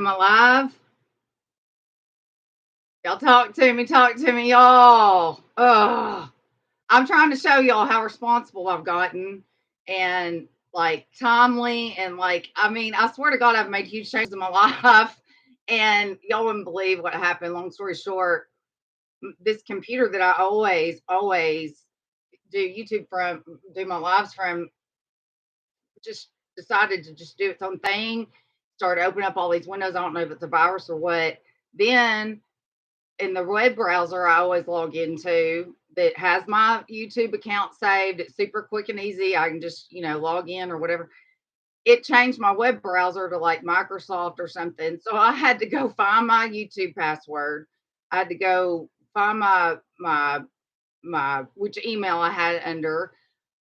Am I live? Y'all talk to me, y'all. Ugh. I'm trying to show y'all how responsible I've gotten and like timely and like, I mean, I swear to God, I've made huge changes in my life and y'all wouldn't believe what happened. Long story short, this computer that I always do YouTube from, do my lives from, just decided to just do its own thing, started opening up all these windows. I don't know if it's a virus or what. Then in the web browser I always log into that has my YouTube account saved. It's super quick and easy. I can just, log in or whatever. It changed my web browser to like Microsoft or something. So I had to go find my YouTube password. I had to go find my which email I had it under,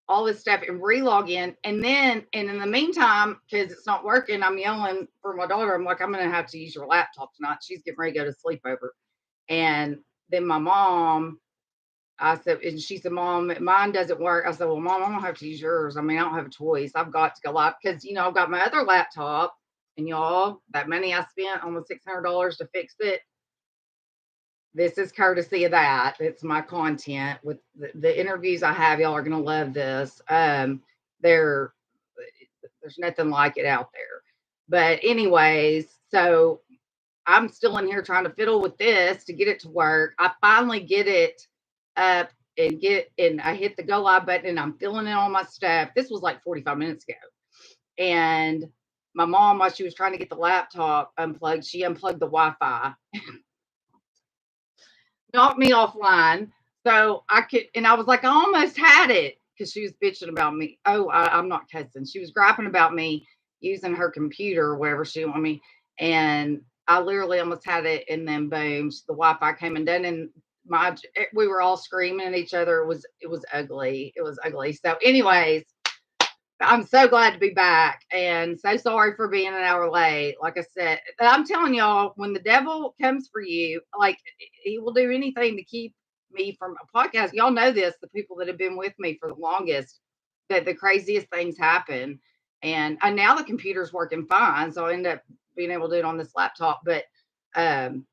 all this stuff and re-log in. And in the meantime, because it's not working, I'm yelling for my daughter. I'm like, I'm gonna have to use your laptop tonight. She's getting ready to go to sleep over. And then my mom, I said, and she said, Mom, mine doesn't work. I said, Well, Mom, I'm gonna have to use yours. I mean, I don't have a choice. I've got to go live because I've got my other laptop, and y'all, that money I spent, almost $600 to fix it. This is courtesy of that. It's my content with the interviews I have. Y'all are gonna love this. There, there's nothing like it out there. But anyways, so I'm still in here trying to fiddle with this to get it to work. I finally get it up and I hit the go live button and I'm filling in all my stuff. This was like 45 minutes ago. And my mom, while she was trying to get the laptop unplugged, she unplugged the Wi-Fi, knocked me offline. So I could, and I was like, I almost had it because she was bitching about me. Oh, I'm not cussing. She was griping about me using her computer or whatever she wanted me. And I literally almost had it. And then boom, the Wi-Fi came and done. And we were all screaming at each other. It was ugly. It was ugly. So anyways, I'm so glad to be back and so sorry for being an hour late. Like I said, I'm telling y'all, when the devil comes for you, like he will do anything to keep me from a podcast. Y'all know this, the people that have been with me for the longest, that the craziest things happen. And now the computer's working fine. So I end up being able to do it on this laptop. But and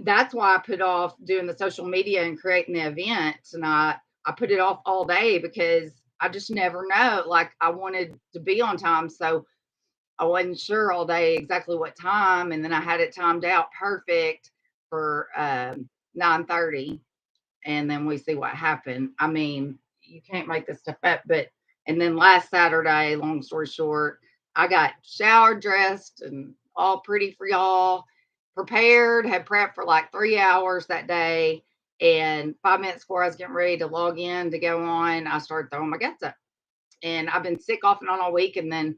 that's why I put off doing the social media and creating the event tonight. I put it off all day because I just never know. Like I wanted to be on time, so I wasn't sure all day exactly what time, and then I had it timed out perfect for 9:30, and then we see what happened. I mean, you can't make this stuff up. But and then last Saturday, long story short, I got showered, dressed, and all pretty for y'all, prepared, had prepped for like 3 hours that day. And 5 minutes before I was getting ready to log in to go on, I started throwing my guts up. And I've been sick off and on all week. And then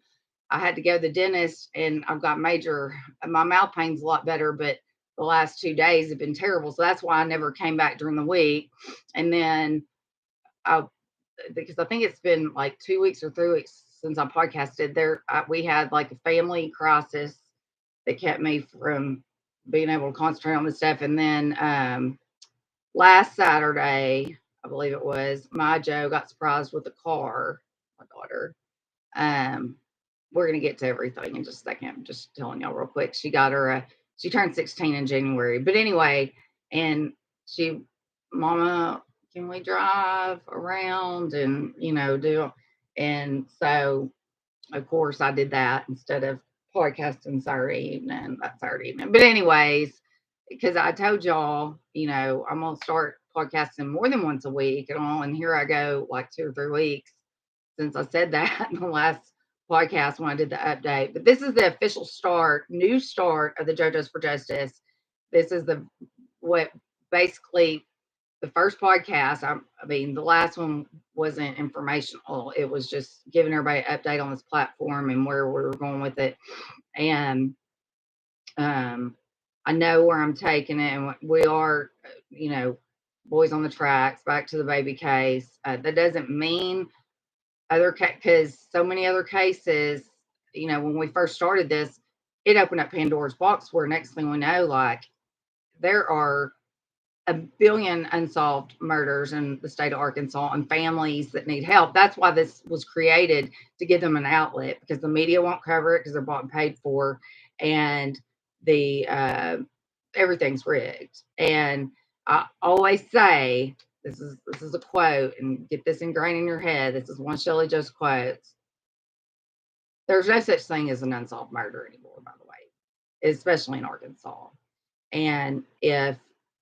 I had to go to the dentist, and I've got my mouth pain's a lot better, but the last 2 days have been terrible. So that's why I never came back during the week. And then because I think it's been like 2 weeks or 3 weeks since I podcasted we had like a family crisis that kept me from being able to concentrate on the stuff. And then last Saturday, I believe it was, my Joe got surprised with a car, my daughter. We're gonna get to everything in just a second. I'm just telling y'all real quick. She turned 16 in January. But anyway, and Mama, can we drive around and do? And so of course I did that instead of podcasting that Saturday evening. But anyways, because I told y'all, I'm gonna start podcasting more than once a week and all, and here I go like 2 or 3 weeks since I said that in the last podcast when I did the update. But this is the official new start of the JoJo's for Justice. This is what basically the first podcast. I mean, the last one wasn't informational. It was just giving everybody an update on this platform and where we were going with it. And I know where I'm taking it, and we are, boys on the tracks, back to the baby case. That doesn't mean because so many other cases, when we first started this, it opened up Pandora's box where next thing we know, like there are a billion unsolved murders in the state of Arkansas and families that need help. That's why this was created, to give them an outlet, because the media won't cover it because they're bought and paid for. and the everything's rigged. And I always say, this is a quote, and get this ingrained in your head. This is one of Shelly Jo's quotes. There's no such thing as an unsolved murder anymore, by the way, especially in Arkansas. And if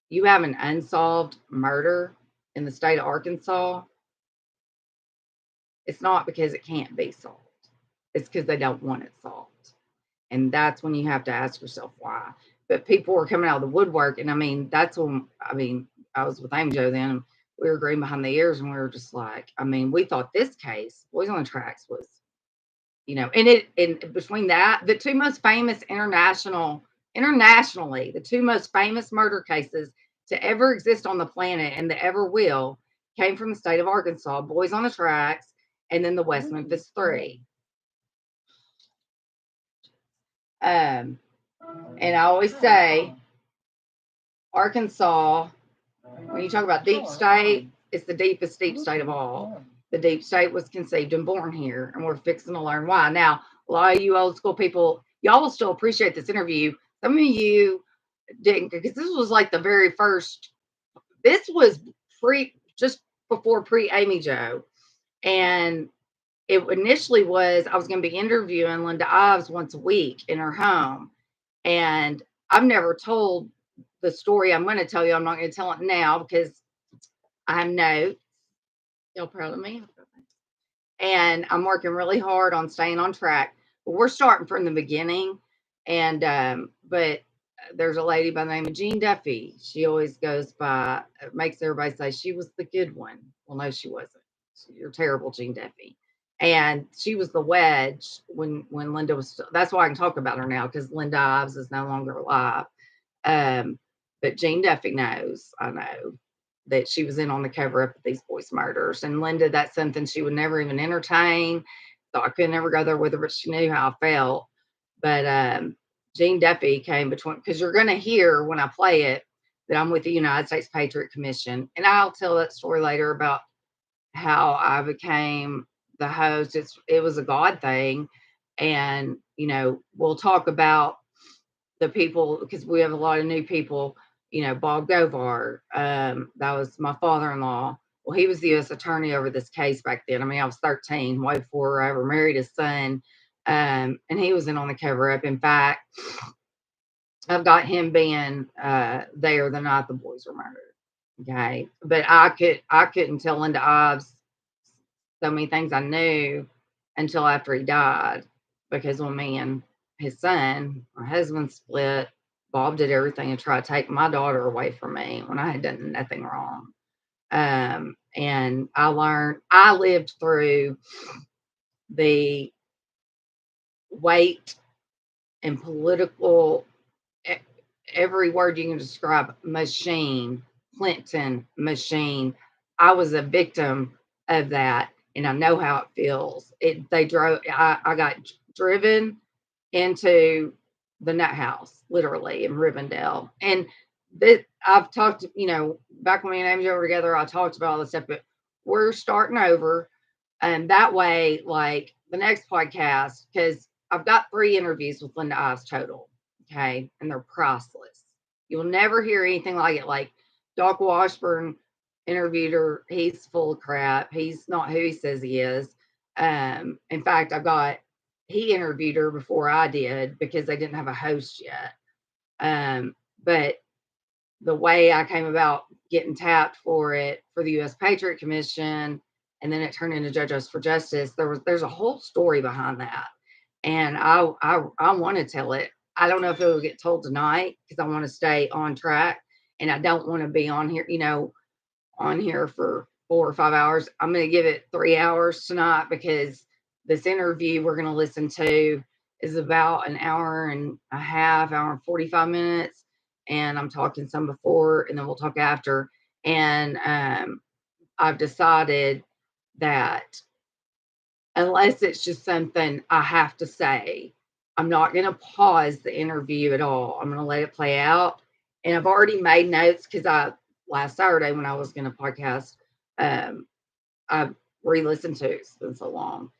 you have an unsolved murder in the state of Arkansas, it's not because it can't be solved. It's because they don't want it solved. And that's when you have to ask yourself why. But people were coming out of the woodwork. And I mean, that's when, I was with Amy Jo then. We were green behind the ears, and we were just like, we thought this case, Boys on the Tracks, was, and between that, the two most famous internationally, the two most famous murder cases to ever exist on the planet and that ever will came from the state of Arkansas, Boys on the Tracks, and then the West Memphis Three. And I always say, Arkansas, when you talk about deep state, it's the deepest deep state of all. The deep state was conceived and born here, and we're fixing to learn why. Now, a lot of you old school people, y'all will still appreciate this interview. Some of you didn't, because this was like the very first, this was just before pre-Amy Jo. And it initially was, I was going to be interviewing Linda Ives once a week in her home. And I've never told the story I'm going to tell you. I'm not going to tell it now because I have notes. Y'all proud of me? And I'm working really hard on staying on track. But we're starting from the beginning. And, but there's a lady by the name of Jean Duffy. She always goes by, makes everybody say she was the good one. Well, no, she wasn't. You're terrible, Jean Duffy. And she was the wedge when Linda was, that's why I can talk about her now, because Linda Ives is no longer alive. But Jean Duffy knows, I know, that she was in on the cover up of these boys' murders. And Linda, that's something she would never even entertain. So I could never go there with her, but she knew how I felt. But Jean Duffy came between, because you're going to hear when I play it that I'm with the United States Patriot Commission. And I'll tell that story later about how I became the host. It was a God thing. And, we'll talk about the people, because we have a lot of new people, Bob Govar, that was my father-in-law. Well, he was the U.S. attorney over this case back then. I was 13, way before I ever married his son. And he was in on the cover up. In fact, I've got him being there the night the boys were murdered. Okay. But I couldn't tell Linda Ives so many things I knew until after he died, because when me and his son, my husband, split, Bob did everything to try to take my daughter away from me when I had done nothing wrong. And I lived through the weight and political, every word you can describe, machine, Clinton machine. I was a victim of that, and I know how it feels. I got driven into the nut house, literally, in Rivendell. And I've talked, back when me and Amy were together, I talked about all this stuff, but we're starting over. And that way, like the next podcast, because I've got 3 interviews with Linda Ives total. Okay. And they're priceless. You'll never hear anything like it. Like Doc Washburn interviewed her. He's full of crap. He's not who he says he is. In fact, he interviewed her before I did, because they didn't have a host yet. But the way I came about getting tapped for the U.S. Patriot Commission, and then it turned into Judges for Justice, there's a whole story behind that. And I want to tell it. I don't know if it will get told tonight, because I want to stay on track, and I don't want to be on here, for 4 or 5 hours. I'm going to give it 3 hours tonight, because this interview we're going to listen to is about an hour and a half, hour and 45 minutes. And I'm talking some before, and then we'll talk after. And I've decided that unless it's just something I have to say, I'm not going to pause the interview at all. I'm going to let it play out. And I've already made notes, because last Saturday when I was going to podcast, I re-listened to it. It's been so long.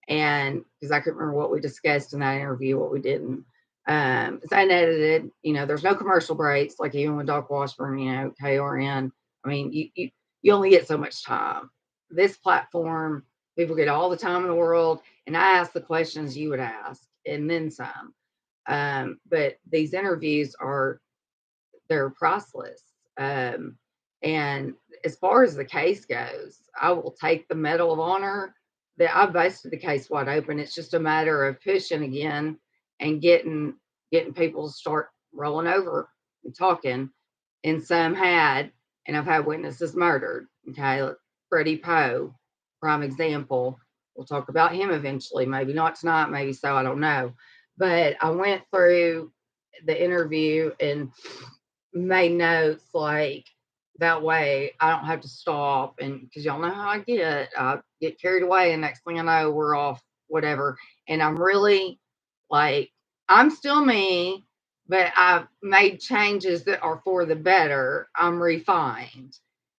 And because I couldn't remember what we discussed in that interview, what we didn't. It's unedited. There's no commercial breaks like even with Doc Washburn, KRN. I mean, you only get so much time. This platform, people get all the time in the world, and I ask the questions you would ask, and then some. But these interviews they're priceless. And as far as the case goes, I will take the Medal of Honor. That I busted the case wide open. It's just a matter of pushing again and getting people to start rolling over and talking. And some had, and I've had witnesses murdered. Okay, Freddie Poe, prime example. We'll talk about him eventually. Maybe not tonight. Maybe so. I don't know. But I went through the interview and made notes like that way I don't have to stop, and because y'all know how I get carried away, and next thing I know we're off whatever. And I'm really like, I'm still me, but I've made changes that are for the better. I'm refined,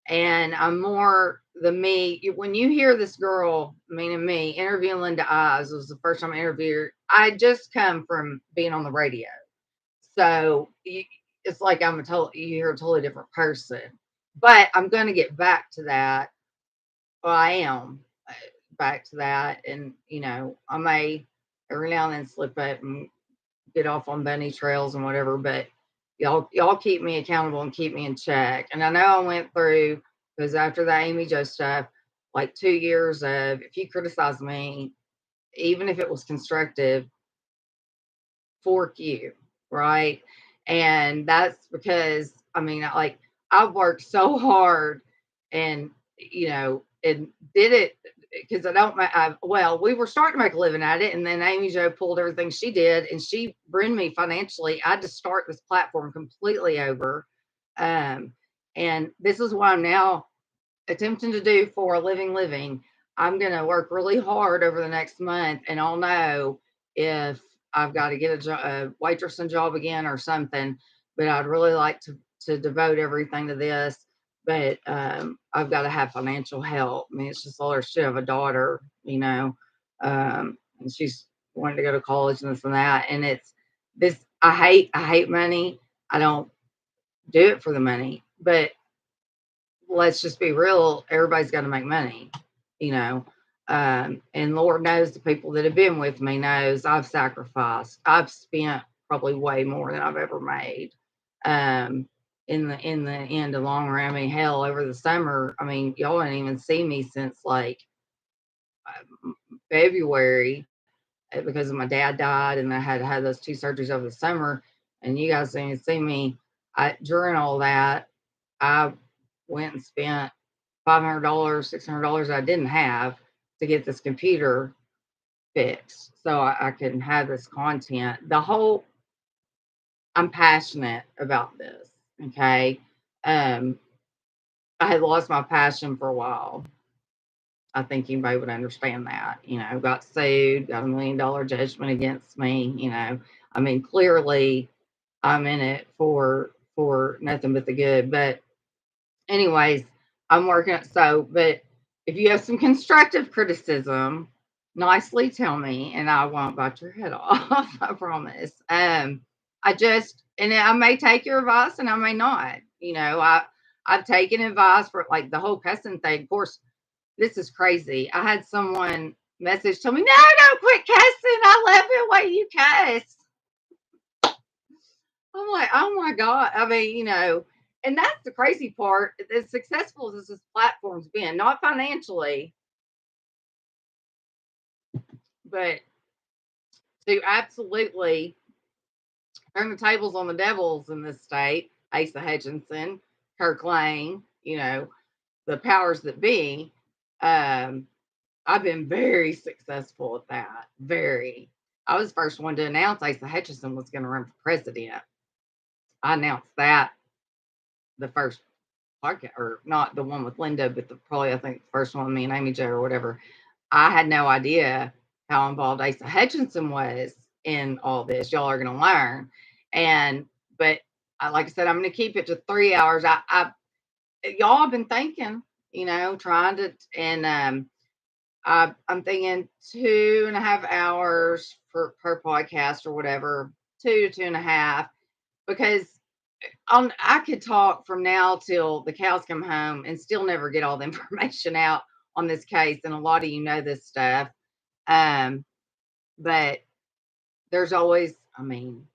and I'm more the me. When you hear this girl, meaning me, interviewing Linda Ives, was the first time I interviewed her. I just come from being on the radio, so it's like you're a totally different person. But I'm going to get back to that. Well, I am back to that. And, I may every now and then slip up and get off on bunny trails and whatever, but y'all keep me accountable and keep me in check. And I know I went through, because after the Amy Jo stuff, like 2 years of, if you criticize me, even if it was constructive, fork you, right? And that's because I've worked so hard, and and did it because we were starting to make a living at it, and then Amy Jo pulled everything she did, and she ruined me financially. I had to start this platform completely over, and this is what I'm now attempting to do for a living. I'm going to work really hard over the next month, and I'll know if I've got to get a waitressing job again or something. But I'd really like to devote everything to this. But I've got to have financial help. I mean, it's just all her shit. I have a daughter, and she's wanting to go to college and this and that. And it's this. I hate money. I don't do it for the money, but let's just be real. Everybody's got to make money, you know. And Lord knows the people that have been with me knows I've sacrificed. I've spent probably way more than I've ever made. In the end, the long run. I mean, hell, over the summer, I mean, y'all didn't even see me since like February because my dad died, and I had those 2 surgeries over the summer. And you guys didn't even see me. During all that, I went and spent $500, $600 I didn't have to get this computer fixed so I can have this content. I'm passionate about this. Okay. I had lost my passion for a while. I think anybody would understand that. Got sued, got $1 million judgment against me. I mean, clearly I'm in it for nothing but the good. But anyways, I'm working it. But if you have some constructive criticism, nicely tell me, and I won't bite your head off. I promise. And I may take your advice, and I may not. I've taken advice for like the whole cussing thing. Of course, this is crazy. I had someone tell me, no, don't quit cussing. I love it when you cuss. I'm like, oh my God. I mean, and that's the crazy part. As successful as this platform's been, not financially, but to absolutely turn the tables on the devils in this state, Asa Hutchinson, Kirk Lane, the powers that be. I've been very successful at that. Very. I was the first one to announce Asa Hutchinson was going to run for president. I announced that the first podcast, or not the one with Linda, but I think the first one with me and Amy Jo or whatever. I had no idea how involved Asa Hutchinson was in all this. Y'all are going to learn. But like I said, I'm going to keep it to 3 hours. Y'all have been thinking, trying to, and I'm thinking 2.5 hours per podcast or whatever. 2 to 2.5, because I could talk from now till the cows come home and still never get all the information out on this case. And a lot of you know this stuff. Um, but there's always, I mean,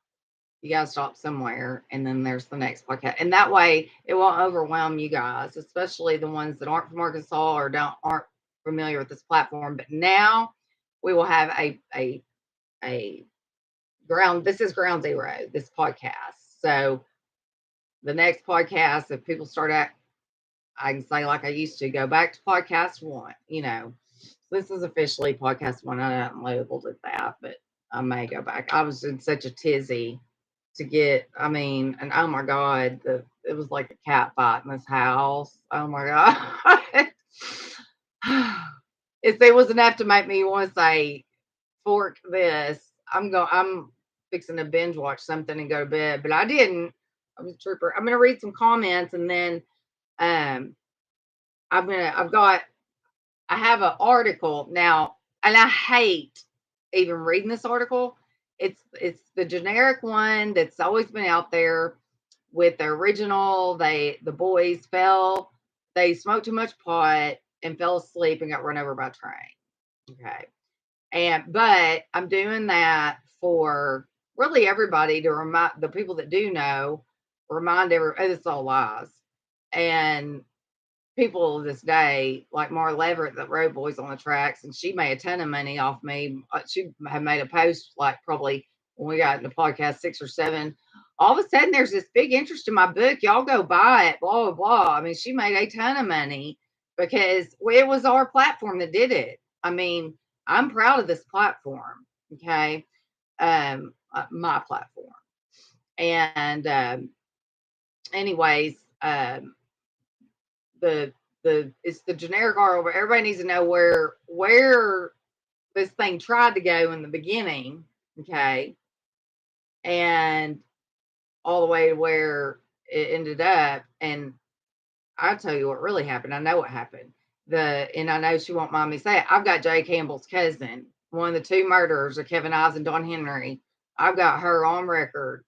you got to stop somewhere, and then there's the next podcast. And that way it won't overwhelm you guys, especially the ones that aren't from Arkansas or aren't familiar with this platform. But now we will have a this is ground zero, this podcast. So the next podcast, if people start at, I can say like I used to, go back to podcast 1, this is officially podcast 1. I haven't labeled it that, but I may go back. I was in such a tizzy to get, and oh my God, it was like a cat fight in this house. Oh my God. If it was enough to make me want to say, fork this, I'm fixing to binge watch something and go to bed, but I didn't. I was a trooper. I'm going to read some comments, and then I have an article now, and I hate even reading this article. It's the generic one that's always been out there with the original. The boys they smoked too much pot and fell asleep and got run over by a train. Okay. But I'm doing that for really everybody, to remind the people that do know, it's all lies. And people of this day, like Marla Leverett, that rode Boys on the Tracks, and she made a ton of money off me. She had made a post, like, probably when we got into podcast 6 or 7. All of a sudden, there's this big interest in my book. Y'all go buy it, blah, blah, blah. She made a ton of money because it was our platform that did it. I'm proud of this platform. Okay. My platform. And anyways, it's the generic article, but everybody needs to know where this thing tried to go in the beginning, okay, and all the way to where it ended up. And I'll tell you what really happened. I know what happened. And I know she won't mind me saying it. I've got Jay Campbell's cousin, one of the 2 murderers of Kevin Ives and Don Henry. I've got her on record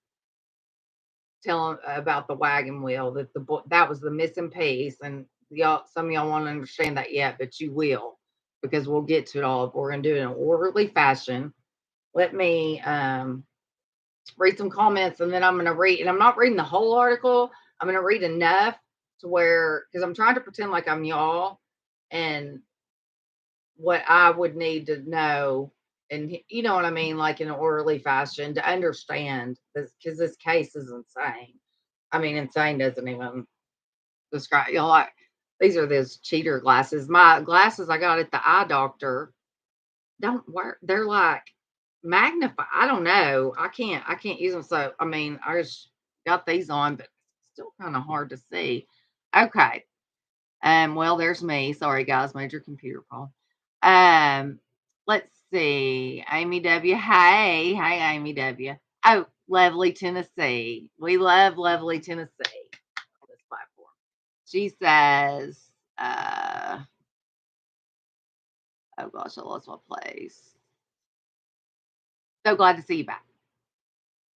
telling about the wagon wheel, that was the missing piece. And some of y'all won't understand that yet, but you will, because we'll get to it all. We're going to do it in an orderly fashion. Let me read some comments, and then I'm going to read, and I'm not reading the whole article. I'm going to read enough to where, because I'm trying to pretend like I'm y'all and what I would need to know, and you know what I mean, like in an orderly fashion, to understand this, because this case is insane. Insane doesn't even describe, like, these are those cheater glasses. My glasses I got at the eye doctor don't work. They're like magnified. I don't know. I can't use them. So I just got these on, but it's still kind of hard to see. Okay. Well, there's me. Sorry guys, major computer problem. Let's see. Amy W. Hey, Amy W. Oh, lovely Tennessee. We love lovely Tennessee on this platform. She says, oh gosh, I lost my place. So glad to see you back.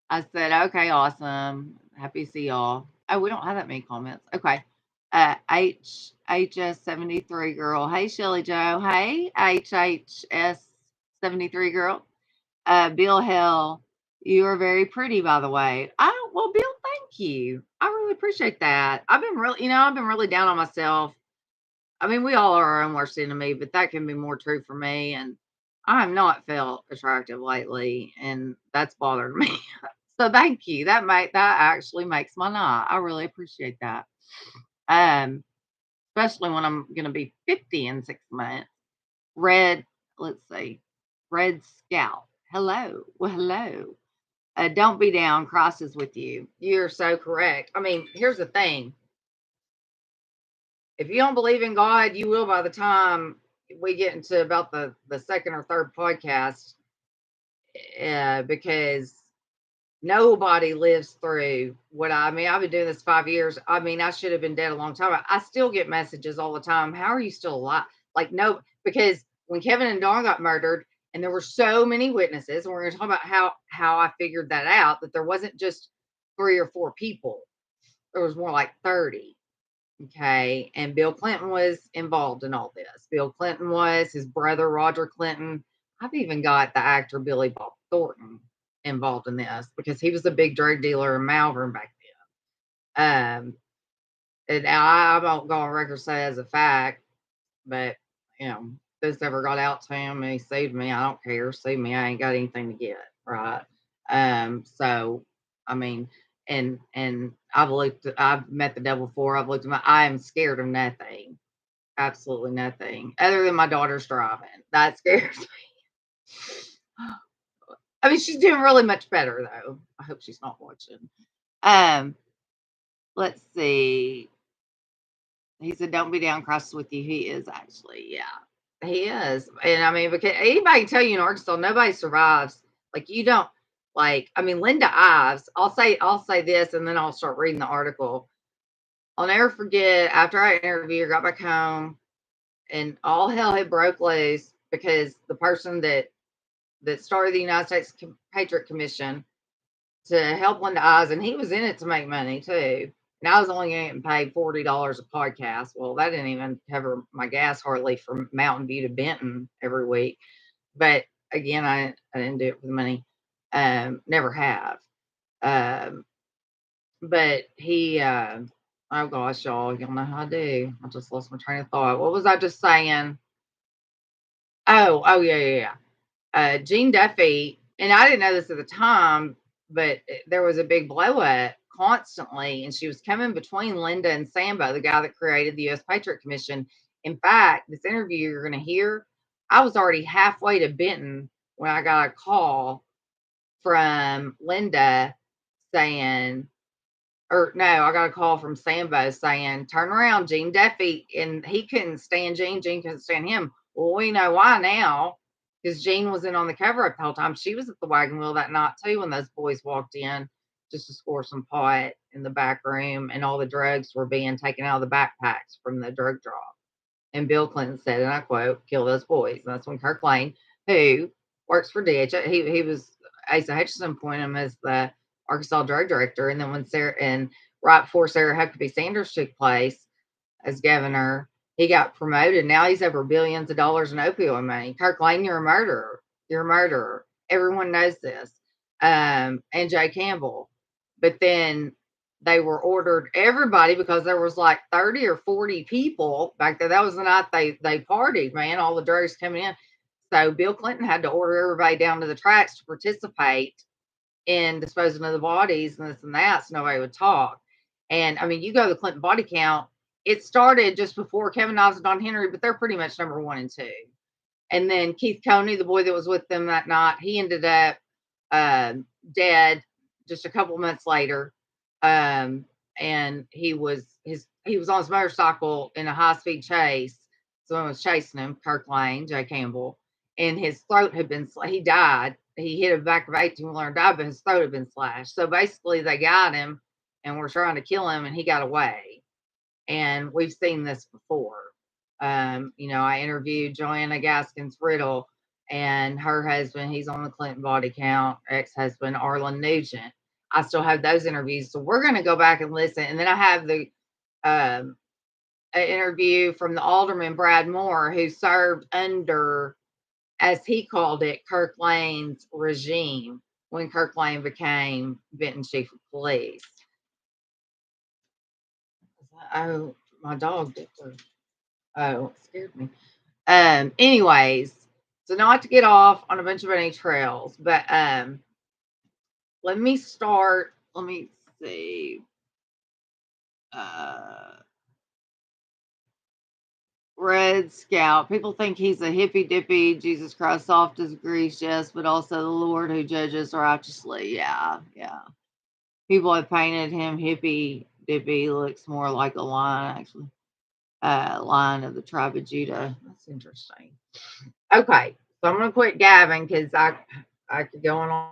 I said, okay, awesome. Happy to see y'all. Oh, we don't have that many comments. Okay. HS73 girl. Hey, Shelly Joe. Hey, HHS73 girl. Bill Hill, you are very pretty, by the way. Well, Bill, thank you. I really appreciate that. I've been really down on myself. We all are our own worst enemy, but that can be more true for me. And I have not felt attractive lately, and that's bothered me. So thank you. That actually makes my night. I really appreciate that. Especially when I'm going to be 50 in 6 months. Let's see. Red Scout. Hello. Well, hello. Don't be down. Christ is with you. You're so correct. Here's the thing. If you don't believe in God, you will by the time we get into about the second or third podcast, because nobody lives through what I've been doing this 5 years. I should have been dead a long time. I still get messages all the time. How are you still alive? Like, no, because when Kevin and Dawn got murdered, And there were so many witnesses, and we're going to talk about how I figured that out, that there wasn't just 3 or 4 people. There was more like 30. Okay. And Bill Clinton was involved in all this. Bill Clinton was, his brother Roger Clinton. I've even got the actor Billy Bob Thornton involved in this because he was a big drug dealer in Malvern back then. And I won't go on record say as a fact, but this ever got out to him and he sued me, I don't care. Sue me. I ain't got anything to get, right? So I mean, and I've met the devil before. I am scared of nothing. Absolutely nothing. Other than my daughter's driving. That scares me. I mean, she's doing really much better though. I hope she's not watching. Um, let's see. He said, "Don't be downcast with you." He is actually, yeah, he is. And I mean, because anybody can tell you in Arkansas, nobody survives. Like you don't. Like I mean, Linda Ives. I'll say this, and then I'll start reading the article. I'll never forget after I interviewed her, got back home, and all hell had broke loose because the person that started the United States Patriot Commission to help Linda Eyes, and he was in it to make money too. And I was only getting paid $40 a podcast. Well, that didn't even cover my gas hardly from Mountain View to Benton every week. But again, I didn't do it for the money. Never have. Um, but he, oh gosh, y'all know how I do. I just lost my train of thought. What was I just saying? Oh, yeah. Gene Duffy, and I didn't know this at the time, but there was a big blow up constantly, and she was coming between Linda and Sambo, the guy that created the U.S. Patriot Commission. In fact, this interview you're going to hear, I was already halfway to Benton when I got a call from Linda saying, or no, I got a call from Sambo saying, "Turn around, Gene Duffy," and he couldn't stand Gene. Gene couldn't stand him. Well, we know why now, because Gene wasn't on the cover up the whole time. She was at the wagon wheel that night too when those boys walked in just to score some pot in the back room, and all the drugs were being taken out of the backpacks from the drug drop. And Bill Clinton said, and I quote, "Kill those boys." And that's when Kirk Lane, who works for DH, he was Asa Hutchinson appointed him as the Arkansas drug director. And then when Sarah, and right before Sarah Huckabee Sanders took place as governor, he got promoted. Now he's over billions of dollars in opioid money. Kirk Lane, you're a murderer. You're a murderer. Everyone knows this. And Jay Campbell. But then they were ordered everybody because there was like 30 or 40 people back there. That was the night they partied, man, all the drugs coming in. So Bill Clinton had to order everybody down to the tracks to participate in disposing of the bodies and this and that, so nobody would talk. And I mean, you go to the Clinton body count, it started just before Kevin Ives and Don Henry, but they're pretty much number 1 and 2. And then Keith Coney, the boy that was with them that night, he ended up dead just a couple months later. And he was on his motorcycle in a high-speed chase. Someone was chasing him, Kirk Lane, Jay Campbell, and his throat had been he died. He hit a back of 18-wheeler and died, but his throat had been slashed. So basically they got him and were trying to kill him, and he got away. And we've seen this before. I interviewed Joanna Gaskins Riddle and her husband. He's on the Clinton body count, ex-husband Arlen Nugent. I still have those interviews, so we're going to go back and listen. And then I have the an interview from the alderman Brad Moore, who served under, as he called it, Kirk Lane's regime when Kirk Lane became Benton chief of police. Oh, my dog did. Oh, it scared me. Anyways, so not to get off on a bunch of any trails, but let me start. Let me see. Red Scout. People think he's a hippy dippy Jesus Christ, soft as grease, yes, but also the Lord who judges righteously. Yeah. People have painted him hippy dippy. Looks more like a lion, actually. Lion of the tribe of Judah. That's interesting. Okay, so I'm gonna quit gabbing because I could go on.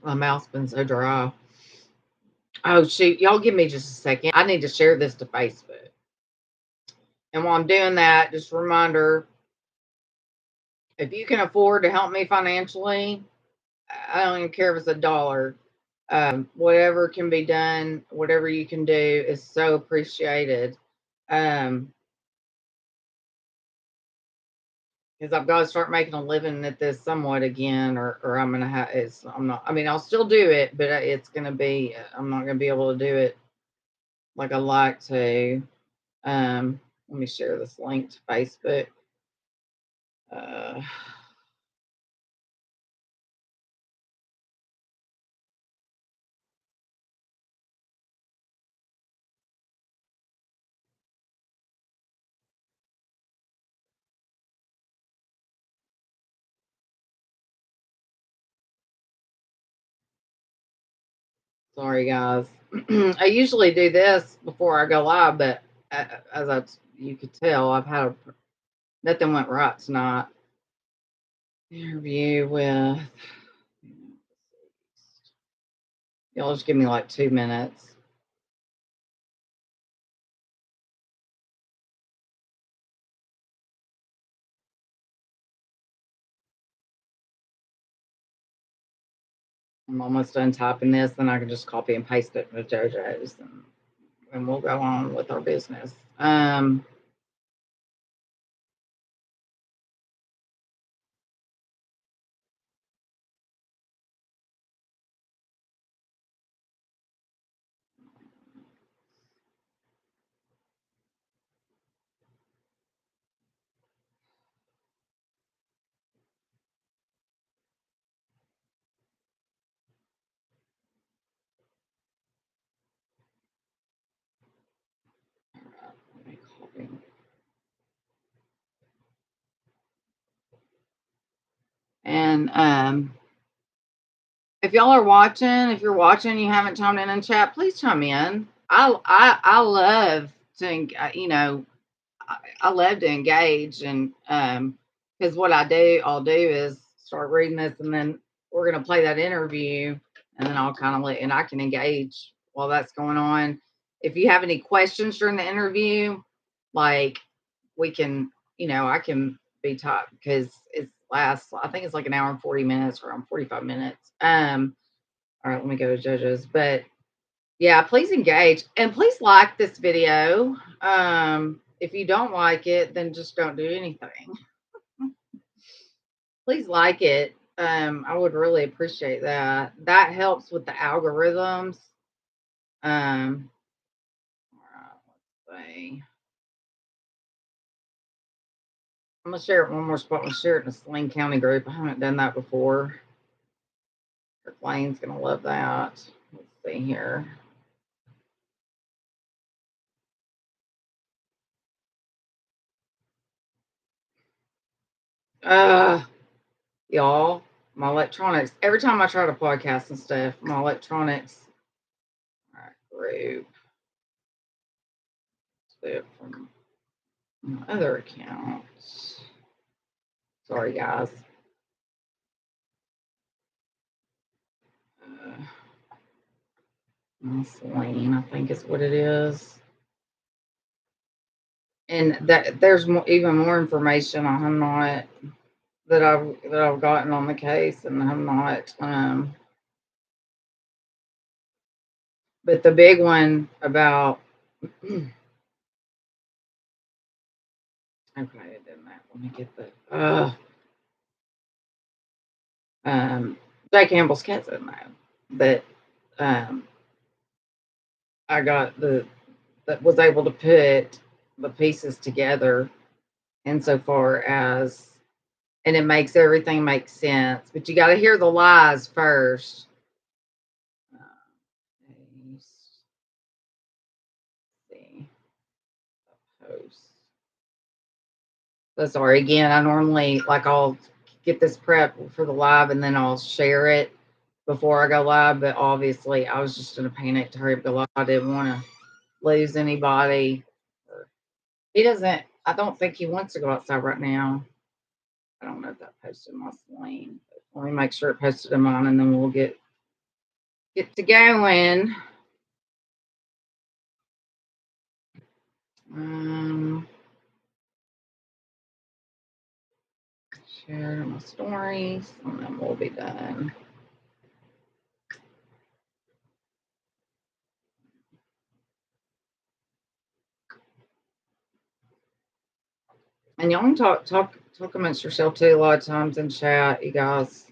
My mouth's been so dry. Oh shoot, y'all give me just a second. I need to share this to Facebook. And while I'm doing that, just a reminder, if you can afford to help me financially, I don't even care if it's $1. Whatever can be done, whatever you can do is so appreciated. Because I've got to start making a living at this somewhat again, or I'm gonna have. I'm not. I mean, I'll still do it, but it's gonna be. I'm not gonna be able to do it like I like to. Let me share this link to Facebook. Uh, Sorry, guys. I usually do this before I go live, but you could tell, nothing went right tonight. Interview with. Y'all just give me like 2 minutes. I'm almost done typing this, then I can just copy and paste it with JoJo's, and we'll go on with our business. Let me copy. And if y'all are watching, if you're watching, you haven't chimed in chat, please chime in. I love to, I love to engage, and because what I'll do is start reading this, and then we're gonna play that interview, and then I'll kind of and I can engage while that's going on. If you have any questions during the interview, like we can, I can be taught because I think it's like an hour and 40 minutes, around 45 minutes. All right, let me go to JoJo's, but yeah, please engage and please like this video. If you don't like it, then just don't do anything. Please like it. I would really appreciate that. That helps with the algorithms. All right, let's see. I'm gonna share it one more spot. I'm gonna share it in the Saline County group. I haven't done that before. Lane's gonna love that. Let's see here. Y'all, my electronics. Every time I try to podcast and stuff, my electronics. All right, group. Let's do it from my other accounts. Sorry, guys. Lane, I think is what it is. And that there's even more information I'm not that I've gotten on the case, and I'm not. But the big one about okay, it didn't that. Let me get the Jay Campbell's cousin though. But I got that was able to put the pieces together insofar as, and it makes everything make sense. But you got to hear the lies first. See, post. So sorry again. I normally I'll get this prep for the live and then I'll share it before I go live. But obviously, I was just in a panic to hurry up go live. I didn't want to lose anybody. He doesn't. I don't think he wants to go outside right now. I don't know if that posted my lane. Let me make sure it posted in mine, and then we'll get to going. share my stories, and then we'll be done. And y'all can talk amongst yourself too. A lot of times in chat, you guys.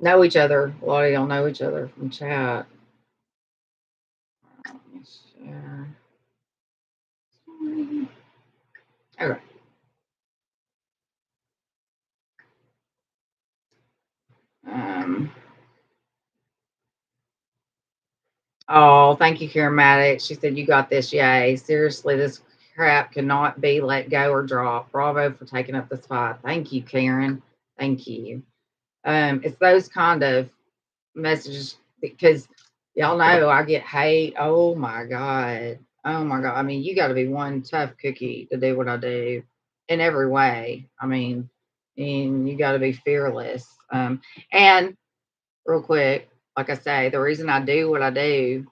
Know each other. A lot of y'all know each other from chat. Let me share. Okay. Oh, thank you, Karen Maddox. She said, "You got this, yay. Seriously, this crap cannot be let go or drop. Bravo for taking up this fight." Thank you, Karen. Thank you. It's those kind of messages because y'all know I get hate. Oh my God. Oh my God. I mean, you got to be one tough cookie to do what I do in every way. I mean, and you got to be fearless. And real quick, like I say, the reason I do what I do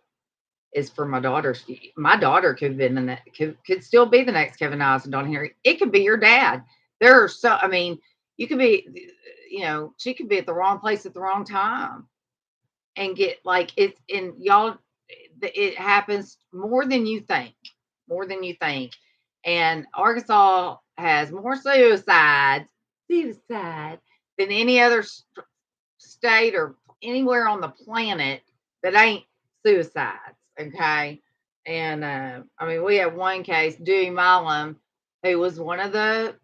is for my daughter's. My daughter could have been in that, could still be the next Kevin Niles and Don Henry. It could be your dad. There are so, I mean, you could be, she could be at the wrong place at the wrong time and get like it's in y'all. It happens more than you think, more than you think. And Arkansas has more suicide than any other state or anywhere on the planet that ain't suicides. Okay. And I mean, we had one case, Dewey Milam, who was one of the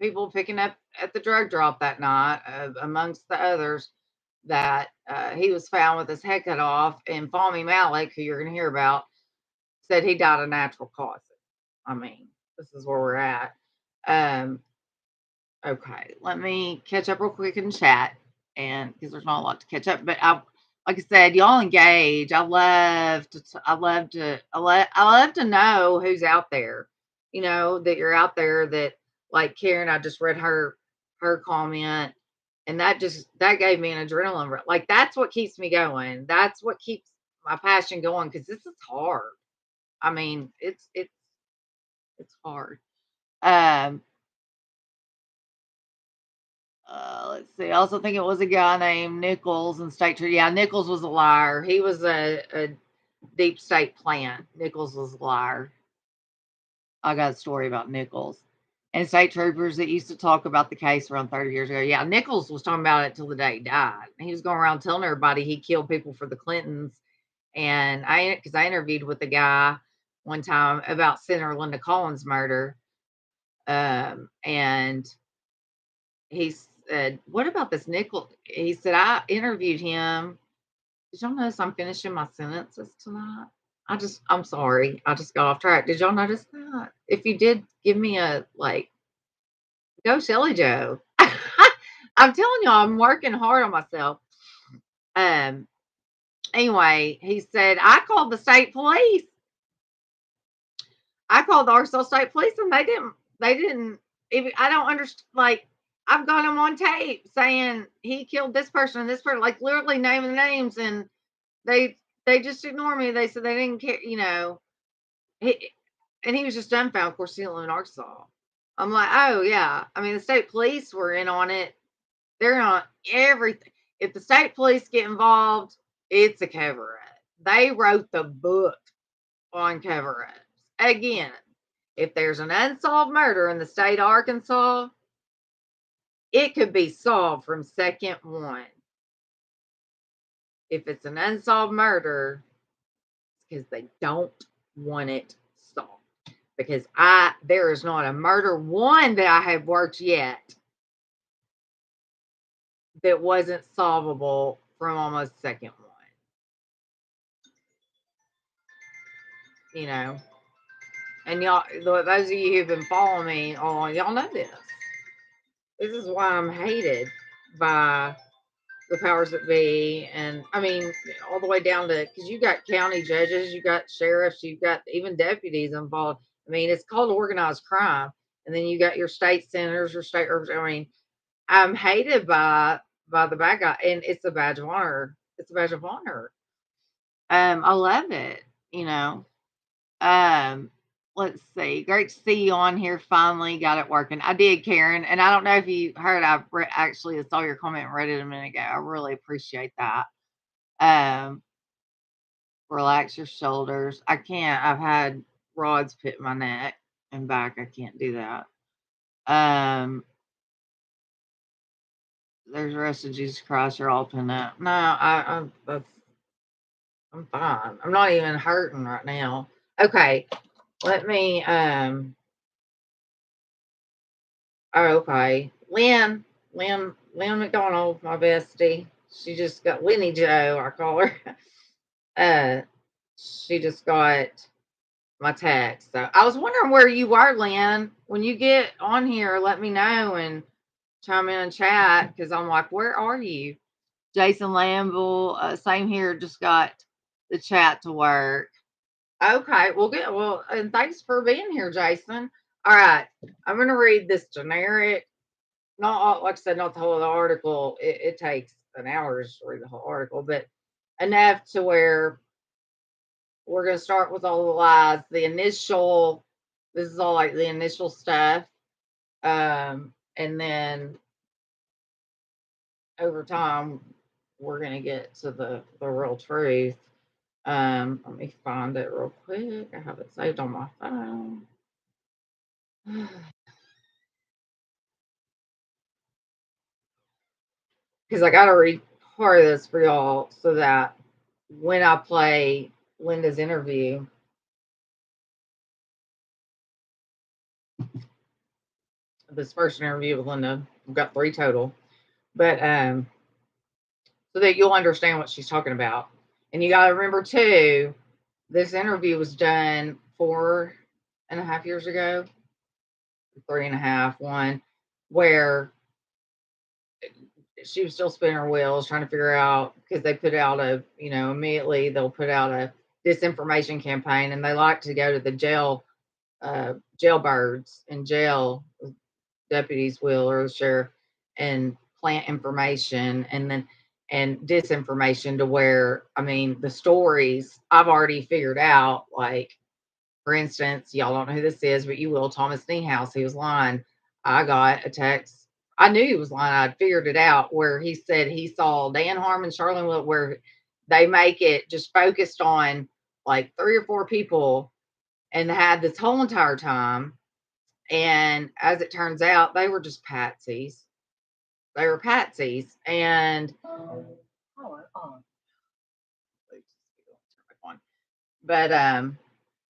people picking up at the drug drop that night, amongst the others, that he was found with his head cut off. And Fahmy Malik, who you're going to hear about, said he died of natural causes. I mean, this is where we're at. Um, okay, let me catch up real quick in chat, and because there's not a lot to catch up, but like I said, y'all engage. I love to know who's out there. That you're out there. That like Karen, I just read her comment, and that gave me an adrenaline like that's what keeps me going. That's what keeps my passion going because this is hard. I mean, it's hard. Um, let's see. I also think it was a guy named Nichols in State Tree. Yeah, Nichols was a liar. He was a deep state plant. Nichols was a liar. I got a story about Nichols and state troopers that used to talk about the case around 30 years ago. Yeah, Nichols was talking about it till the day he died. He was going around telling everybody he killed people for the Clintons. And because I interviewed with a guy one time about Senator Linda Collins' murder. And he said, "What about this Nichols?" He said, "I interviewed him." Did y'all notice I'm finishing my sentences tonight? I'm sorry. I just got off track. Did y'all notice that? If you did, give me a like, go Shelly Joe. I'm telling y'all, I'm working hard on myself. Um, anyway, he said, I called the state police. I called the Arkansas State Police and they didn't even, I don't understand. Like, I've got him on tape saying he killed this person and this person, like literally naming names, and they they just ignore me. They said they didn't care. He, and he was just dumbfounded. Of course, he lived in Arkansas. I'm like, oh yeah. I mean, the state police were in on it. They're on everything. If the state police get involved, it's a cover up. They wrote the book on cover ups. Again, if there's an unsolved murder in the state of Arkansas, it could be solved from second one. If it's an unsolved murder, it's because they don't want it solved. Because there is not a murder one that I have worked yet that wasn't solvable from almost second one. And y'all, those of you who've been following me on, y'all know this. This is why I'm hated by the powers that be. And I mean, all the way down to, because you got county judges, you got sheriffs, you've got even deputies involved. I mean, it's called organized crime. And then you got your state senators or I mean, I'm hated by the bad guy, and it's a badge of honor it's a badge of honor. I love it, you know. Um, let's see. Great to see you on here. Finally got it working. I did, Karen, and I don't know if you heard. Actually saw your comment and read it a minute ago. I really appreciate that. Um, relax your shoulders. I can't. I've had rods put in my neck and back. I can't do that. There's the rest of Jesus Christ. You're all pinned up. No, I'm fine. I'm not even hurting right now. Okay, let me. Oh, okay. Lynn McDonald, my bestie. She just got Winnie Joe, I call her. Uh, she just got my text. So I was wondering where you were, Lynn. When you get on here, let me know and chime in and chat because I'm like, where are you? Jason Lamble, same here, just got the chat to work. Okay, well, good. Well, and thanks for being here, Jason. All right, I'm going to read this generic, not all, like I said, not the whole of the article. It takes an hour to read the whole article, but enough to where we're going to start with all the lies. This is all like the initial stuff. And then over time, we're going to get to the real truth. Let me find it real quick. I have it saved on my phone. Because I got to read part of this for y'all so that when I play Linda's interview, this first interview with Linda, we've got 3 total, but so that you'll understand what she's talking about. And you got to remember too, this interview was done 4.5 years ago, 3.5, one, where she was still spinning her wheels trying to figure out, because they put out immediately they'll put out a disinformation campaign, and they like to go to the jailbirds in jail, deputies will, or the sheriff, and plant information and disinformation to where, I mean, the stories I've already figured out, like, for instance, y'all don't know who this is, but you will. Thomas Niehaus, he was lying. I got a text. I knew he was lying. I'd figured it out, where he said he saw Dan Harmon, Charlene Will, where they make it just focused on like 3 or 4 people and had this whole entire time. And as it turns out, they were just patsies. They were patsies. And but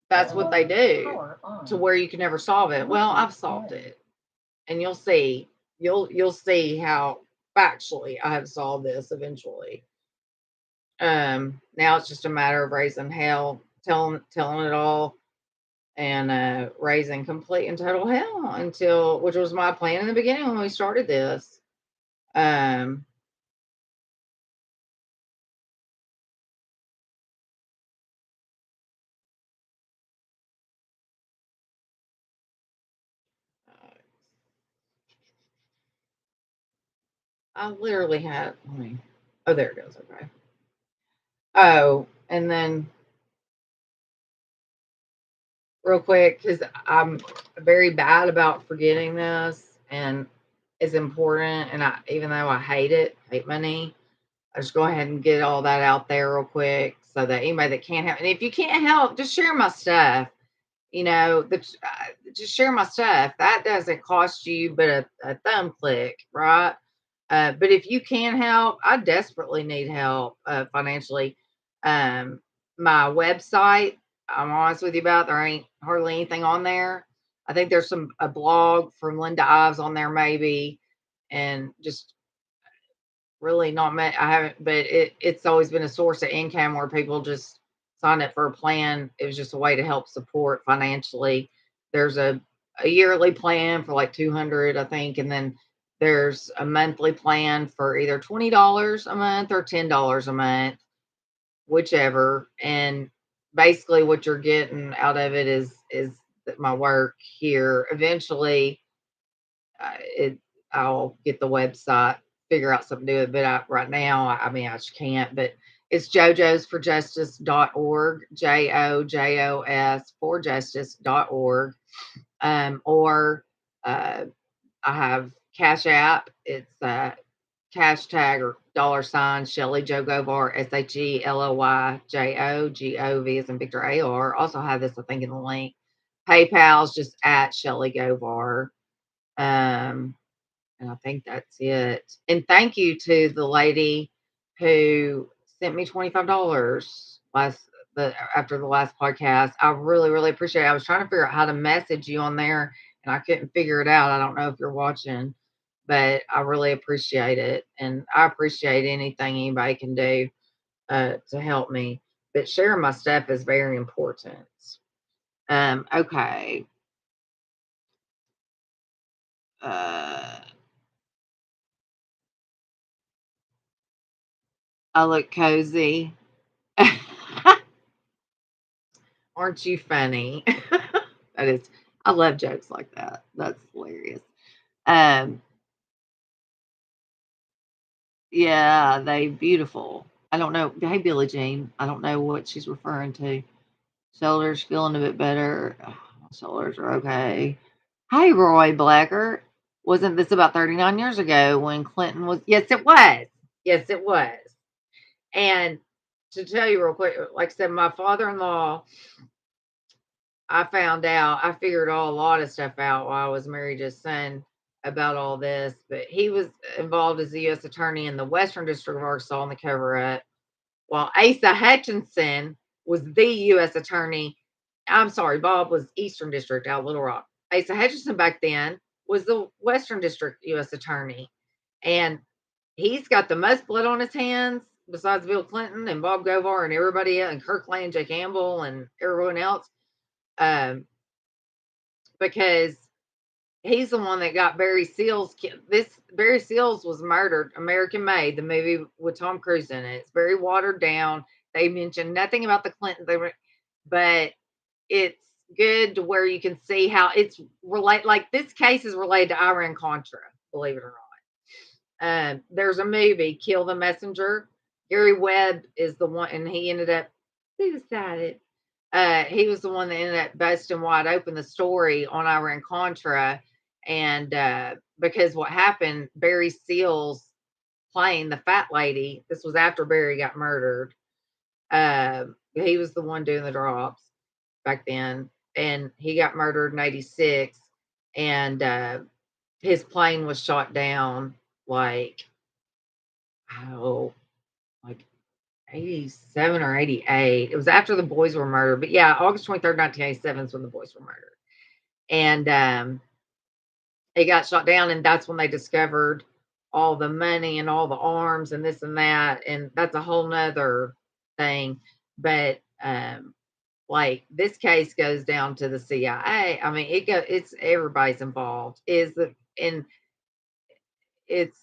that's what they do, to where you can never solve it. Well, I've solved it, and you'll see. You'll see how factually I have solved this eventually. Now it's just a matter of raising hell, telling it all, and raising complete and total hell until, which was my plan in the beginning when we started this. Um, I literally had. Let me. Oh, there it goes. Okay. Oh, and then real quick, because I'm very bad about forgetting this, and it's important. And even though I hate money, I just go ahead and get all that out there real quick, so that anybody that can't help, and if you can't help, just share my stuff. Just share my stuff. That doesn't cost you but a thumb click, right? But if you can help, I desperately need help financially. Um, my website, I'm honest with you about, there ain't hardly anything on there. I think there's a blog from Linda Ives on there maybe, and just really not much. I haven't, but it's always been a source of income where people just sign up for a plan. It was just a way to help support financially. There's a yearly plan for like 200, I think, and then there's a monthly plan for either $20 a month or $10 a month, whichever. And basically, what you're getting out of it is my work here. Eventually, I'll get the website figure out something to do with it. But right now, I mean, I just can't. But it's jojosforjustice.org, JOJOS for justice.org. Or I have Cash App. It's cash tag or $ ShellyJoGovar, ShellyJoGov as in Victor AR. Also have this, I think, in the link. PayPal's just at ShellyGovar. And I think that's it. And thank you to the lady who sent me $25 after the last podcast. I really, really appreciate it. I was trying to figure out how to message you on there and I couldn't figure it out. I don't know if you're watching, but I really appreciate it. And I appreciate anything anybody can do to help me. But sharing my stuff is very important. Okay. I look cozy. Aren't you funny? That is, I love jokes like that. That's hilarious. Um, yeah, they beautiful. I don't know. Hey, Billie Jean. I don't know what she's referring to. Shoulders feeling a bit better. Oh, my shoulders are okay. Hey, Roy Blacker. Wasn't this about 39 years ago when Clinton was? Yes, it was. Yes, it was. And to tell you real quick, like I said, my father-in-law, I found out, I figured a lot of stuff out while I was married to his son about all this, but he was involved as a U.S. attorney in the Western District of Arkansas in the cover up, while Asa Hutchinson was the U.S. attorney. I'm sorry, Bob was Eastern District out of Little Rock. Asa Hutchinson back then was the Western District U.S. attorney. And he's got the most blood on his hands besides Bill Clinton and Bob Govar and everybody else, and Kirkland, Jay Campbell, and everyone else. Um, because he's the one that got Barry Seals. This Barry Seals was murdered, American Made, the movie with Tom Cruise in it. It's very watered down. They mentioned nothing about the Clintons, but it's good to where you can see how it's relate. Like this case is related to Iran Contra, believe it or not. There's a movie, Kill the Messenger. Gary Webb is the one, and he ended up. He decided he was the one that ended up busting wide open the story on Iran Contra. And because what happened, Barry Seals playing the fat lady, this was after Barry got murdered. He was the one doing the drops back then. And he got murdered in 86. And his plane was shot down like, oh, like 87 or 88. It was after the boys were murdered. But yeah, August 23rd, 1987 is when the boys were murdered. And he got shot down, and that's when they discovered all the money and all the arms and this and that. And that's a whole nother thing. But like this case goes down to the CIA. I mean, it's everybody's involved. And it's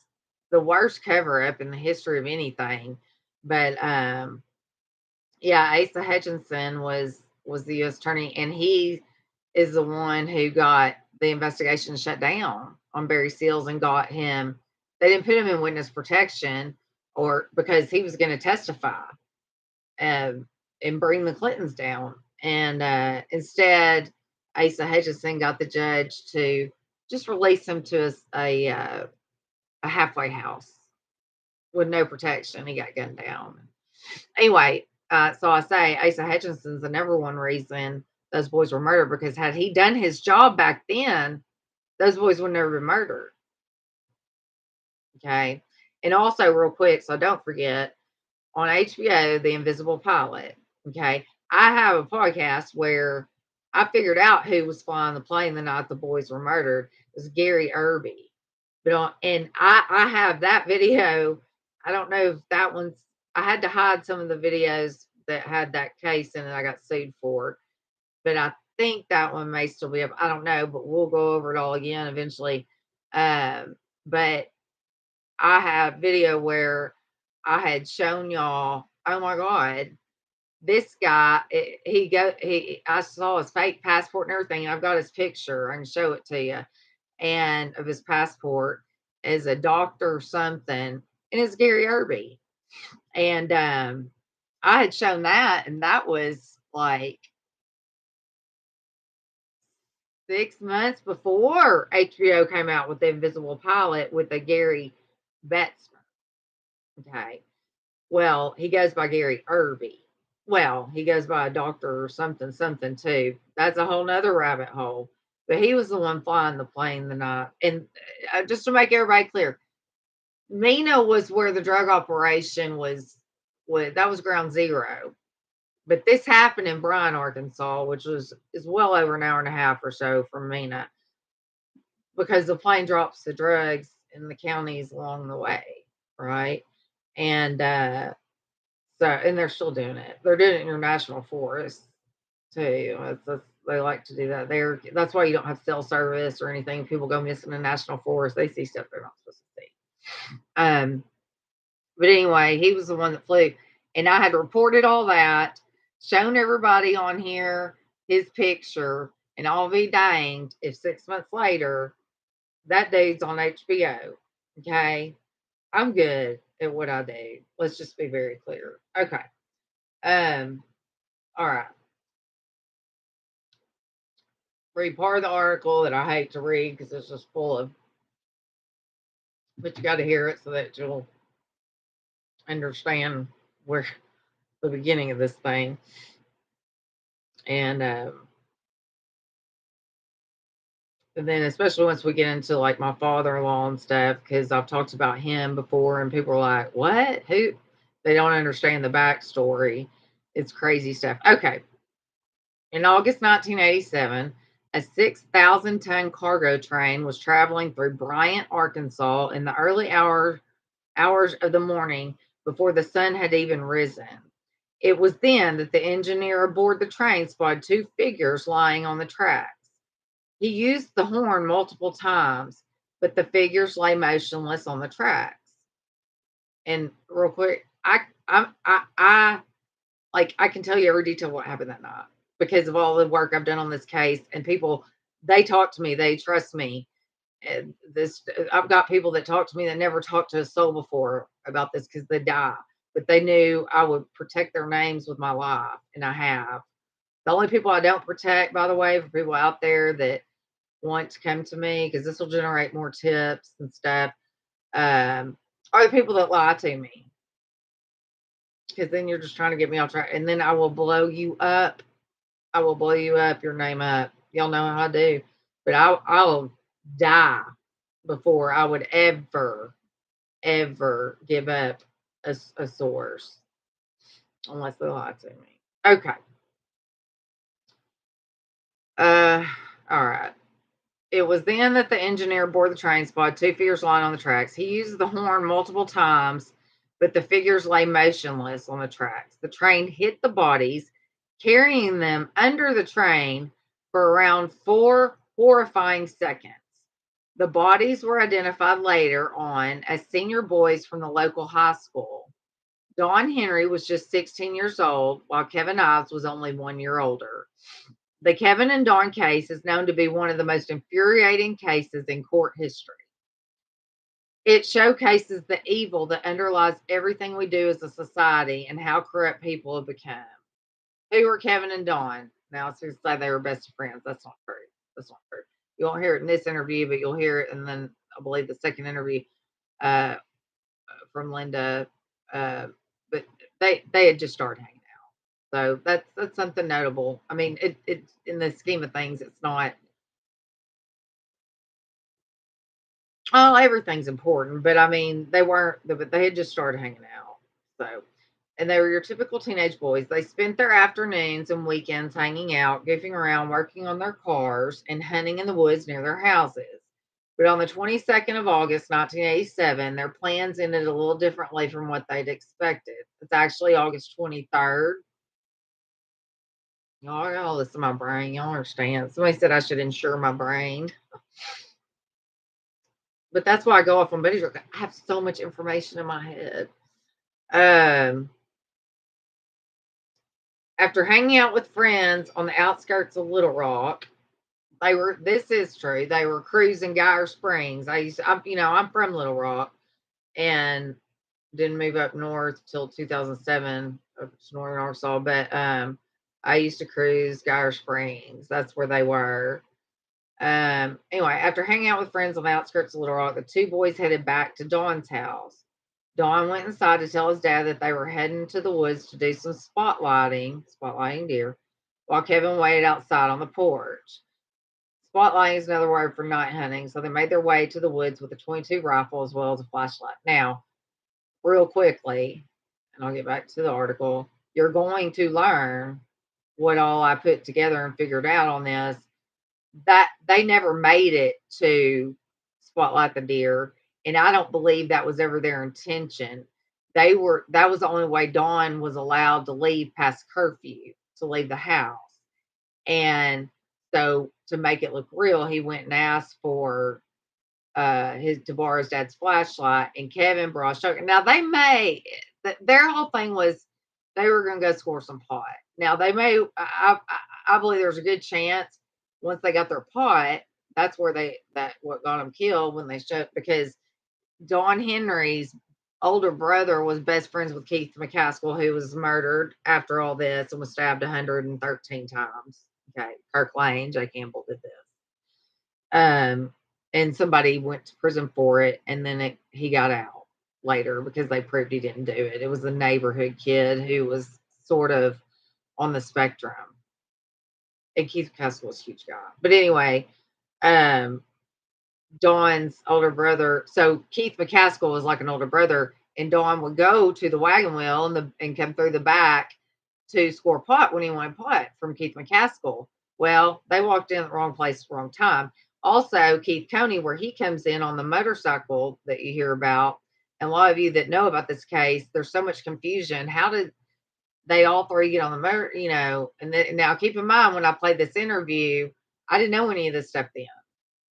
the worst cover up in the history of anything. But yeah, Asa Hutchinson was the U.S. attorney, and he is the one who got the investigation shut down on Barry Seals and got him. They didn't put him in witness protection, or because he was going to testify and bring the Clintons down, and instead, Asa Hutchinson got the judge to just release him to a halfway house with no protection. He got gunned down. Anyway, so I say Asa Hutchinson's the number one reason those boys were murdered, because had he done his job back then, those boys would never been murdered. Okay. And also, real quick, so don't forget, on HBO, The Invisible Pilot. Okay. I have a podcast where I figured out who was flying the plane the night the boys were murdered. It was Gary Irby. And I have that video. I don't know if that one's, I had to hide some of the videos that had that case in it. I got sued for it, but I think that one may still be up. I don't know, but we'll go over it all again eventually. But I have video where I had shown y'all, oh my God, this guy, I saw his fake passport and everything. And I've got his picture. I can show it to you, and of his passport. as a doctor or something, and it's Gary Irby. And I had shown that, and that was like 6 months before HBO came out with the Invisible Pilot with the Gary Betzner. Okay. Well, he goes by Gary Irby. Well, he goes by a doctor or something, something too. That's a whole nother rabbit hole. But he was the one flying the plane the night. And just to make everybody clear, Mina was where the drug operation was that was ground zero. But this happened in Bryan, Arkansas, which is well over an hour and a half or so from Mina, because the plane drops the drugs in the counties along the way, right? And so, and they're still doing it. They're doing it in your national forest too. They like to do that there. That's why you don't have cell service or anything. People go missing in national forest. They see stuff they're not supposed to see. But anyway, he was the one that flew, and I had reported all that, shown everybody on here his picture, and I'll be danged if 6 months later that dude's on HBO. Okay, I'm good at what I do. Let's just be very clear. Okay. All right. Read part of the article that I hate to read because it's just full of, but you got to hear it so that you'll understand where the beginning of this thing. And then, especially once we get into like my father-in-law and stuff, because I've talked about him before, and people are like, "What? Who?" They don't understand the backstory. It's crazy stuff. Okay. In August 1987, a 6,000-ton cargo train was traveling through Bryant, Arkansas in the early hours of the morning before the sun had even risen. It was then that the engineer aboard the train spotted two figures lying on the tracks. He used the horn multiple times, but the figures lay motionless on the tracks. And real quick, I like I can tell you every detail of what happened that night because of all the work I've done on this case. And people, they talk to me, they trust me. And this, I've got people that talk to me that never talked to a soul before about this because they die, but they knew I would protect their names with my life, and I have. The only people I don't protect, by the way, for people out there that want to come to me, because this will generate more tips and stuff, are the people that lie to me. Because then you're just trying to get me off track, and then I will blow you up. I will blow you up, your name up. Y'all know how I do, but I'll die before I would ever give up a source unless they lie to me. Okay. All right. It was then that the engineer aboard the train spotted two figures lying on the tracks. He used the horn multiple times, but the figures lay motionless on the tracks. The train hit the bodies, carrying them under the train for around 4 horrifying seconds. The bodies were identified later on as senior boys from the local high school. Don Henry was just 16 years old, while Kevin Ives was only 1 year older. The Kevin and Don case is known to be one of the most infuriating cases in court history. It showcases the evil that underlies everything we do as a society and how corrupt people have become. Who were Kevin and Don? Now, it's to say they were best friends. That's not true. That's not true. You won't hear it in this interview, but you'll hear it, and then I believe the second interview uh, from Linda. But they had just started hanging. So that's something notable. I mean, it in the scheme of things, it's not. Oh, everything's important, but I mean, they weren't. But they had just started hanging out. So, and they were your typical teenage boys. They spent their afternoons and weekends hanging out, goofing around, working on their cars, and hunting in the woods near their houses. But on the 22nd of August, 1987, their plans ended a little differently from what they'd expected. It's actually August 23rd. Y'all gotta listen to my brain. Y'all understand. Somebody said I should insure my brain. But that's why I go off on Betty's work. I have so much information in my head. Um, After hanging out with friends on the outskirts of Little Rock, This is true. They were cruising Geyer Springs. I'm from Little Rock and didn't move up north till 2007 up to northern Arkansas, but I used to cruise Geyer Springs. That's where they were. Anyway, after hanging out with friends on the outskirts of Little Rock, the two boys headed back to Dawn's house. Dawn went inside to tell his dad that they were heading to the woods to do some spotlighting deer, while Kevin waited outside on the porch. Spotlighting is another word for night hunting, so they made their way to the woods with a 22 rifle as well as a flashlight. Now, real quickly, and I'll get back to the article, you're going to learn what all I put together and figured out on this, that they never made it to spotlight the deer, and I don't believe that was ever their intention. That was the only way Dawn was allowed to leave past curfew, to leave the house. And so to make it look real, he went and asked for his to borrow his dad's flashlight, and Kevin brought shotgun. Now their whole thing was they were going to go score some pot. Now they may, I believe there's a good chance once they got their pot, that's where what got them killed when they shot, because Don Henry's older brother was best friends with Keith McCaskill, who was murdered after all this and was stabbed 113 times. Okay, Kirk Lane, Jay Campbell did this. And somebody went to prison for it, and then he got out later because they proved he didn't do it. It was a neighborhood kid who was sort of on the spectrum. And Keith McCaskill was a huge guy. But anyway, Dawn's older brother. So Keith McCaskill was like an older brother, and Dawn would go to the wagon wheel and come through the back to score pot when he wanted pot from Keith McCaskill. Well, they walked in at the wrong place at the wrong time. Also, Keith Coney, where he comes in on the motorcycle that you hear about, and a lot of you that know about this case, there's so much confusion. How did they all three get on the motor? Now keep in mind, when I played this interview, I didn't know any of this stuff then.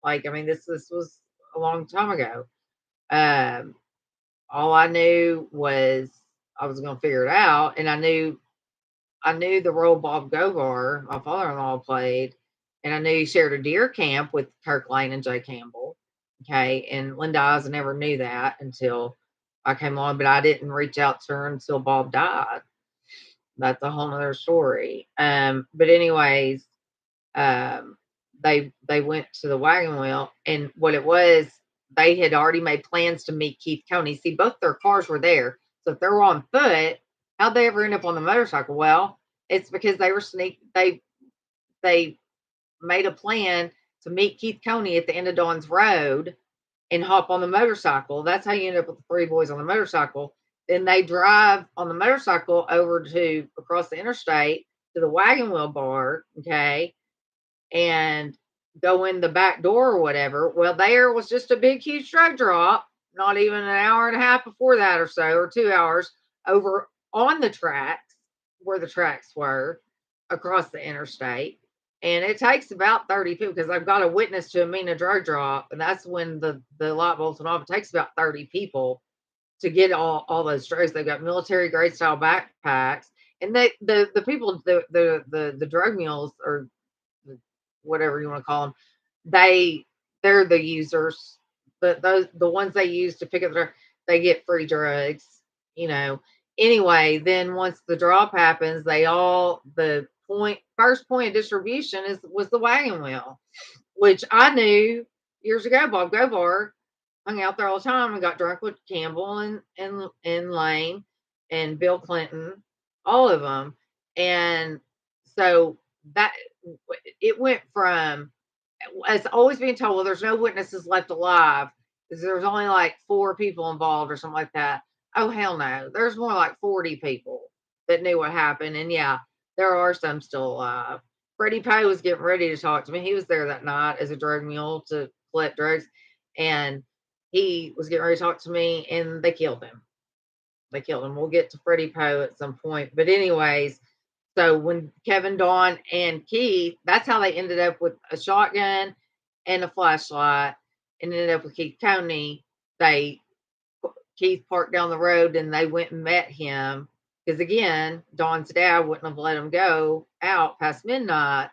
Like, I mean, this was a long time ago. All I knew was I was going to figure it out, and I knew the role Bob Govar, my father-in-law, played, and I knew he shared a deer camp with Kirk Lane and Jay Campbell. Okay, and Linda Eisen never knew that until I came on, but I didn't reach out to her until Bob died. That's a whole nother story. But anyways, they went to the wagon wheel, and what it was, they had already made plans to meet Keith Coney. See, both their cars were there, so if they were on foot, how'd they ever end up on the motorcycle? Well, it's because they were they made a plan to meet Keith Coney at the end of Dawn's Road and hop on the motorcycle. That's how you end up with the three boys on the motorcycle. Then they drive on the motorcycle over to across the interstate to the wagon wheel bar, okay, and go in the back door or whatever. Well, there was just a big, huge drug drop, not even an hour and a half before that or so, or 2 hours, over on the tracks where the tracks were across the interstate. And it takes about 30 people, because I've got a witness to a Mina drug drop, and that's when the light bulbs went off. It takes about 30 people to get all those drugs. They've got military grade style backpacks, and the people, the drug mules, or whatever you want to call them, they're the users. The ones they use to pick up their, they get free drugs, you know. Anyway, then once the drop happens, the first point of distribution was the wagon wheel, which I knew years ago. Bob Govar hung out there all the time and got drunk with Campbell and Lane and Bill Clinton, all of them. And so that it went from, it's always being told, well, there's no witnesses left alive because there's only like 4 people involved or something like that. Oh, hell no. There's more like 40 people that knew what happened. And yeah, there are some still alive. Freddie Poe was getting ready to talk to me. He was there that night as a drug mule to collect drugs. And he was getting ready to talk to me, and they killed him. We'll get to Freddie Poe at some point. But anyways, so when Kevin, Dawn, and Keith, that's how they ended up with a shotgun and a flashlight, and ended up with Keith Coney. Keith parked down the road, and they went and met him, because again, Dawn's dad wouldn't have let him go out past midnight.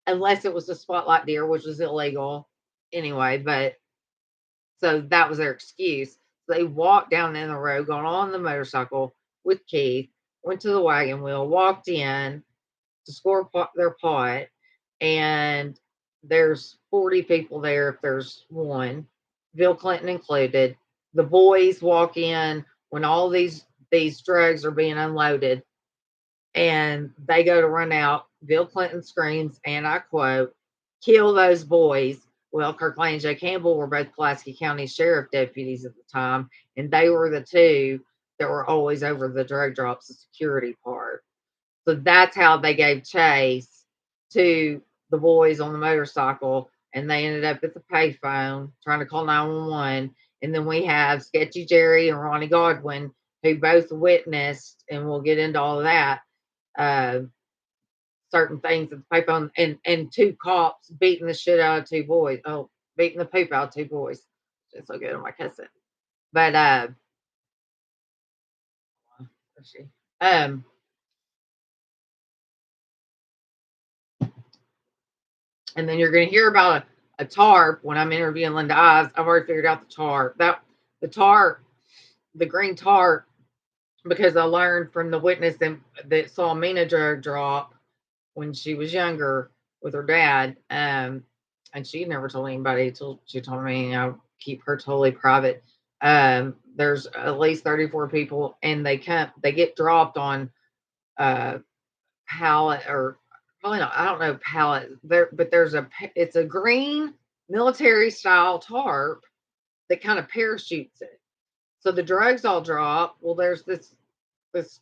unless it was a spotlight deer, which was illegal anyway. But so that was their excuse. They walked down in the road, got on the motorcycle with Keith, went to the wagon wheel, walked in to score their pot, and there's 40 people there if there's one, Bill Clinton included. The boys walk in when all these drugs are being unloaded, and they go to run out. Bill Clinton screams, and I quote, "Kill those boys." Well, Kirkland and Jay Campbell were both Pulaski County Sheriff deputies at the time, and they were the two that were always over the drug drops, the security part. So that's how they gave chase to the boys on the motorcycle, and they ended up at the payphone trying to call 911. And then we have Sketchy Jerry and Ronnie Godwin, who both witnessed, and we'll get into all of that, uh, certain things at the payphone, and two cops beating the shit out of two boys. Oh, beating the poop out of two boys. It's so good on my cousin. But where's she? Um, and then you're going to hear about a tarp when I'm interviewing Linda Ives. I've already figured out the tarp. The tarp, the green tarp, because I learned from the witness that saw Mina drop when she was younger with her dad. And she never told anybody until she told me, keep her totally private. There's at least 34 people, and they get dropped on pallet, or probably not, I don't know, pallet there, but it's a green military style tarp that kind of parachutes it. So the drugs all drop. Well, there's this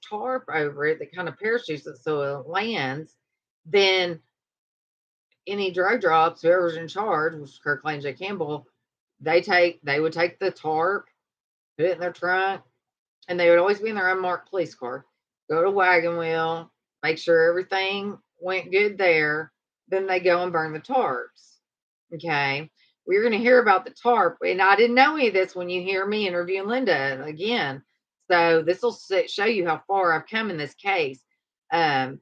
tarp over it that kind of parachutes it so it lands. Then any drug drops, whoever's in charge, which is Kirkland J. Campbell, they would take the tarp, put it in their trunk, and they would always be in their unmarked police car. Go to wagon wheel, make sure everything went good there. Then they go and burn the tarps. Okay. We're going to hear about the tarp. And I didn't know any of this when you hear me interviewing Linda again. So this will show you how far I've come in this case. The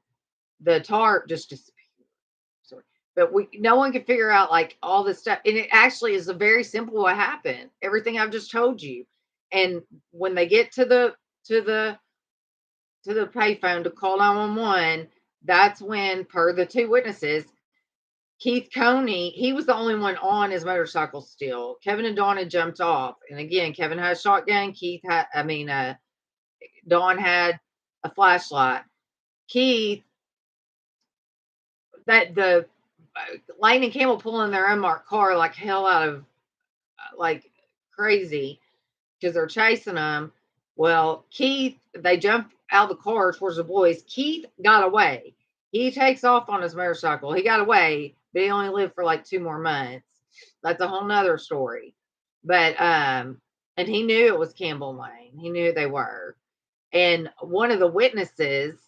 tarp just disappeared. But no one can figure out like all this stuff. And it actually is a very simple what happened. Everything I've just told you. And when they get to the payphone to call 911, that's when, per the two witnesses, Keith Coney, he was the only one on his motorcycle still. Kevin and Dawn had jumped off. And again, Kevin had a shotgun. Dawn had a flashlight. Keith, the Lane and Campbell pulling their unmarked car like hell out of like crazy because they're chasing them. Well, Keith, they jump out of the car towards the boys. Keith got away. He takes off on his motorcycle. He got away, but he only lived for like 2 more months. That's a whole nother story. But and he knew it was Campbell and Lane. He knew they were. And one of the witnesses,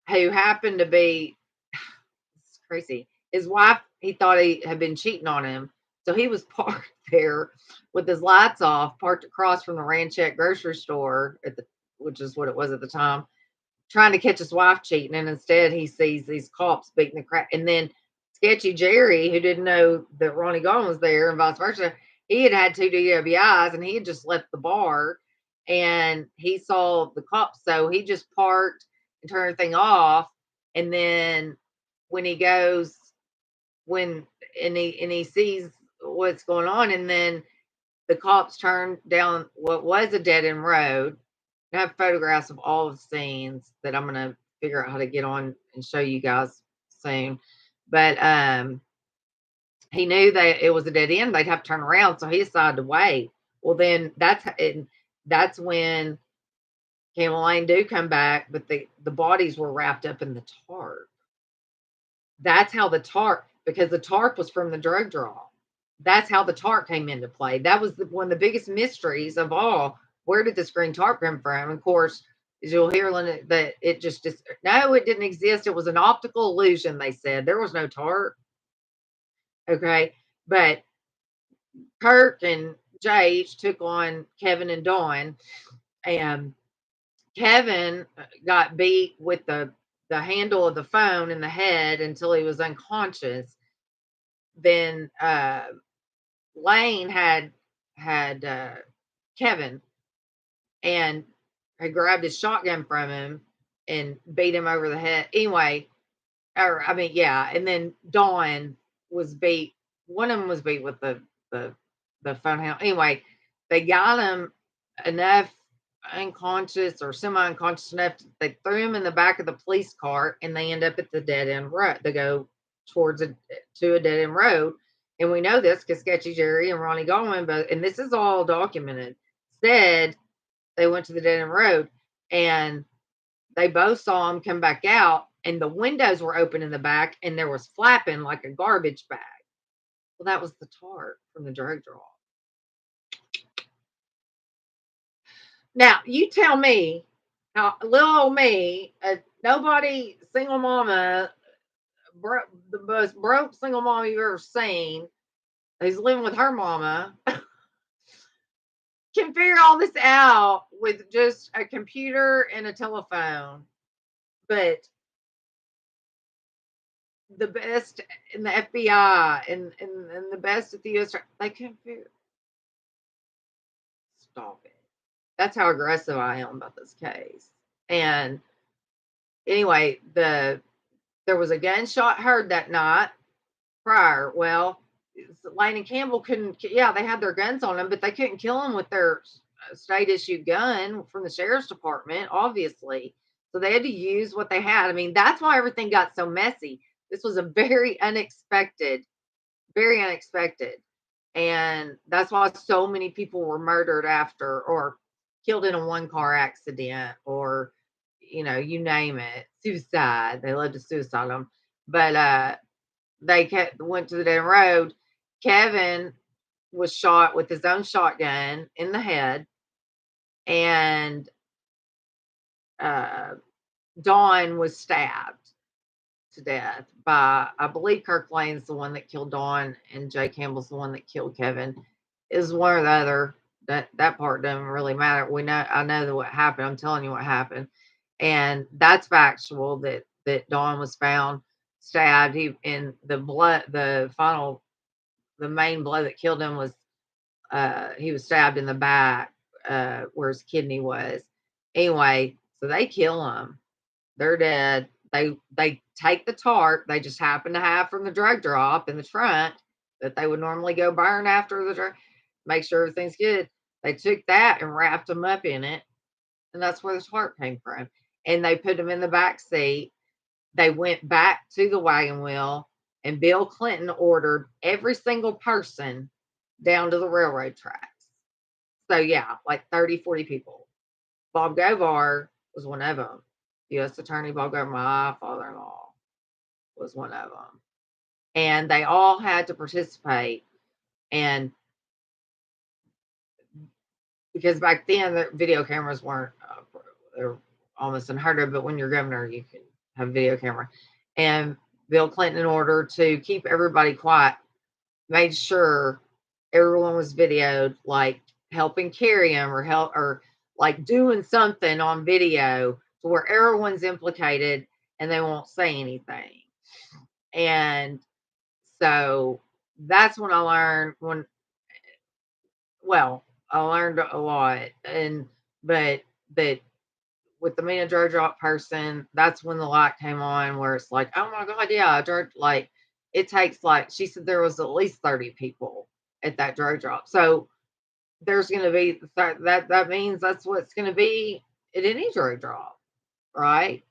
who happened to be, it's crazy, his wife, he thought he had been cheating on him. So he was parked there with his lights off, parked across from the Ranchette grocery store which is what it was at the time, trying to catch his wife cheating. And instead he sees these cops beating the crap. And then Sketchy Jerry, who didn't know that Ronnie Gone was there and vice versa, he had 2 DWIs and he had just left the bar and he saw the cops. So he just parked and turned everything off. And then when he goes, he sees what's going on, and then the cops turn down what was a dead end road. I have photographs of all the scenes that I'm gonna figure out how to get on and show you guys soon. But he knew that it was a dead end, they'd have to turn around, so he decided to wait. Well, then that's when Campbell Lane do come back, but the bodies were wrapped up in the tarp. That's how the tarp, because the tarp was from the drug draw. That's how the tarp came into play. That was one of the biggest mysteries of all. Where did this green tarp come from? And of course, as you'll hear, Linda, that it just no, it didn't exist. It was an optical illusion. They said there was no tarp. Okay, but Kirk and Jay took on Kevin and Dawn, and Kevin got beat with the the handle of the phone in the head until he was unconscious. Then Lane had Kevin, and had grabbed his shotgun from him and beat him over the head. Anyway, or I mean, yeah. And then Dawn was beat. One of them was beat with the the phone handle. Anyway, they got him enough unconscious or semi-unconscious enough. They threw him in the back of the police car, and they end up at the dead end road. They go towards to a dead end road, and we know this because Sketchy Jerry and Ronnie Goldman, and this is all documented, said they went to the dead end road, and they both saw him come back out, and the windows were open in the back, and there was flapping like a garbage bag. Well, that was the tarp from the drug draw. Now, you tell me how little old me, nobody, single mama, the most broke single mama you've ever seen, who's living with her mama, can figure all this out with just a computer and a telephone. But the best in the FBI and the best at the US, they couldn't figure. Stop it. That's how aggressive I am about this case. And anyway, there was a gunshot heard that night prior. Well, Lane and Campbell couldn't. Yeah, they had their guns on them, but they couldn't kill them with their state issued gun from the sheriff's department, obviously. So they had to use what they had. I mean, that's why everything got so messy. This was a very unexpected, and that's why so many people were murdered after, or killed in a one car accident, or you name it, suicide. They love to suicide them. But they went to the dead road. Kevin was shot with his own shotgun in the head, and Dawn was stabbed to death by, I believe Kirk Lane's the one that killed Dawn, and Jay Campbell's the one that killed Kevin. Is one or the other. That part doesn't really matter. I know what happened. I'm telling you what happened, and that's factual. That Dawn was found stabbed. In the blood, the main blow that killed him was he was stabbed in the back where his kidney was. Anyway, so they kill him. They're dead. They take the tarp they just happen to have from the drug drop in the trunk that they would normally go burn after the drug, make sure everything's good. They took that and wrapped them up in it, and that's where the tarp came from. And they put them in the back seat. They went back to the wagon wheel, and Bill Clinton ordered every single person down to the railroad tracks. So yeah, like 30, 40 people. Bob Govar was one of them. U.S. Attorney Bob Govar, my father-in-law, was one of them. And they all had to participate. And because back then the video cameras weren't, they're almost unheard of, but when you're governor, you can have a video camera. And Bill Clinton, in order to keep everybody quiet, made sure everyone was videoed, like helping carry them or like doing something on video to where everyone's implicated and they won't say anything. And so that's when I learned I learned a lot. But with the Mina drug drop person, that's when the light came on where it's like, oh my God, yeah, like it takes, like she said, there was at least 30 people at that drug drop. So there's going to be that means that's what it's going to be at any drug drop, right?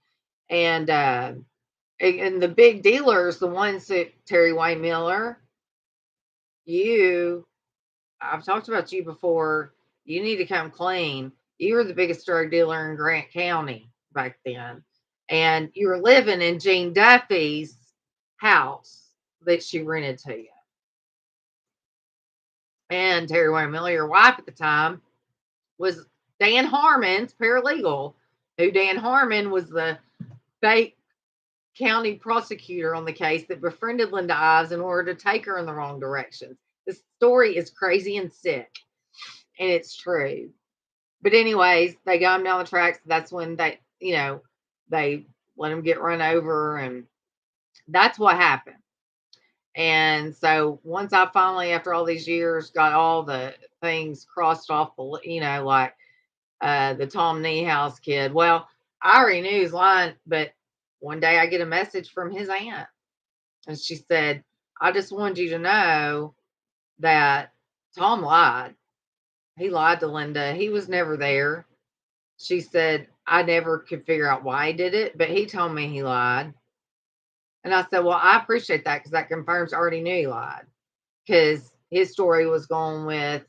And the big dealers, the ones that Terry Wayne Miller, I've talked about you before. You need to come clean. You were the biggest drug dealer in Grant County back then, and you were living in Jean Duffy's house that she rented to you. And Terry Wayne Miller, your wife at the time, was Dan Harmon's paralegal, who Dan Harmon was the fake county prosecutor on the case that befriended Linda Ives in order to take her in the wrong direction. This story is crazy and sick, and it's true. But anyways, they got him down the tracks. That's when they let him get run over, and that's what happened. And so once I finally, after all these years, got all the things crossed off, like the Tom Niehaus kid. Well, I already knew his line, but one day I get a message from his aunt, and she said, "I just wanted you to know that Tom lied. He lied to Linda. He was never there." She said, "I never could figure out why he did it, but he told me he lied." And I said, "Well, I appreciate that because that confirms I already knew he lied." Because his story was going with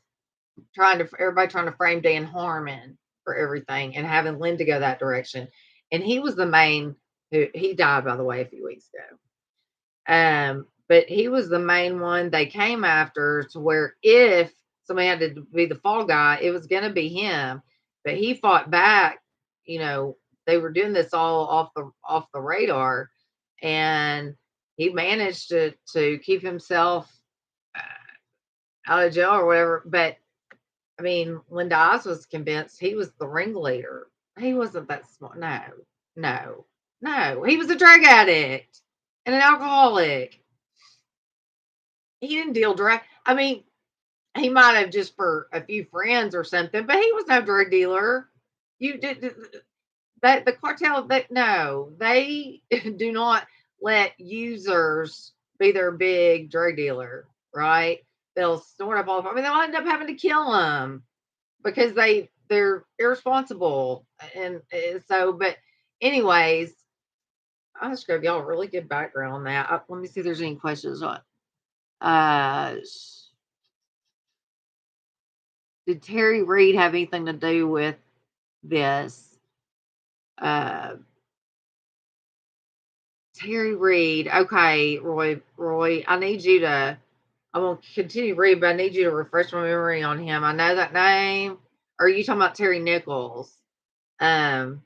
everybody trying to frame Dan Harmon for everything and having Linda go that direction. And he was the main who he died, by the way, a few weeks ago. But he was the main one they came after, to where if somebody had to be the fall guy, it was going to be him. But he fought back. You know, they were doing this all off the radar, and he managed to keep himself out of jail or whatever. But I mean, Linda Oz was convinced he was the ringleader. He wasn't that smart. No, no, no. He was a drug addict and an alcoholic. He didn't deal drug. I mean, he might have just for a few friends or something, but he was no drug dealer. You did that. The cartel, that no, they do not let users be their big drug dealer, right? They'll snort up all. I mean, they'll end up having to kill them because they're irresponsible, and so. But anyways, I just gave y'all a really good background on that. Let me see if there's any questions on. Uh, did Terry Reid have anything to do with this? Uh, Terry Reid. Okay, Roy, I need you to. I'm gonna continue reading, but I need you to refresh my memory on him. I know that name. Or are you talking about Terry Nichols? Um,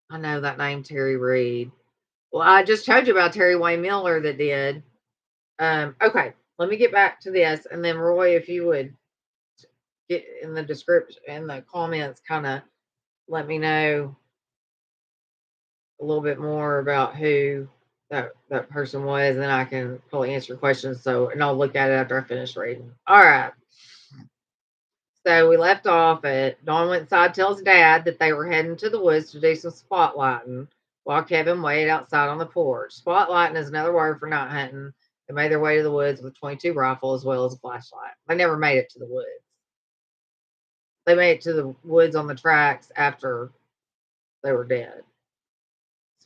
I know that name, Terry Reid. Well, I just told you about Terry Wayne Miller that did. Okay, let me get back to this, and then Roy, if you would get in the description, in the comments, kind of let me know a little bit more about who that person was, and I can probably answer questions. So, and I'll look at it after I finish reading. All right. So we left off at Dawn went inside, tells Dad that they were heading to the woods to do some spotlighting, while Kevin waited outside on the porch. Spotlighting is another word for night hunting. They made their way to the woods with a 22 rifle as well as a flashlight. They never made it to the woods. They made it to the woods on the tracks after they were dead.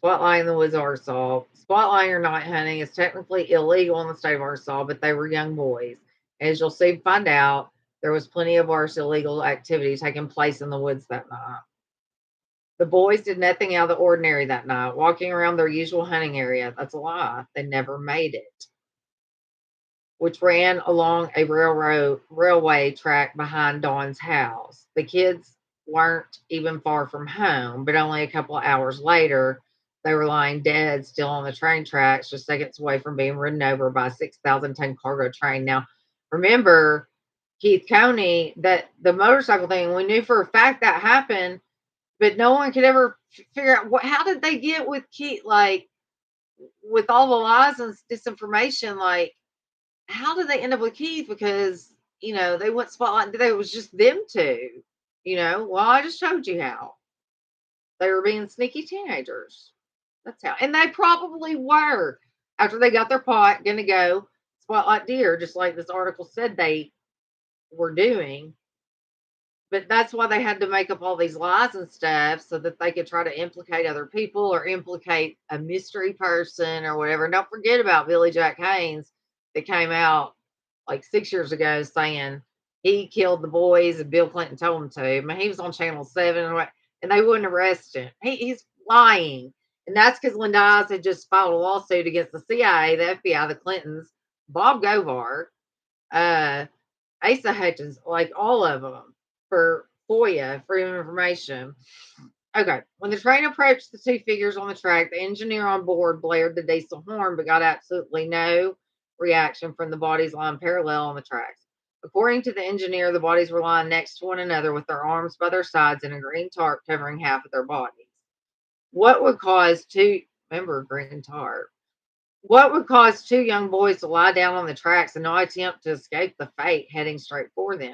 Spotlighting in the woods of Arkansas. Spotlighting or night hunting is technically illegal in the state of Arkansas, but they were young boys. As you'll soon find out, there was plenty of worse illegal activity taking place in the woods that night. The boys did nothing out of the ordinary that night, walking around their usual hunting area. That's a lie. They never made it, which ran along a railway track behind Dawn's house. The kids weren't even far from home, but only a couple of hours later, they were lying dead still on the train tracks, just seconds away from being ridden over by a 6,000-ton cargo train. Now, remember, Keith Coney, that the motorcycle thing, we knew for a fact that happened, but no one could ever figure out how did they get with Keith, like with all the lies and disinformation, like how did they end up with Keith? Because they went spotlight. It was just them two. Well, I just showed you how they were being sneaky teenagers. That's how, and they probably were after they got their pot gonna go spotlight deer, just like this article said they were doing. But that's why they had to make up all these lies and stuff so that they could try to implicate other people or implicate a mystery person or whatever. And don't forget about Billy Jack Haynes that came out like 6 years ago saying he killed the boys and Bill Clinton told him to. I mean, he was on Channel 7 and they wouldn't arrest him. He's lying. And that's because Linda Oz had just filed a lawsuit against the CIA, the FBI, the Clintons, Bob Govar, Asa Hutchins, like all of them, for FOIA, Freedom of Information. Okay. When the train approached the two figures on the track, the engineer on board blared the diesel horn, but got absolutely no reaction from the bodies lying parallel on the tracks. According to the engineer, the bodies were lying next to one another with their arms by their sides and a green tarp covering half of their bodies. What would cause two, remember green tar, what would cause two young boys to lie down on the tracks and not attempt to escape the fate heading straight for them?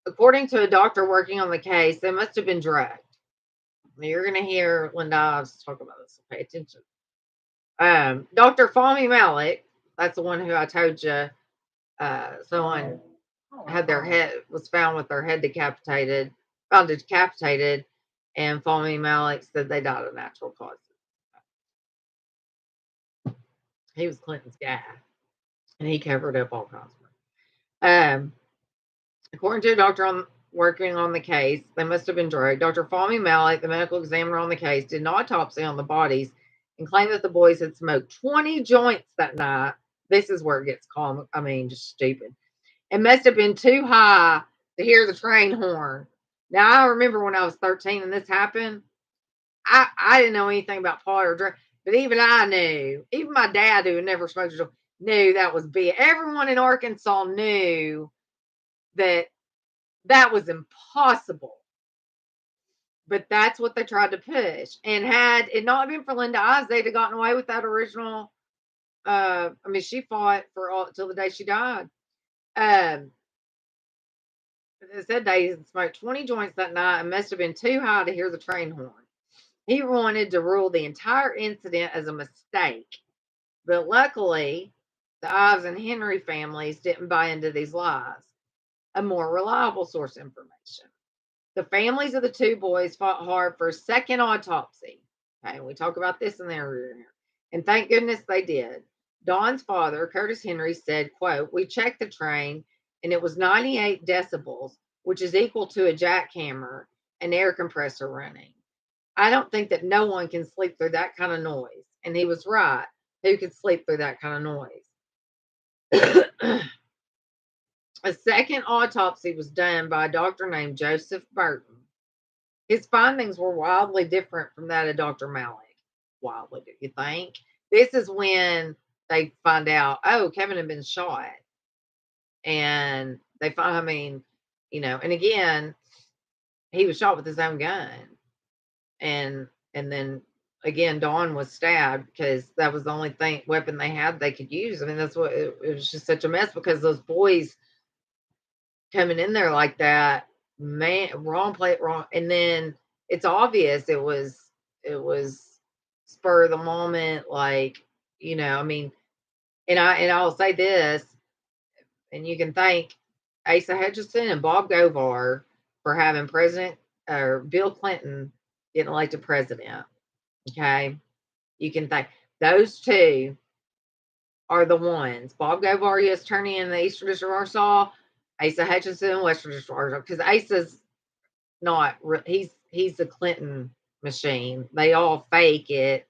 According to a doctor working on the case, they must have been drugged. You're going to hear Linda Ives talk about this, so pay attention. Dr. Fahmy Malik, that's the one who I told you, someone had their head, was found with their head decapitated, found decapitated, and Fahmy Malik said they died of natural causes. He was Clinton's guy, and he covered up all kinds of it. According to a doctor working on the case, they must have been drugged. Dr. Fahmy Malik, the medical examiner on the case, did an autopsy on the bodies and claimed that the boys had smoked 20 joints that night. This is where it gets calm. I mean, just stupid. It must have been too high to hear the train horn. Now, I remember when I was 13 and this happened, I didn't know anything about pot or drink, but even I knew, even my dad, who had never smoked a joint, knew that was big. Everyone in Arkansas knew that that was impossible. But that's what they tried to push. And had it not been for Linda Ives, they'd have gotten away with that original. I mean, she fought for all till the day she died. They said they smoked 20 joints that night and must have been too high to hear the train horn. He wanted to rule the entire incident as a mistake. But luckily, the Ives and Henry families didn't buy into these lies. A more reliable source information. The families of the two boys fought hard for a second autopsy. Okay, we talk about this in there. And thank goodness they did. Dawn's father, Curtis Henry, said, quote, "We checked the train and it was 98 decibels, which is equal to a jackhammer, an air compressor running. I don't think that no one can sleep through that kind of noise." And he was right. Who could sleep through that kind of noise? A second autopsy was done by a doctor named Joseph Burton. His findings were wildly different from that of Dr. Malik. Wildly, do you think? This is when they find out, oh, Kevin had been shot. And they find, I mean, and again, he was shot with his own gun. And then again, Dawn was stabbed because that was the only weapon they had they could use. I mean, that's what it was, just such a mess because those boys coming in there like that, man, wrong plate, wrong. And then it's obvious it was spur of the moment, like, I mean, and I'll say this, and you can thank Asa Hutchinson and Bob Govar for having Bill Clinton getting elected president. Okay. You can thank those two are the ones. Bob Govar, U.S. Attorney in the Eastern District of Arkansas, Asa Hutchinson, Western District of Arkansas, because Asa's not, he's the Clinton machine. They all fake it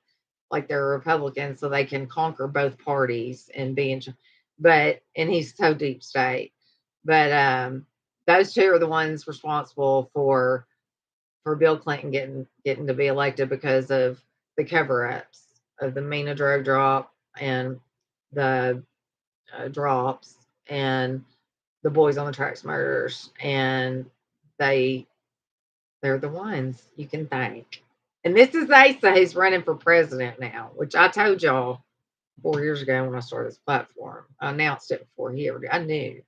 like they're Republicans so they can conquer both parties and and he's so deep state. But those two are the ones responsible for Bill Clinton getting to be elected because of the cover-ups of the Mina drug drop and the drops and the Boys on the Tracks murders, and they're the ones you can thank. And this is Asa who's running for president now, which I told y'all 4 years ago when I started this platform. I announced it before I knew.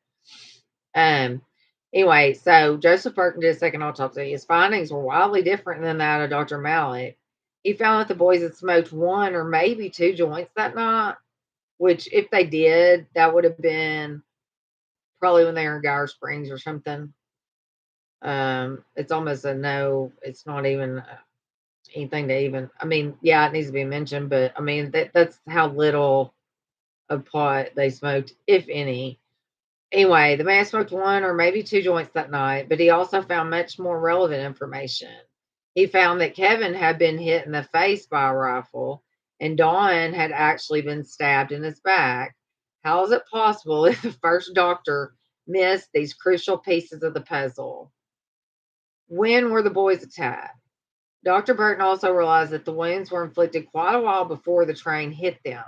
Anyway, so Joseph Burton did a second autopsy. His findings were wildly different than that of Dr. Malik. He found that the boys had smoked 1 or maybe 2 joints that night, which if they did, that would have been probably when they were in Gower Springs or something. It's almost a no. It's not even anything to even. I mean, yeah, it needs to be mentioned, but I mean that's how little of pot they smoked, if any. Anyway, the man smoked 1 or maybe 2 joints that night, but he also found much more relevant information. He found that Kevin had been hit in the face by a rifle, and Dawn had actually been stabbed in his back. How is it possible if the first doctor missed these crucial pieces of the puzzle? When were the boys attacked? Dr. Burton also realized that the wounds were inflicted quite a while before the train hit them.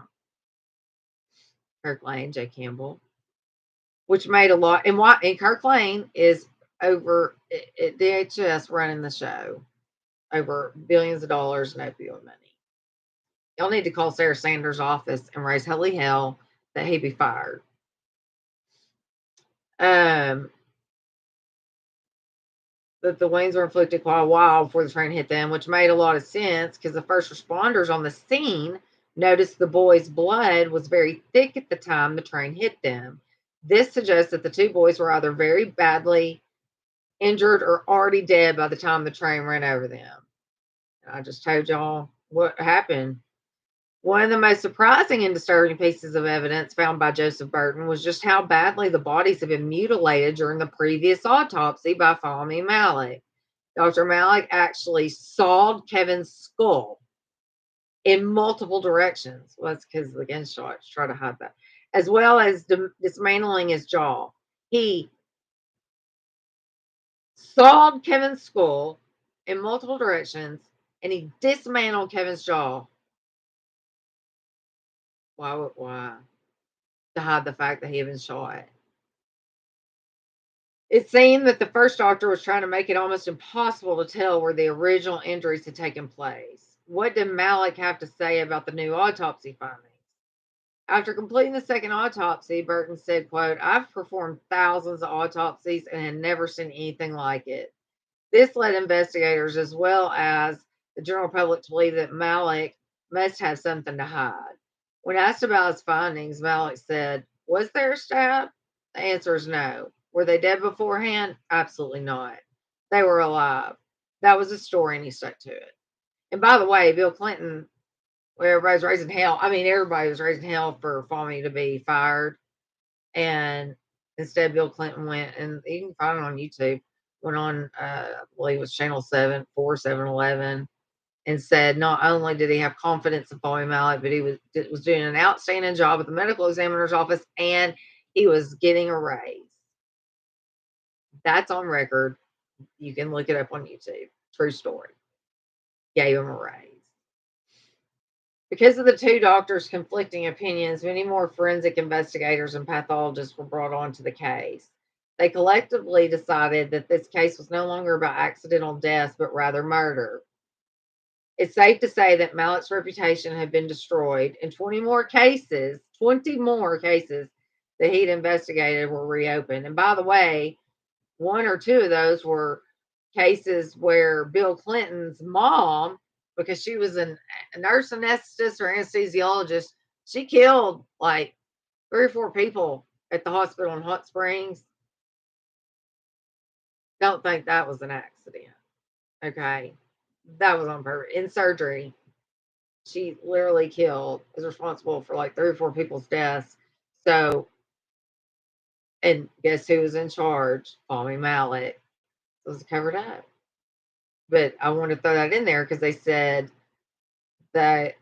Kirk Lane, J. Campbell. Which made a lot, and Kirk Lane is over at DHS running the show. over billions of dollars in opioid money. Y'all need to call Sarah Sanders' office and raise holy hell that he be fired. That the wounds were inflicted quite a while before the train hit them, which made a lot of sense because the first responders on the scene noticed the boys' blood was very thick at the time the train hit them. This suggests that the two boys were either very badly injured or already dead by the time the train ran over them. I just told y'all what happened. One of the most surprising and disturbing pieces of evidence found by Joseph Burton was just how badly the bodies had been mutilated during the previous autopsy by Fahmy Malak. Dr. Malak actually sawed Kevin's skull in multiple directions. Well, that's because the gunshots try to hide that, as well as dismantling his jaw. He sawed Kevin's skull in multiple directions and he dismantled Kevin's jaw. Why? To hide the fact that he had been shot. It seemed that the first doctor was trying to make it almost impossible to tell where the original injuries had taken place. What did Malak have to say about the new autopsy findings? After completing the second autopsy, Burton said, quote, "I've performed thousands of autopsies and had never seen anything like it. This led investigators as well as the general public to believe that Malak must have something to hide." When asked about his findings, Malak said, "Was there a stab?" The answer is no. Were they dead beforehand? Absolutely not. They were alive. That was the story, and he stuck to it. And by the way, Bill Clinton, where everybody was raising hell, everybody was raising hell for Fahmy to be fired. And instead, Bill Clinton went, and you can find it on YouTube, went on, I believe it was Channel 7, 4, 7-Eleven, and said not only did he have confidence in Fahmy Malak, but he was doing an outstanding job at the medical examiner's office, and he was getting a raise. That's on record. You can look it up on YouTube. True story. Gave him a raise. Because of the two doctors' conflicting opinions, many more forensic investigators and pathologists were brought onto the case. They collectively decided that this case was no longer about accidental deaths, but rather murder. It's safe to say that Malak's reputation had been destroyed, and 20 more cases that he'd investigated were reopened. And by the way, one or two of those were cases where Bill Clinton's mom, because she was a nurse anesthetist or anesthesiologist, she killed like 3 or 4 people at the hospital in Hot Springs. Don't think that was an accident. Okay. That was on purpose. In surgery, she literally is responsible for like 3 or 4 people's deaths. So, and guess who was in charge? Fahmy Malak. It was covered up. But I want to throw that in there because they said that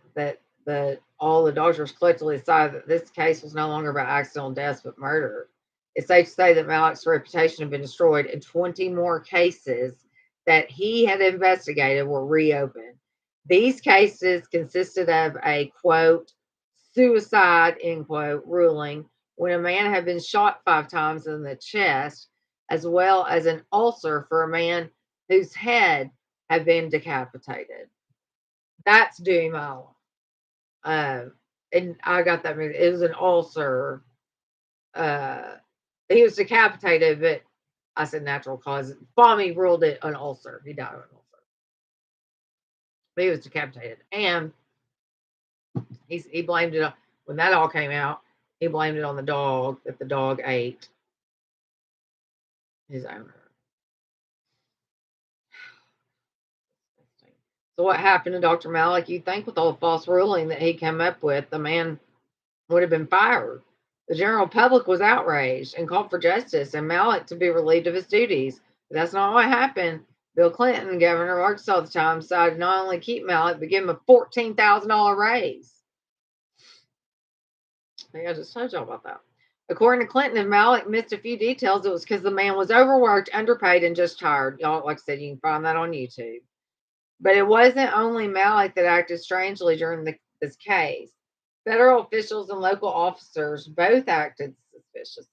all the doctors collectively decided that this case was no longer about accidental deaths but murder. It's safe to say that Malak's reputation had been destroyed, and 20 more cases that he had investigated were reopened. These cases consisted of a quote suicide end quote ruling when a man had been shot 5 times in the chest, as well as an ulcer for a man whose head had been decapitated. That's Dewey Mile. And I got that movie. It was an ulcer. He was decapitated, but I said natural cause. Fahmy ruled it an ulcer. He died of an ulcer. But he was decapitated. And he blamed it, when that all came out, he blamed it on the dog, that the dog ate his owner. So what happened to Dr. Malak? You'd think with all the false ruling that he came up with, the man would have been fired. The general public was outraged and called for justice and Malak to be relieved of his duties. But that's not what happened. Bill Clinton, governor of Arkansas at the time, decided not only keep Malak, but give him a $14,000 raise. I think I just told y'all about that. According to Clinton, if Malak missed a few details, it was because the man was overworked, underpaid, and just tired. Y'all, like I said, you can find that on YouTube. But it wasn't only Malak that acted strangely during this case. Federal officials and local officers both acted suspiciously.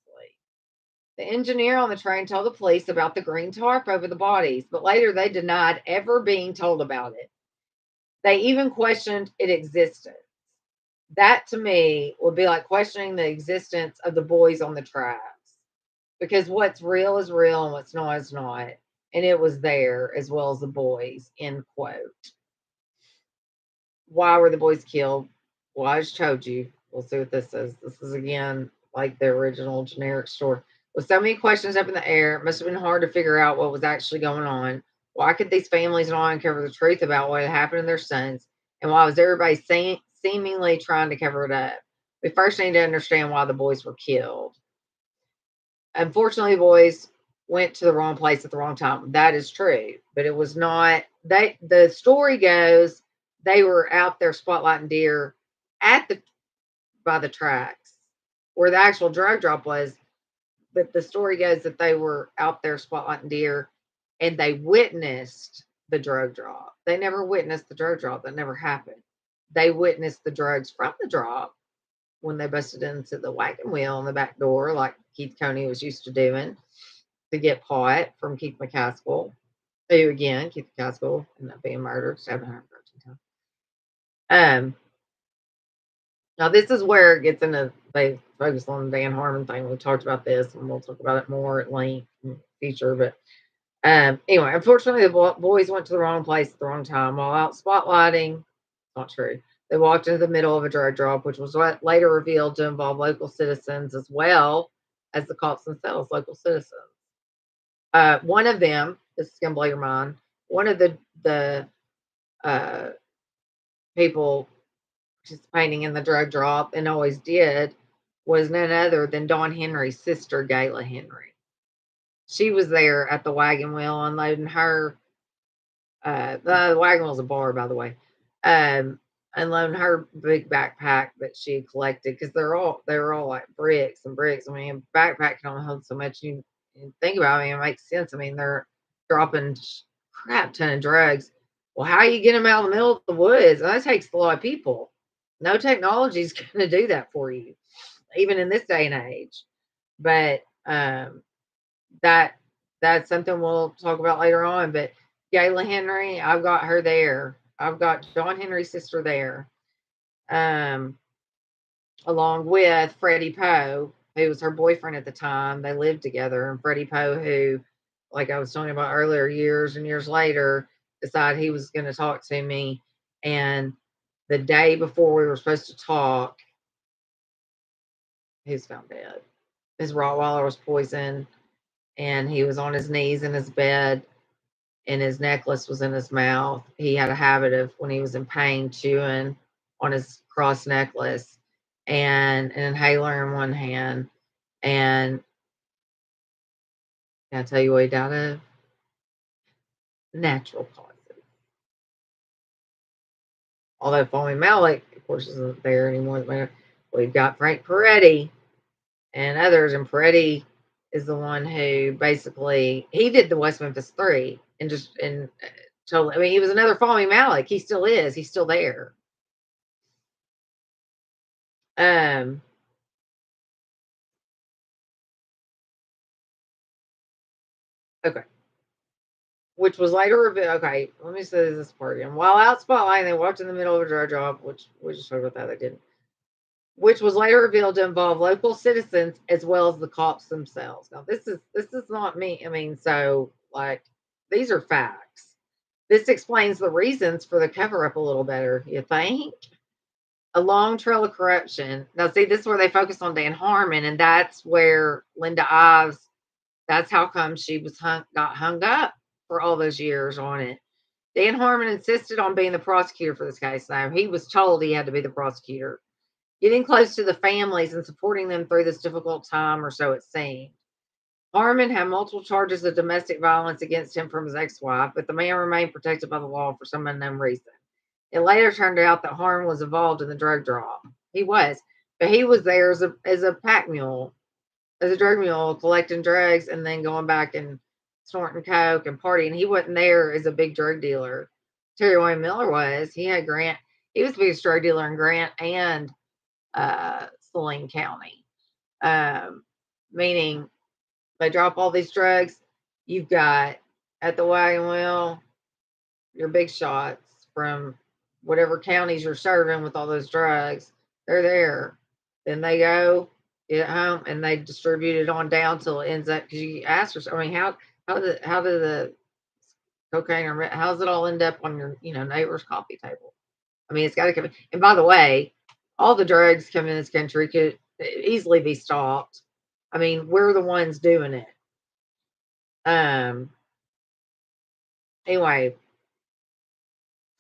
The engineer on the train told the police about the green tarp over the bodies, but later they denied ever being told about it. They even questioned its existence. That to me would be like questioning the existence of the boys on the tracks, because what's real is real and what's not is not. And it was there as well as the boys, end quote. Why were the boys killed? Well, I just told you. We'll see what this is. This is again like the original generic story. With so many questions up in the air, it must have been hard to figure out what was actually going on. Why could these families not uncover the truth about what had happened to their sons? And why was everybody seemingly trying to cover it up? We first need to understand why the boys were killed. Unfortunately, the boys went to the wrong place at the wrong time. That is true, but it was not. The story goes they were out there spotlighting deer at the by the tracks where the actual drug drop was. But the story goes that they were out there spotlighting deer and they witnessed the drug drop. They never witnessed the drug drop. That never happened. They witnessed the drugs from the drop when they busted into the wagon wheel on the back door, like Keith Coney was used to doing to get pot from Keith McCaskill. Who again, Keith McCaskill ended up being murdered 713 times. Now this is where it gets into they focus on the Dan Harmon thing. We talked about this, and we'll talk about it more at length in the future. But anyway, unfortunately, the boys went to the wrong place at the wrong time. While out spotlighting, not true. They walked into the middle of a drug drop, which was what later revealed to involve local citizens as well as the cops themselves, local citizens. One of them, this is gonna blow your mind. One of the uh, people participating in the drug drop and always did was none other than Don Henry's sister, Gayla Henry. She was there at the wagon wheel unloading her. The wagon wheel's a bar, by the way. Unloading her big backpack that she had collected because they were all like bricks and bricks. I mean, a backpack can only hold so much. You think about it, I mean, it makes sense. I mean, they're dropping crap ton of drugs. Well, how you get them out in the middle of the woods? That takes a lot of people. No technology is going to do that for you, even in this day and age. But that that's something we'll talk about later on. But Gayla Henry, I've got her there. I've got John Henry's sister there, um, along with Freddie Poe, who was her boyfriend at the time. They lived together, and Freddie Poe, who, like I was talking about earlier, years and years later, decided he was going to talk to me. And the day before we were supposed to talk, he was found dead. His Rottweiler was poisoned, and he was on his knees in his bed, and his necklace was in his mouth. He had a habit of, when he was in pain, chewing on his cross necklace and an inhaler in one hand. And can I tell you what he died of? Natural causes. Although Foamy Malik, of course, isn't there anymore. We've got Frank Peretti and others, and Peretti is the one who basically he did the West Memphis Three and just and totally. I mean, he was another Foamy Malik. He still is. He's still there. Um. Okay. Which was later revealed. Okay, let me say this part again. While out spotlighting, they walked in the middle of a drug drop, which we just talked about that. They didn't. Which was later revealed to involve local citizens as well as the cops themselves. Now, this is not me. I mean, so like these are facts. This explains the reasons for the cover up a little better. You think? A long trail of corruption. Now, see, this is where they focus on Dan Harmon, and that's where Linda Ives. That's how come she got hung up for all those years on it. Dan Harmon insisted on being the prosecutor for this case. Now, he was told he had to be the prosecutor. Getting close to the families and supporting them through this difficult time, or so it seemed. Harmon had multiple charges of domestic violence against him from his ex-wife, but the man remained protected by the law for some unknown reason. It later turned out that Harmon was involved in the drug drop. He was, but he was there as a pack mule, as a drug mule, collecting drugs and then going back and snorting coke and partying. He wasn't there as a big drug dealer. Terry Wayne Miller was. He had Grant. He was the biggest drug dealer in Grant and Saline County, meaning They drop all these drugs. You've got at the wagon wheel your big shots from whatever counties you're serving with all those drugs. They're there. Then they go get home and they distribute it on down till it ends up because you ask yourself, I mean, how do the cocaine or how does it all end up on your neighbor's coffee table? I mean, it's got to come. And by the way, all the drugs coming in this country could easily be stopped. I mean, we're the ones doing it. Um. Anyway,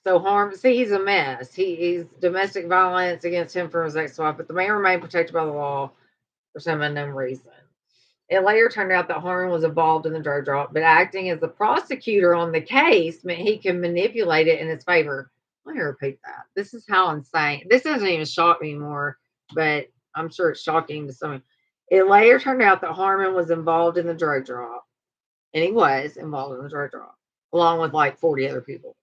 so see, he's a mess. He's domestic violence against him from his ex-wife, but the man remained protected by the law for some unknown reason. It later turned out that Harmon was involved in the drug drop, but acting as the prosecutor on the case meant he could manipulate it in his favor. Let me repeat that. This is how insane. This doesn't even shock me anymore, but I'm sure it's shocking to some. It later turned out that Harmon was involved in the drug drop, and he was involved in the drug drop, along with like 40 other people.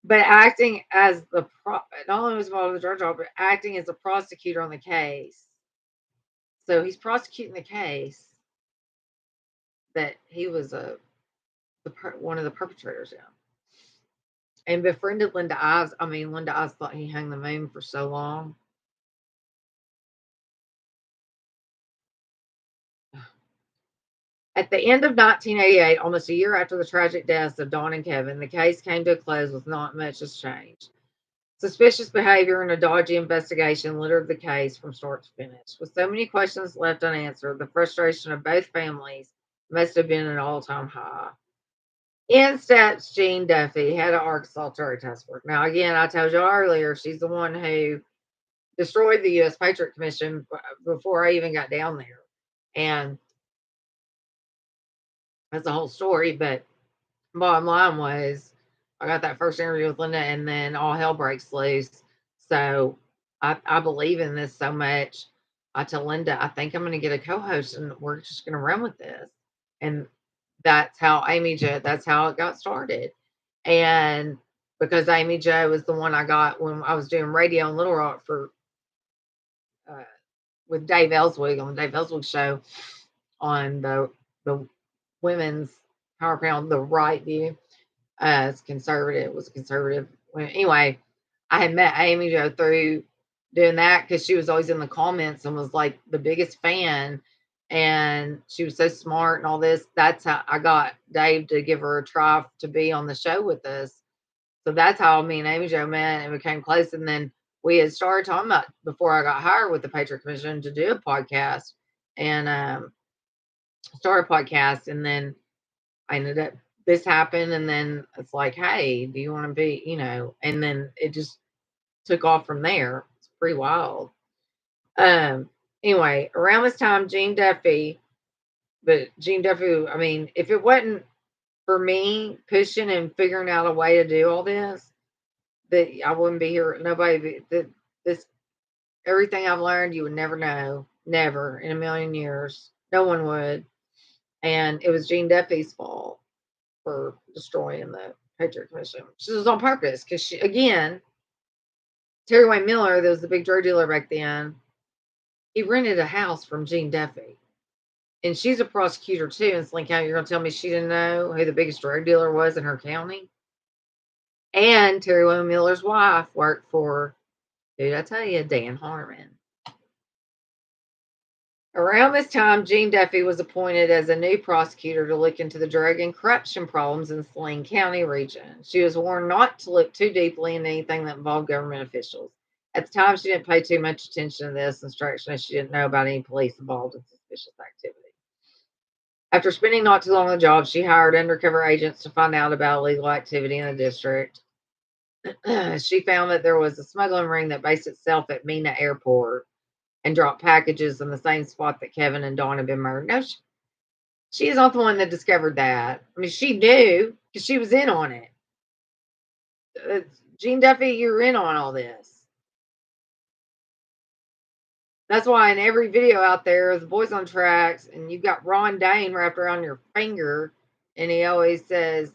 But acting as not only was involved in the drug drop, but acting as a prosecutor on the case. So he's prosecuting the case that he was one of the perpetrators in, and befriended Linda Ives. I mean, Linda Ives thought he hung the moon for so long. At the end of 1988, almost a year after the tragic deaths of Dawn and Kevin, the case came to a close with not much has changed. Suspicious behavior and a dodgy investigation littered the case from start to finish. With so many questions left unanswered, the frustration of both families must have been an all-time high. In steps Jean Duffy, head of Arkansas Terry Task Force. Now, again, I told you earlier, she's the one who destroyed the U.S. Patriot Commission before I even got down there. And that's a whole story, but bottom line was I got that first interview with Linda and then all hell breaks loose. So I believe in this so much. I tell Linda, I think I'm going to get a co-host and we're just going to run with this. And that's how that's how it got started. And because Amy Jo was the one I got when I was doing radio in Little Rock uh, with Dave Ellswig on the Dave Ellswig show on the women's power pound, the right view. It's conservative. It was conservative. Anyway, I had met Amy Jo through doing that because she was always in the comments and was like the biggest fan. And she was so smart and all this. That's how I got Dave to give her a try to be on the show with us. So that's how me and Amy Jo met and became close. And then we had started talking about before I got hired with the Patriot Commission to do a podcast and start a podcast. And then I ended up this happened, and then it's like, hey, do you want to be, and then it just took off from there. It's pretty wild. Anyway, around this time, Jean Duffy, I mean, if it wasn't for me pushing and figuring out a way to do all this, that I wouldn't be here. Nobody, this, everything I've learned, you would never know, never in a million years. No one would. And it was Jean Duffy's fault for destroying the Patriot Commission. She was on purpose because she, again, Terry Wayne Miller, that was the big drug dealer back then, he rented a house from Jean Duffy. And she's a prosecutor too in Saline County. You're going to tell me she didn't know who the biggest drug dealer was in her county? And Terry Wayne Miller's wife worked for, who did I tell you, Dan Harmon. Around this time, Jean Duffy was appointed as a new prosecutor to look into the drug and corruption problems in the Saline County region. She was warned not to look too deeply into anything that involved government officials. At the time, she didn't pay too much attention to this instruction as she didn't know about any police involved in suspicious activity. After spending not too long on the job, she hired undercover agents to find out about illegal activity in the district. She found that there was a smuggling ring that based itself at Mena Airport and dropped packages in the same spot that Kevin and Dawn had been murdered. No, she is not the one that discovered that. I mean, she knew because she was in on it. Jean Duffy, you're in on all this. That's why in every video out there, the boys on tracks, and you've got Ron Dane wrapped around your finger, and he always says,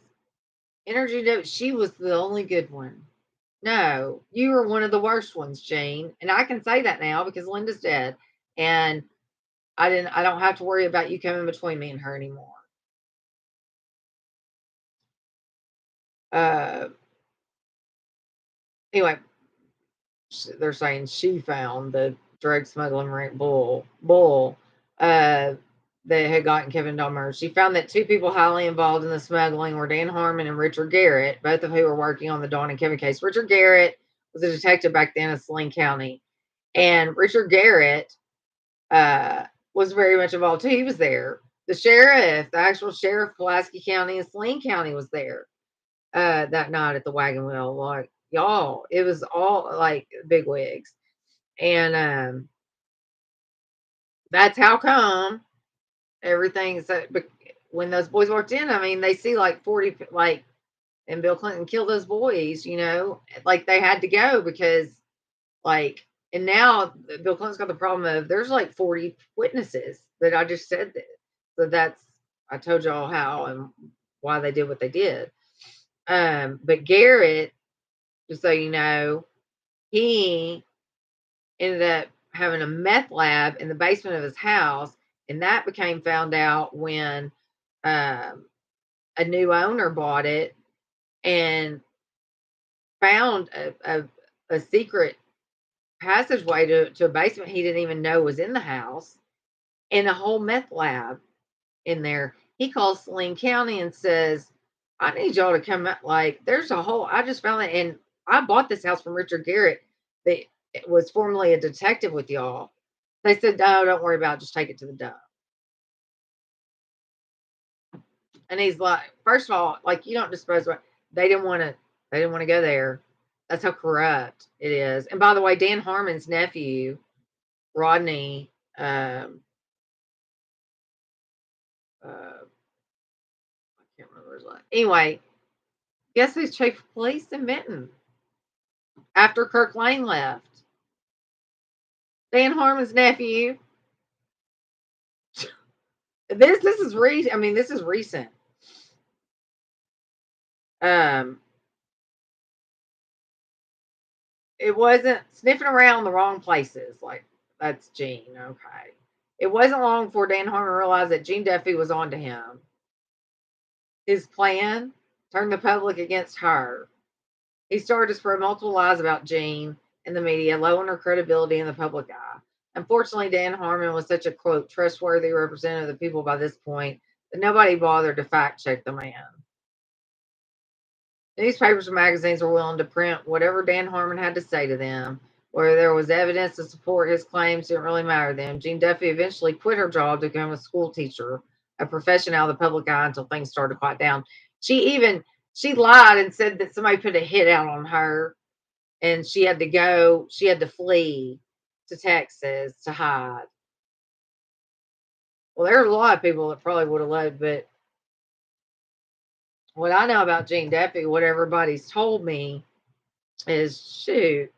Energy Duffy, she was the only good one. No, you were one of the worst ones, Jane. And I can say that now because Linda's dead. And I don't have to worry about you coming between me and her anymore. Uh, anyway, they're saying she found the drug smuggling bull uh, that had gotten Kevin Dahmer. She found that two people highly involved in the smuggling were Dan Harmon and Richard Garrett, both of who were working on the Dawn and Kevin case. Richard Garrett was a detective back then in Saline County, and Richard Garrett uh, was very much involved too. He was there. The sheriff, the actual sheriff of Pulaski County and Saline County was there that night at the wagon wheel. Like, y'all, it was all like big wigs. And that's how come everything's but when those boys walked in, I mean, they see like 40, like, and Bill Clinton killed those boys, like they had to go because, like, and now Bill Clinton's got the problem of there's like 40 witnesses that I just said that. So I told y'all how and why they did what they did. But Garrett, just so you know, he ended up having a meth lab in the basement of his house, and that became found out when a new owner bought it and found a secret passageway to a basement he didn't even know was in the house, and a whole meth lab in there. He calls Saline County and says, I need y'all to come out. Like, there's a whole, I just found it. And I bought this house from Richard Garrett that was formerly a detective with y'all. They said, no, don't worry about it. Just take it to the dump. And he's like, first of all, like, you don't dispose of it. They didn't want to go there. That's how corrupt it is. And by the way, Dan Harmon's nephew, Rodney, I can't remember his last. Anyway, guess who's chief of police in Benton after Kirk Lane left? Dan Harmon's nephew. This is recent. I mean, this is recent. It wasn't sniffing around the wrong places. Like, that's Gene. Okay. It wasn't long before Dan Harmon realized that Gene Duffy was onto him. His plan turned the public against her. He started to spread multiple lies about Jean in the media, lowering her credibility in the public eye. Unfortunately, Dan Harmon was such a, quote, trustworthy representative of the people by this point that nobody bothered to fact check the man. Newspapers and magazines were willing to print whatever Dan Harmon had to say to them. Where there was evidence to support his claims didn't really matter to them. Jean Duffy eventually quit her job to become a school teacher, a profession out of the public eye until things started to quiet down. She lied and said that somebody put a hit out on her and she had to flee to Texas to hide. Well, there's a lot of people that probably would have left, but what I know about Jean Duffy, what everybody's told me is, shoot,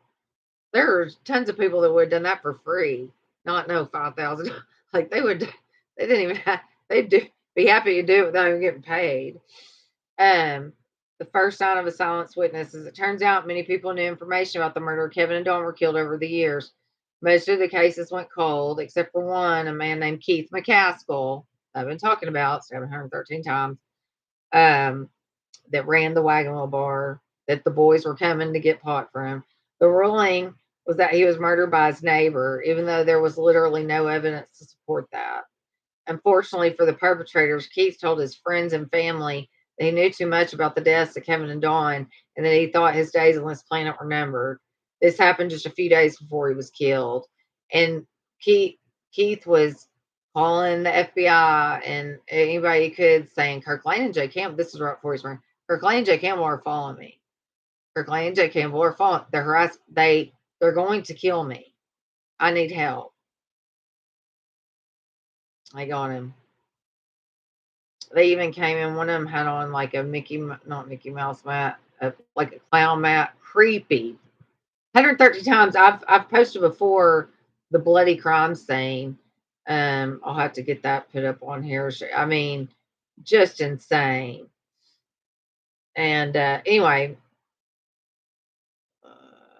there's tons of people that would have done that for free, not no 5,000. Like they didn't even have, be happy to do it without even getting paid. The first sign of a silenced witness is it turns out many people knew information about the murder of Kevin and Dawn were killed over the years. Most of the cases went cold, except for one, a man named Keith McCaskill, I've been talking about 713 times, that ran the wagon wheel bar that the boys were coming to get pot from. The ruling was that he was murdered by his neighbor, even though there was literally no evidence to support that. Unfortunately for the perpetrators, Keith told his friends and family that he knew too much about the deaths of Kevin and Dawn and that he thought his days on this planet were numbered. This happened just a few days before he was killed. And Keith was calling the FBI and anybody he could, saying, Kirk Lane and Jay Campbell, this is right before he's murdered. Kirk Lane and Jay Campbell are following me. Kirk Lane and Jay Campbell are following. They're going to kill me. I need help. I got him. They even came in. One of them had on like a not Mickey Mouse mat, like a clown mat. Creepy. 130 times. I've posted before the bloody crime scene. I'll have to get that put up on here. I mean, just insane. And anyway,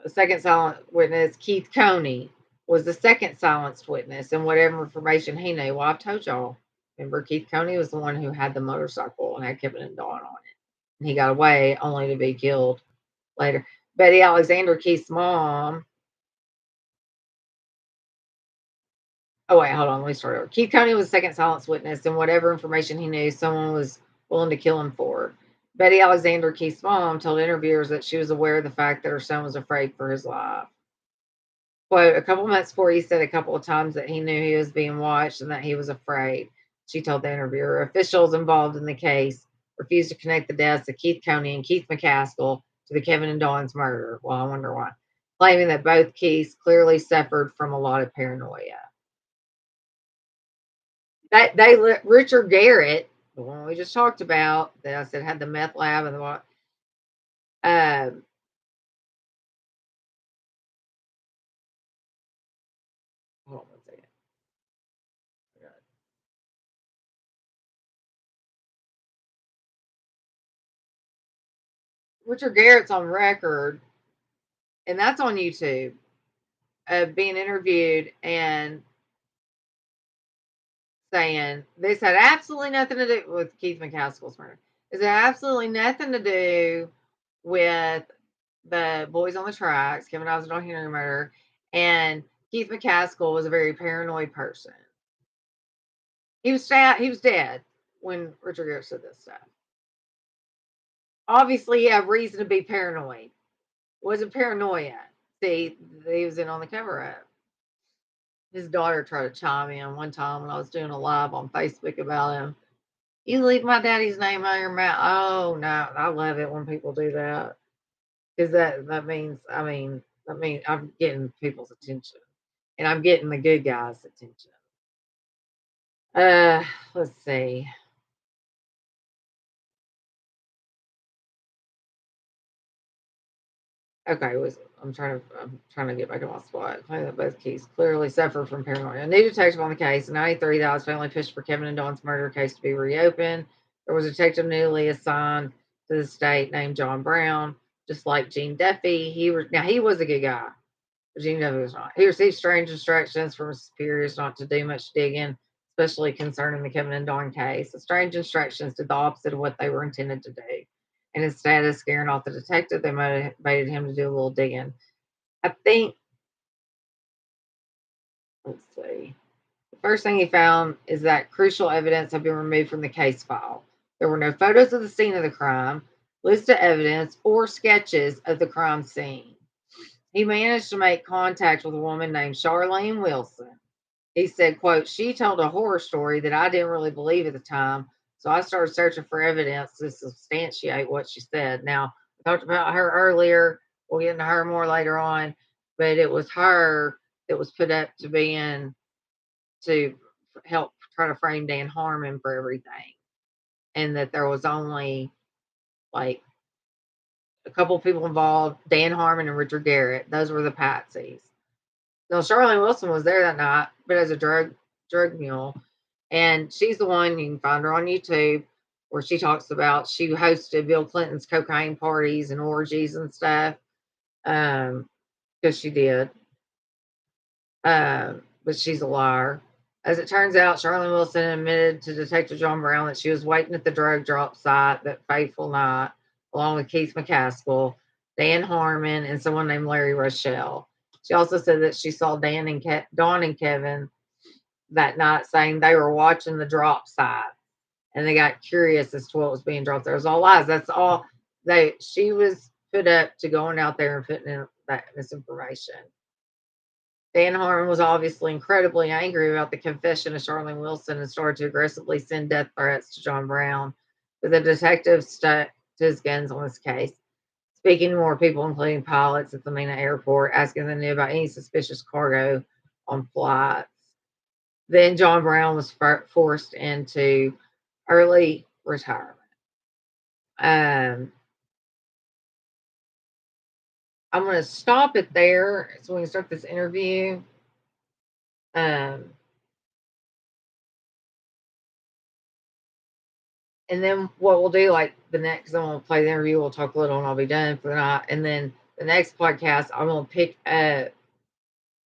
the second silent witness, Keith Coney. was the second silenced witness, and whatever information he knew. Well, I've told y'all. Remember, Keith Coney was the one who had the motorcycle and had Kevin and Dawn on it. And he got away only to be killed later. Betty Alexander, Keith's mom. Oh, wait, hold on. Let me start over. Keith Coney was the second silenced witness, and whatever information he knew, someone was willing to kill him for. Betty Alexander, Keith's mom, told interviewers that she was aware of the fact that her son was afraid for his life. Quote, a couple months before, he said a couple of times that he knew he was being watched and that he was afraid, she told the interviewer. Officials involved in the case refused to connect the deaths of Keith Coney and Keith McCaskill to the Kevin and Dawn's murder. Well, I wonder why. Claiming that both Keiths clearly suffered from a lot of paranoia. Richard Garrett, the one we just talked about, that I said had the meth lab and the what, um, hold on one second. Richard Garrett's on record, and that's on YouTube, being interviewed and saying this had absolutely nothing to do with Keith McCaskill's murder. This had absolutely nothing to do with the boys on the tracks, Kevin Oswald Henry murder, and Keith McCaskill was a very paranoid person. He was sad, he was dead when Richard Garrett said this stuff. Obviously, he had reason to be paranoid. Wasn't paranoia. See, he was in on the cover up. His daughter tried to chime in one time when I was doing a live on Facebook about him. You leave my daddy's name out of your mouth. Oh no, I love it when people do that because that means I'm getting people's attention and I'm getting the good guys' attention. Let's see. Okay, I'm trying to get back to my spot. Claiming that both Keys clearly suffered from paranoia. A new detective on the case in '93 that was finally pushed for Kevin and Dawn's murder case to be reopened. There was a detective newly assigned to the state named John Brown, just like Gene Duffy. He was a good guy. Gene Duffy was not. He received strange instructions from his superiors not to do much digging, especially concerning the Kevin and Dawn case. The strange instructions did the opposite of what they were intended to do. And instead of scaring off the detective, they motivated him to do a little digging. I think, let's see. The first thing he found is that crucial evidence had been removed from the case file. There were no photos of the scene of the crime, list of evidence, or sketches of the crime scene. He managed to make contact with a woman named Charlene Wilson. He said, quote, she told a horror story that I didn't really believe at the time. So I started searching for evidence to substantiate what she said. Now, I talked about her earlier. We'll get into her more later on. But it was her that was put up to be in to help try to frame Dan Harmon for everything. And that there was only like a couple of people involved, Dan Harmon and Richard Garrett. Those were the patsies. Now, Charlene Wilson was there that night, but as a drug mule. And she's the one, you can find her on YouTube, where she talks about she hosted Bill Clinton's cocaine parties and orgies and stuff. Because she did. But she's a liar. As it turns out, Charlene Wilson admitted to Detective John Brown that she was waiting at the drug drop site that fateful night, along with Keith McCaskill, Dan Harmon, and someone named Larry Rochelle. She also said that she saw Dawn and Kevin that night, saying they were watching the drop site and they got curious as to what was being dropped. There was all lies. That's all she was put up to going out there and putting in that misinformation. Dan Harmon was obviously incredibly angry about the confession of Charlene Wilson and started to aggressively send death threats to John Brown. But the detective stuck to his guns on this case, speaking to more people, including pilots at the Mena airport, asking them if they knew about any suspicious cargo on flights. Then John Brown was forced into early retirement. I'm going to stop it there so we can start this interview. And then what we'll do, like the next, I'm going to play the interview. We'll talk a little and I'll be done for the night. And then the next podcast, I'm going to pick up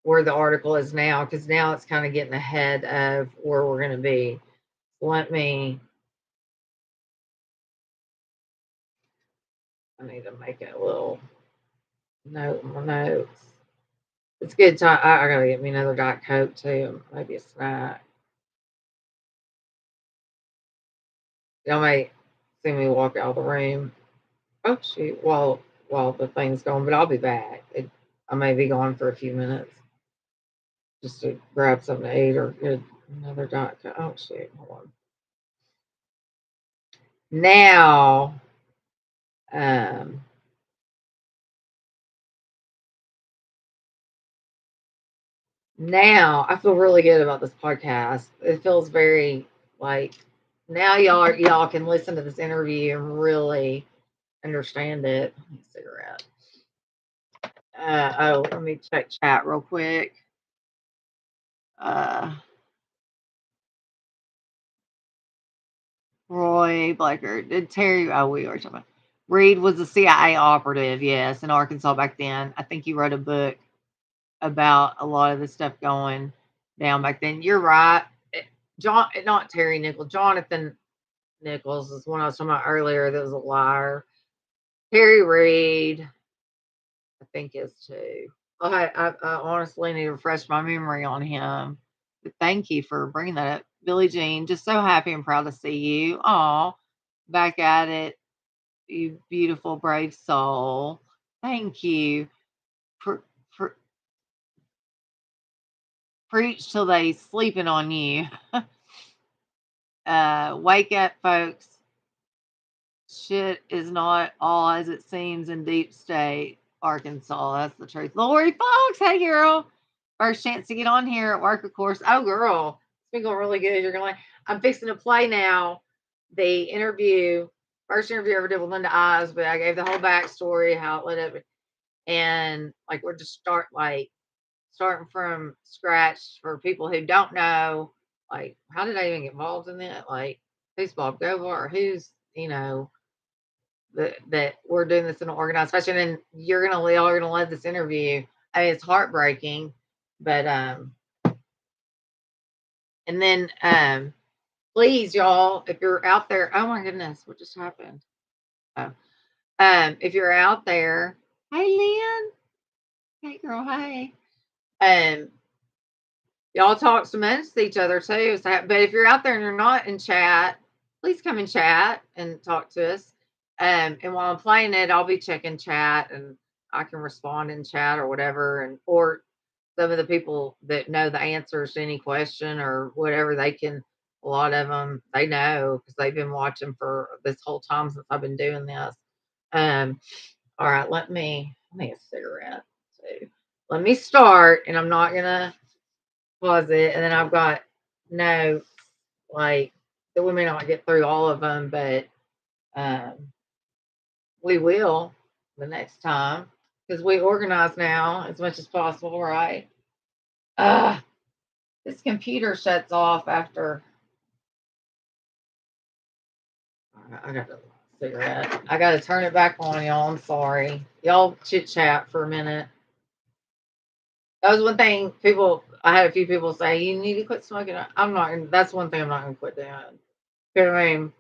where the article is now, because now it's kind of getting ahead of where we're going to be. Let me. I need to make a little note in my notes. It's good time. I gotta get me another Diet Coke too. Maybe a snack. Y'all might see me walk out of the room. Oh shoot! While the thing's going, but I'll be back. I may be gone for a few minutes just to grab something to eat or get another Diet Coke. Oh shoot! Hold on. Now, um, now I feel really good about this podcast. It feels very like now y'all can listen to this interview and really understand it. Cigarette. Oh, let me check chat real quick. Uh, Roy Blacker. Did Terry? Oh, we are talking about. Reed was a CIA operative, yes, in Arkansas back then. I think he wrote a book about a lot of the stuff going down back then. You're right. John, not Terry Nichols. Jonathan Nichols is one I was talking about earlier. That was a liar. Terry Reed, I think, is too. I honestly need to refresh my memory on him. But thank you for bringing that up. Billie Jean, just so happy and proud to see you. Aw, back at it, you beautiful, brave soul. Thank you. For, for, preach till they sleeping on you. Wake up, folks. Shit is not all as it seems in deep state, Arkansas. That's the truth. Lori Fox, hey girl. First chance to get on here at work, of course. Oh, girl, it's been going really good. You're gonna like. I'm fixing to play now the interview, first interview I ever did with Linda Eyes, but I gave the whole backstory, how it led up, and like we're just starting from scratch for people who don't know, like how did I even get involved in that? Like who's Bob Govar? Who's that we're doing this in an organized fashion, and y'all are gonna love this interview. I mean, it's heartbreaking, but and then please, y'all, if you're out there, oh my goodness, what just happened? Oh, if you're out there, hey Lynn, hey girl, hey, um, y'all talk some minutes to each other too. So, but if you're out there and you're not in chat, please come and chat and talk to us. And while I'm playing it, I'll be checking chat and I can respond in chat or whatever. And or some of the people that know the answers to any question or whatever, they can. A lot of them they know because they've been watching for this whole time since I've been doing this. Um, all right, let me a cigarette too. Let me start, and I'm not gonna pause it, and then I've got notes like that we may not get through all of them, but um, we will the next time because we organize now as much as possible, right? Uh, this computer shuts off after. I got a cigarette. I got to turn it back on, y'all. I'm sorry. Y'all chit chat for a minute. That was one thing I had a few people say, you need to quit smoking. I'm not, that's one thing I'm not going to quit doing. You know what I mean?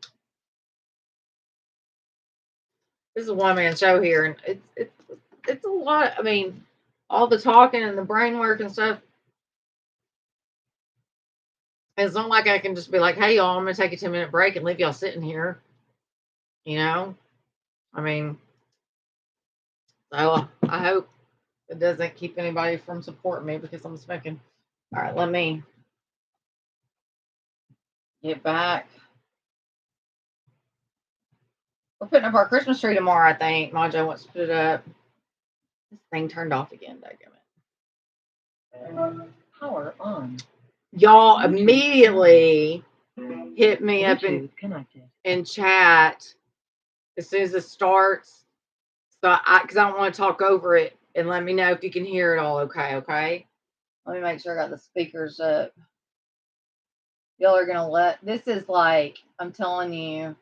This is a one man show here, and it's a lot. I mean, all the talking and the brain work and stuff. It's not like I can just be like, "Hey, y'all, I'm gonna take a 10-minute break and leave y'all sitting here." You know, I mean, so I hope it doesn't keep anybody from supporting me because I'm smoking. All right, let me get back. We're putting up our Christmas tree tomorrow. I think Majo wants to put it up. This thing turned off again. Power on. Y'all immediately hit me up in chat as soon as it starts. So because I don't want to talk over it, and let me know if you can hear it all. Okay. Let me make sure I got the speakers up. Y'all are gonna this is like I'm telling you,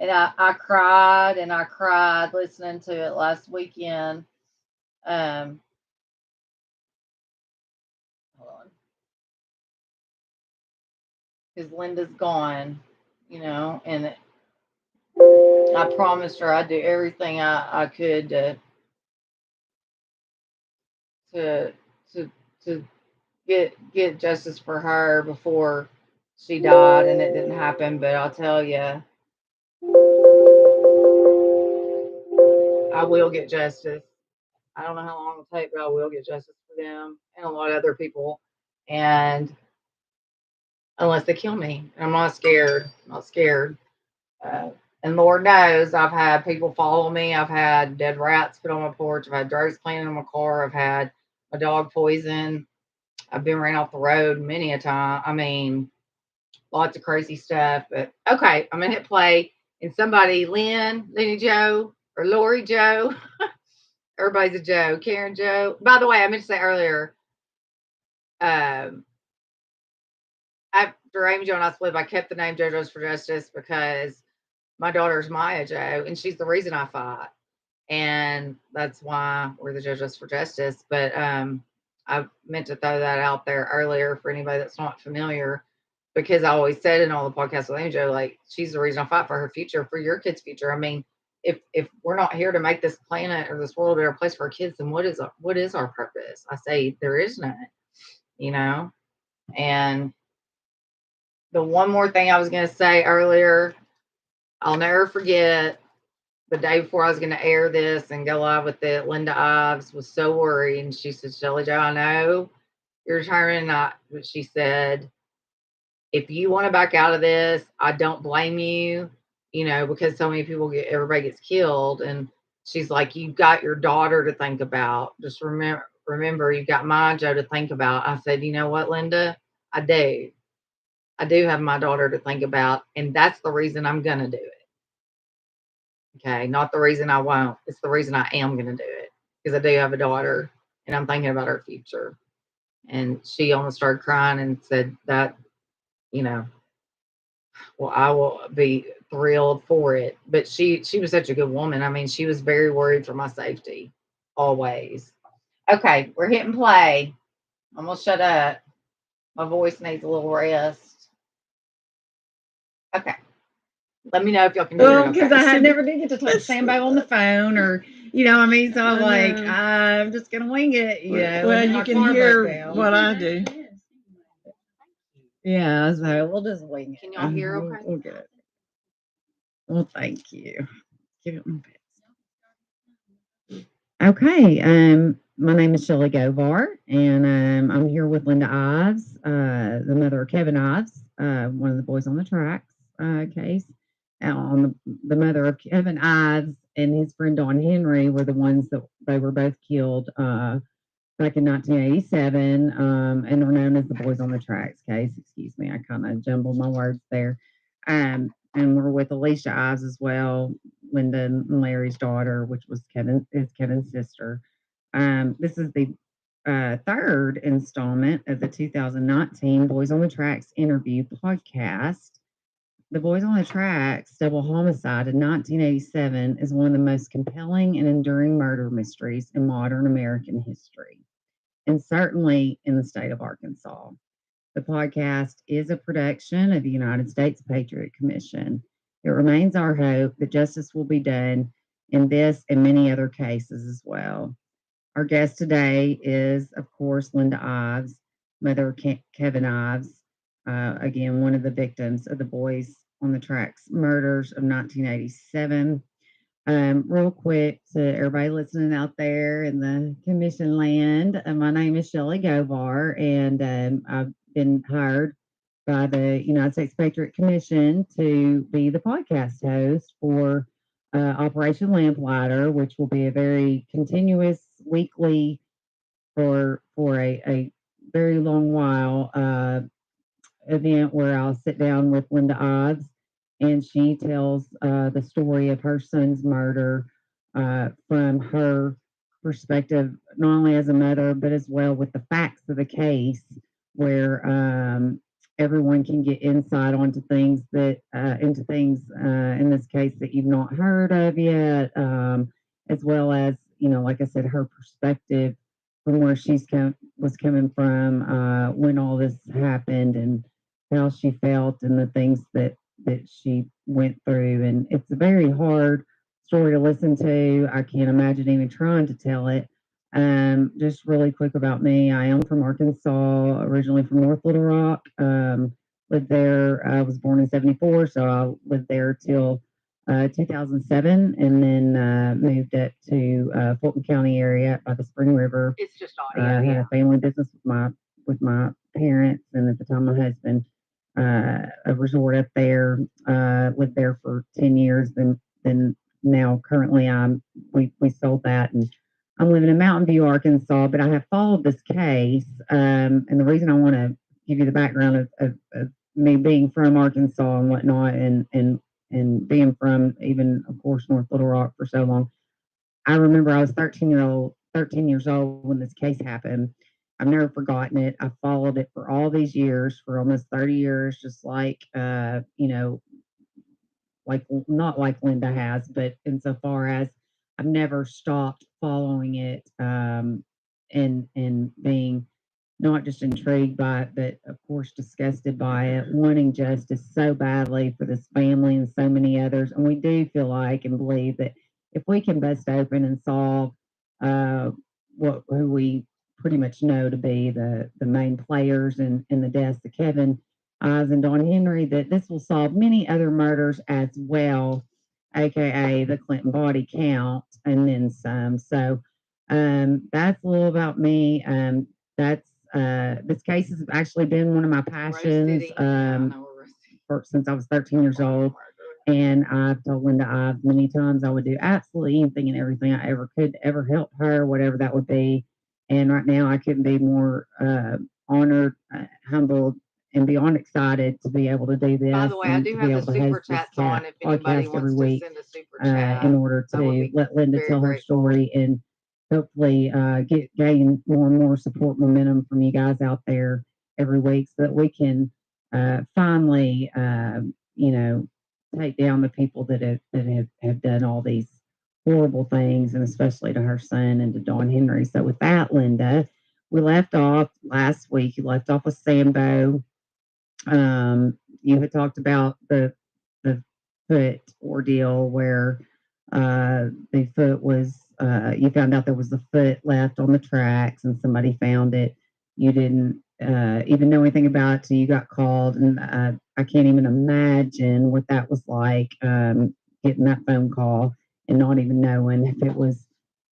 and I cried and I cried listening to it last weekend. because Linda's gone, and I promised her I'd do everything I could to to to get justice for her before she died, and it didn't happen. But I'll tell you, I will get justice. I don't know how long it'll take, but I will get justice for them and a lot of other people. And unless they kill me, I'm not scared. I'm not scared. Uh, and Lord knows I've had people follow me. I've had dead rats put on my porch. I've had drugs planted in my car. I've had a dog poison. I've been ran off the road many a time. I mean, lots of crazy stuff. But okay, I'm gonna hit play. And somebody, Lenny Joe, or Lori Joe, everybody's a Joe, Karen Joe. By the way, I meant to say earlier, um, after Amy Jo and I split, I kept the name JoJo's for Justice because my daughter's Maya Joe, and she's the reason I fought. And that's why we're the JoJo's for Justice. But I meant to throw that out there earlier for anybody that's not familiar, because I always said in all the podcasts with Angel, like, she's the reason I fight for her future, for your kids' future. I mean, if we're not here to make this planet or this world a better place for our kids, then what is our purpose? I say there is none. And the one more thing I was going to say earlier, I'll never forget the day before I was going to air this and go live with it. Linda Ives was so worried, and she said, "Shelly Jo, I know you're determined not," but she said, "If you want to back out of this, I don't blame you, because so many people everybody gets killed." And she's like, "You've got your daughter to think about. Just remember, you've got my Joe to think about." I said, "You know what, Linda? I do. I do have my daughter to think about, and that's the reason I'm going to do it. Okay, not the reason I won't. It's the reason I am going to do it, because I do have a daughter, and I'm thinking about her future." And she almost started crying and said that, well, I will be thrilled for it. But she was such a good woman. I mean, she was very worried for my safety, always. Okay, we're hitting play. I'm gonna shut up. My voice needs a little rest. Okay. Let me know if y'all can hear it. Because I never did get to talk to somebody on the phone, or I mean. So I'm like, I'm just gonna wing it. Well, you can hear what I do. Yeah, so we'll just wing it. Can y'all hear okay? We'll get it. Well, thank you. Give it my best. Okay, my name is ShellyJoGovar, and I'm here with Linda Ives, the mother of Kevin Ives, one of the boys on the tracks case. On the mother of Kevin Ives and his friend Don Henry were the ones that they were both killed back in 1987, and are known as the Boys on the Tracks case. Excuse me, I kind of jumbled my words there. And we're with Alicia Ives as well, Linda and Larry's daughter, which was Kevin's sister. This is the third installment of the 2019 Boys on the Tracks interview podcast. The Boys on the Tracks double homicide in 1987 is one of the most compelling and enduring murder mysteries in modern American history, and certainly in the state of Arkansas. The podcast is a production of the United States Patriot Commission. It remains our hope that justice will be done in this and many other cases as well. Our guest today is, of course, Linda Ives, mother of Kevin Ives, again, one of the victims of the Boys on the Tracks murders of 1987. Real quick to everybody listening out there in the commission land, my name is ShellyJoGovar, and I've been hired by the United States Patriot Commission to be the podcast host for Operation Lamplighter, which will be a very continuous weekly for a very long while event where I'll sit down with Linda Ives, and she tells the story of her son's murder from her perspective, not only as a mother, but as well with the facts of the case, where everyone can get insight onto things in this case that you've not heard of yet, as well as, like I said, her perspective from where was coming from when all this happened, and how she felt and the things that she went through. And it's a very hard story to listen to. I can't imagine even trying to tell it. Just really quick about me. I am from Arkansas, originally from North Little Rock. Lived there. I was born in '74, so I lived there till 2007, and then moved up to Fulton County area by the Spring River. It's just I audio. had a family business with my parents, and at the time my husband a resort up there. Lived there for 10 years. Then now currently we sold that, and I'm living in Mountain View, Arkansas. But I have followed this case, and the reason I want to give you the background of me being from Arkansas and whatnot, and being from even of course North Little Rock for so long. I remember I was 13 years old when this case happened. I've never forgotten it. I followed it for all these years, for almost 30 years, just like, like not like Linda has, but insofar as I've never stopped following it, and being not just intrigued by it, but of course disgusted by it, wanting justice so badly for this family and so many others. And we do feel like and believe that if we can bust open and solve uh, who we pretty much know to be the main players in the deaths of Kevin Oz and Don Henry, that this will solve many other murders as well, aka the Clinton body count, and then some. So that's a little about me. That's this case has actually been one of my passions since I was 13 years old. And I've told Linda many times I would do absolutely anything and everything I ever could to ever help her, whatever that would be. And right now, I couldn't be more honored, humbled, and beyond excited to be able to do this. By the way, I do have the super chats on if anybody wants to send a super chat. In order to let Linda tell her story and hopefully gain more and more support momentum from you guys out there every week, so that we can finally, take down the people that have done all these horrible things, and especially to her son and to Don Henry. So with that, Linda, we left off last week. You left off with Sambo. You had talked about the foot ordeal where the foot was. You found out there was a foot left on the tracks, and somebody found it. You didn't even know anything about it till you got called, and I can't even imagine what that was like, getting that phone call and not even knowing if it was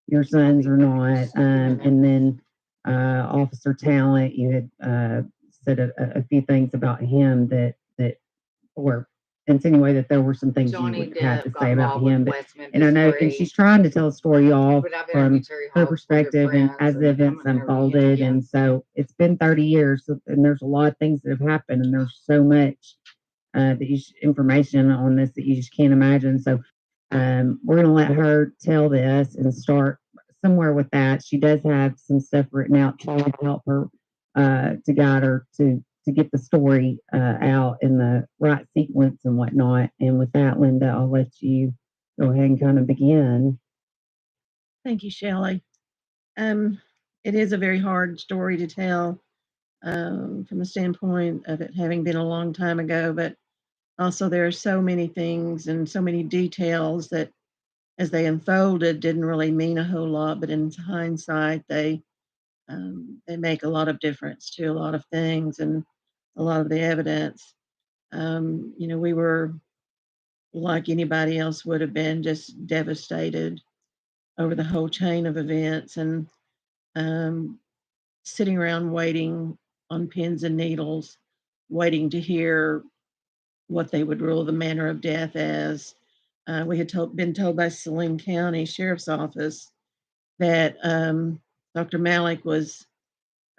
your son's or not. And then Officer Talent, you had said a few things about him that or insinuate that there were some things you would have to say about him. And I know, and she's trying to tell a story off from her perspective and as the events unfolded. And so it's been 30 years, and there's a lot of things that have happened, and there's so much information on this that you just can't imagine. So we're going to let her tell this and start somewhere with that. She does have some stuff written out to help her, to guide her to get the story out in the right sequence and whatnot. And with that, Linda, I'll let you go ahead and kind of begin. Thank you, Shelly. It is a very hard story to tell from the standpoint of it having been a long time ago, but also there are so many things and so many details that as they unfolded didn't really mean a whole lot, but in hindsight, they make a lot of difference to a lot of things and a lot of the evidence. We were, like anybody else would have been, just devastated over the whole chain of events, and sitting around waiting on pins and needles, waiting to hear what they would rule the manner of death as. We had been told by Saline County Sheriff's Office that Dr. Malik was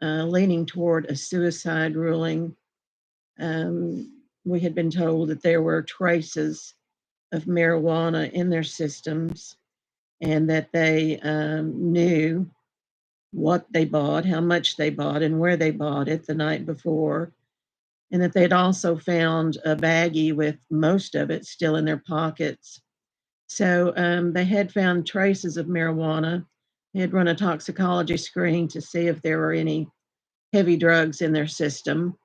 leaning toward a suicide ruling. We had been told that there were traces of marijuana in their systems, and that they knew what they bought, how much they bought, and where they bought it the night before, and that they'd also found a baggie with most of it still in their pockets. So they had found traces of marijuana. They had run a toxicology screen to see if there were any heavy drugs in their system.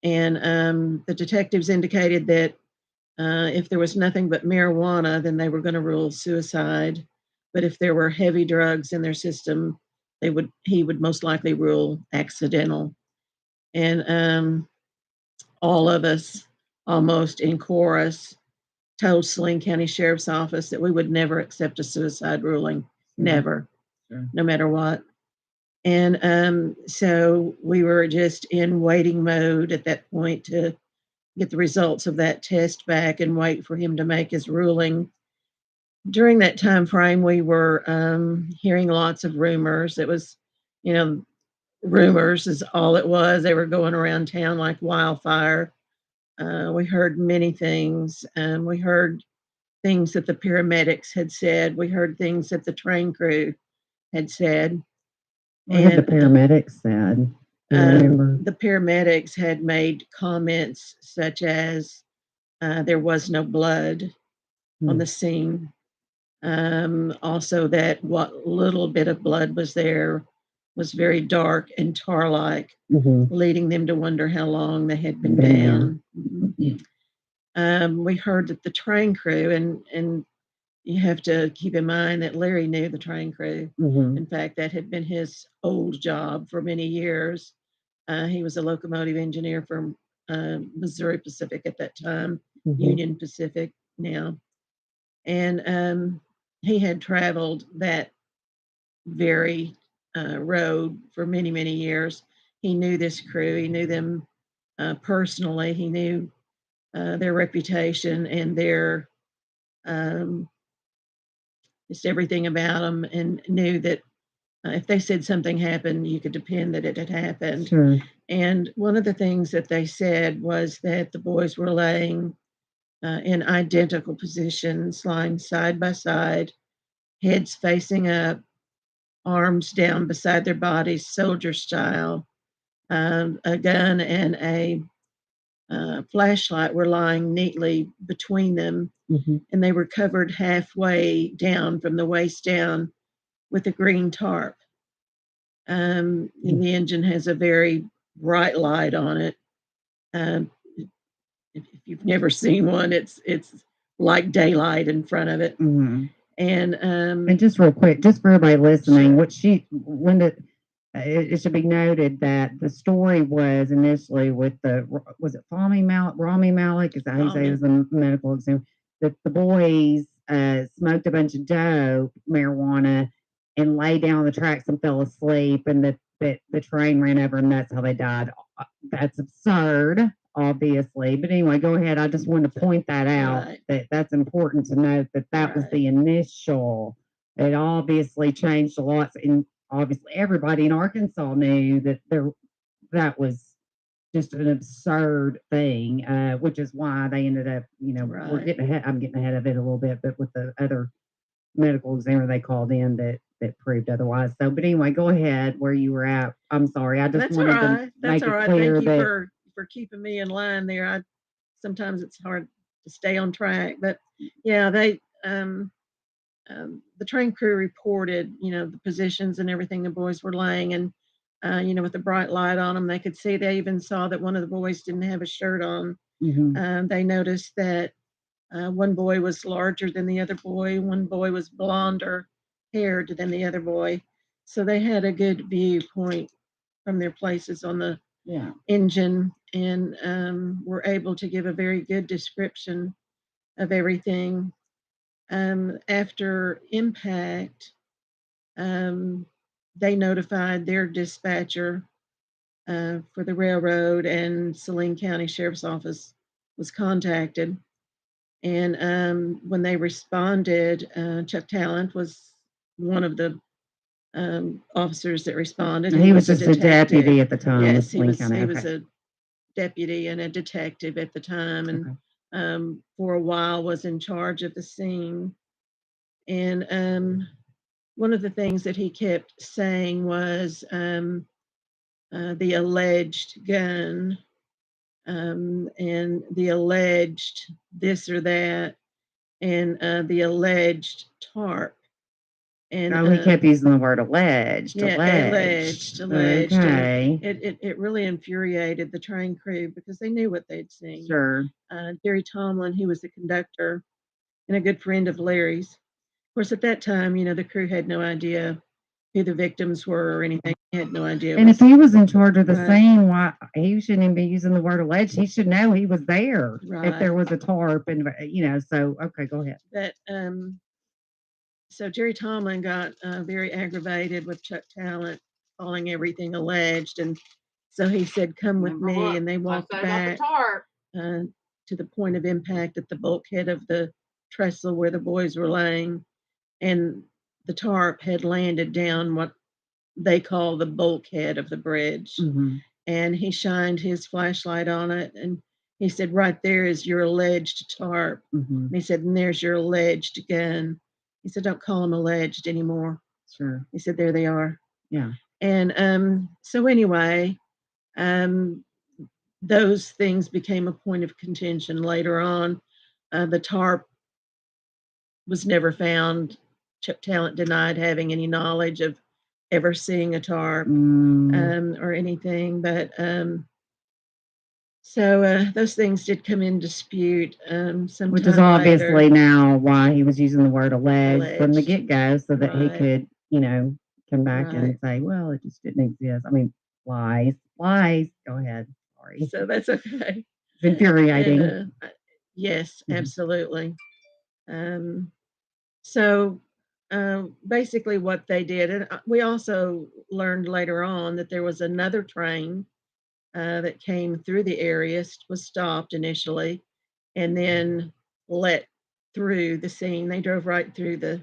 And the detectives indicated that if there was nothing but marijuana, then they were going to rule suicide. But if there were heavy drugs in their system, he would most likely rule accidental. And all of us, almost in chorus, told Saline County Sheriff's Office that we would never accept a suicide ruling, never, no matter what. And so we were just in waiting mode at that point to get the results of that test back and wait for him to make his ruling. During that time frame, we were hearing lots of rumors. It was, rumors is all it was. They were going around town like wildfire. We heard many things. We heard things that the paramedics had said. We heard things that the train crew had said. What had the paramedics said? The paramedics had made comments such as there was no blood on the scene. Also, that what little bit of blood was there was very dark and tar-like, leading them to wonder how long they had been down. We heard that the train crew, and you have to keep in mind that Larry knew the train crew. In fact, that had been his old job for many years. He was a locomotive engineer for Missouri Pacific at that time, Union Pacific now. And he had traveled that very road for many, many years. He knew this crew. He knew them personally. He knew their reputation and their just everything about them, and knew that if they said something happened, you could depend that it had happened. Sure. And one of the things that they said was that the boys were laying in identical positions, lying side by side, heads facing up, arms down beside their bodies, soldier style. A gun and a flashlight were lying neatly between them, and they were covered halfway down from the waist down with a green tarp. And the engine has a very bright light on it. If you've never seen one, it's like daylight in front of it. And just real quick, just for everybody listening, Linda, it should be noted that the story was initially with was it Rami Malik? Is that how you say it? Was the medical exam that the boys smoked a bunch of dope, marijuana, and lay down on the tracks and fell asleep, and that the train ran over, and that's how they died. That's absurd, obviously. But anyway, go ahead. I just wanted to point that out. Right. That's important to note that was the initial. It obviously changed a lot, and obviously everybody in Arkansas knew that that was just an absurd thing, which is why they ended up, we're getting ahead. I'm getting ahead of it a little bit, but with the other medical examiner they called in that proved otherwise. So, but anyway, go ahead where you were at. I'm sorry. I just wanted to make it clear. Thank you for keeping me in line there. Sometimes it's hard to stay on track, but yeah, they the train crew reported, the positions and everything the boys were laying, and with the bright light on them, they could see. They even saw that one of the boys didn't have a shirt on. They noticed that one boy was larger than the other boy. One boy was blonder haired than the other boy. So they had a good viewpoint from their places on the engine, and were able to give a very good description of everything. After impact, they notified their dispatcher for the railroad, and Saline County Sheriff's Office was contacted. And when they responded, Chuck Talent was one of the officers that responded. He was just a deputy at the time. Yes, he was a deputy and a detective at the time, and for a while was in charge of the scene. And one of the things that he kept saying was the alleged gun, and the alleged this or that, and the alleged tarp. And Oh, he kept using the word alleged. yeah, alleged. Okay. And it really infuriated the train crew because they knew what they'd seen. Sure. Jerry Tomlin, who was the conductor and a good friend of Larry's. Of course, at that time, the crew had no idea who the victims were or anything. They had no idea. And if he was in charge of the Right. scene, why he shouldn't even be using the word alleged? He should know he was there if Right. there was a tarp, and So okay, go ahead. But so Jerry Tomlin got very aggravated with Chuck Talent calling everything alleged, and so he said, "Come with me," and they walked back to the point of impact at the bulkhead of the trestle where the boys were laying, and the tarp had landed down what they call the bulkhead of the bridge. Mm-hmm. And he shined his flashlight on it, and he said, "Right there is your alleged tarp." Mm-hmm. And he said, "And there's your alleged gun." He said, "Don't call them alleged anymore." Sure. He said, "There they are." Yeah. And so anyway, those things became a point of contention later on. The tarp was never found. Chuck Talent denied having any knowledge of ever seeing a tarp or anything, but so those things did come in dispute sometime which is obviously later. now why he was using the word alleged from the get-go, so that he Right. could, come back and say, well, it just didn't exist. I mean, lies. Go ahead. Sorry. So that's okay. It's infuriating. And, yes, absolutely. So basically what they did, and we also learned later on that there was another train that came through the area, was stopped initially, and then let through the scene. They drove right through the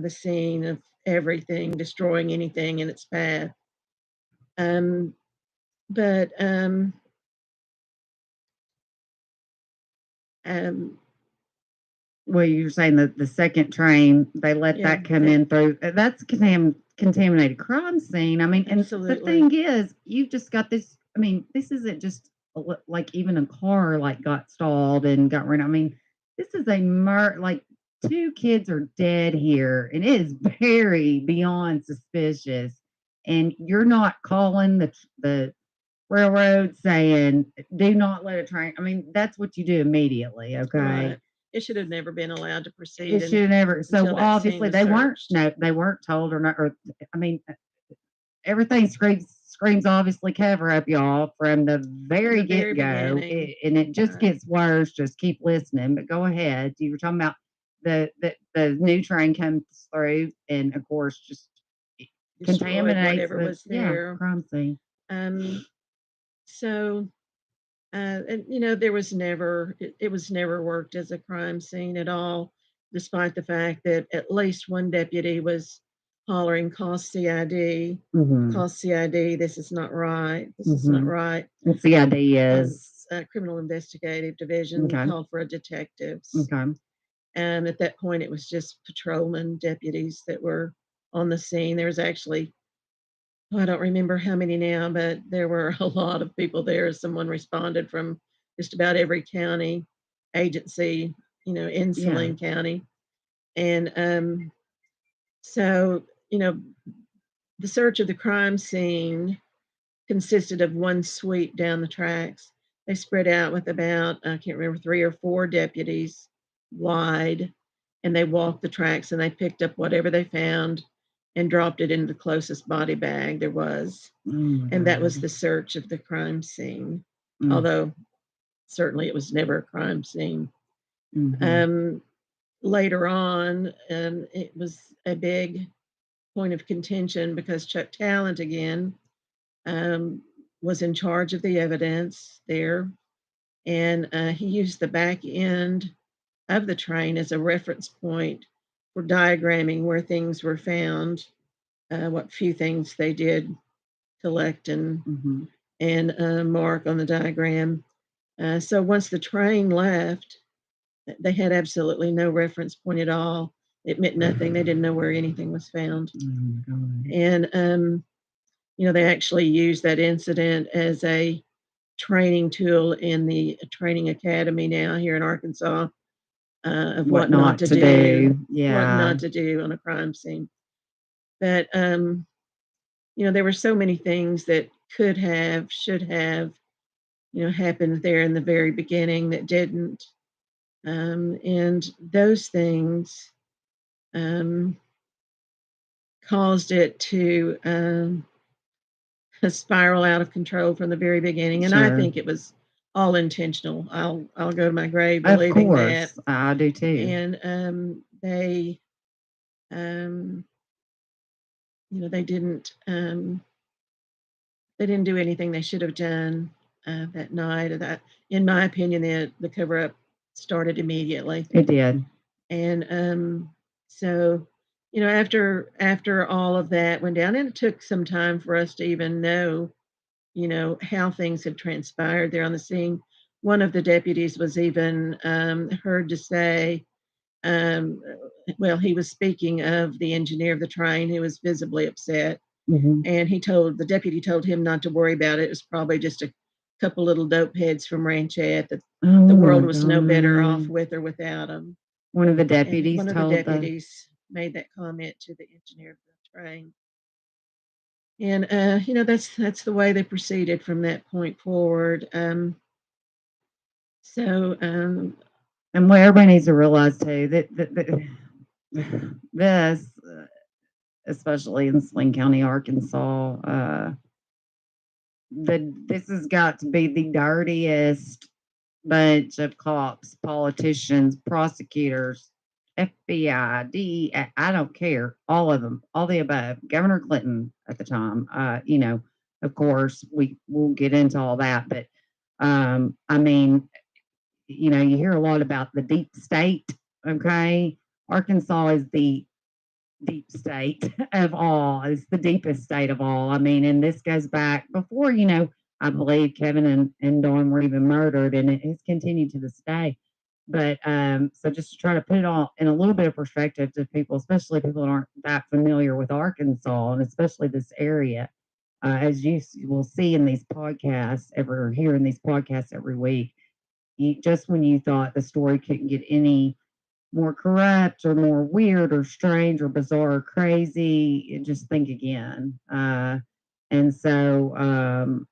scene of everything, destroying anything in its path. But Well, you're saying that the second train, they let that come in through. That's contaminated crime scene. I mean, and the thing is, you've just got this. I mean, this isn't just like even a car like got stalled and got run. I mean, this is a like 2 kids are dead here, and it is very beyond suspicious. And you're not calling the railroad saying, "Do not let a train." I mean, that's what you do immediately. Okay. Right. It should have never been allowed to proceed. It should have never. So obviously they weren't. No, they weren't told or not. Or I mean, everything screams obviously cover up, y'all, from the very get go, and it just gets worse. Just keep listening. But go ahead. You were talking about the new train comes through, and of course, just contaminates whatever was there. Crime scene. So. And there was never it was never worked as a crime scene at all, despite the fact that at least one deputy was hollering, "Call CID, call CID. This is not right. This is not right." And CID is Criminal Investigative Division. Called for a detectives. Okay. And at that point, it was just patrolman deputies that were on the scene. There was actually, I don't remember how many now, but there were a lot of people there. Someone responded from just about every county agency, in Saline County. And so, the search of the crime scene consisted of one sweep down the tracks. They spread out with about, I can't remember, 3 or 4 deputies wide, and they walked the tracks and they picked up whatever they found and dropped it into the closest body bag there was. And that was the search of the crime scene, although certainly it was never a crime scene. Later on, it was a big point of contention because Chuck Talent again was in charge of the evidence there, and he used the back end of the train as a reference point for diagramming where things were found, what few things they did collect and mark on the diagram. So once the train left, they had absolutely no reference point at all. It meant nothing. They didn't know where anything was found. And they actually used that incident as a training tool in the training academy now here in Arkansas of what not to do, what Yeah. not to do on a crime scene. But there were so many things that could have, should have, happened there in the very beginning that didn't. And those things caused it to spiral out of control from the very beginning. And I Sure. think it was all intentional. I'll go to my grave Of believing that. course. I do too. And they they didn't do anything they should have done that night. That, in my opinion, the cover up started immediately. It did. And so, after all of that went down, and it took some time for us to even know, how things had transpired there on the scene. One of the deputies was even heard to say, well, he was speaking of the engineer of the train who was visibly upset. Mm-hmm. And the deputy told him not to worry about it. It was probably just a couple little dope heads from Ranchette that the world was no better off with or without them. One of the deputies made that comment to the engineer of the train. And that's the way they proceeded from that point forward. And what everybody needs to realize too, that this, especially in Saline County, Arkansas, this has got to be the dirtiest bunch of cops, politicians, prosecutors, FBI, DEA, I don't care, all of them, all the above. Governor Clinton at the time, of course, we'll get into all that, but I mean, you hear a lot about the deep state, okay? Arkansas is the deep state of all. It's the deepest state of all. I mean, and this goes back before, I believe Kevin and Dawn were even murdered, and it has continued to this day. But so just to try to put it all in a little bit of perspective to people, especially people that aren't that familiar with Arkansas and especially this area, as you will see in these podcasts hear in these podcasts every week, just when you thought the story couldn't get any more corrupt or more weird or strange or bizarre or crazy, just think again. And so,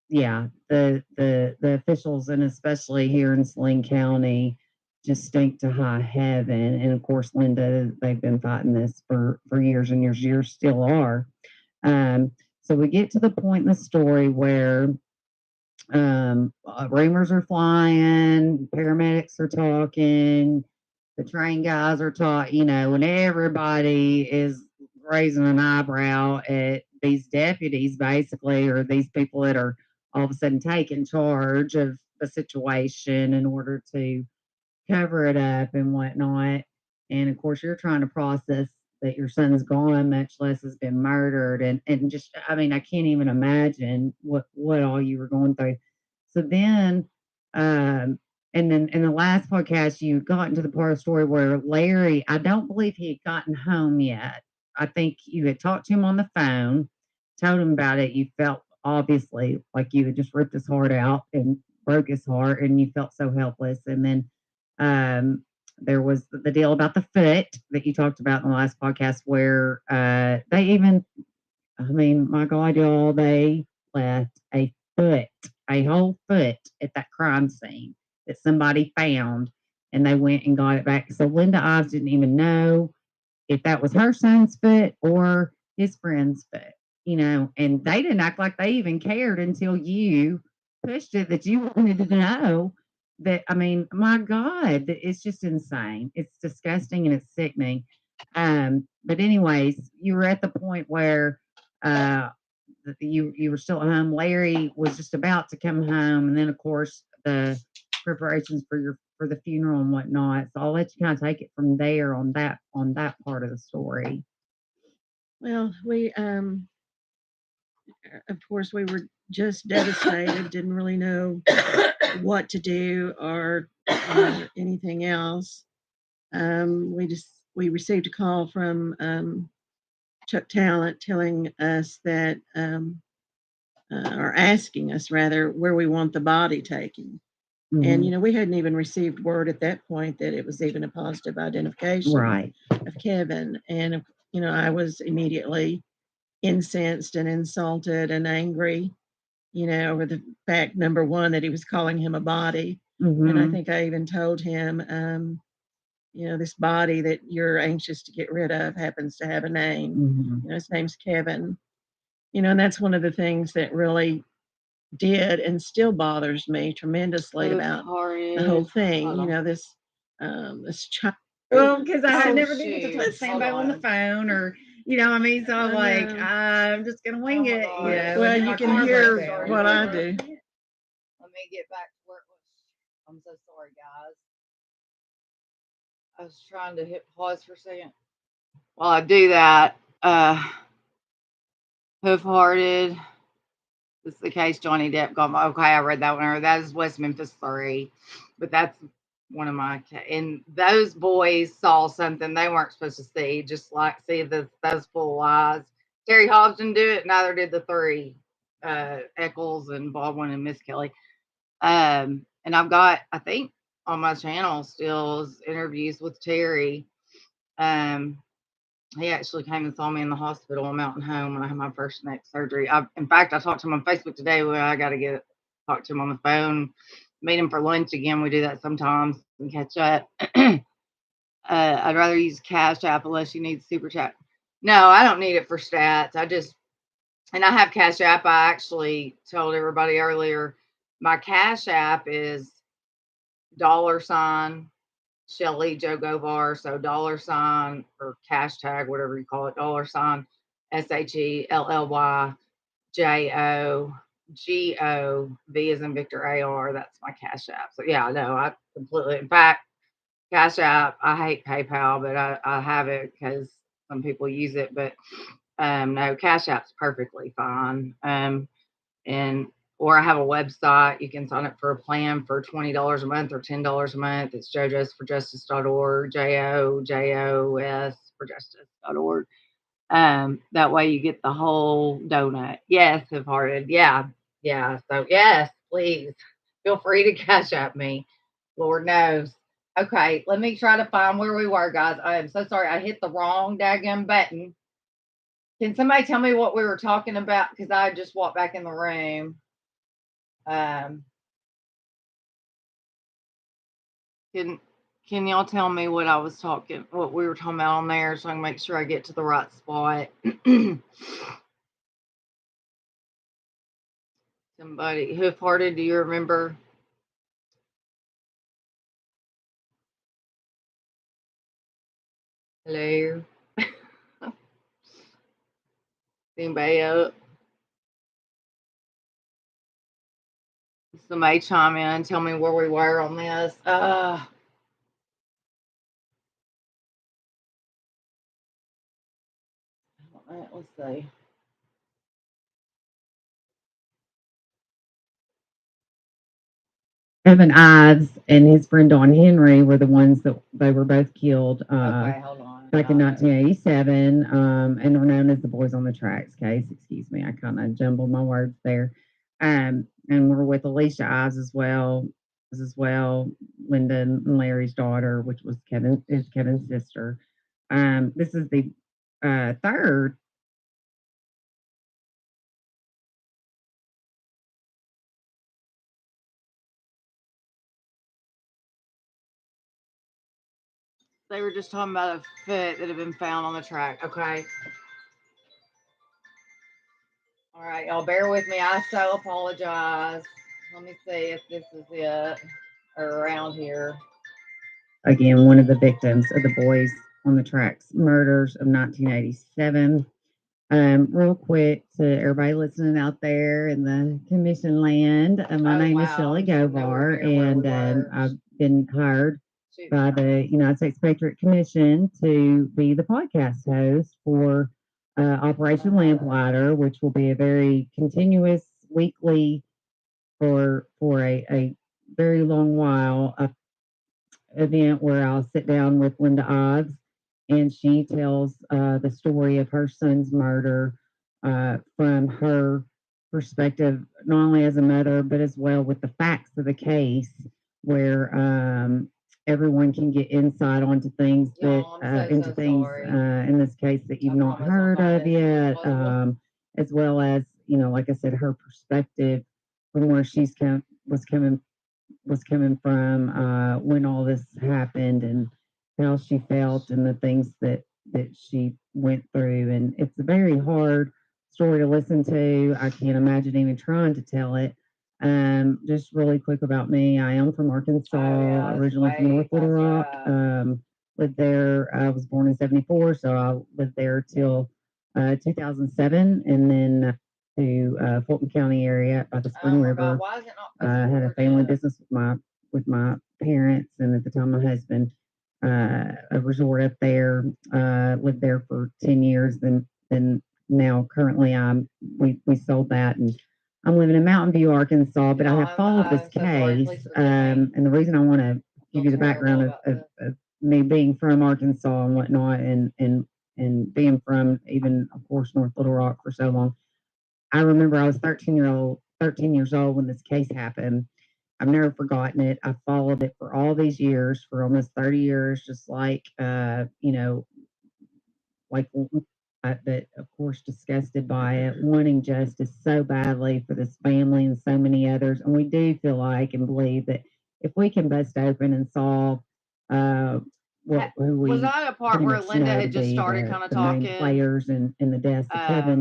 yeah, the officials, and especially here in Saline County, just stink to high heaven. And of course, Linda, they've been fighting this for years and years, still are. So we get to the point in the story where rumors are flying, paramedics are talking, the train guys are talking, and everybody is raising an eyebrow at these deputies, basically, or these people that are all of a sudden taking charge of the situation in order to cover it up and whatnot. And of course, you're trying to process that your son's gone, much less has been murdered. And just, I mean, I can't even imagine what all you were going through. So then, and then in the last podcast, you got into the part of the story where Larry, I don't believe he had gotten home yet. I think you had talked to him on the phone, told him about it. You felt obviously like you had just ripped his heart out and broke his heart, and you felt so helpless. And then there was the deal about the foot that you talked about in the last podcast, where they even, I mean, my God, y'all, they left a whole foot at that crime scene that somebody found, and they went and got it back. So Linda Ives didn't even know if that was her son's foot or his friend's foot, and they didn't act like they even cared until you pushed it that you wanted to know. That, I mean, my God, it's just insane. It's disgusting and it's sickening. But anyways, you were at the point where you were still at home. Larry was just about to come home, and then of course the preparations for the funeral and whatnot. So I'll let you kind of take it from there on that part of the story. Well, we of course we were just devastated, didn't really know what to do or anything else. We received a call from Chuck Talent telling us that or asking us rather where we want the body taken. And, Mhm. we hadn't even received word at that point that it was even a positive identification Right. of Kevin. And, I was immediately incensed and insulted and angry, over the fact, number one, that he was calling him a body. And I Mhm. think I even told him, this body that you're anxious to get rid of happens to have a name. Mhm. His name's Kevin. And that's one of the things that really did and still bothers me tremendously about the whole thing. This child. Well, because I had Oh, never been to shoot. touch Hold Sambo on the on. phone, or I mean, so I'm like, know. I'm just gonna wing Oh my it, gosh. Well, and you my can car hear broke down. what I do. Let me get back to where it was. I'm so sorry, guys. I was trying to hit pause for a second. While I do that, Hoof-Hearted. This is the case Johnny Depp got. Okay, I read that one. That is West Memphis 3, but that's one of my. And those boys saw something they weren't supposed to see. Just like see those full lies. Terry Hobbs didn't do it. Neither did the three, Eccles and Baldwin and Miss Kelly. And I've got, I think, on my channel still is interviews with Terry. He actually came and saw me in the hospital on Mountain Home when I had my first neck surgery. In fact, I talked to him on Facebook today. Where I got to talk to him on the phone, meet him for lunch again. We do that sometimes and catch up. I'd rather use Cash App unless you need Super Chat. No, I don't need it for stats. And I have Cash App. I actually told everybody earlier, my Cash App is $ ShellyJoGovar, so $ or hashtag, whatever you call it, $ ShellyJoGov, as in Victor AR. That's my Cash App. So yeah, no, I completely. In fact, Cash App. I hate PayPal, but I have it because some people use it. But no, Cash App's perfectly fine. And or I have a website. You can sign up for a plan for $20 a month or $10 a month. It's jojosforjustice.org, JOJOS for justice.org. That way you get the whole donut. Yes, Hoof-Hearted. Yeah. So yes, please feel free to Cash App me. Lord knows. Okay, let me try to find where we were, guys. I am so sorry. I hit the wrong daggum button. Can somebody tell me what we were talking about? Because I just walked back in the room. Um, can y'all tell me what we were talking about on there, so I can make sure I get to the right spot? Somebody, Hoof-Hearted, do you remember? Hello? Anybody up? Somebody chime in and tell me where we were on this. Let's see. Evan Ives and his friend Don Henry were the ones that they were both killed Okay, hold on. back in 1987, and are known as the Boys on the Tracks case. Excuse me, I kind of jumbled my words there. And we're with Alicia Ives as well, Linda and Larry's daughter, which was Kevin's sister. This is the third. They were just talking about a foot that had been found on the track. Okay. All right, y'all bear with me. I so apologize. Let me see if this is it or around here. Again, one of the victims of the Boys on the Tracks murders of 1987. Real quick to everybody listening out there in the commission land, my name is Shelly Govar, and I've been hired by the United States Patriot Commission to be the podcast host for Operation Lamplighter, which will be a very continuous weekly for a very long while event where I'll sit down with Linda Ives and she tells the story of her son's murder from her perspective, not only as a mother, but as well with the facts of the case where everyone can get insight onto things that Y'all, I'm so, into so things sorry. in this case that you've I not promise I'll heard find of it as soon as yet, possible. as well as like I said, her perspective from where was coming from when all this happened and how she felt and the things that she went through. And it's a very hard story to listen to. I can't imagine even trying to tell it. Just really quick about me. I am from Oh Arkansas, yeah, it's originally from North way Little past Rock. that. Lived there. I was born in '74, so I lived there till 2007, and then to Fulton County area by the Spring Oh my God, River. why is it not I pressing had a forward family yet? business with my parents, and at the time, my husband, a resort up there. Lived there for 10 years. Then now, currently, we sold that, and I'm living in Mountain View, Arkansas. But I Y'all, have followed this I'm so sorry. case, Please forgive me. and the reason I want to I give feel you the terrible background about this. of me being from Arkansas and whatnot, and being from even, of course, North Little Rock for so long. I remember I was 13 years old when this case happened. I've never forgotten it. I followed it for all these years, for almost 30 years, just like, like but of course disgusted by it, wanting justice so badly for this family and so many others. And we do feel like and believe that if we can bust open and solve uh, who Was we I a part pretty where much Linda know to had just be started kind of the main talking? players in the deaths of Kevin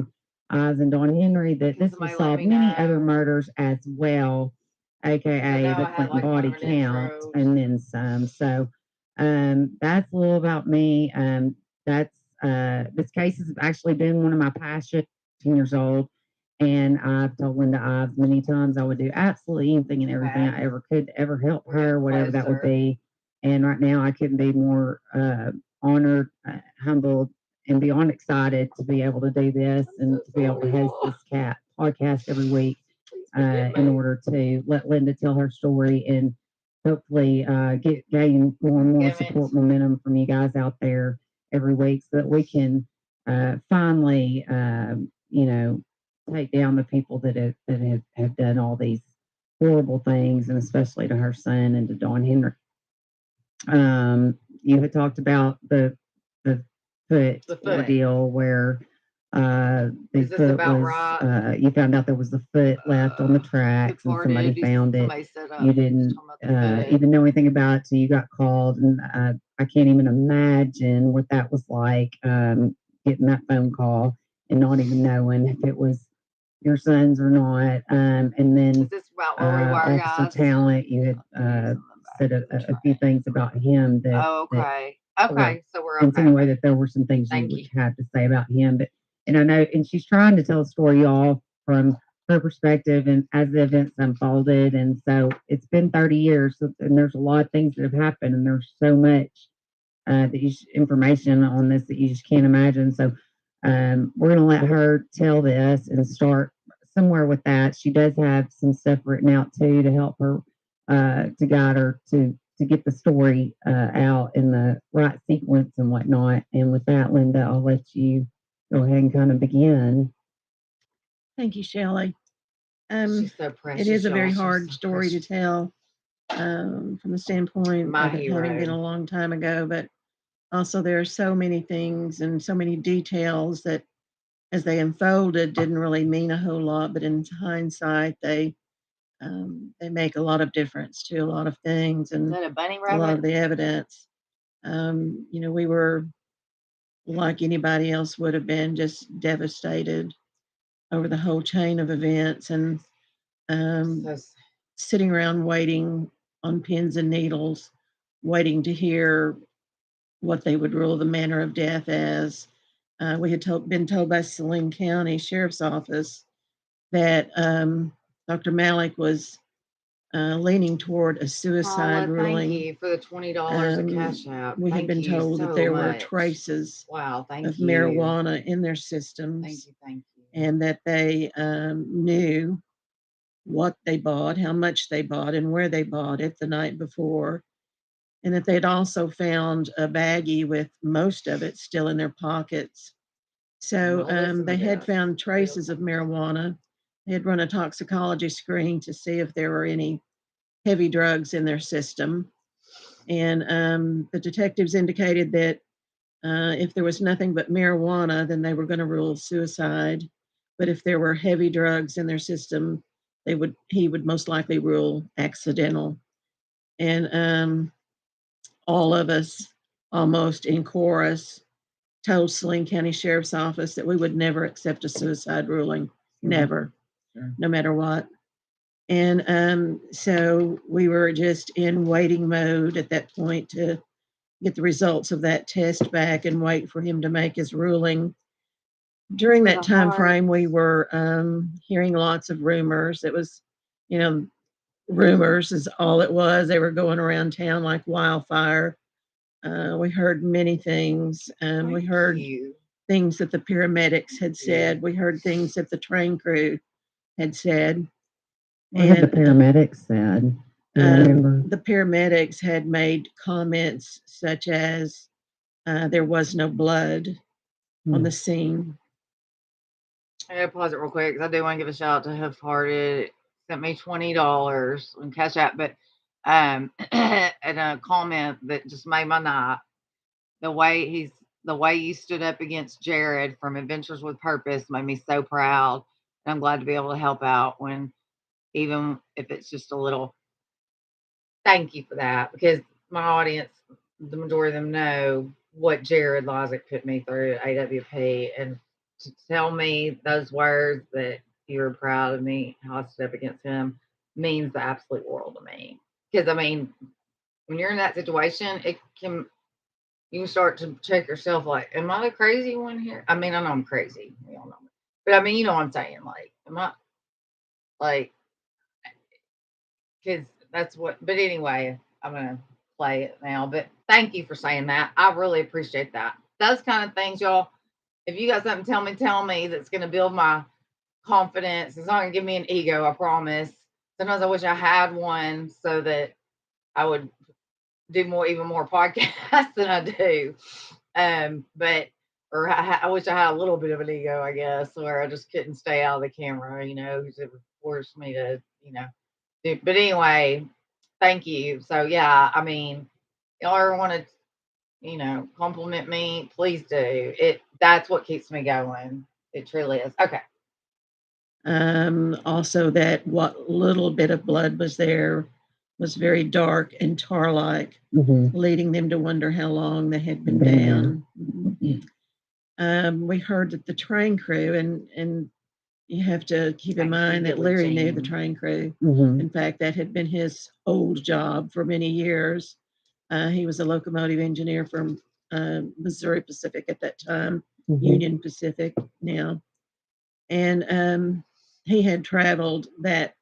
Um, Ives and Don Henry, that can this will somebody let solve me many other know? murders as well, Because I aka know the I had Clinton like kind body of an count intro. and then some. So that's a little about me. That's this case has actually been one of my passions. 10 years old, and I've told Linda Ives many times I would do absolutely anything and everything I Okay, ever could to ever help we're getting her, whatever that would closer. be. And right now, I couldn't be more honored, humbled, and beyond excited to be able to do this I'm and so to be able to sorry, host y'all. this cat podcast every week Please forgive in me. order to let Linda tell her story and hopefully gain more and more Damn it. support momentum from you guys out there every week so that we can finally, take down the people that have done all these horrible things, and especially to her son and to Don Henry. You had talked about the foot The foot. ordeal where the Is this foot about was right? you found out there was a foot left on the The tracks and car somebody did. found it. Somebody set up. You Just didn't talking about the foot. even know anything about it, so you got called, and I can't even imagine what that was like, getting that phone call and not even knowing if it was your son's or not. And Is then this about where we were, Officer guys? Talent, you had Using the said back of the a few train. things about him Oh, that okay. or Okay. So we're okay. insinuate that there were some things you Thank would you. have to say about him. But and I know, and she's trying to tell a story, y'all, from her perspective and as the events unfolded. And so it's been 30 years, and there's a lot of things that have happened, and there's so much information on this that you just can't imagine. So we're going to let her tell this and start somewhere with that. She does have some stuff written out too to help her, to guide her to get the story out in the right sequence and whatnot. And with that, Linda, I'll let you go ahead and kind of begin. Thank you, Shelly. She's so It precious, is a y'all. very She's hard so story to precious. tell from the standpoint My of it having been hero. a long time ago, but also there are so many things and so many details that as they unfolded didn't really mean a whole lot, but in hindsight they make a lot of difference to a lot of things Is and that a bunny a lot rabbit? of the evidence. We were like anybody else would have been just devastated over the whole chain of events and um, So sitting around waiting on pins and needles, waiting to hear what they would rule the manner of death as. We had been told by Saline County Sheriff's Office that Dr. Malik was leaning toward a suicide Paula, thank ruling. you for the $20 at Um, Cash App. we had Thank been you told that so there were much. traces Wow, of thank you. marijuana in their Thank systems you, thank you. and that they knew what they bought, how much they bought, and where they bought it the night before, and that they'd also found a baggie with most of it still in their pockets. So Well, listen they to had this. found traces of marijuana. They had run a toxicology screen to see if there were any heavy drugs in their system. And the detectives indicated that if there was nothing but marijuana, then they were going to rule suicide. But if there were heavy drugs in their system, he would most likely rule accidental. And all of us, almost in chorus, told Saline County Sheriff's Office that we would never accept a suicide ruling, never, no matter what. And so we were just in waiting mode at that point to get the results of that test back and wait for him to make his ruling. During that time frame, we were hearing lots of rumors. It was, rumors is all it was. They were going around town like wildfire. We heard many things. We heard things that the paramedics had said. We heard things that the train crew had said. What had the paramedics said? The paramedics had made comments such as there was no blood on the scene. I gotta pause it real quick because I do want to give a shout out to Half Hearted. Sent me $20 on CASHAPP, but and a comment that just made my night. The way you stood up against Jared from Adventures with Purpose made me so proud. And I'm glad to be able to help out when, even if it's just a little. Thank you for that, because my audience, the majority of them know what Jared Lozick put me through at AWP, and to tell me those words that you're proud of me, how I stood up against him, means the absolute world to me. Because when you're in that situation, you can start to check yourself, like, am I the crazy one here? I know I'm crazy, we all know, but you know what I'm saying, like, am I, like, because that's what. But anyway, I'm gonna play it now. But thank you for saying that. I really appreciate that. Those kind of things, y'all. If you got something to tell me that's gonna build my confidence. It's not gonna give me an ego, I promise. Sometimes I wish I had one so that I would do even more podcasts than I do. But I wish I had a little bit of an ego, I guess, where I just couldn't stay out of the camera, because it would force me to, but anyway, thank you. So yeah, y'all ever want to, compliment me, please do. That's what keeps me going. It truly is. Okay. Also, that what little bit of blood was there was very dark and tar-like, leading them to wonder how long they had been down. We heard that the train crew, and you have to keep in mind that Larry knew the train crew. In fact, that had been his old job for many years. He was a locomotive engineer from Missouri Pacific at that time, Union Pacific now. And he had traveled that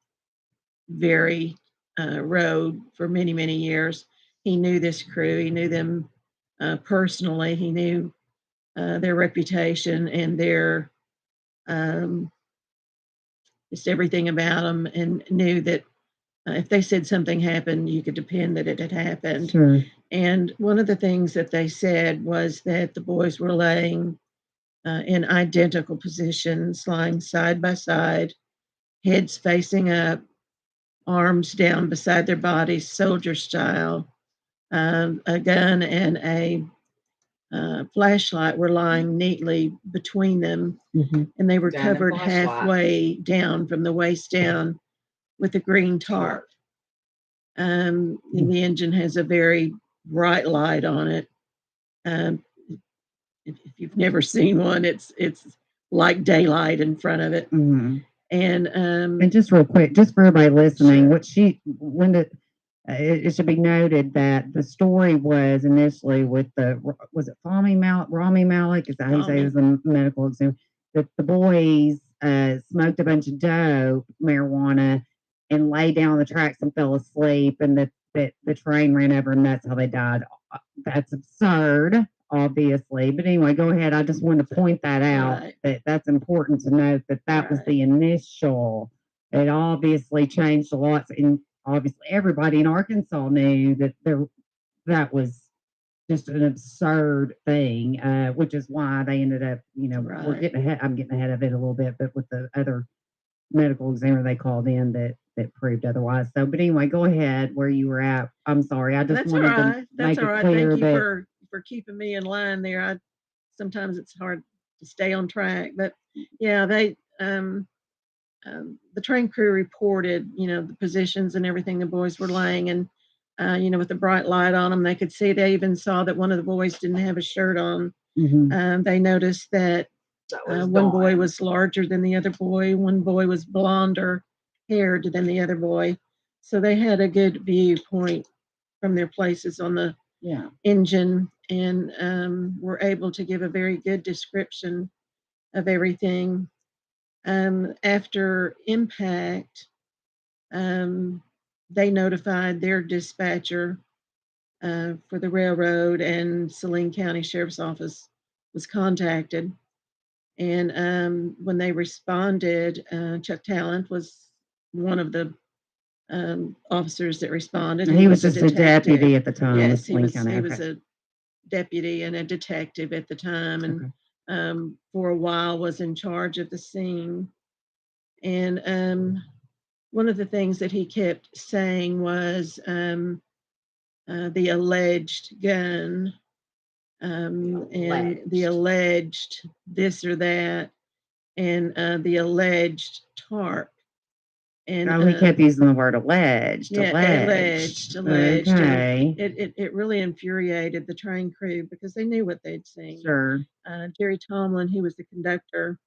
very road for many, many years. He knew this crew. He knew them personally. He knew their reputation and their just everything about them, and knew that if they said something happened, you could depend that it had happened. Sure. And one of the things that they said was that the boys were laying in identical positions, lying side by side, heads facing up, arms down beside their bodies, soldier style. A gun and a flashlight were lying neatly between them, and they were covered halfway down from the waist down with a green tarp. The engine has a very bright light on it. If you've never seen one, it's like daylight in front of it. And just real quick, just for everybody listening, Linda, it should be noted that the story was initially with was it Rami Malik? Is that how you say it? Was a medical exam that the boys smoked a bunch of dope, marijuana, and lay down on the tracks and fell asleep, and that the train ran over, and that's how they died. That's absurd, obviously. But anyway, go ahead. I just wanted to point that out. Right. That's important to note that was the initial. It obviously changed a lot, and obviously everybody in Arkansas knew that that was just an absurd thing, which is why they ended up, we're getting ahead. I'm getting ahead of it a little bit, but with the other medical examiner they called in that proved otherwise. So, but anyway, go ahead where you were at. I'm sorry. I just That's all wanted to right. That's make all it right. clear Thank you that for keeping me in line there. Sometimes it's hard to stay on track, but yeah, the train crew reported, the positions and everything the boys were laying, and with the bright light on them, they could see. They even saw that one of the boys didn't have a shirt on. They noticed that one boy was larger than the other boy. One boy was blonder haired than the other boy. So they had a good viewpoint from their places on the engine, and were able to give a very good description of everything. After impact, they notified their dispatcher for the railroad, and Saline County Sheriff's Office was contacted. And when they responded, Chuck Talent was one of the officers that responded. he was just a deputy at the time. Yes, he was a deputy and a detective at the time, and for a while was in charge of the scene. And one of the things that he kept saying was the alleged gun, and the alleged this or that, and the alleged tarp. And he kept using the word alleged. Yeah, alleged. Okay. It really infuriated the train crew because they knew what they'd seen. Sure. Jerry Tomlin, he was the conductor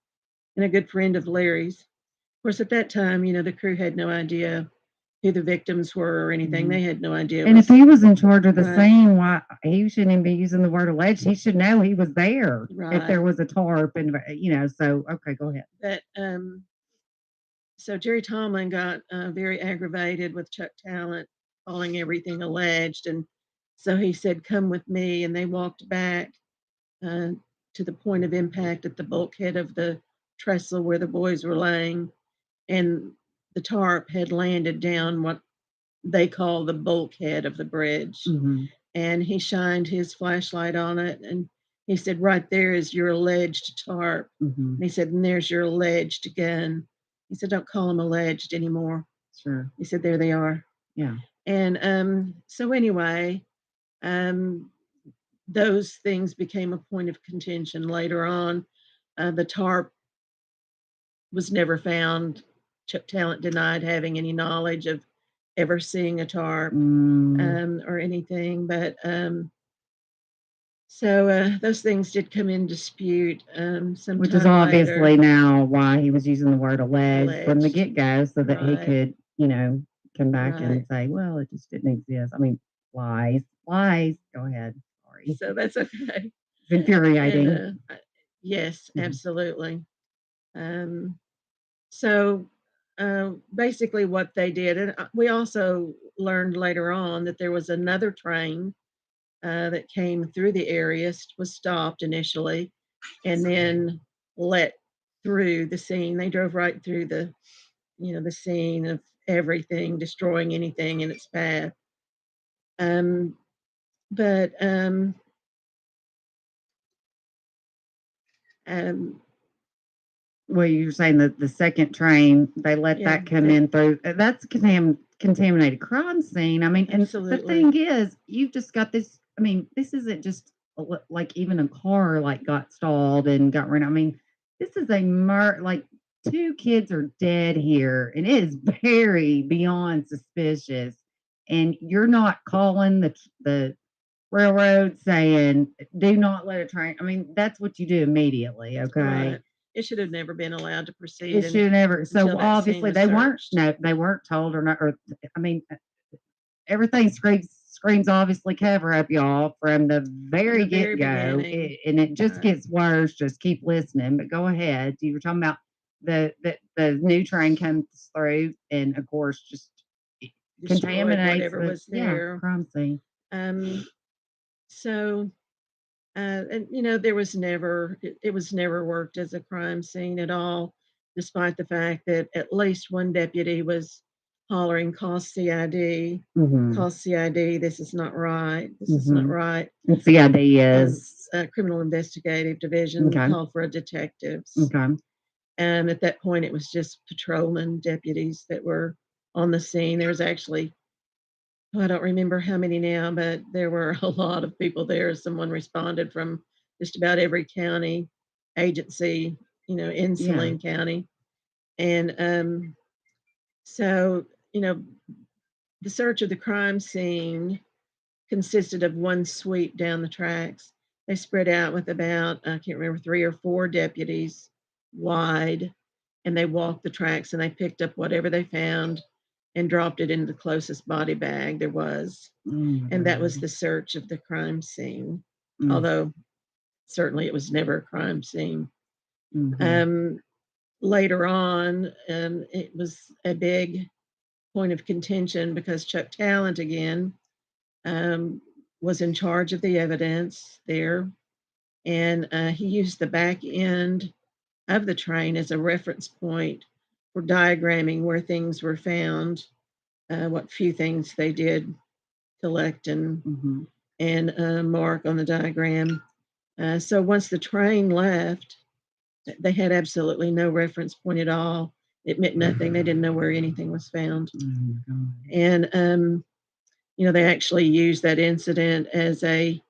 and a good friend of Larry's. Of course, at that time, the crew had no idea who the victims were or anything. They had no idea. And if he was in charge of the scene, why he shouldn't even be using the word alleged? He should know he was there if there was a tarp, and So okay, go ahead. But so Jerry Tomlin got very aggravated with Chuck Talent calling everything alleged, and so he said, "Come with me," and they walked back to the point of impact at the bulkhead of the trestle where the boys were laying, and the tarp had landed down what they call the bulkhead of the bridge. And he shined his flashlight on it, and he said, "Right there is your alleged tarp." And he said, "And there's your alleged gun." He said, "Don't call them alleged anymore." Sure. He said, "There they are." Yeah. And so anyway, those things became a point of contention later on. The tarp was never found. Chuck Talent denied having any knowledge of ever seeing a tarp or anything, but so those things did come in dispute sometime which is obviously later. now why he was using the word alleged from the get-go, so that he could, come back and say, well, it just didn't exist. I mean, lies. Go ahead. Sorry. So that's okay. It's infuriating. Yes, absolutely. So basically what they did, and we also learned later on that there was another train that came through the area, was stopped initially, and then let through the scene. They drove right through the scene of everything, destroying anything in its path. But well, you're saying that the second train, they let that come in through. That's a contaminated crime scene. I mean, absolutely. And the thing is, you've just got this. I mean, this isn't just like even a car got stalled and got run. I mean, this is a like 2 kids are dead here, and it is very beyond suspicious. And you're not calling the railroad saying, "Do not let a train." I mean, that's what you do immediately. Okay. Right. It should have never been allowed to proceed. It should have never. So obviously they weren't. No, they weren't told or not. Or I mean, everything screams obviously cover up, y'all, from the very get go, and it just gets worse. Just keep listening. But go ahead. You were talking about the new train comes through, and of course, just contaminates whatever was there. Crime scene. So. And there was never, it was never worked as a crime scene at all, despite the fact that at least one deputy was hollering, "Call CID, call CID, this is not right, this is not right." And CID is Criminal Investigative Division, called for a detective. Okay. And at that point, it was just patrolman deputies that were on the scene. There was actually, I don't remember how many now, but there were a lot of people there. Someone responded from just about every county agency, in Yeah. Saline County. And so, the search of the crime scene consisted of one sweep down the tracks. They spread out with about, I can't remember, 3 or 4 deputies wide, and they walked the tracks and they picked up whatever they found and dropped it into the closest body bag there was. And that was the search of the crime scene, although certainly it was never a crime scene. Later on, it was a big point of contention because Chuck Talent again was in charge of the evidence there, and he used the back end of the train as a reference point for diagramming where things were found, what few things they did collect and mark on the diagram. So once the train left, they had absolutely no reference point at all. It meant nothing. They didn't know where anything was found. And they actually used that incident as a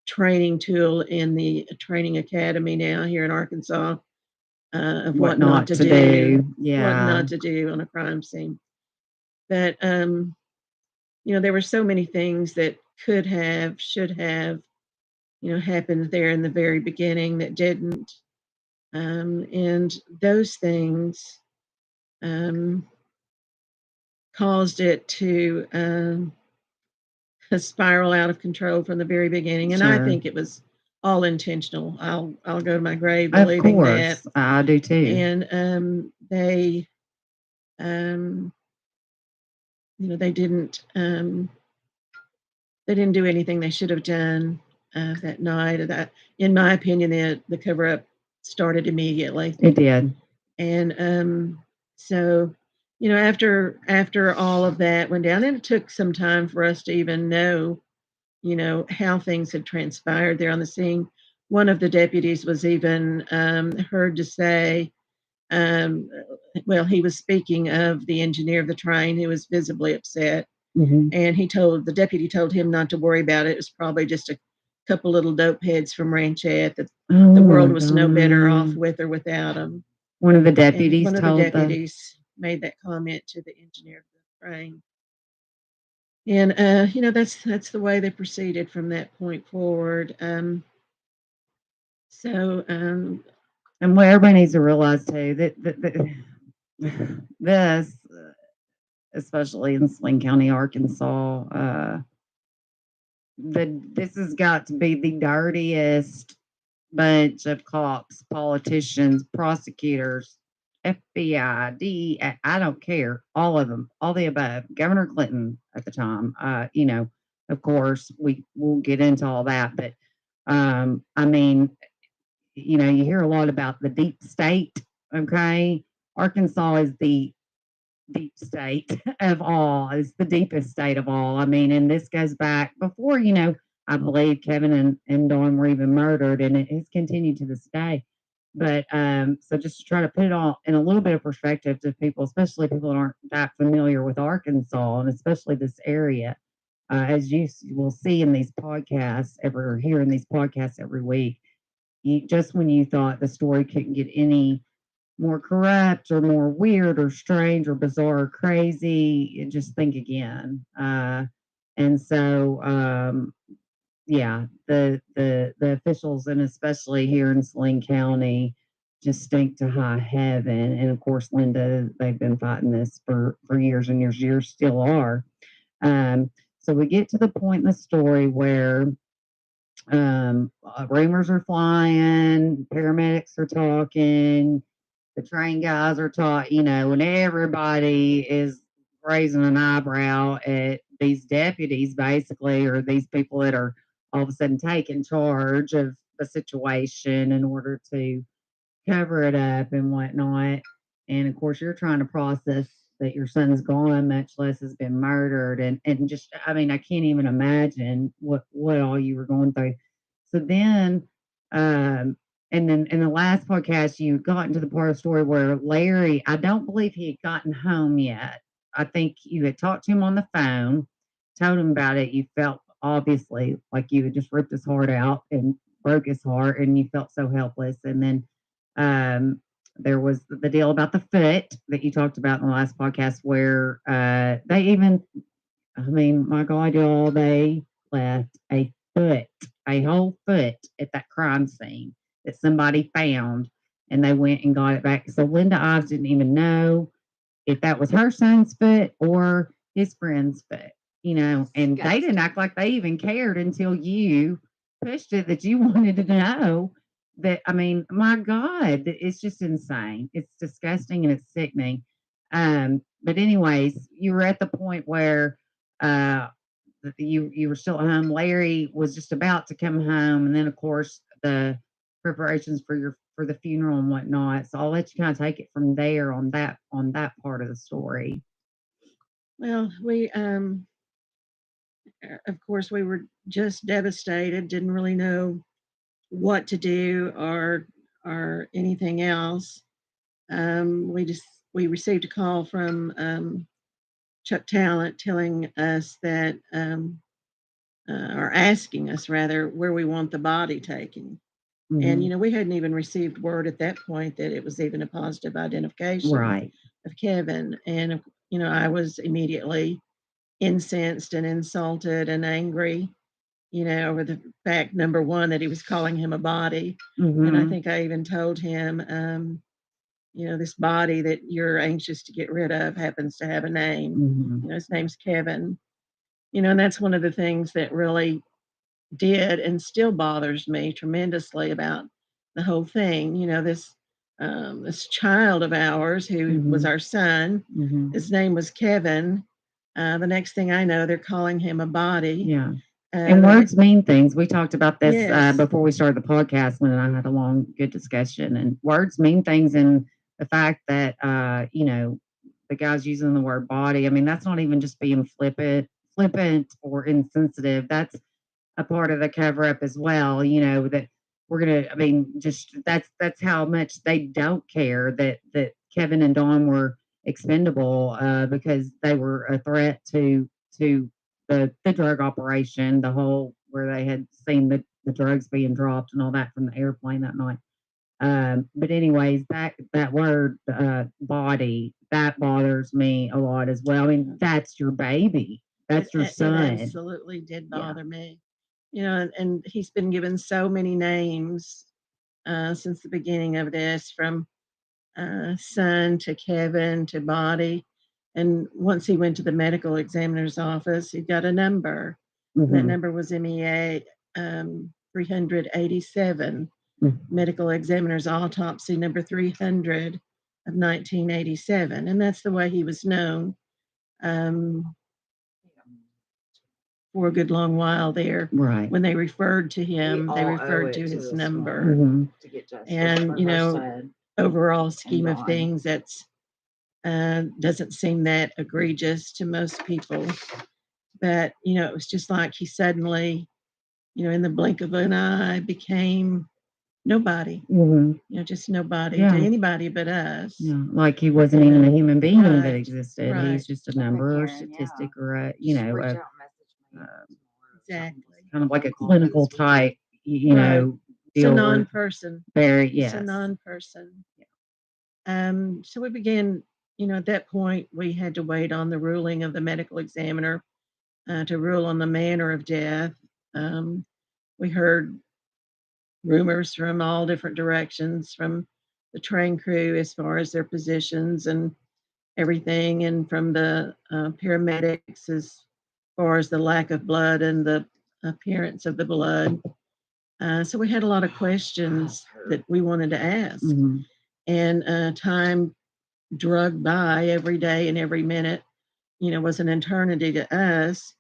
training tool in the training academy now here in Arkansas of what not to do. Yeah. What not to do on a crime scene. But there were so many things that could have, should have, happened there in the very beginning that didn't. And those things caused it to spiral out of control from the very beginning. And I think it was all intentional. I'll go to my grave believing that. Of course, I do too. And they didn't do anything they should have done that night. That, in my opinion, the cover up started immediately. It did. And so, after all of that went down, and it took some time for us to even know, how things had transpired there on the scene. One of the deputies was even heard to say, well, he was speaking of the engineer of the train who was visibly upset. And the deputy told him not to worry about it. It was probably just a couple little dope heads from Ranchette, that the world was no better off with or without him. One of the deputies made that comment to the engineer of the train. And that's the way they proceeded from that point forward. And what everybody needs to realize too, that this, especially in Saline County, Arkansas, this has got to be the dirtiest bunch of cops, politicians, prosecutors, FBI, DEA, I don't care, all of them, all the above. Governor Clinton at the time, of course, we'll get into all that, but I mean, you hear a lot about the deep state, okay? Arkansas is the deep state of all. It's the deepest state of all. I mean, and this goes back before, I believe Kevin and Dawn were even murdered, and it has continued to this day. But so just to try to put it all in a little bit of perspective to people, especially people that aren't that familiar with Arkansas, and especially this area, as you will see in these podcasts, hearing these podcasts every week, just when you thought the story couldn't get any more corrupt or more weird or strange or bizarre or crazy, just think again. And so, yeah, the officials, and especially here in Saline County, just stink to high heaven. And of course, Linda, they've been fighting this for years and years, still are. So we get to the point in the story where rumors are flying, paramedics are talking, the train guys are taught, and everybody is raising an eyebrow at these deputies, basically, or these people that are all of a sudden taking charge of the situation in order to cover it up and whatnot. And of course, you're trying to process that your son's gone, much less has been murdered. And just, I mean, I can't even imagine what all you were going through. So then, And then in the last podcast, you got into the part of the story where Larry, I don't believe he had gotten home yet. I think you had talked to him on the phone, told him about it. You felt obviously like you had just ripped his heart out and broke his heart, and you felt so helpless. And then there was the deal about the foot that you talked about in the last podcast, where they even, I mean, my God, y'all, they left a whole foot at that crime scene that somebody found, and they went and got it back. So Linda Ives didn't even know if that was her son's foot or his friend's foot, and they didn't act like they even cared until you pushed it that you wanted to know that. I mean, my God, it's just insane. It's disgusting and it's sickening. But anyways, you were at the point where uh you were still at home. Larry was just about to come home, and then of course the preparations for the funeral and whatnot. So I'll let you kind of take it from there on that part of the story. Well, we of course we were just devastated, didn't really know what to do or anything else. We received a call from Chuck Talent telling us that or asking us rather where we want the body taken. And we hadn't even received word at that point that it was even a positive identification Right. of Kevin. And I was immediately incensed and insulted and angry, over the fact, number one, that he was calling him a body. And I think I even told him, this body that you're anxious to get rid of happens to have a name. His name's Kevin. And that's one of the things that really did and still bothers me tremendously about the whole thing. This child of ours who was our son, his name was Kevin. The next thing I know, they're calling him a body. Yeah. And words mean things. We talked about this before we started the podcast. Lynn and I had a long, good discussion. And words mean things. And the fact that, the guy's using the word body, I mean, that's not even just being flippant or insensitive. That's a part of the cover up as well, that we're going to, I mean, just that's how much they don't care that Kevin and Dawn were expendable because they were a threat to the drug operation, the whole where they had seen the drugs being dropped and all that from the airplane that night. But anyways, that word body, that bothers me a lot as well. I mean, that's your baby. That's your son. It absolutely did bother me. And he's been given so many names since the beginning of this, from son to Kevin to body. And once he went to the medical examiner's office, he got a number. That number was MEA 387, medical examiner's autopsy number 300 of 1987. And that's the way he was known for a good long while there. Right. When they referred to him, they referred to his number. To get justice and, overall scheme of things, that's doesn't seem that egregious to most people. But, it was just like he suddenly, in the blink of an eye, became nobody. Just nobody to anybody but us. Yeah, like he wasn't even a human being that existed. Right. He's just a number or statistic or Exactly. kind of like a clinical type, It's a non-person. Very, yes. It's a non-person. So we began, at that point, we had to wait on the ruling of the medical examiner to rule on the manner of death. We heard rumors from all different directions, from the train crew as far as their positions and everything, and from the paramedics as far as the lack of blood and the appearance of the blood. So we had a lot of questions that we wanted to ask. And time dragged by. Every day and every minute, was an eternity to us.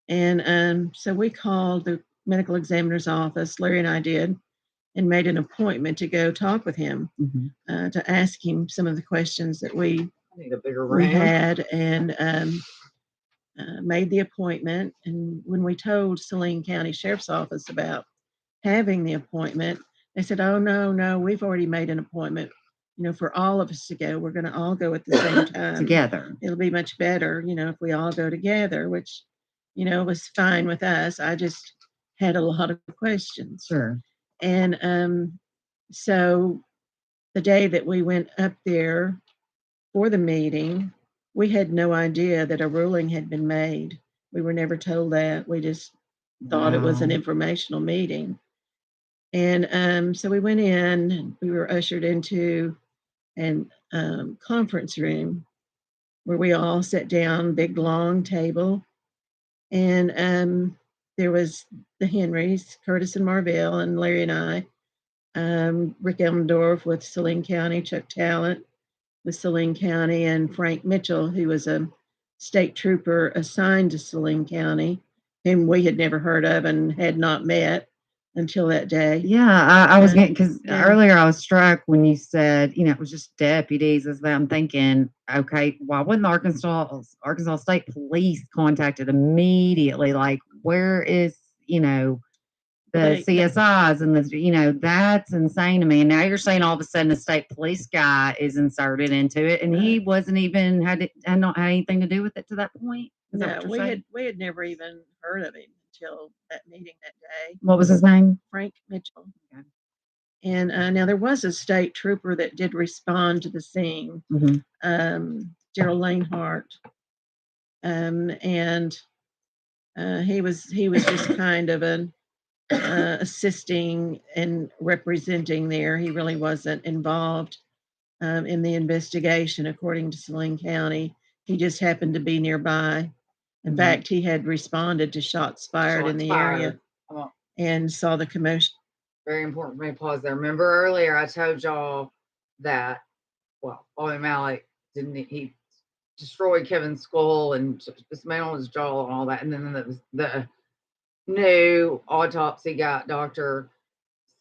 And so we called the medical examiner's office, Larry and I did, and made an appointment to go talk with him, to ask him some of the questions that we had, and made the appointment. And when we told Saline County Sheriff's Office about having the appointment, They said, oh, no, we've already made an appointment, for all of us to go. We're going to all go at the same time. Together. It'll be much better, if we all go together, which, was fine with us. I just had a lot of questions. Sure. And so the day that we went up there for the meeting, we had no idea that a ruling had been made. We were never told that. We just thought it was an Wow. informational meeting. And so we went in, and we were ushered into an conference room where we all sat down, big long table. And there was the Henrys, Curtis and Marvell, and Larry and I, Rick Elmendorf with Saline County, Chuck Talent with Saline County, and Frank Mitchell, who was a state trooper assigned to Saline County, whom we had never heard of and had not met until that day. Yeah, I was getting, because Yeah. earlier I was struck when you said, it was just deputies. As I'm thinking, okay, why wouldn't the Arkansas State Police contacted immediately? Like, where is, the CSIs and that's insane to me. And now you're saying all of a sudden the state police guy is inserted into it, and he wasn't even had not had anything to do with it to that point. Is that No, what you're we saying? had never even heard of him until that meeting that day. What was his name? Frank Mitchell. Okay. And now there was a state trooper that did respond to the scene, Gerald Lanehart, and he was just kind of an assisting and representing there. He really wasn't involved in the investigation, according to Saline County. He just happened to be nearby. In fact, he had responded to shots fired in the area and saw the commotion. Very important for me to pause there. Remember earlier I told y'all that, Bobby Malik he destroyed Kevin's skull and dismantled his jaw and all that. And then the new autopsy doctor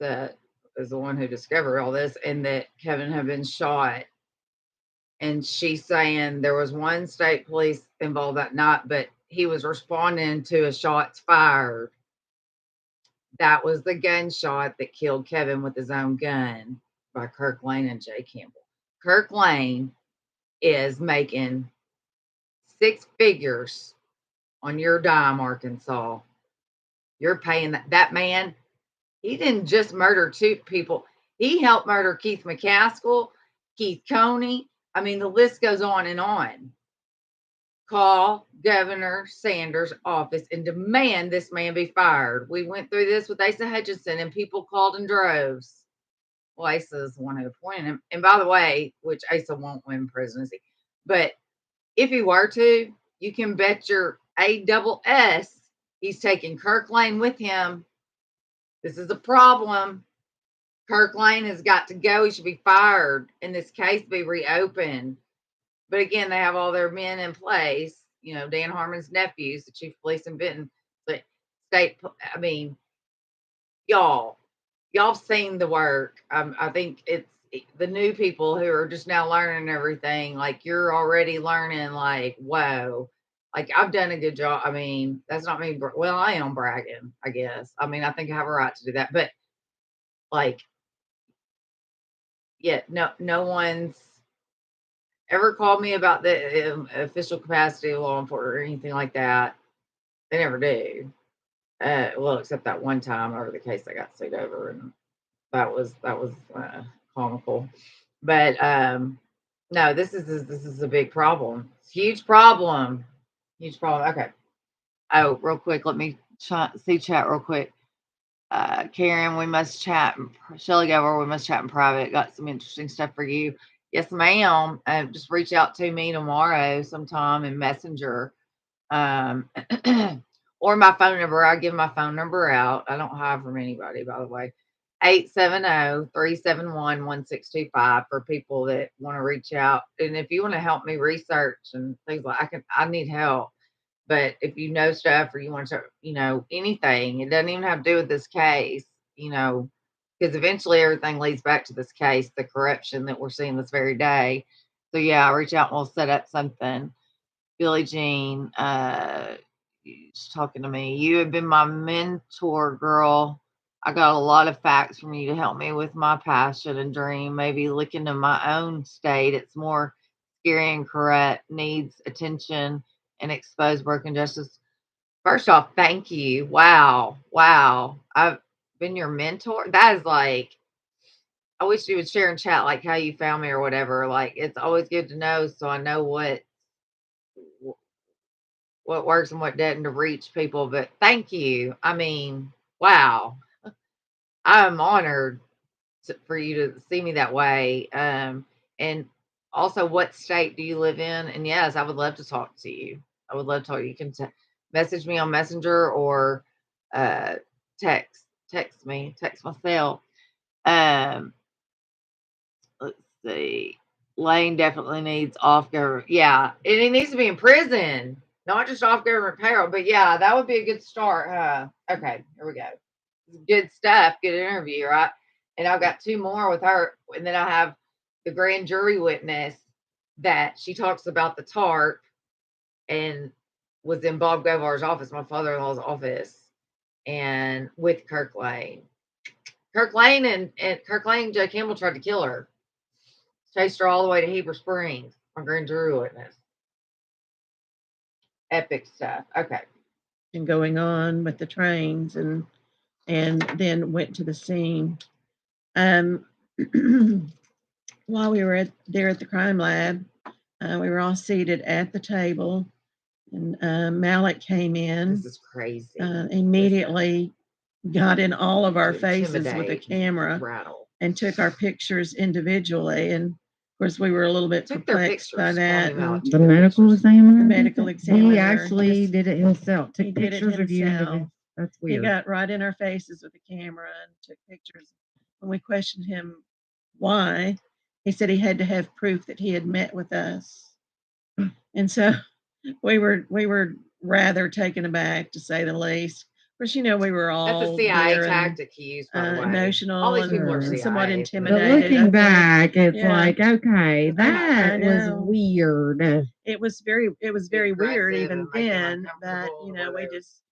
that is the one who discovered all this, and that Kevin had been shot. And she's saying there was one state police involved that night, but he was responding to a shots fired. That was the gunshot that killed Kevin with his own gun by Kirk Lane and Jay Campbell. Kirk Lane is making 6 figures on your dime, Arkansas. You're paying that man. He didn't just murder 2 people. He helped murder Keith McCaskill, Keith Coney. I mean, the list goes on and on. Call Governor Sanders' office and demand this man be fired. We went through this with Asa Hutchinson, and people called in droves. Well, Asa is the one who appointed him. And by the way, which Asa won't win presidency, but if he were to, you can bet your ASS he's taking Kirk Lane with him. This is a problem. Kirk Lane has got to go. He should be fired and this case be reopened. But again, they have all their men in place. Dan Harmon's nephews, the chief of police in Benton, but y'all seen the work. I think it's the new people who are just now learning everything. Like, you're already learning, like, whoa, like, I've done a good job. I mean, that's not me. Well, I am bragging, I guess. I mean, I think I have a right to do that, but like, yeah, no one's ever called me about the official capacity of law enforcement or anything like that. They never do. Well, except that one time over the case I got sued over, and that was comical. But no, this is a big problem. It's a huge problem. Huge problem. Okay. Oh, real quick, let me see chat real quick. Karen, we must chat. ShellyJoGovar, we must chat in private. Got some interesting stuff for you. Yes, ma'am. Just reach out to me tomorrow sometime in Messenger. Or my phone number. I give my phone number out. I don't hide from anybody, by the way. 870-371-1625 for people that want to reach out. And if you want to help me research and things I need help. But if you know stuff or you want to, anything, it doesn't even have to do with this case, because eventually everything leads back to this case, the corruption that we're seeing this very day. So yeah, reach out and we'll set up something. Billie Jean, she's talking to me. You have been my mentor, girl. I got a lot of facts from you to help me with my passion and dream. Maybe look into my own state. It's more scary and correct, needs attention and expose broken justice. First off, thank you. Wow. Wow. I've been your mentor. That is like, I wish you would share in chat like how you found me or whatever. Like it's always good to know so I know what works and what doesn't to reach people. But thank you. I mean, wow. I'm honored for you to see me that way. And also, what state do you live in? And yes, I would love to talk to you. I would love to talk. You can message me on Messenger or uh, text me, text my cell. Let's see. Lane definitely needs off government. Yeah, and he needs to be in prison, not just off government payroll. But yeah, that would be a good start, huh? Okay, here we go. Good stuff. Good interview, right? And I've got 2 more with her, and then I have the grand jury witness that she talks about the tarp and was in Bob Govar's office, my father-in-law's office, and with Kirk Lane. Kirk Lane and Kirk Lane, Joe Campbell tried to kill her. Chased her all the way to Heber Springs, my grand jury witness. Epic stuff. Okay. And going on with the trains and then went to the scene. While we were there at the crime lab, we were all seated at the table, and Malik came in. This is crazy. Immediately got in all of our To faces with a intimidate, camera rattle. and took our pictures individually. And of course, we were a little bit Took their perplexed by pictures. that. Call me And Malik. The medical examiner. the medical He examiner actually just- did it himself. Took he did it pictures of you. himself. That's He weird. got right in our faces with the camera and took pictures. When we questioned him why, he said he had to have proof that he had met with us. And so we were rather taken aback, to say the least. Of course, we were all That's a CIA there and, tactic he used, by the way. emotional All these people are and CIA. somewhat But intimidated. looking I think. back, it's Yeah. like, okay, I that was know. weird. It was very weird Aggressive even and make them then, but uncomfortable we with just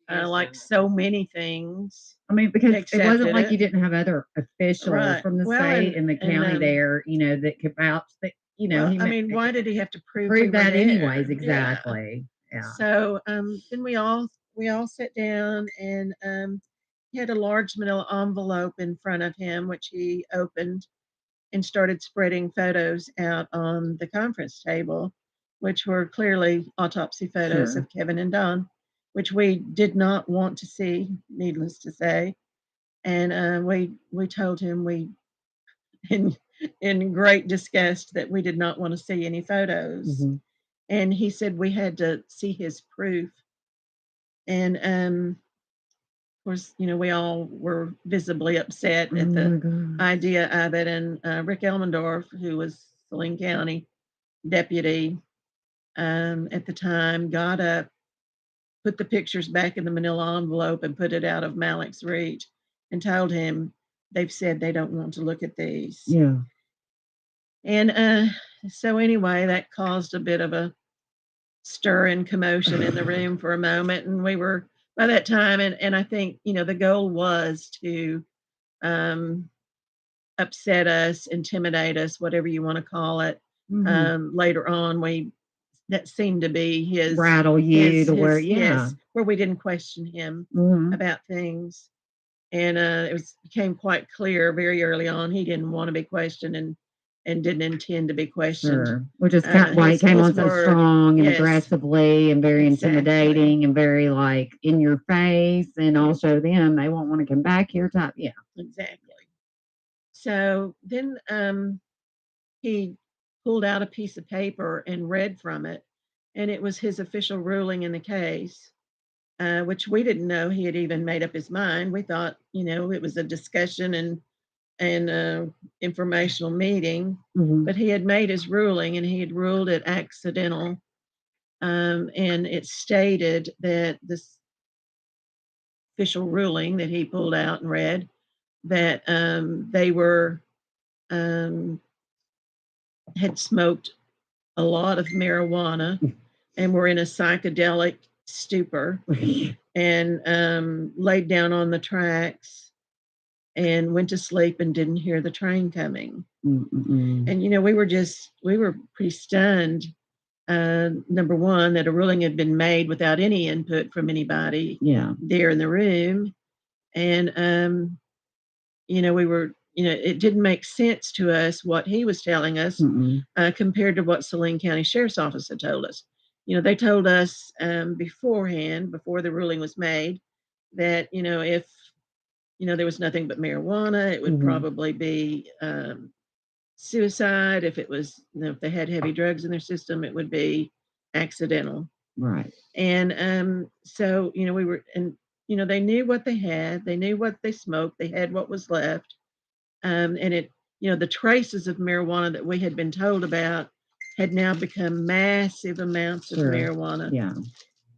their like reason. so many things. I mean, because it Accepted wasn't like it. you didn't have other officials Right. from the Well, state and the county and, there, that could vouch that, well, he I mean, why did he have to prove prove we were that there? anyways? Yeah. Exactly. Yeah. So then we all sat down, and he had a large manila envelope in front of him, which he opened and started spreading photos out on the conference table, which were clearly autopsy photos Sure. of Kevin and Don, which we did not want to see, needless to say. And we told him in great disgust that we did not want to see any photos. Mhm. And he said we had to see his proof. And of course, we all were visibly upset Oh at my the God. idea of it. And Rick Elmendorf, who was Saline County deputy at the time, got up, put the pictures back in the manila envelope, and put it out of Malik's reach, and told him they've said they don't want to look at these. Yeah. And so anyway, that caused a bit of a stir and commotion in the room for a moment. And we were, by that time, and I think, the goal was to upset us, intimidate us, whatever you want to call it. Mhm. Later on, that seemed to be his Rattle you to where, yes, where we didn't question him Mhm. about things. And it became quite clear very early on he didn't want to be questioned and didn't intend to be questioned. Sure. Which is why he his came on so word. strong and Yes. aggressively and very Exactly. intimidating and very like in your face, and I'll show them they won't want to come back here type. Yeah. Exactly. So then he pulled out a piece of paper and read from it, and it was his official ruling in the case, which we didn't know he had even made up his mind. We thought, it was a discussion and informational meeting, Mhm. but he had made his ruling, and he had ruled it accidental. And it stated that this official ruling that he pulled out and read, that they were had smoked a lot of marijuana and were in a psychedelic stupor and laid down on the tracks and went to sleep and didn't hear the train coming. Mm-mm. And, we were pretty stunned. Number one, that a ruling had been made without any input from anybody Yeah. there in the room. And, we were, it didn't make sense to us what he was telling us Mm-mm. compared to what Saline County Sheriff's Office had told us. They told us beforehand, before the ruling was made, that, if, there was nothing but marijuana, it would Mhm. probably be suicide. If it was, if they had heavy drugs in their system, it would be accidental. Right. And so, we were, and, they knew what they had, they knew what they smoked, they had what was left. And it, the traces of marijuana that we had been told about had now become massive amounts of Sure. marijuana. Yeah.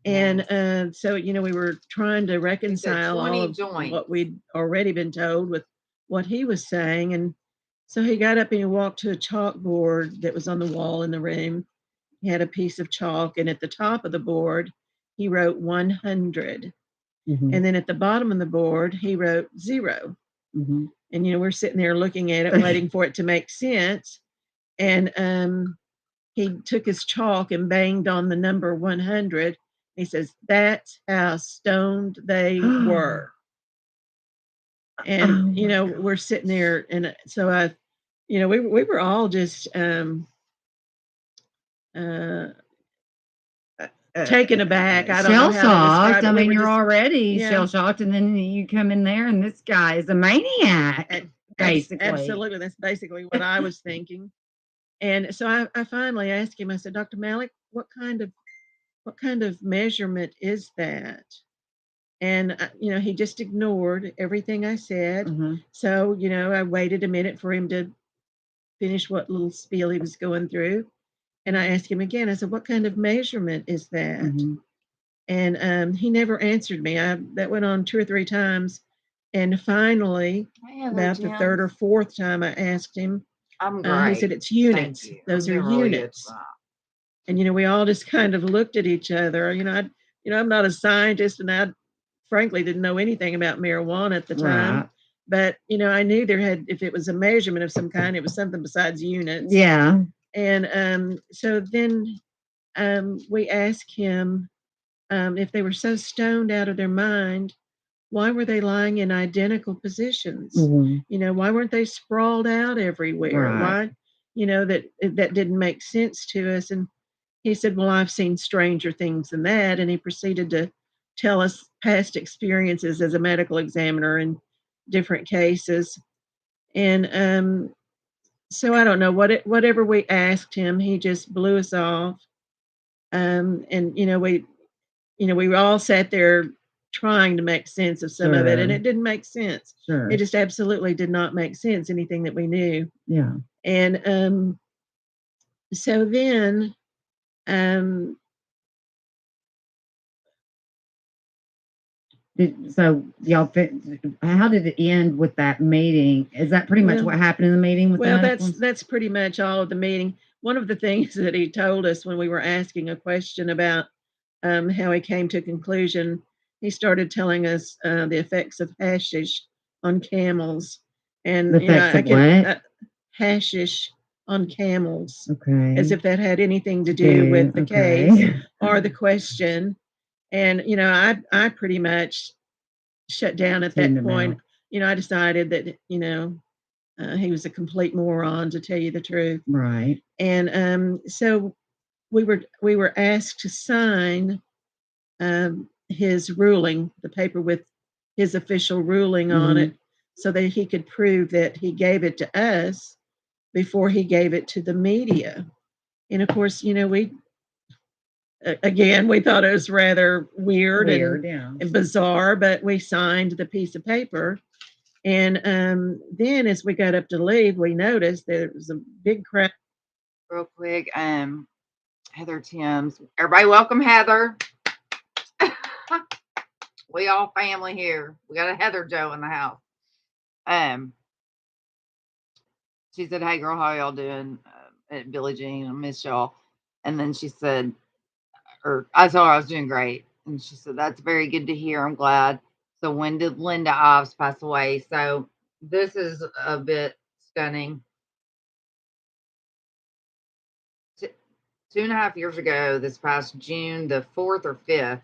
And so, we were trying to reconcile all 20 of joints. what we'd already been told with what he was saying. And so he got up and he walked to a chalkboard that was on the wall in the room. He had a piece of chalk, and at the top of the board, he wrote 100. Mhm. And then at the bottom of the board, he wrote 0. Mhm. And, we're sitting there looking at it, waiting for it to make sense. And he took his chalk and banged on the number 100. He says, "That's how stoned they were." And, Oh my God. we're sitting there. And so we were all just taken aback. I don't know Shell how to describe shocked. it. I We mean, were you're just, already yeah. shell shocked, and then you come in there, and this guy is a maniac. Basically. Absolutely. That's basically what I was thinking. And so I finally asked him, I said, "Dr. Malik, what kind of measurement is that?" And, he just ignored everything I said. Mhm. So, I waited a minute for him to finish what little spiel he was going through. And I asked him again, I said, "What kind of measurement is that?" Mhm. And he never answered me. That went on 2 or 3 times. And finally, about the third or fourth time I asked him, I'm great. he said, "It's Thank units. you. Those I'm are doing really good units." for that. And, we all just kind of looked at each other. I'm not a scientist, and I frankly didn't know anything about marijuana at the time. Right. But, I knew if it was a measurement of some kind, it was something besides units. Yeah. And so then we asked him if they were so stoned out of their mind, why were they lying in identical positions? Mhm. Why weren't they sprawled out everywhere? Right. Why, that didn't make sense to us. And he said, "Well, I've seen stranger things than that." And he proceeded to tell us past experiences as a medical examiner in different cases. And so I don't know whatever we asked him, he just blew us off. And we all sat there trying to make sense of some of it, and Sure. it didn't make sense. Sure. It just absolutely did not make sense, anything that we knew. Yeah. And so then um So y'all, how did it end with that meeting? Is that pretty much Well- what happened in the meeting with the well medical? that's pretty much all of the meeting. One of the things that he told us when we were asking a question about how he came to a conclusion, he started telling us the effects of hashish on camels. And The effects of what? Hashish on camels, Okay. as if that had anything to do with the Okay. case or the question. And I pretty much shut down at Tuned that him point. out. I decided that he was a complete moron, to tell you the truth. Right. And so we were asked to sign his ruling, the paper with his official ruling on Mhm. it, so that he could prove that he gave it to us before he gave it to the media. And of course, we thought it was rather weird, Weird, yeah. and bizarre, but we signed the piece of paper. And then as we got up to leave, we noticed there was a big crowd. Real quick, Heather Timms. Everybody welcome Heather. We all family here. We got a Heather Joe in the house. She said, "Hey girl, how y'all doing?" At Billie Jean, I miss y'all. And then she said, or I told her I was doing great. And she said, "That's very good to hear. I'm glad." So when did Linda Ives pass away? So this is a bit stunning. 2.5 years ago, this past June the 4th or 5th,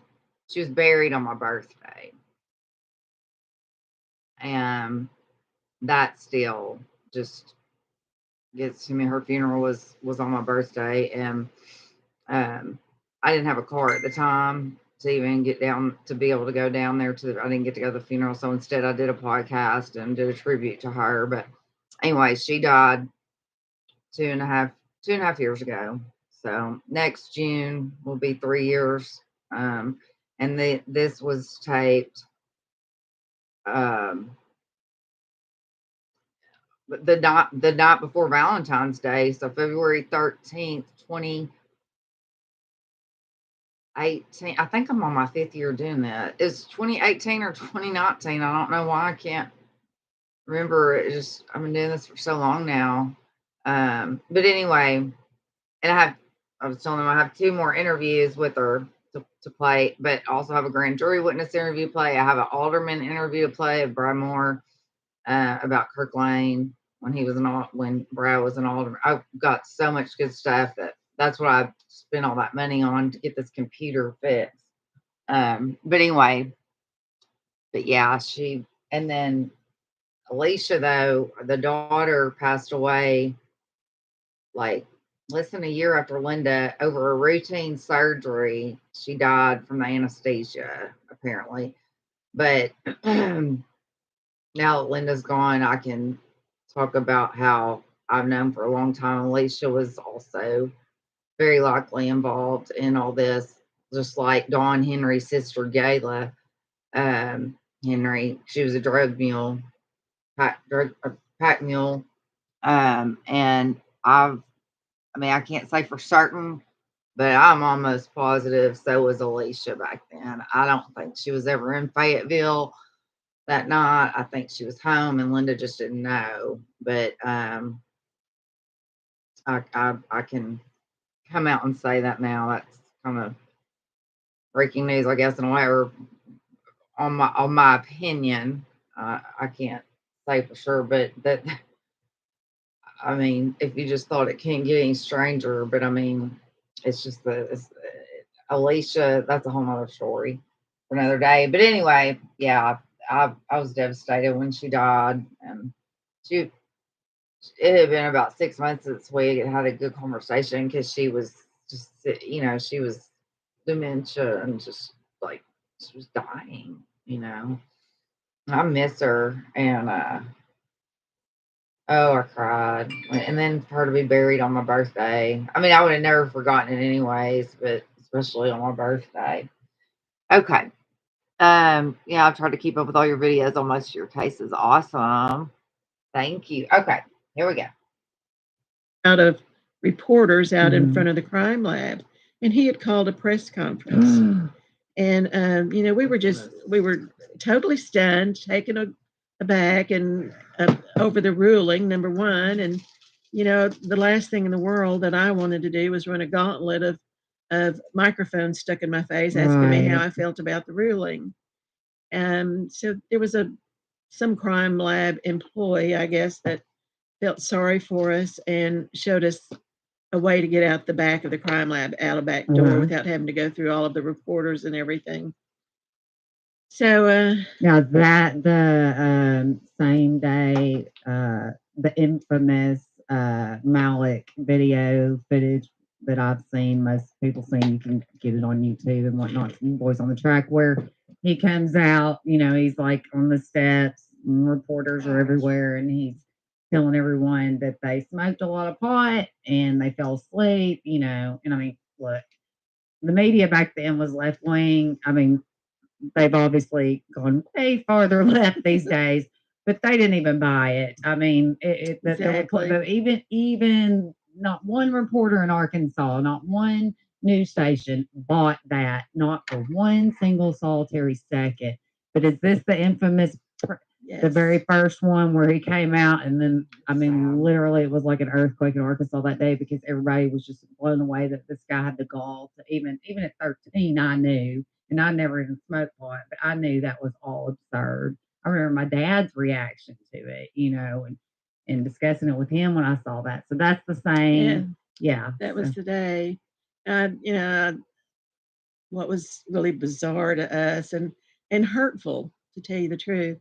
she was buried on my birthday. And that still just gets to me. Her funeral was on my birthday, and I didn't have a car at the time to even get down to be able to go down there I didn't get to go to the funeral, so instead I did a podcast and did a tribute to her. But anyway, she died 2.5 years ago. So next June will be 3 years. And this was taped um the night before Valentine's Day, so February 13th, 2018. I think I'm on my 5th year doing that. It's 2018 or 2019. I don't know why I can't remember. I've been doing this for so long now. But anyway, and I was telling them I have 2 more interviews with her to play, but also have a grand jury witness interview play. I have an alderman interview to play of Brad Moore about Kirk Lane when Brad was an alderman. I've got so much good stuff that's what I spent all that money on to get this computer fixed. But anyway, but yeah, and then Alicia, though, the daughter passed away like less than a year after Linda over a routine surgery. She died from the anesthesia, apparently. But now that Linda's gone, I can talk about how I've known for a long time Alicia was also very likely involved in all this, just like Dawn Henry's sister Gayla Henry. She was a drug mule, pack mule. And I can't say for certain, but I'm almost positive so was Alicia back then. I don't think she was ever in Fayetteville that night. I think she was home and Linda just didn't know. But I can come out and say that now. That's kind of breaking news, I guess, in a way, or on my opinion. I can't say for sure, but if you just thought it can't get any stranger, but it's just Alicia. That's a whole nother story for another day. But anyway, yeah, I was devastated when she died, and it had been about 6 months since we had a good conversation because she was just, she was dementia and just like she was dying. I miss her, and oh, I cried. And then for her to be buried on my birthday. I would have never forgotten it anyways, but especially on my birthday. Okay. Yeah, I've tried to keep up with all your videos on most of your cases. Awesome. Thank you. Okay, here we go. Out of reporters out in Mhm. front of the crime lab, and he had called a press conference. And we were totally stunned, taken aback, and over the ruling, number one. And the last thing in the world that I wanted to do was run a gauntlet of microphones stuck in my face asking me how Right. I felt about the ruling. So there was some crime lab employee, I guess, that felt sorry for us and showed us a way to get out the back of the crime lab, out a back door, Mhm. without having to go through all of the reporters and everything. So, Now that the same day, the infamous Malik video footage that I've seen, most people seen, you can get it on YouTube and whatnot, Boys on the Track, where he comes out, he's like on the steps, and reporters are everywhere, and he's telling everyone that they smoked a lot of pot and they fell asleep, and look, the media back then was left wing. They've obviously gone way farther left these days, but they didn't even buy it. Even not one reporter in Arkansas, not one news station bought that, not for one single solitary second. But is this the infamous, the very first one where he came out, and then literally it was like an earthquake in Arkansas that day because everybody was just blown away that this guy had the gall to even at 13. I knew, and I never even smoked pot, but I knew that was all absurd. I remember my dad's reaction to it, and discussing it with him when I saw that. So that's the Yeah, same. Yeah. that So, was the day. What was really bizarre to us and hurtful, to tell you the truth,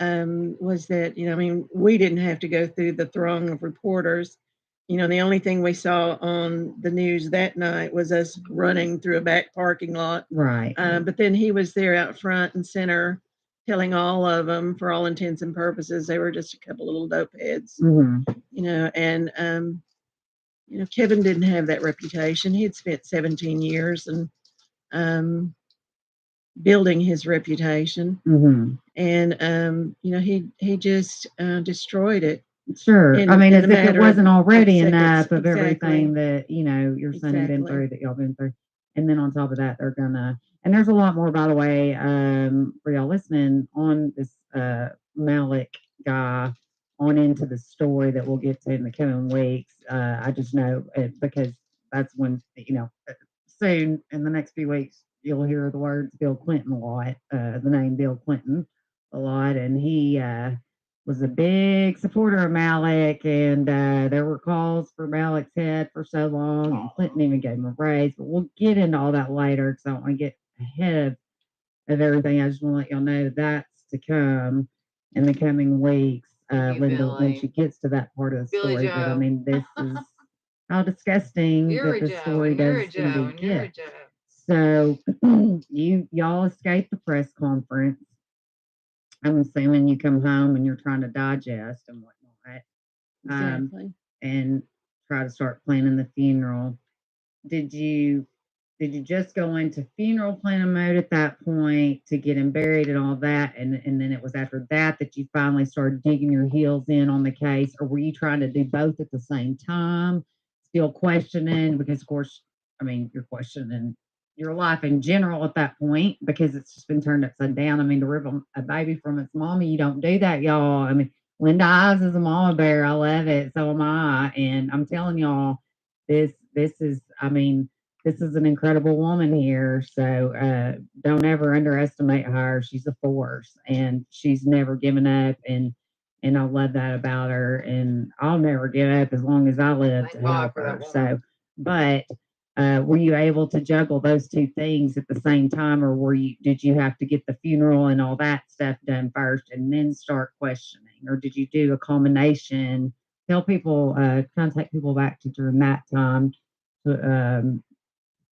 was that, I mean, we didn't have to go through the throng of reporters. The only thing we saw on the news that night was us running through a back parking lot. right. But then he was there out front and center, telling all of them, for all intents and purposes, they were just a couple of little dope heads. hmm And Kevin didn't have that reputation. He had spent 17 years and building his reputation, hmm and he just destroyed it Sure. I mean, in as a if it matter wasn't of already seconds. enough of Exactly. everything that, your son had been Exactly. through, that y'all been through. And then on top of that, they're gonna, and there's a lot more, by the way, for y'all listening on this Malik guy on into the story that we'll get to in the coming weeks. I just know it because that's when, soon in the next few weeks, you'll hear the words Bill Clinton a lot, the name Bill Clinton a lot. And he, was a big supporter of Malik, and there were calls for Malik's head for so long, and Clinton even gave him a raise. But we'll get into all that later because I don't want to get ahead of everything. I just want to let y'all know that's to come in the coming weeks, Thank you, Linda, when she Billy. gets to that part of the Billy story. But I Joe. mean, this is how disgusting You're that a the Joe, story and you're a does Joe, indeed and you're a get. Joe. So y'all escaped the press conference. I'm assuming you come home and you're trying to digest and whatnot, Exactly. and try to start planning the funeral. Did you just go into funeral planning mode at that point to get him buried and all that, and then it was after that that you finally started digging your heels in on the case, or were you trying to do both at the same time, still questioning? Because of course, I mean, you're questioning your life in general at that point because it's just been turned upside down. I mean, to rip a baby from its mommy, you don't do that, y'all. I mean, Linda Eyes is a mama bear. I love it. So am I. And I'm telling y'all, this is, I mean, this is an incredible woman here. So don't ever underestimate her. She's a force, and she's never given up. And I love that about her. And I'll never give up as long as I live Thank to God help for that her. woman. So, but were you able to juggle those two things at the same time, or did you have to get the funeral and all that stuff done first and then start questioning, or did you do a combination? Tell people, contact people back to during that time, to,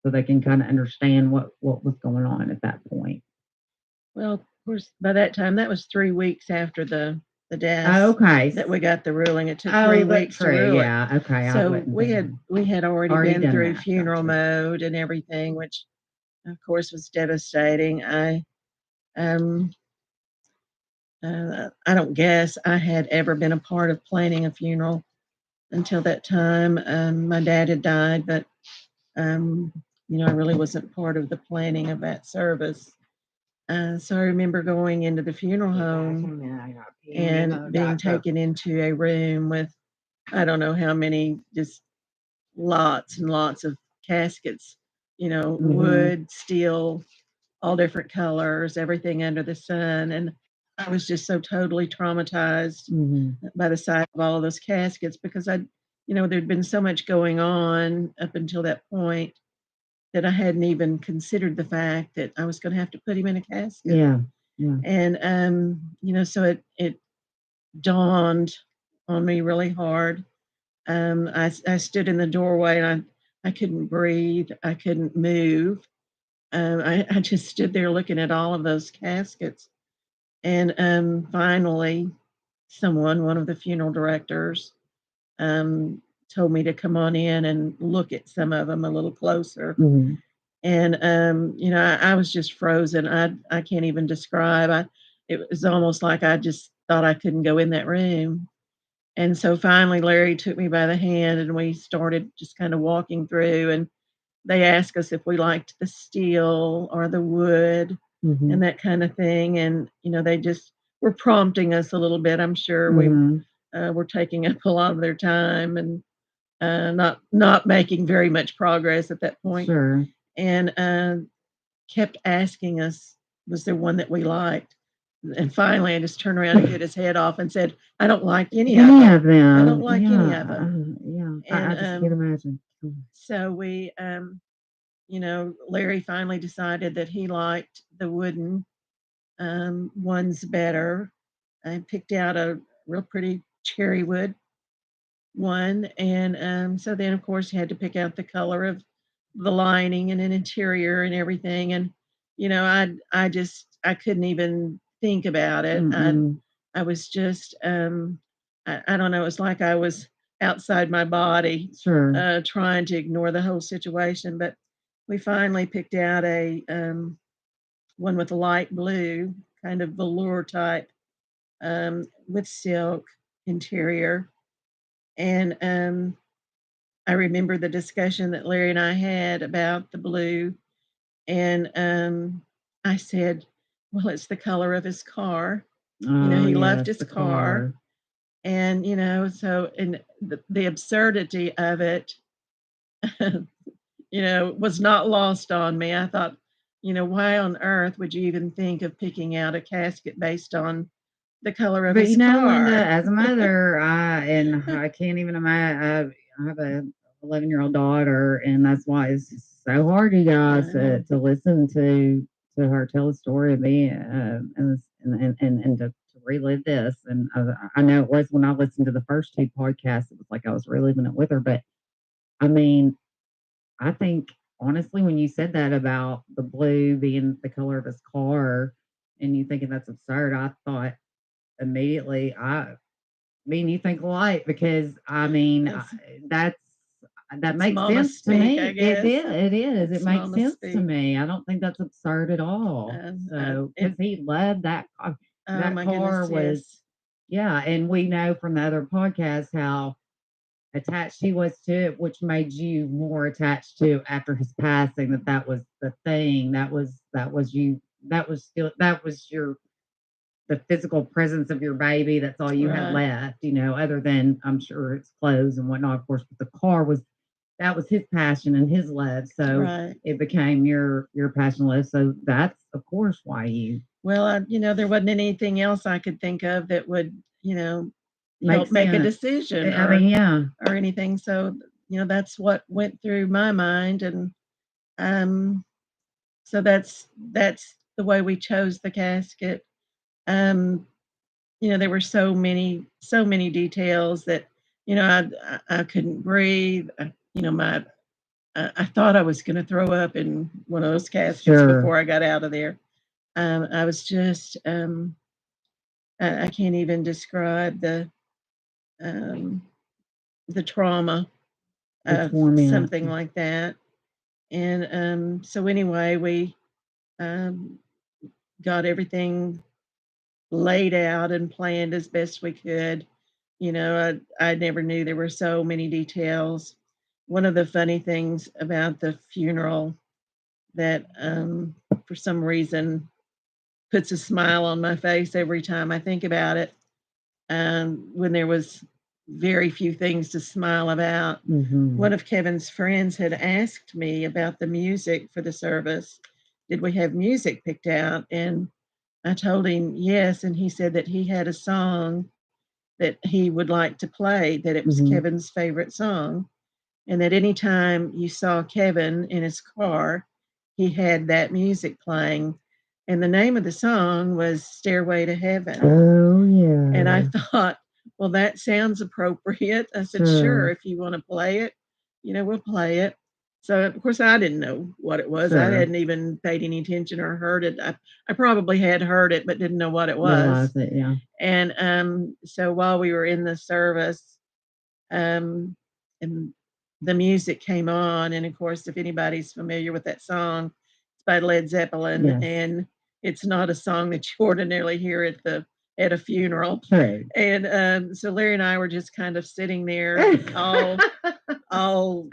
so they can kind of understand what was going on at that point. Well, of course, by that time, that was 3 weeks after the death Okay. that we got the ruling. It took Oh, 3 that's weeks to true. rule it. Yeah. Okay. I So wouldn't we had already been done through that. funeral Gotcha. mode and everything, which of course was devastating. I don't guess I had ever been a part of planning a funeral until that time. My dad had died, but I really wasn't part of the planning of that service. So I remember going into the funeral home and being taken into a room with, I don't know how many, just lots and lots of caskets, wood, steel, all different colors, everything under the sun. And I was just so totally traumatized by the sight of all of those caskets because there'd been so much going on up until that point that I hadn't even considered the fact that I was going to have to put him in a casket. Yeah. Yeah. And, so it dawned on me really hard. I stood in the doorway and I couldn't breathe. I couldn't move. I just stood there looking at all of those caskets. And finally, one of the funeral directors, told me to come on in and look at some of them a little closer. And I was just frozen. I can't even describe. It was almost like I just thought I couldn't go in that room. And so finally, Larry took me by the hand and we started just kind of walking through. And they asked us if we liked the steel or the wood and that kind of thing. And they just were prompting us a little bit. I'm sure we were taking up a lot of their time and not making very much progress at that point. Sure. And kept asking us, was there one that we liked? And finally, I just turned around and hit his head off and said, "I don't like any Any of of them. I them. don't like any of them." Yeah. And I just can't imagine. so we, Larry finally decided that he liked the wooden ones better. I picked out a real pretty cherry wood one, and so then of course you had to pick out the color of the lining and an interior and everything. And I couldn't even think about it. I was just I don't know. It was like I was outside my body, Sure. trying to ignore the whole situation. But we finally picked out a one with a light blue, kind of velour type, with silk interior. And I remember the discussion that Larry and I had about the blue. And I said, well, it's the color of his car. He loved his car. And, and the absurdity of it, was not lost on me. I thought, why on earth would you even think of picking out a casket based on the color of But his Linda, car? as a mother, I can't even imagine. I have a 11-year-old daughter, and that's why it's so hard, you guys, to listen to her tell a story of me, and to relive this. And I know it was when I listened to the first two podcasts, it was like I was reliving it with her. But I mean, I think honestly, when you said that about the blue being the color of his car, and you thinking that's absurd, I thought immediately, me and you think alike, because I mean, that makes sense to me. It is. It makes sense to me. I don't think that's absurd at all. So, because he loved that car. That car was, yeah. And we know from the other podcast how attached he was to it, which made you more attached to after his passing. That was the thing. That was you. That was still your the physical presence of your baby. That's all you had left, other than I'm sure its clothes and whatnot, of course. But the car was his passion and his love. So it became your passion and love. So that's of course why you. Well, there wasn't anything else I could think of that would, help make a decision. I mean, yeah, or anything. So, that's what went through my mind. And so that's the way we chose the casket. There were so many details that, I couldn't breathe. I thought I was going to throw up in one of those caskets before I got out of there. I was just, I can't even describe the trauma of something like that. And so anyway, we got everything laid out and planned as best we could. I never knew there were so many details. One of the funny things about the funeral that for some reason puts a smile on my face every time I think about it, when there was very few things to smile about. One of Kevin's friends had asked me about the music for the service. Did we have music picked out? And I told him yes, and he said that he had a song that he would like to play, that it was Kevin's favorite song, and that anytime you saw Kevin in his car, he had that music playing. And the name of the song was Stairway to Heaven. Oh, yeah. And I thought, well, that sounds appropriate. I said, sure, if you want to play it, we'll play it. So, of course, I didn't know what it was. I hadn't even paid any attention or heard it. I probably had heard it, but didn't know what it was. Yeah. And so while we were in the service, and the music came on. And, of course, if anybody's familiar with that song, it's by Led Zeppelin. Yes. And it's not a song that you ordinarily hear at a funeral. Right. And so Larry and I were just kind of sitting there all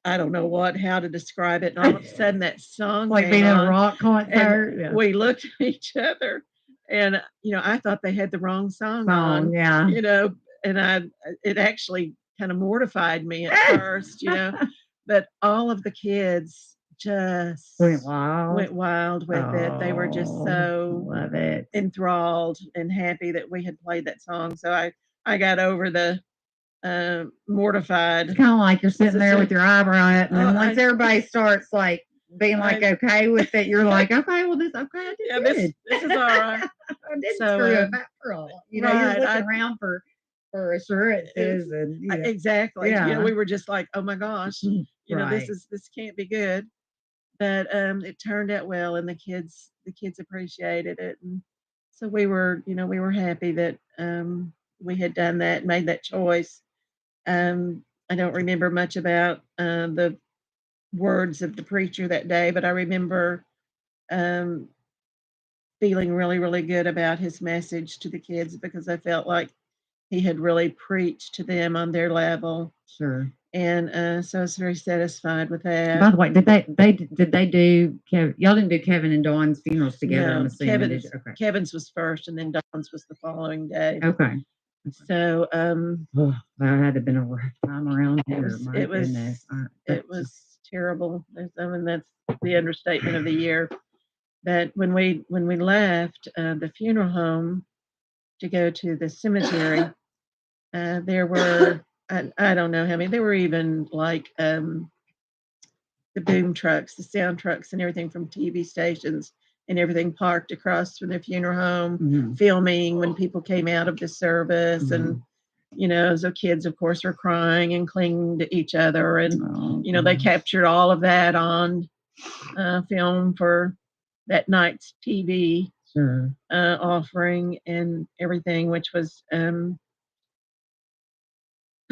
I don't know how to describe it. And all of a sudden that song like came being on, at a rock concert. and we looked at each other, and I thought they had the wrong song on. Yeah. And it actually kind of mortified me at first, but all of the kids just Went wild. went wild with it. They were just Oh, so love it. enthralled and happy that we had played that song. So I got over the mortified. It's kind of like you're sitting there with your eyebrow up, and then once everybody starts like being like okay with it, you're like, okay, well I did good. This is all right. I didn't So, screw up after all. You know, right, you're looking around for assurances and exactly. Yeah. We were just like, oh my gosh, Right. this can't be good. But it turned out well, and the kids appreciated it, and so we were happy that we had done that, made that choice. I don't remember much about the words of the preacher that day, but I remember um, feeling really, really good about his message to the kids because I felt like he had really preached to them on their level. Sure. And so I was very satisfied with By that. the way, did they do y'all didn't do Kevin and Dawn's funerals together? No, I'm assuming. Kevin's was first, and then Dawn's was the following day. Okay. So that had to have been a rough time around here. it was terrible. I mean, that's the understatement of the year. But when we left the funeral home to go to the cemetery, there were I don't know how many. There were even like the boom trucks, the sound trucks, and everything from TV stations and everything parked across from the funeral home, filming when people came out of the service. And so kids, of course, were crying and clinging to each other. And they captured all of that on film for that night's TV offering and everything, which was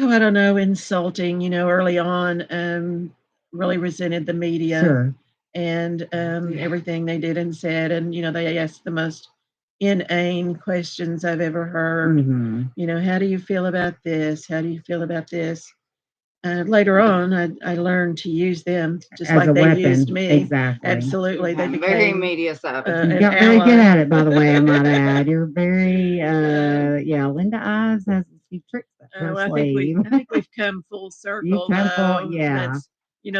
I don't know, insulting. Early on, really resented the media and everything they did and said. And they asked the most inane questions I've ever heard. How do you feel about this? How do you feel about this? Later on, I learned to use them just as like a they weapon. used me. Exactly. Absolutely. They Very became media savvy. You got very good at it, by the way, I might add. You're very, Linda Ives has a few tricks up her I sleeve. think we've come full circle. You've come full, yeah. That's,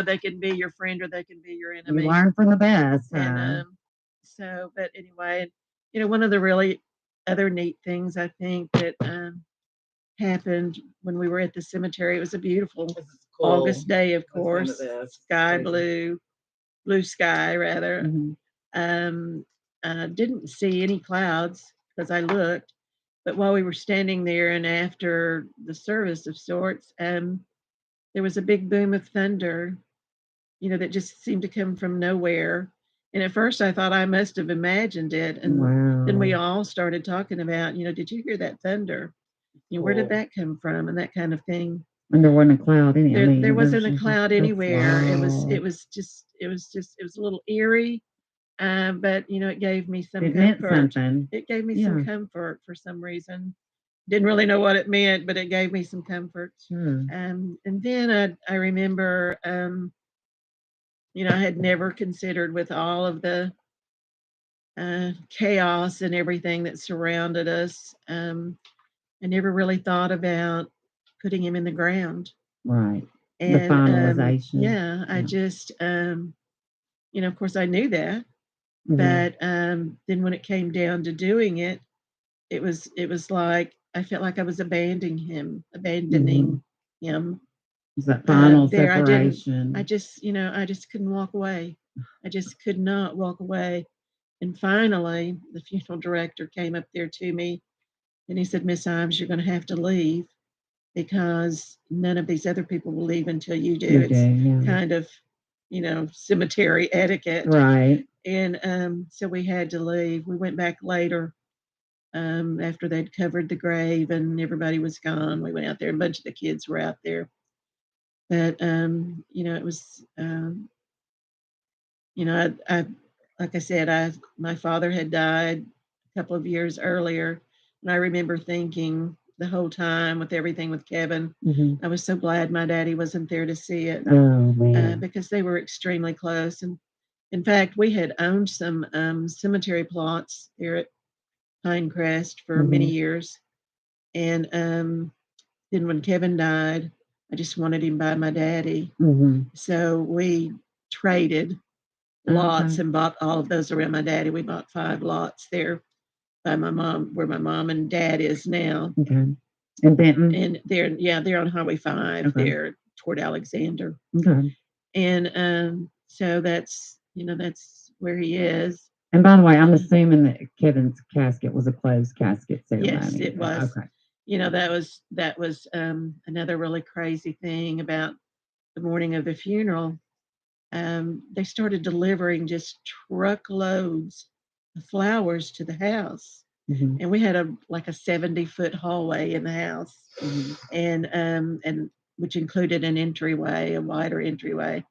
they can be your friend or they can be your You enemy. learn from the best. And but anyway, one of the really other neat things I think that happened when we were at the cemetery. It was a beautiful August day, of course, sky blue sky rather. Didn't see any clouds because I looked, but while we were standing there and after the service of sorts, there was a big boom of thunder, that just seemed to come from nowhere. And at first I thought I must have imagined it. And then we all started talking about, did you hear that thunder? Where did that come from? And that kind of thing. And there wasn't a cloud anywhere. There wasn't a cloud anywhere. It was a little eerie. But it gave me some It comfort. meant something. It gave me some comfort for some reason. Didn't really know what it meant, but it gave me some comfort. And then I remember, I had never considered, with all of the chaos and everything that surrounded us, I never really thought about putting him in the ground. Right. And the finalization. I just, of course I knew that. But then when it came down to doing it, it was like I felt like I was abandoning him. Is that final separation? I just couldn't walk away. I just could not walk away. And finally, the funeral director came up there to me and he said, "Miss Ives, you're going to have to leave because none of these other people will leave until you do." It's kind of, cemetery etiquette. Right. And so we had to leave. We went back later after they'd covered the grave and everybody was gone. We went out there. A bunch of the kids were out there. But, it was, I like I said, my father had died a couple of years earlier. And I remember thinking the whole time with everything with Kevin, I was so glad my daddy wasn't there to see it. Oh, man. Because they were extremely close. And in fact, we had owned some cemetery plots here at Pinecrest for many years. And then when Kevin died, I just wanted him by my daddy. So we traded Okay. lots and bought all of those around my daddy. We bought 5 lots there by my mom, where my mom and dad is now. Okay. In Benton. And they're on Highway 5. Okay. They're toward Alexander. Okay. And so that's where he is. And by the way, I'm assuming that Kevin's casket was a closed casket ceremony. Yes, it was. Okay. That was another really crazy thing about the morning of the funeral. They started delivering just truckloads of flowers to the house. Mm-hmm. And we had a 70-foot hallway in the house, Mm-hmm. and which included an entryway, a wider entryway.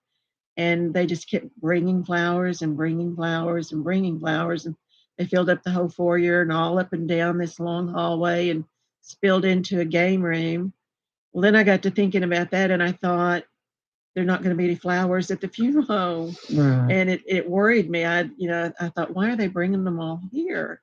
And they just kept bringing flowers and bringing flowers and bringing flowers, and they filled up the whole foyer and all up and down this long hallway and spilled into a game room. Well, then I got to thinking about that, and I thought, there are not going to be any flowers at the funeral home. Right. And it worried me. I thought, why are they bringing them all here?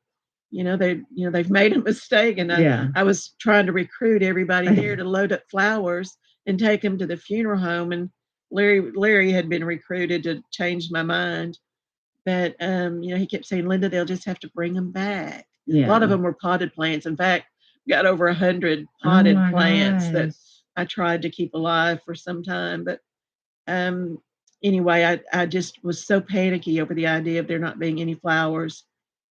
They've made a mistake. And I was trying to recruit everybody there to load up flowers and take them to the funeral home. And Larry had been recruited to change my mind. But, he kept saying, Linda, they'll just have to bring them back. Yeah. A lot of them were potted plants. In fact, we got over 100 potted plants that I tried to keep alive for some time. But anyway, I just was so panicky over the idea of there not being any flowers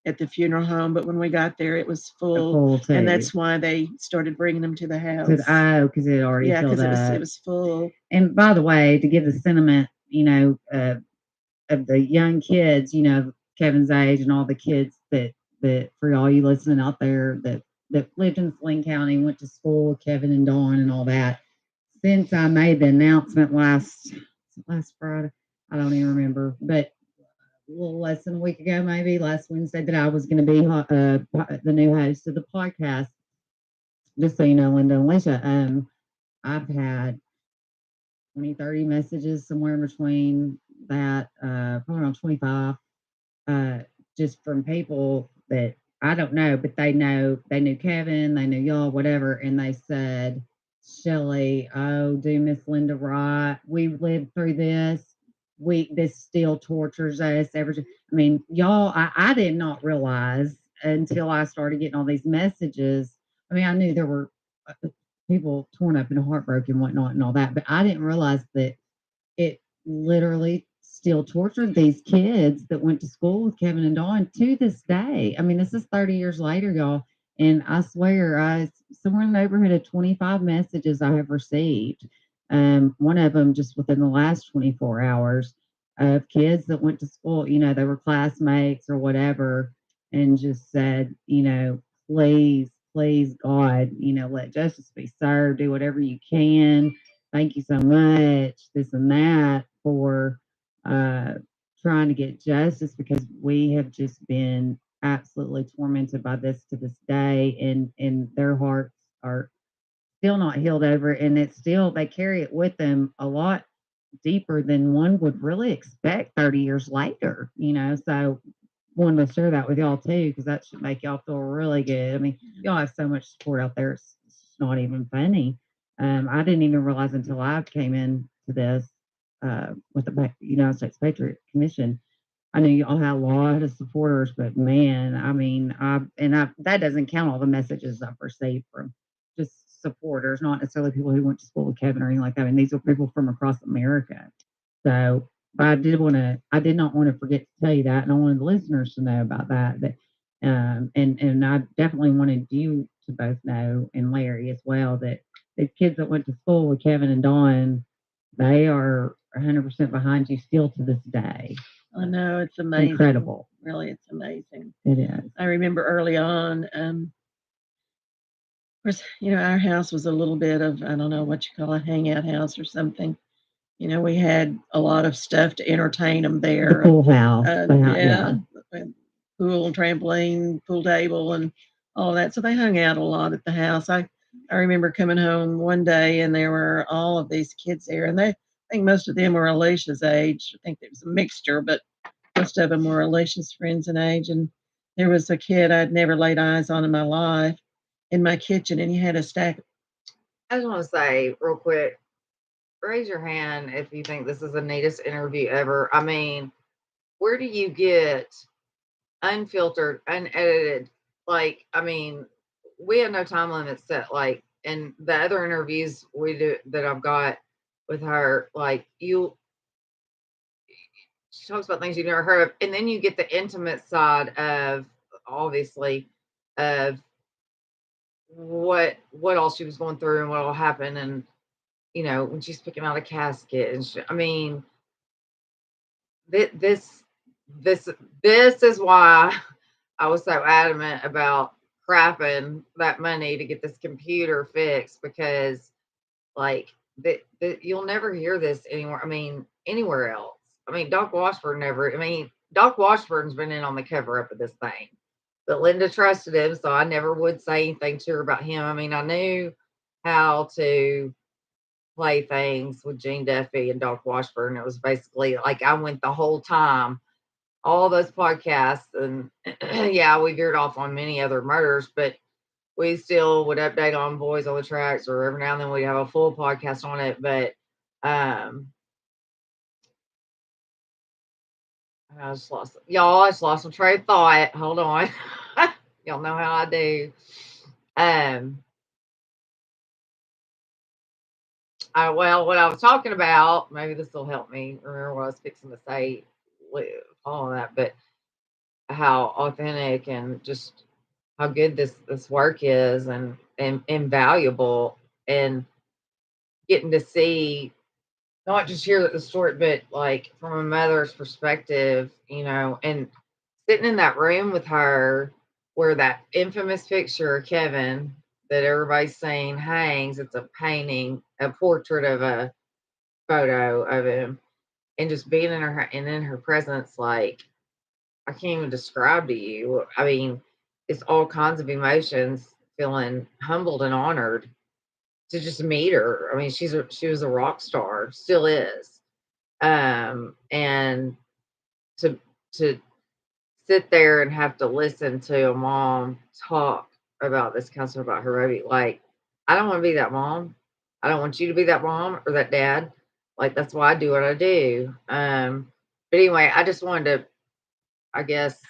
at the funeral home. But when we got there, it was full, and that's why they started bringing them to the house. Because it already filled up. It was full. And by the way, to give the sentiment, of the young kids, Kevin's age and all the kids that for all you listening out there that lived in Saline County, went to school with Kevin and Dawn and all that. Since I made the announcement last Friday, I don't even remember, but a little less than a week ago, maybe last Wednesday, that I was going to be the new host of the podcast. Just so you know, Linda and Alicia, I've had 20, 30 messages somewhere in between that, probably around 25, just from people that I don't know, but they knew Kevin, they knew y'all, whatever, and they said, Shelly, oh, do Miss Linda right. We lived through this. This still tortures us. I mean, y'all, I did not realize until I started getting all these messages. I mean, I knew there were people torn up and heartbroken and whatnot and all that, but I didn't realize that it literally still tortured these kids that went to school with Kevin and Dawn to this day. I mean, this is 30 years later, y'all. And I swear, somewhere in the neighborhood of 25 messages I have received. One of them just within the last 24 hours of kids that went to school, they were classmates or whatever, and just said, please, God, let justice be served, do whatever you can. Thank you so much, this and that, for trying to get justice, because we have just been absolutely tormented by this to this day, and their hearts are still not healed over it, and it's still, they carry it with them a lot deeper than one would really expect 30 years later, so wanted to share that with y'all too, because that should make y'all feel really good. I mean, y'all have so much support out there, it's not even funny. I didn't even realize until I came into this with the United States Patriot Commission. I knew y'all had a lot of supporters, but man, I mean, that doesn't count all the messages I've received from just supporters, not necessarily people who went to school with Kevin or anything like that. I mean, these are people from across America. So, but I did not want to forget to tell you that, and I wanted the listeners to know about that. And I definitely wanted you to both know, and Larry as well, that the kids that went to school with Kevin and Dawn, they are 100% behind you still to this day. I know, it's amazing. Incredible. Really, it's amazing. It is. I remember early on, of course, our house was a little bit of, I don't know what you call a hangout house or something. We had a lot of stuff to entertain them there. The pool house. Yeah. Pool, trampoline, pool table, and all that. So they hung out a lot at the house. I remember coming home one day, and there were all of these kids there, and I think most of them were Alicia's age. I think there was a mixture, but most of them were Alicia's friends in age. And there was a kid I'd never laid eyes on in my life in my kitchen, and he had a stack. I just want to say real quick, raise your hand if you think this is the neatest interview ever. I mean, where do you get unfiltered, unedited? Like, I mean, we have no time limit set. Like, and the other interviews we do that I've got with her, like she talks about things you've never heard of, and then you get the intimate side of, obviously, of what all she was going through and what all happened, and when she's picking out a casket, and I mean, this this this is why I was so adamant about crapping that money to get this computer fixed, because like you'll never hear this anywhere. I mean, anywhere else. I mean, Doc Washburn never. I mean, Doc Washburn's been in on the cover up of this thing, but Linda trusted him, so I never would say anything to her about him. I mean, I knew how to play things with Gene Duffy and Doc Washburn. It was basically like I went the whole time, all those podcasts, and yeah, we veered off on many other murders, but we still would update on Boys on the Tracks, or every now and then we'd have a full podcast on it. But I just lost y'all. I just lost some train of thought. Hold on. Y'all know how I do. Well, what I was talking about, maybe this will help me remember what I was fixing to say, all of that, but how authentic and just how good this work is, and invaluable, and getting to see, not just hear the story, but like from a mother's perspective, and sitting in that room with her where that infamous picture of Kevin that everybody's saying hangs. It's a painting, a portrait of a photo of him, and just being in her presence, like I can't even describe to you. I mean, it's all kinds of emotions, feeling humbled and honored to just meet her. I mean, she was a rock star, still is. And to to sit there and have to listen to a mom talk about this kind of stuff about her baby, like I don't want to be that mom. I don't want you to be that mom or that dad. Like that's why I do what I do. But anyway, I just wanted to, I guess,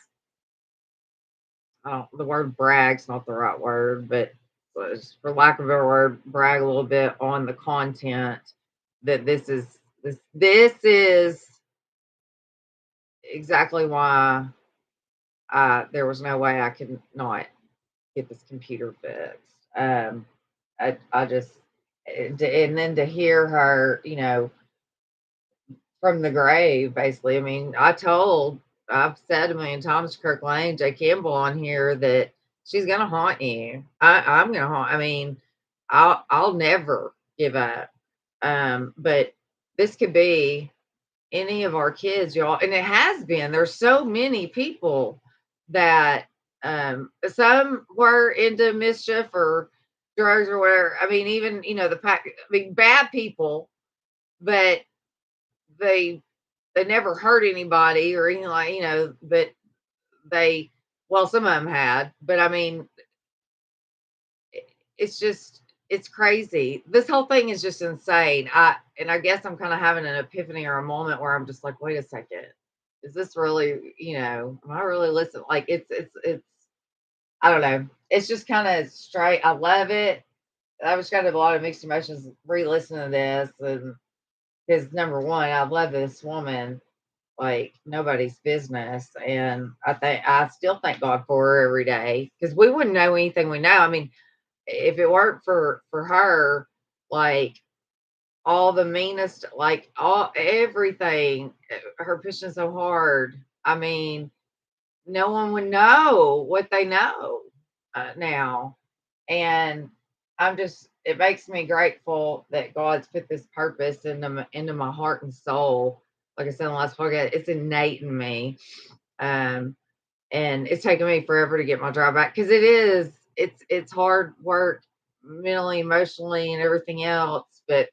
the word brag's not the right word, but for lack of a better word, brag a little bit on the content that this is exactly why there was no way I could not get this computer fixed. I just, and then to hear her, from the grave, basically. I mean, I've said a million times to Kirk Lane, Jay Campbell on here, that she's gonna haunt you. I'm gonna haunt. I mean, I'll never give up. But this could be any of our kids, y'all, and it has been. There's so many people that some were into mischief or drugs or whatever. I mean, even the pack. I mean, bad people, but they they never hurt anybody or anything, like, but they, well, some of them had, but I mean, it's just, it's crazy. This whole thing is just insane. I guess I'm kind of having an epiphany or a moment where I'm just like, wait a second, is this really, am I really listening? Like it's I don't know. It's just kind of straight. I love it. I was kind of a lot of mixed emotions re-listening to this, and because number one, I love this woman like nobody's business. And I still thank God for her every day, because we wouldn't know anything we know. I mean, if it weren't for her, like all the meanest, like all everything, her pushing so hard. I mean, no one would know what they know now. And it makes me grateful that God's put this purpose into my heart and soul. Like I said in the last podcast, it's innate in me. Um, and it's taken me forever to get my drive back, because it's hard work mentally, emotionally, and everything else, but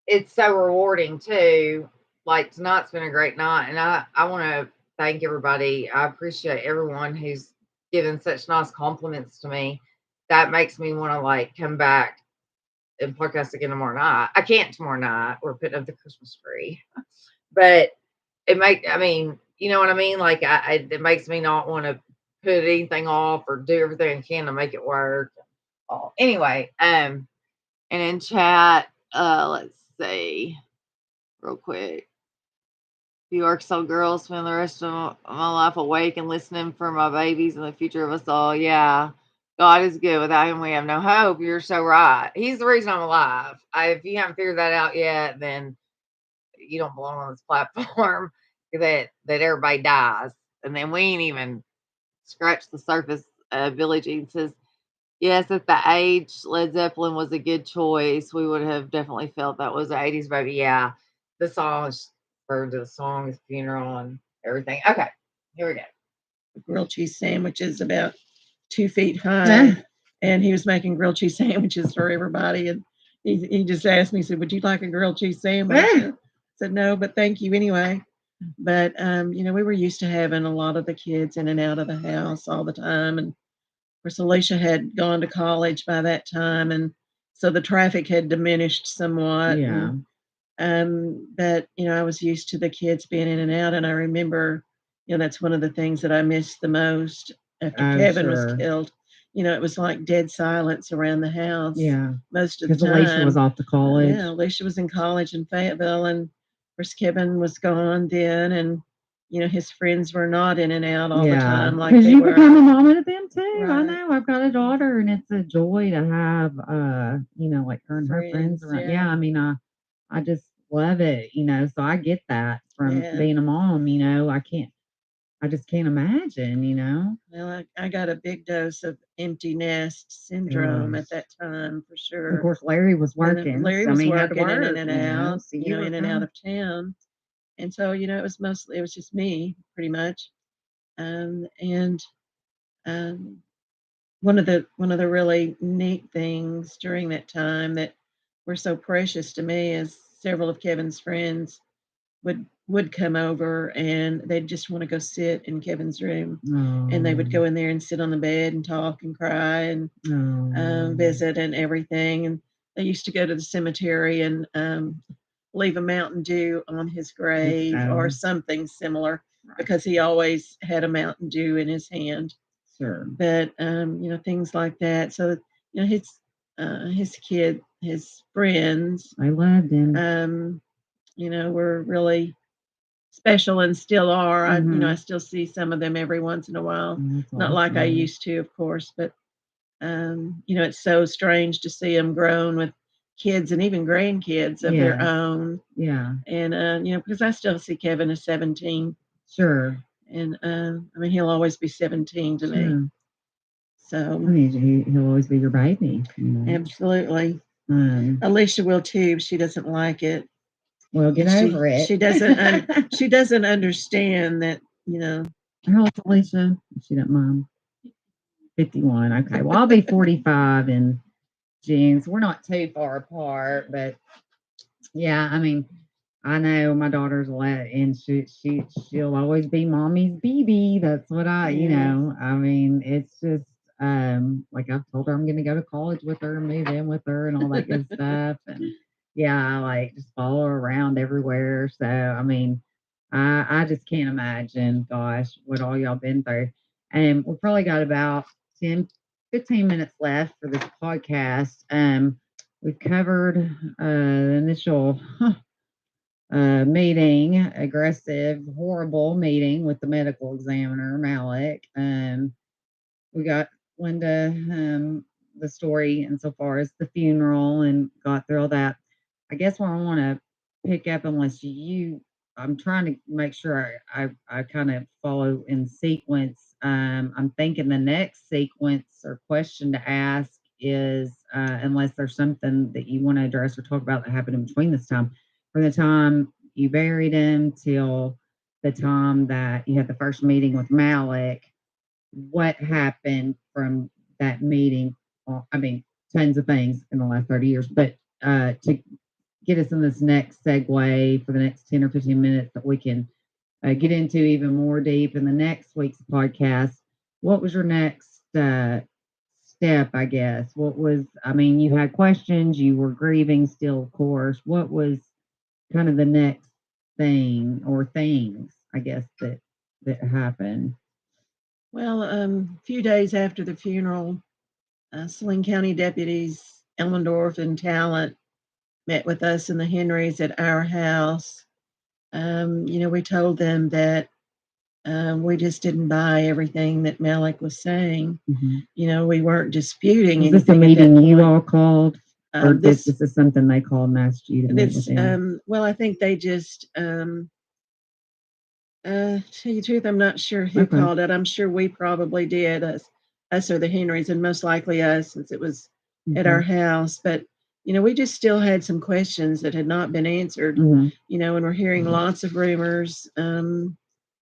it's so rewarding too. Like tonight's been a great night, and I want to thank everybody. I appreciate everyone who's given such nice compliments to me. That makes me want to like come back and podcast again tomorrow night. I can't tomorrow night. We're putting up the Christmas tree, but I mean, you know what I mean? Like it makes me not want to put anything off or do everything I can to make it work. Oh, anyway, and in chat, let's see real quick. You Arkansas girls spend the rest of my life awake and listening for my babies and the future of us all. Yeah. God is good. Without him, we have no hope. You're so right. He's the reason I'm alive. If you haven't figured that out yet, then you don't belong on this platform that everybody dies. And then we ain't even scratched the surface. Billie Jean says, yes, at the age Led Zeppelin was a good choice, we would have definitely felt that was the 80s baby. Yeah. The songs for the song, his funeral and everything. Okay, here we go. Grilled cheese sandwiches about 2 feet high. And he was making grilled cheese sandwiches for everybody. And he just asked me, he said, would you like a grilled cheese sandwich? I said, no, but thank you anyway. But, you know, we were used to having a lot of the kids in and out of the house all the time. And of course, Alicia had gone to college by that time. And so the traffic had diminished somewhat. Yeah. But, you know, I was used to the kids being in and out. And I remember, you know, that's one of the things that I missed the most after Kevin was killed. You know, it was like dead silence around the house. Yeah. Most of the Because time. Alicia was off to college. Yeah, Alicia was in college in Fayetteville, and of course Kevin was gone then, and you know his friends were not in and out all the time like they you were. become a mama to them too. I Right. know. I've got a daughter, and it's a joy to have, you know, like her and her friends around. Yeah, I mean, I just love it, you know. So I get that from being a mom. You know, I just can't imagine, you know. Well, I got a big dose of empty nest syndrome at that time for sure. Of course, Larry was working. Larry so, was I mean, working work, in and out, So you know, in and out of town. And so, you know, it was just me pretty much. And one of the really neat things during that time that were so precious to me is several of Kevin's friends would come over and they'd just want to go sit in Kevin's room. And they would go in there and sit on the bed and talk and cry and visit and everything. And they used to go to the cemetery and leave a Mountain Dew on his grave or something similar because he always had a Mountain Dew in his hand. Sure. But you know, things like that. So, you know, his friends, I loved him. You know, were really special and still are. You know, I Mhm. still see some of them every once in a while. That's Not like I awesome. used to, of course, but you know, it's so strange to see them grown with kids and even grandkids of their own. Yeah. And you know, because I still see Kevin as 17. Sure. And I mean, he'll always be 17 to me. So I mean, he'll always be your baby. You know? Absolutely. Alicia will too. She doesn't like it. Well, get over it. She doesn't. She doesn't understand that. You know. How old's Alicia? She doesn't mind. 51. Okay. Well, I'll be 45 in June, so we're not too far apart. But yeah, I mean, I know my daughter's and she'll always be mommy's baby. That's what you know. I mean, it's just like I've told her I'm going to go to college with her, move in with her, and all that good stuff. And yeah, I like just follow her around everywhere. So I mean, I just can't imagine, gosh, what all y'all been through. And we've probably got about 10, 15 minutes left for this podcast. We've covered the initial meeting, aggressive, horrible meeting with the medical examiner, Malik. We got Linda the story insofar as the funeral and got through all that. I guess what I want to pick up, I'm trying to make sure I kind of follow in sequence. I'm thinking the next sequence or question to ask is, unless there's something that you want to address or talk about that happened in between this time, from the time you buried him till the time that you had the first meeting with Malik, what happened from that meeting? I mean, tons of things in the last 30 years, but to get us in this next segue for the next 10 or 15 minutes that we can get into even more deep in the next week's podcast, what was your next step, I guess? What was, I mean, you had questions, you were grieving still, of course. What was kind of the next thing or things, I guess, that happened? Well, a few days after the funeral, Saline County deputies Elmendorf and Talent met with us and the Henrys at our house. We told them that we just didn't buy everything that Malik was saying. We weren't disputing Was this a anything at that meeting you point. all called? Or This this is something they called and asked you to meet with them? well, I think they just tell you the truth, I'm not sure who Okay. called it. I'm sure we probably did, us or the Henrys, and most likely us, since it was at our house. But we just still had some questions that had not been answered. And we're hearing lots of rumors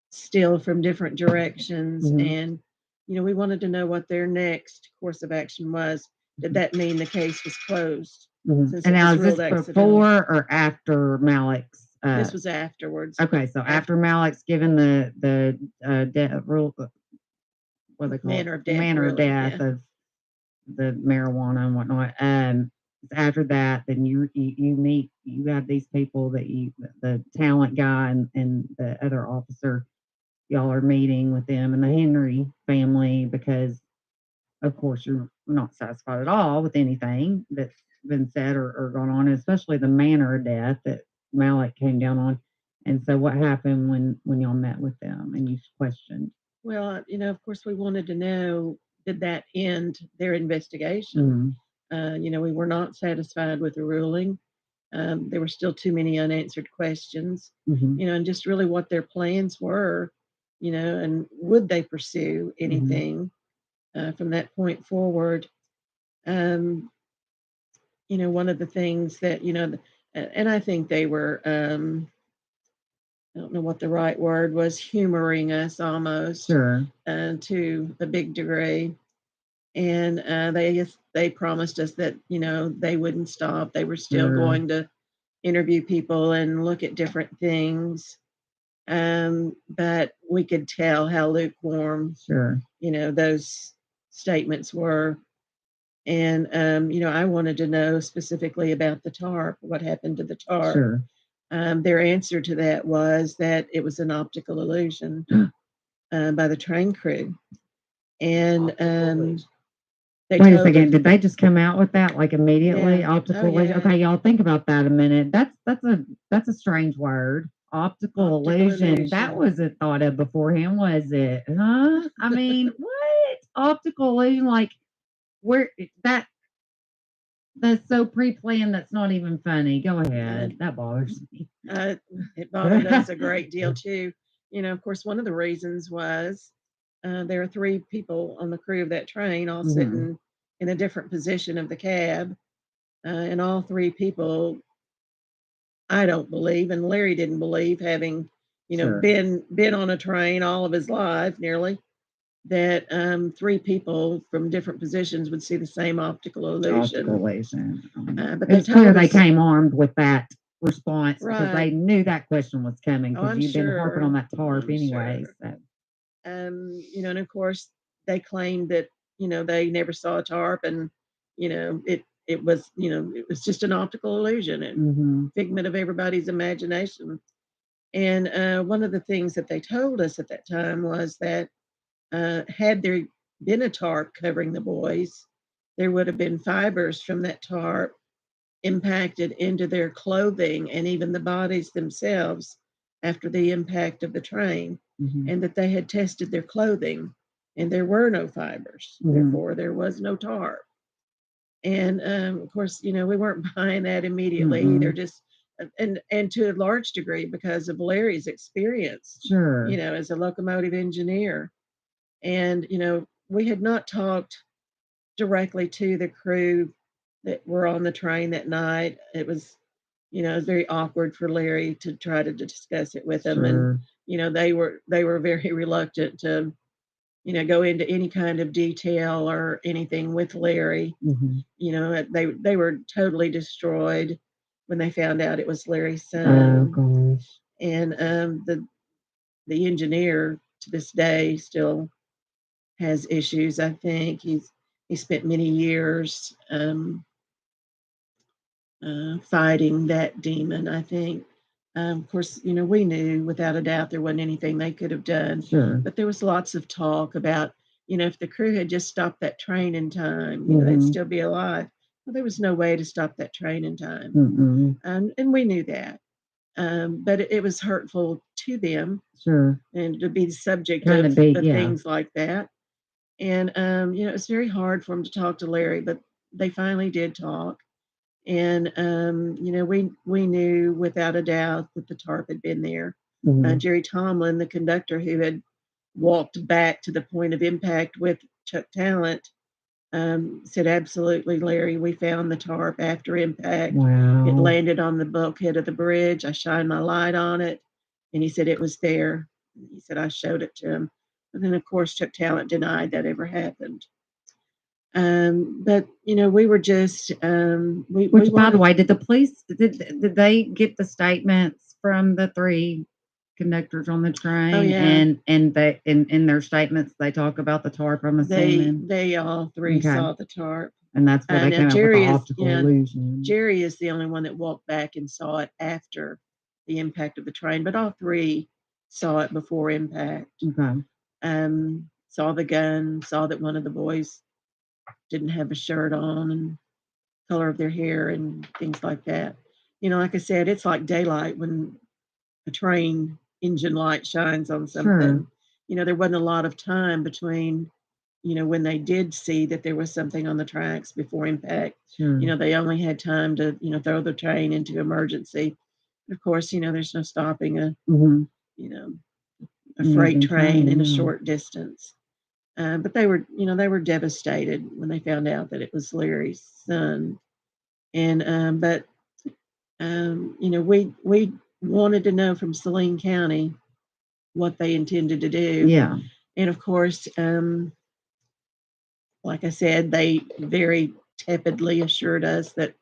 still from different directions, and we wanted to know what their next course of action was. Did that mean the case was closed? And now, is this before or after Malik's? This was afterwards. Okay, so after Malik's given the rule, what they call Manner it, of death, manner of really, death yeah. of the marijuana and whatnot. After that, then you meet, you have these people that the Talent guy and the other officer, y'all are meeting with them and the Henry family because, of course, you're not satisfied at all with anything that's been said or gone on, especially the manner of death that Malik came down on. And so, what happened when y'all met with them and you questioned? Well, of course, we wanted to know, did that end their investigation? We were not satisfied with the ruling. There were still too many unanswered questions, and just really what their plans were, and would they pursue anything from that point forward. One of the things that, and I think they were, I don't know what the right word was, humoring us almost. Sure. To a big degree. And they promised us that, they wouldn't stop. They were still going to interview people and look at different things. But we could tell how lukewarm, those statements were. And, I wanted to know specifically about the tarp, what happened to the tarp. Their answer to that was that it was an optical illusion by the train crew. And wait a second, did they just come out with that like immediately? Yeah. Optical illusion. Okay, y'all think about that a minute. That's a strange word. Optical illusion. That wasn't thought of beforehand, was it? Huh? I mean, what? Optical illusion, like where that's so pre-planned that's not even funny. Go ahead. That bothers me. It bothered us a great deal too. Of course, one of the reasons was there are 3 people on the crew of that train, all sitting in a different position of the cab, and all 3 people, I don't believe, and Larry didn't believe, having been on a train all of his life nearly, that 3 people from different positions would see the same optical illusion. But it's clear they came armed with that response because they knew that question was coming because you've been harping on that tarp anyway. So. And of course they claimed that, they never saw a tarp, and, it was just an optical illusion and figment of everybody's imagination. And one of the things that they told us at that time was that had there been a tarp covering the boys, there would have been fibers from that tarp impacted into their clothing and even the bodies themselves after the impact of the train, and that they had tested their clothing and there were no fibers. Therefore, there was no tarp. And of course, we weren't buying that immediately either, just and to a large degree because of Larry's experience, as a locomotive engineer. And, we had not talked directly to the crew that were on the train that night. It was, it was very awkward for Larry to try to discuss it with them. And, they were very reluctant to, go into any kind of detail or anything with Larry. They were totally destroyed when they found out it was Larry's son. Oh, gosh. And the engineer to this day still has issues. I think he spent many years fighting that demon, I think. Of course, we knew without a doubt there wasn't anything they could have done, Sure. but there was lots of talk about, if the crew had just stopped that train in time, they'd still be alive. Well, there was no way to stop that train in time. And we knew that. But it was hurtful to them. Sure. And to be the subject Kind of yeah. things like that. And, it's very hard for them to talk to Larry, but they finally did talk. And, we knew without a doubt that the tarp had been there. Jerry Tomlin, the conductor who had walked back to the point of impact with Chuck Talent, said, absolutely, Larry, we found the tarp after impact. Wow. It landed on the bulkhead of the bridge. I shined my light on it, and he said it was there. He said I showed it to him. And then, of course, Chuck Talent denied that ever happened. But we were just which, by the way, did the police did they get the statements from the 3 conductors on the train? Oh, yeah. And they in their statements they talk about the tarp, I'm assuming. They all 3 saw the tarp. And that's where they came up with the optical illusion. Jerry is the only one that walked back and saw it after the impact of the train, but all 3 saw it before impact. Okay. Saw the gun, saw that one of the boys didn't have a shirt on, and color of their hair and things like that. Like I said, it's like daylight when a train engine light shines on something. Sure. There wasn't a lot of time between, when they did see that there was something on the tracks before impact. Sure. They only had time to, throw the train into emergency. Of course, there's no stopping a, a freight train in a short distance. But they were devastated when they found out that it was Larry's son. And, but, we wanted to know from Saline County what they intended to do. Yeah. And of course, like I said, they very tepidly assured us that,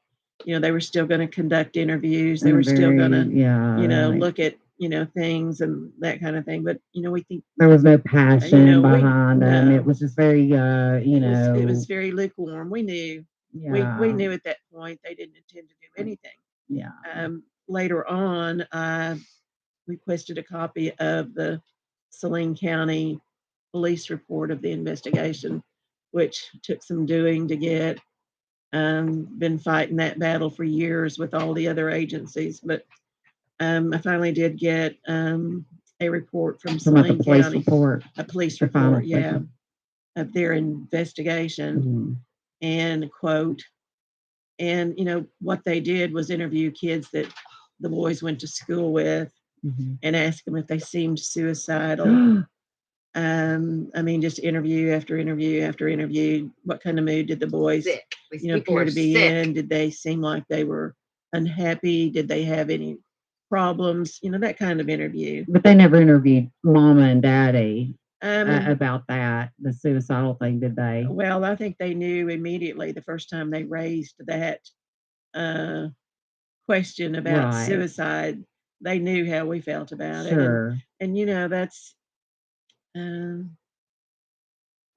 they were still going to conduct interviews. They were still going to, look at, things and that kind of thing. But, we think there was no passion behind them. No. It was just very, it was very lukewarm. We knew. Yeah. We knew at that point they didn't intend to do anything. Yeah. Later on, I requested a copy of the Saline County police report of the investigation, which took some doing to get. Been fighting that battle for years with all the other agencies, but I finally did get a report from Saline County. A police report, yeah, of their investigation. And quote, and what they did was interview kids that the boys went to school with and ask them if they seemed suicidal. Just interview after interview after interview. What kind of mood did the boys appear to be in? Did they seem like they were unhappy? Did they have any problems? That kind of interview. But they never interviewed Mama and Daddy about that, the suicidal thing, did they? Well, I think they knew immediately the first time they raised that question about suicide. They knew how we felt about it. And that's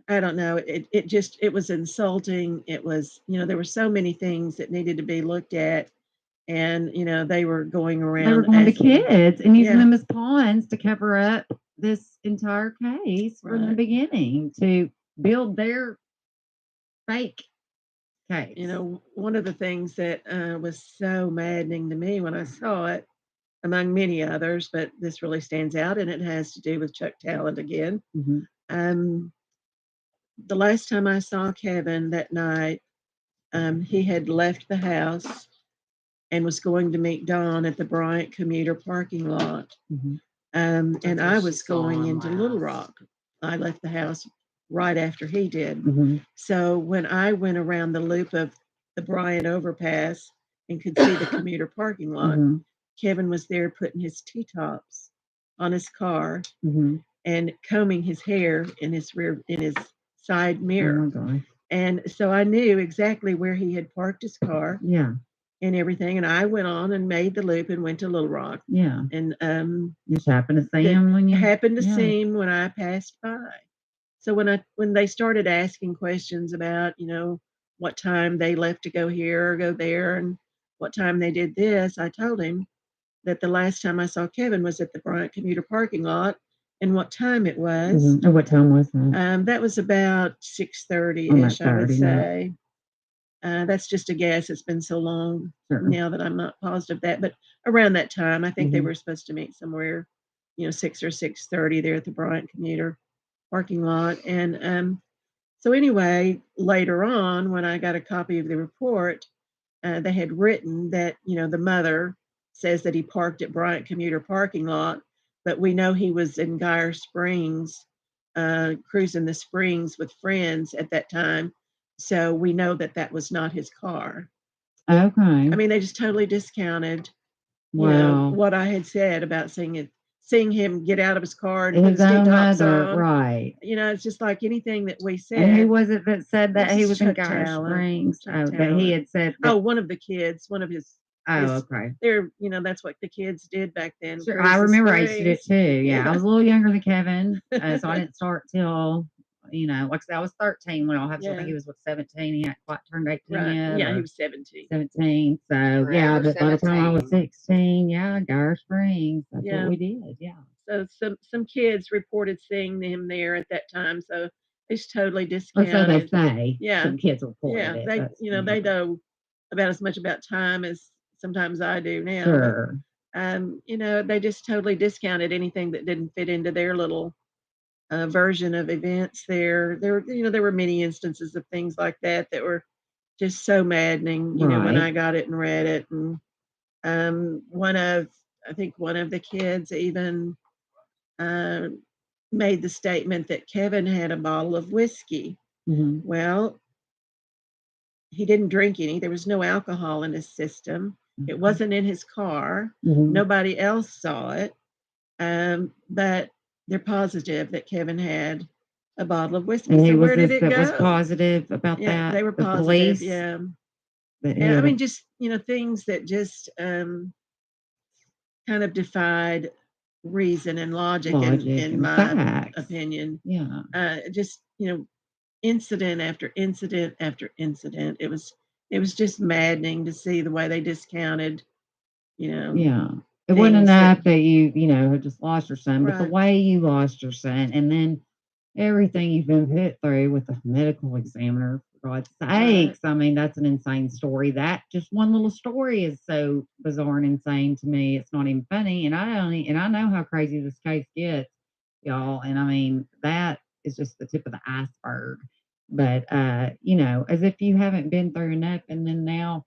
I don't know. It was insulting. It was, there were so many things that needed to be looked at. And, they were going around. They were going to kids and using them as pawns to cover up this entire case from the beginning to build their fake case. One of the things that was so maddening to me when I saw it, among many others, but this really stands out, and it has to do with Chuck Talent again. The last time I saw Kevin that night, he had left the house and was going to meet Dawn at the Bryant commuter parking lot. And I was going into Little Rock. I left the house right after he did. So when I went around the loop of the Bryant overpass and could see the commuter parking lot, Kevin was there putting his T-tops on his car and combing his hair in his side mirror. And so I knew exactly where he had parked his car. And everything. And I went on and made the loop and went to Little Rock. And just happened to see him when you happened to see him when I passed by. So when they started asking questions about, what time they left to go here or go there and what time they did this, I told him that the last time I saw Kevin was at the Bryant commuter parking lot and what time it was. And what time was that? That was about 6:30-ish, I would say. That's just a guess. It's been so long now that I'm not positive that, but around that time, I think they were supposed to meet somewhere, 6 or 6:30 there at the Bryant commuter parking lot. And so anyway, later on, when I got a copy of the report, they had written that, the mother says that he parked at Bryant commuter parking lot, but we know he was in Geyer Springs, cruising the springs with friends at that time. So we know that that was not his car. Okay. I mean, they just totally discounted, what I had said about seeing him get out of his car and put his ski tops on. Right. It's just like anything that we said. And who was it that said that he was in Chuck Geyer Talent. Springs? Chuck That he Talent. had said that. Oh, one of the kids, one of his. Okay. They're, that's what the kids did back then. Sure, cruise I the remember I used to do it springs. too. Yeah, I was a little younger than Kevin, so I didn't start till, like I said, I was 13 when all happened. I think he was 17. He hadn't quite turned 18 Right. yet. Yeah, he was 17. 17. So yeah, but by the time I was 16, Geyer Springs, that's what we did. Yeah. So some kids reported seeing him there at that time. So it's totally Or discounted. so they say. Yeah. Some kids reported Yeah, it. they know about as much about time as sometimes I do now. Sure. But, they just totally discounted anything that didn't fit into their little version of events there. There were many instances of things like that were just so maddening, when I got it and read it. And I think one of the kids even made the statement that Kevin had a bottle of whiskey. Mhm. Well, he didn't drink any. There was no alcohol in his system. It wasn't in his car. Mhm. Nobody else saw it. But they're positive that Kevin had a bottle of whiskey. And So who was where did this it that go? was positive about Yeah, that? they were The positive. police? Yeah. That And I mean, just, things that just kind of defied reason and logic in and my facts. opinion. Yeah. Just, incident after incident after incident. It was just maddening to see the way they discounted, Yeah. It wasn't things enough that you, had just lost your son, but the Right. way you lost your son and then everything you've been put through with the medical examiner, for God's sakes. I mean, that's an insane story. That just one little story is so bizarre and insane to me. It's not even funny. And I know how crazy this case gets, y'all. And I mean, that is just the tip of the iceberg. But as if you haven't been through enough, and then now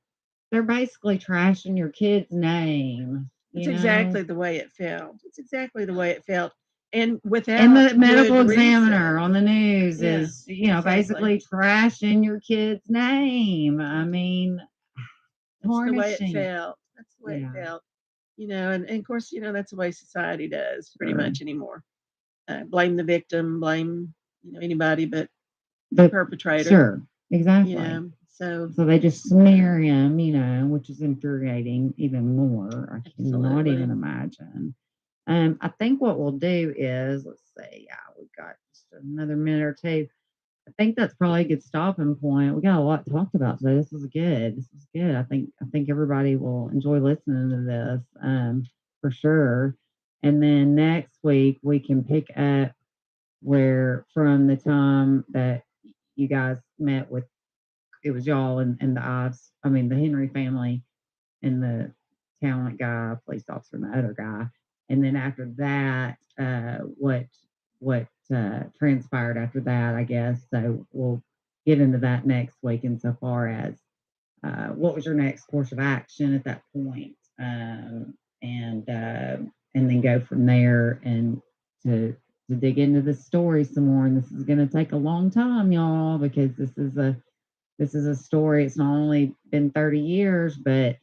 they're basically trashing your kid's name. It's exactly the way it felt. It's exactly the way it felt. And without And the medical good examiner reason. on the news Yeah, is, basically trashing your kid's name. I mean, That's the way it tarnishing. felt. That's the way it felt. And of course, that's the way society does pretty much anymore. Blame the victim, blame, anybody but the perpetrator. Sure, exactly. So they just smear him, which is infuriating even more. I cannot even imagine. I think what we'll do is, let's see, we've got just another minute or two. I think that's probably a good stopping point. We got a lot talked about today. This was good. I think everybody will enjoy listening to this, for sure. And then next week we can pick up where from the time that you guys met with, it was y'all and the the Henry family and the talent guy, police officer, and the other guy. And then after that, what transpired after that, I guess. So we'll get into that next week insofar as what was your next course of action at that point, and then go from there and to dig into the story some more. And this is going to take a long time, y'all, because this is a story. It's not only been 30 years, but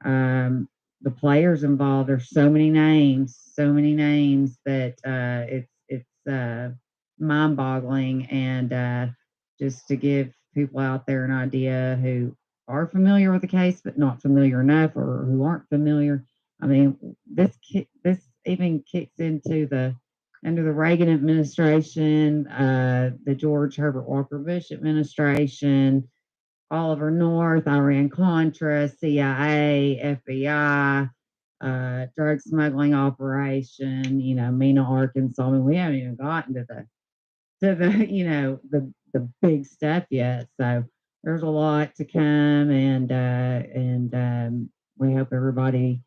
the players involved. There's so many names that it's mind-boggling. And just to give people out there an idea who are familiar with the case but not familiar enough, or who aren't familiar, I mean, this even kicks into the under the Reagan administration, the George Herbert Walker Bush administration, Oliver North, Iran Contra, CIA, FBI, drug smuggling operation, Mena, Arkansas. I mean, we haven't even gotten to the the big stuff yet. So there's a lot to come, and we hope everybody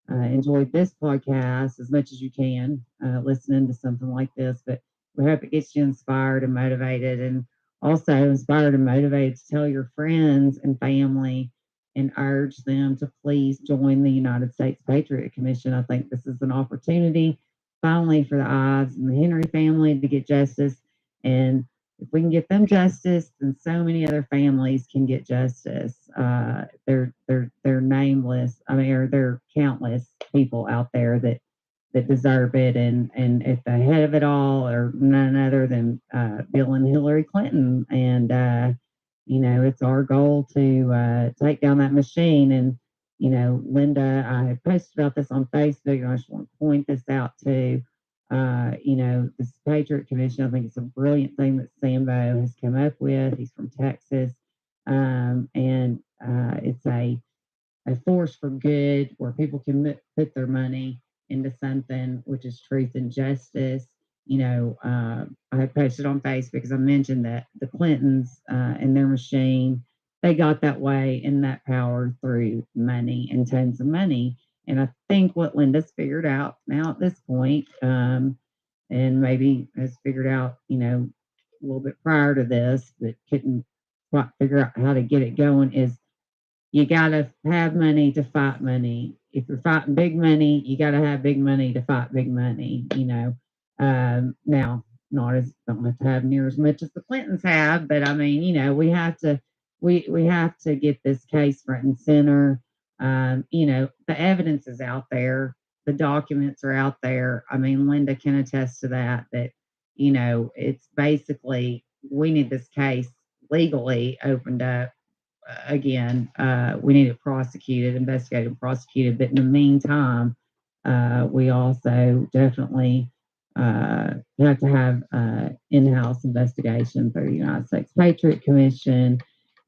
enjoyed this podcast as much as you can, listening to something like this. But we hope it gets you inspired and motivated, and also inspired and motivated to tell your friends and family and urge them to please join the United States Patriot Commission. I think this is an opportunity finally for the Ives and the Henry family to get justice. And if we can get them justice, then so many other families can get justice. They're nameless. I mean, or they're countless people out there that deserve it. And at the head of it all are none other than Bill and Hillary Clinton. And it's our goal to take down that machine. And Linda, I had posted about this on Facebook, and I just want to point this out too. This Patriot Commission, I think it's a brilliant thing that Sambo has come up with. He's from Texas. And it's a force for good where people can put their money into something which is truth and justice. I had posted on Facebook because I mentioned that the Clintons and their machine, they got that way and that power through money and tons of money. And I think what Linda's figured out now at this point, and maybe has figured out, a little bit prior to this, but couldn't quite figure out how to get it going, is you got to have money to fight money. If you're fighting big money, you got to have big money to fight big money. Now, not as don't have to have near as much as the Clintons have, but I mean, we have to get this case front and center. The evidence is out there, the documents are out there. I mean, Linda can attest to that. It's basically we need this case legally opened up again. We need it prosecuted, investigated, prosecuted. But in the meantime, we also definitely have to have in-house investigation through the United States Patriot Commission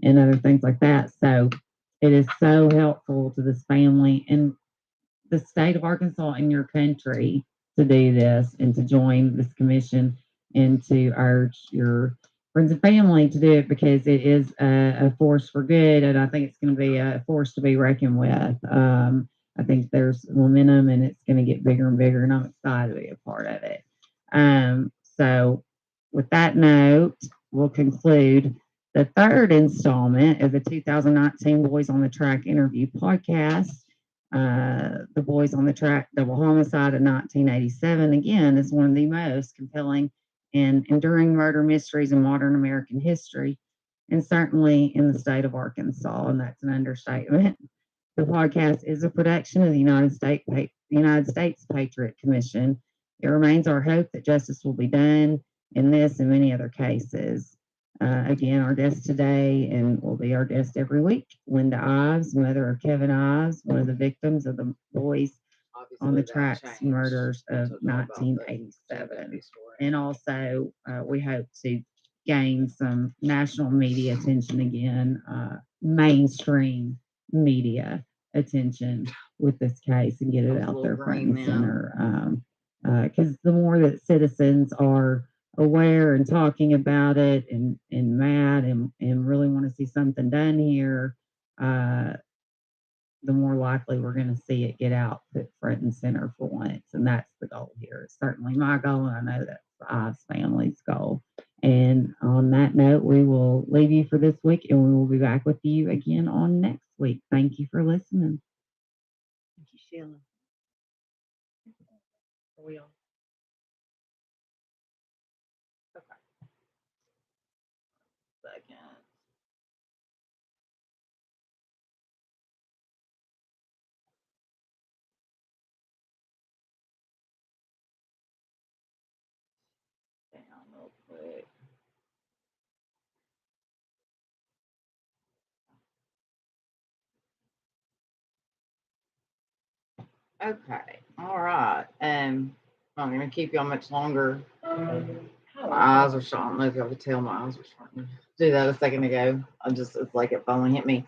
and other things like that. So it is so helpful to this family and the state of Arkansas and your country to do this and to join this commission and to urge your friends and family to do it because it is a force for good. And I think it's going to be a force to be reckoned with. I think there's momentum and it's going to get bigger and bigger, and I'm excited to be a part of it. So, with that note, we'll conclude the third installment of the 2019 Boys on the Track interview podcast. The Boys on the Track double homicide of 1987, again, is one of the most compelling and enduring murder mysteries in modern American history, and certainly in the state of Arkansas, and that's an understatement. The podcast is a production of the United States Patriot Commission. It remains our hope that justice will be done in this and many other cases. Again, our guest today, and will be our guest every week, Linda Ives, mother of Kevin Ives, one of the victims of the Boys on the Tracks murders of 1987. And also, we hope to gain some national media attention again, mainstream media attention with this case and get it out there front and center. Because the more that citizens are aware and talking about it and mad and really want to see something done here, the more likely we're going to see it get out put front and center for once. And that's the goal here. It's certainly my goal, and I know that's the Ives family's goal. And on that note, we will leave you for this week, and we will be back with you again on next week. Thank you for listening. Thank you, Sheila. Are we on? Okay. Second. Down real quick. Okay. All right. I'm not gonna keep y'all much longer. My eyes are shot. I don't know if y'all could tell my eyes are shot. Do that a second ago. It's like it finally hit me.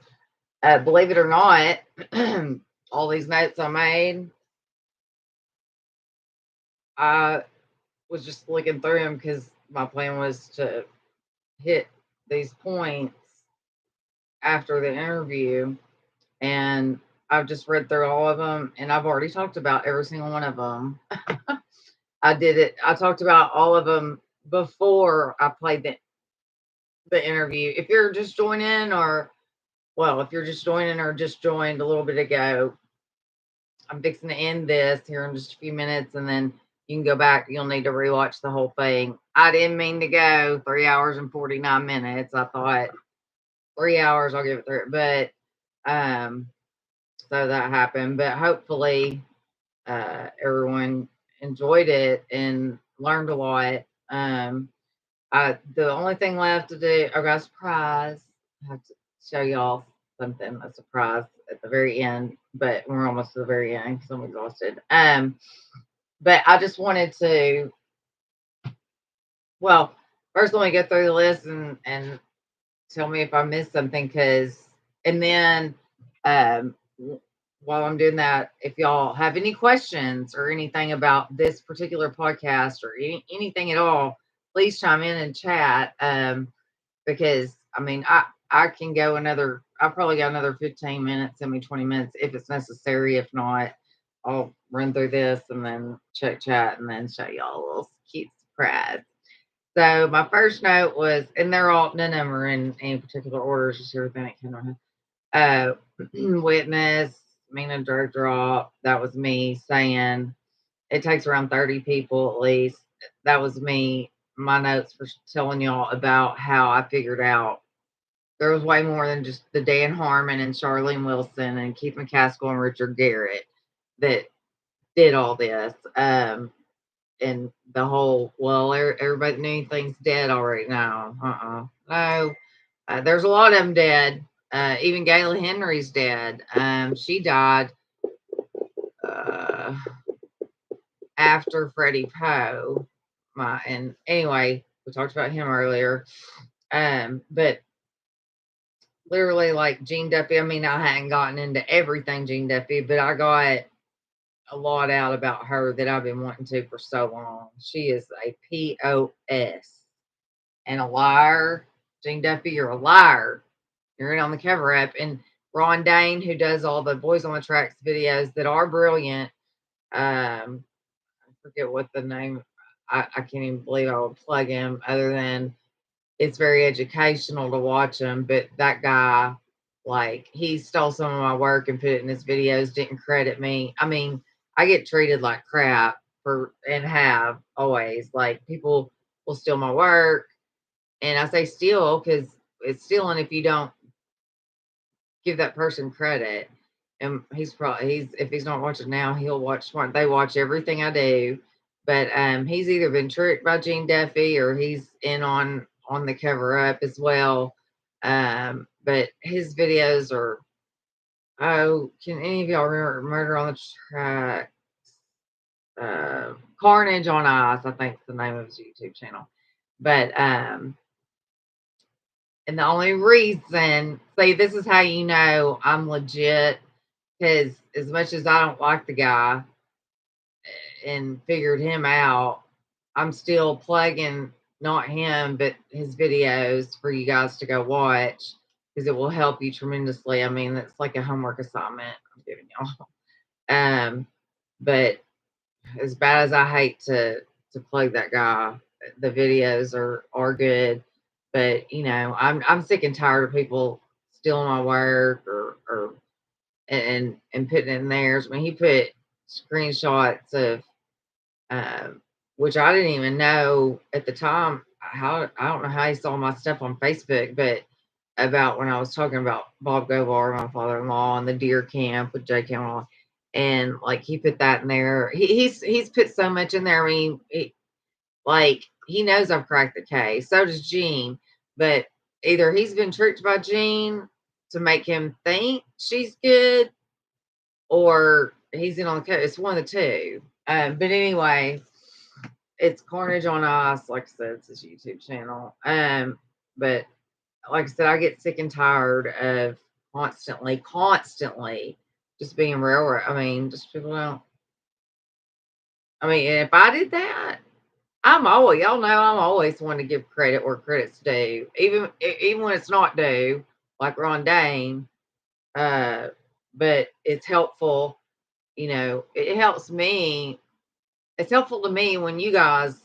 Believe it or not, all these notes I made, I was just looking through them because my plan was to hit these points after the interview, and I've just read through all of them, and I've already talked about every single one of them. I talked about all of them before I played the interview. If you're just joining, if you're just joining or just joined a little bit ago, I'm fixing to end this here in just a few minutes, and then you can go back. You'll need to rewatch the whole thing. I didn't mean to go 3 hours and 49 minutes. I thought 3 hours, I'll give it through. But so that happened. But hopefully, everyone enjoyed it and learned a lot. The only thing left to do, I got a surprise. I have to show y'all something, a surprise at the very end, but we're almost to the very end because I'm exhausted. But I just wanted to, well, first let me go through the list and tell me if I missed something, and then while I'm doing that, if y'all have any questions or anything about this particular podcast or anything at all, please chime in and chat. Because I mean, I can go I probably got another 15 minutes, 20 minutes if it's necessary. If not, I'll run through this and then check chat and then show y'all a little cute surprise. So my first note was, and they're all, none of them are in any particular order, just everything that came around. Witness, a drug drop. That was me saying it takes around 30 people at least. That was me. My notes for telling y'all about how I figured out there was way more than just the Dan Harmon and Charlene Wilson and Keith McCaskill and Richard Garrett that did all this. And the whole, everybody knew anything's dead already now. No, there's a lot of them dead. Even Gayla Henry's dead. She died after Freddie Poe. And anyway, we talked about him earlier. But literally, like Gene Duffy, I hadn't gotten into everything Gene Duffy, but I got a lot out about her that I've been wanting to for so long. She is a POS and a liar. Gene Duffy, you're a liar. You're in on the cover up. And Ron Dane, who does all the Boys on the Tracks videos that are brilliant. I forget what the name. I can't even believe I would plug him, other than it's very educational to watch him. But that guy, like, he stole some of my work and put it in his videos, didn't credit me. I get treated like crap and have always. Like, people will steal my work. And I say steal because it's stealing if you don't give that person credit. And if he's not watching now, he'll watch smart. They watch everything I do. But he's either been tricked by Gene Duffy or he's in on the cover up as well. But his videos are, can any of y'all remember Murder on the Track? Carnage on Ice, I think is the name of his YouTube channel. But and the only reason, this is how you know I'm legit, because as much as I don't like the guy and figured him out, I'm still plugging not him, but his videos for you guys to go watch, because it will help you tremendously. It's like a homework assignment I'm giving y'all. But as bad as I hate to plug that guy, the videos are good. But I'm sick and tired of people stealing my work or putting it in theirs. He put screenshots of which I didn't even know at the time. I don't know how he saw my stuff on Facebook, but about when I was talking about Bob Govar, my father-in-law, and the deer camp with Jay Campbell, and like he put that in there. He's put so much in there. He knows I've cracked the case. So does Gene, but either he's been tricked by Gene to make him think she's good, or he's in on the case. It's one of the two. But anyway, it's Carnage on Ice. Like I said, it's his YouTube channel. But like I said, I get sick and tired of constantly just being railroad. I mean, just people don't. I mean, if I did that, y'all know I'm always one to give credit where credit's due, even when it's not due, like Ron Dane. But it's helpful, it helps me. It's helpful to me when you guys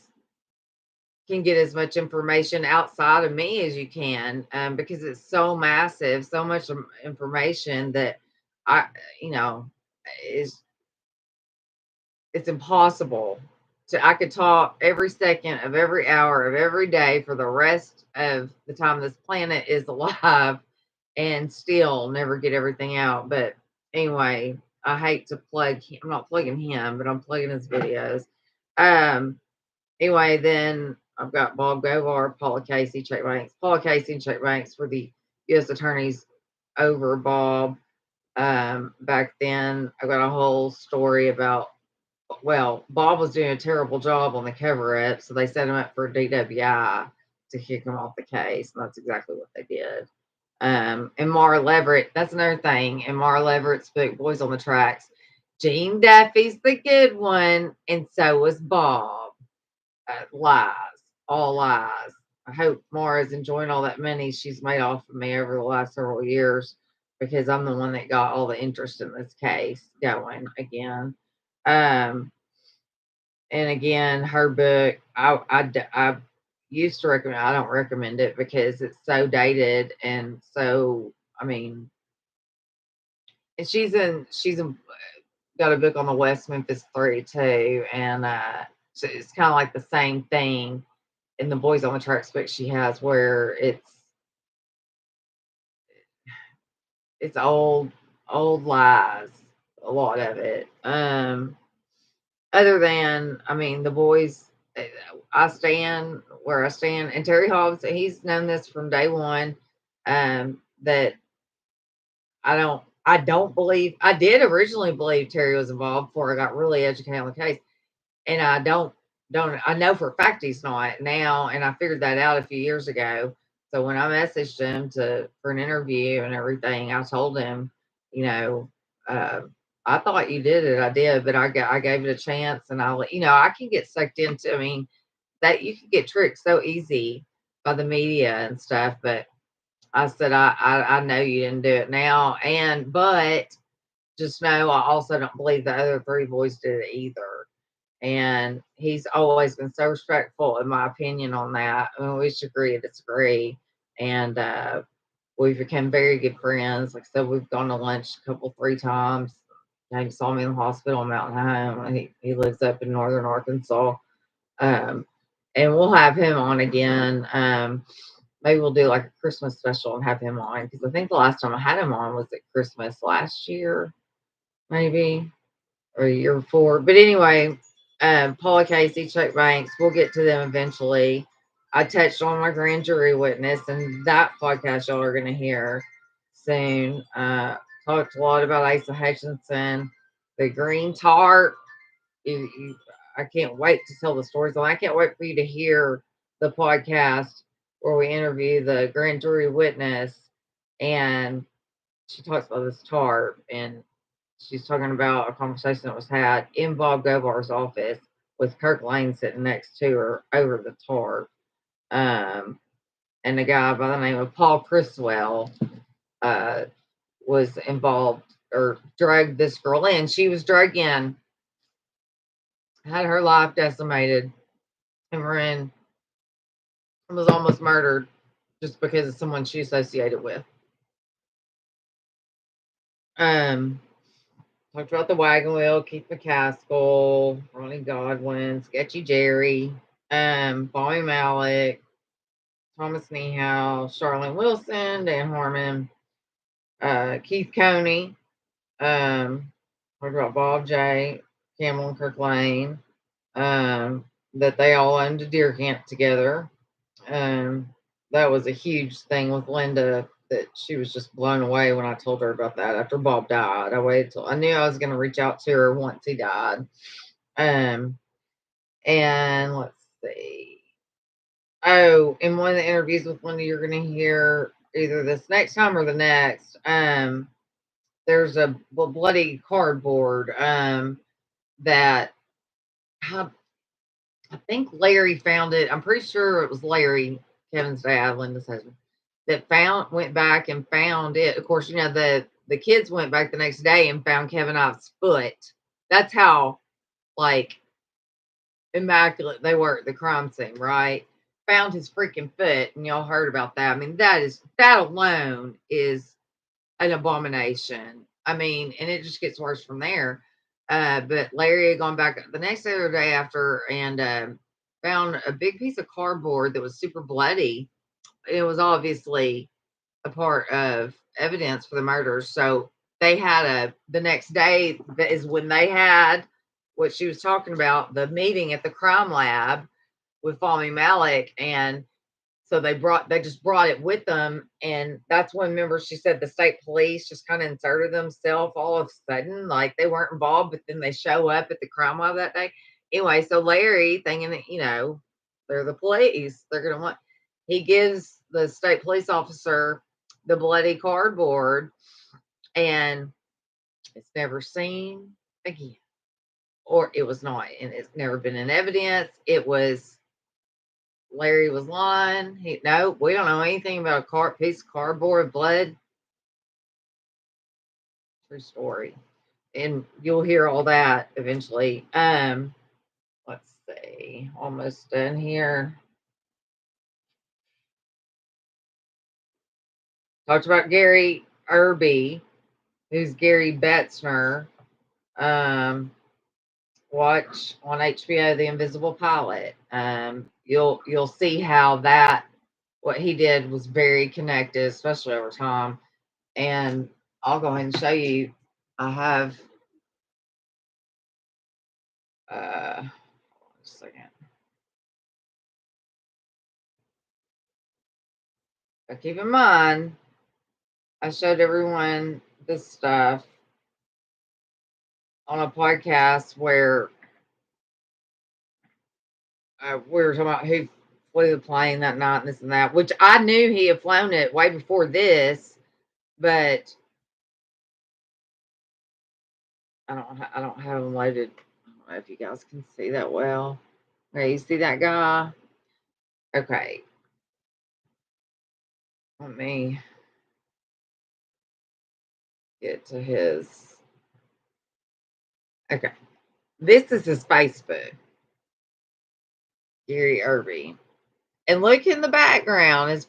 can get as much information outside of me as you can, because it's so massive, so much information that I, you know, is it's impossible I could talk every second of every hour of every day for the rest of the time this planet is alive and still never get everything out. But anyway, I hate to plug him. I'm not plugging him, but I'm plugging his videos. Anyway, then I've got Bob Govar, Paula Casey, Chuck Banks. Paula Casey and Chuck Banks were the U.S. attorneys over Bob. Back then, I got a whole story about, well, Bob was doing a terrible job on the cover up, so they set him up for DWI to kick him off the case. And that's exactly what they did. And Mara Leverett, that's another thing. In Mara Leverett's book, Boys on the Tracks, Gene Duffy's the good one, and so was Bob. Lies, all lies. I hope Mara's enjoying all that money she's made off of me over the last several years, because I'm the one that got all the interest in this case going again. And again, her book, I used to recommend. I don't recommend it because it's so dated and so. I mean, and she's got a book on the West Memphis Three too, and so it's kind of like the same thing in the Boys on the Tracks book she has, where it's old lies, a lot of it. Other than, I mean, the boys, I stand where I stand, and Terry Hobbs, he's known this from day one. That I don't believe. I did originally believe Terry was involved before I got really educated on the case, and I don't I know for a fact he's not now, and I figured that out a few years ago. So when I messaged him for an interview and everything, I told him, you know, uh, I thought you did it. I did, but I gave it a chance, and I can get sucked into. I mean, that you can get tricked so easy by the media and stuff. But I said, I know you didn't do it now, but just know I also don't believe the other three boys did it either. And he's always been so respectful, in my opinion, on that. I mean, we should agree to disagree. And we've become very good friends. Like I said, we've gone to lunch three times. He saw me in the hospital in Mountain Home. He lives up in northern Arkansas. And we'll have him on again. Maybe we'll do like a Christmas special and have him on, because I think the last time I had him on was at Christmas last year, maybe, or a year before. But anyway, Paula Casey, Chuck Banks, we'll get to them eventually. I touched on my grand jury witness, and that podcast y'all are going to hear soon. Talked a lot about Asa Hutchinson, the green tart. I can't wait to tell the stories. I can't wait for you to hear the podcast where we interview the grand jury witness, and she talks about this tart, and she's talking about a conversation that was had in Bob Govar's office with Kirk Lane sitting next to her over the tarp. And a guy by the name of Paul Criswell was involved, or dragged this girl in. She was dragged in, had her life decimated, and was almost murdered just because of someone she associated with. Talked about the wagon wheel, Keith McCaskill, Ronnie Godwin, Sketchy Jerry, Bobby Malik, Thomas Niehaus, Charlene Wilson, Dan Harmon, Keith Coney, talked about Bob J, Campbell and Kirk Lane, that they all owned a deer camp together. That was a huge thing with Linda, that she was just blown away when I told her about that after Bob died. I waited till I knew I was going to reach out to her once he died. And let's see. Oh, in one of the interviews with Linda, you're going to hear either this next time or the next. There's a bloody cardboard that I think Larry found it. I'm pretty sure it was Larry, Kevin's dad, Linda's husband, that went back and found it. Of course, the kids went back the next day and found Kevin Ives' foot. That's how like immaculate they were at the crime scene, right? Found his freaking foot, and y'all heard about that. I mean, that alone is an abomination. I mean, and it just gets worse from there. But Larry had gone back the next day or day after and found a big piece of cardboard that was super bloody. It was obviously a part of evidence for the murders. So they had the next day that is when they had what she was talking about, the meeting at the crime lab with Fahmy Malik. And so they just brought it with them. And that's when, remember, she said the state police just kind of inserted themselves all of a sudden, like they weren't involved, but then they show up at the crime lab that day. Anyway, so Larry thinking that, they're the police, they're going to want, he gives the state police officer the bloody cardboard, and it's never seen again. Or it was not, and it's never been in evidence. It was Larry was lying. No, we don't know anything about a piece of cardboard of blood. True story. And you'll hear all that eventually. Let's see. Almost done here. Talked about Gary Irby, who's Gary Betzner. Watch on HBO The Invisible Pilot. You'll see how what he did was very connected, especially over time. And I'll go ahead and show you. I have hold on a second. But keep in mind, I showed everyone this stuff on a podcast where we were talking about who flew the plane that night and this and that, which I knew he had flown it way before this, but I don't have them loaded. I don't know if you guys can see that well. Okay, you see that guy? Okay. Let me get to his. Okay. This is his Facebook, Gary Irby. And look in the background, his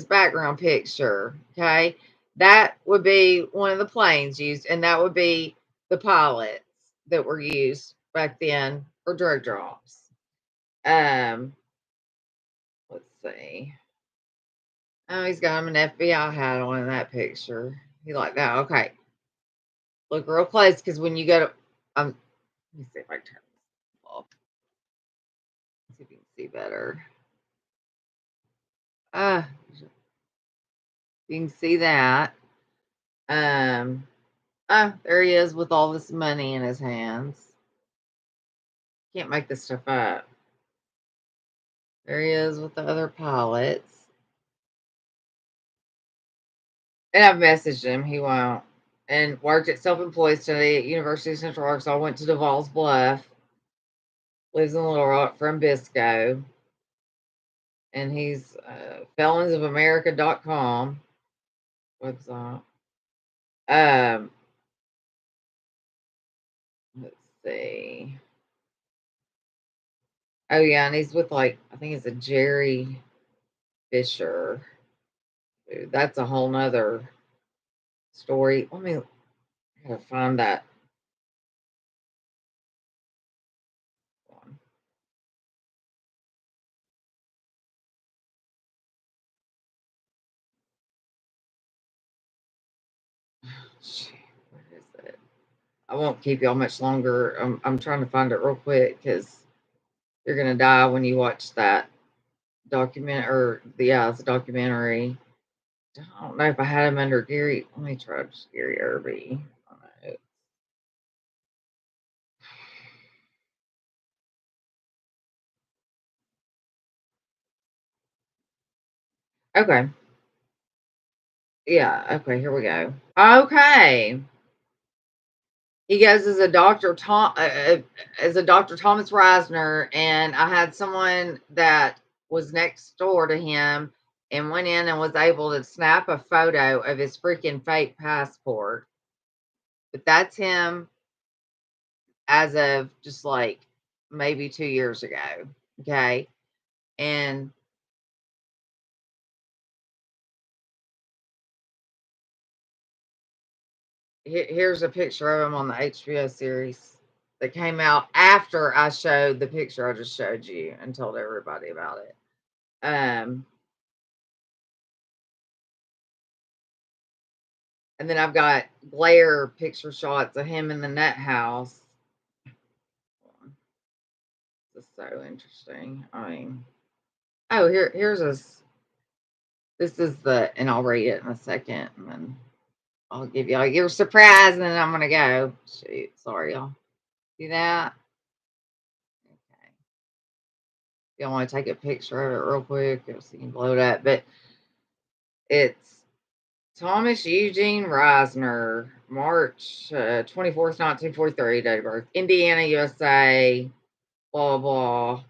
background picture. Okay. That would be one of the planes used, and that would be the pilots that were used back then for drug drops. Let's see. Oh, he's got him an FBI hat on in that picture. He like that. Okay. Look real close, because when you go to let me see if I can turn this off. See if you can see better. You can see that. There he is with all this money in his hands. Can't make this stuff up. There he is with the other pilots. And I've messaged him. He won't. And worked at self-employed study at University of Central Arkansas. Went to Duval's Bluff. Lives in Little Rock from Bisco. And he's felonsofamerica.com website. Let's see. Oh yeah, and he's with I think it's a Jerry Fisher. Dude, that's a whole nother story. I gotta find that one. Where is it? I won't keep y'all much longer. I'm trying to find it real quick because you're gonna die when you watch that document it's a documentary. I don't know if I had him under Gary. Let me try just Gary Irby. Okay. Yeah. Okay. Here we go. Okay. He goes as a Dr. As a Dr. Thomas Reisner, and I had someone that was next door to him and went in and was able to snap a photo of his freaking fake passport. But that's him as of just like maybe 2 years ago. Okay. And here's a picture of him on the HBO series that came out after I showed the picture I just showed you and told everybody about it. And then I've got glare picture shots of him in the net house. This is so interesting. I mean, oh, here's this. This is the, and I'll read it in a second, and then I'll give y'all your surprise, and then I'm gonna go. Shoot, sorry, y'all. See that? Okay. Y'all want to take a picture of it real quick so you can blow it up, but it's Thomas Eugene Reisner, March 24th, 1943, date of birth, Indiana, USA, blah, blah.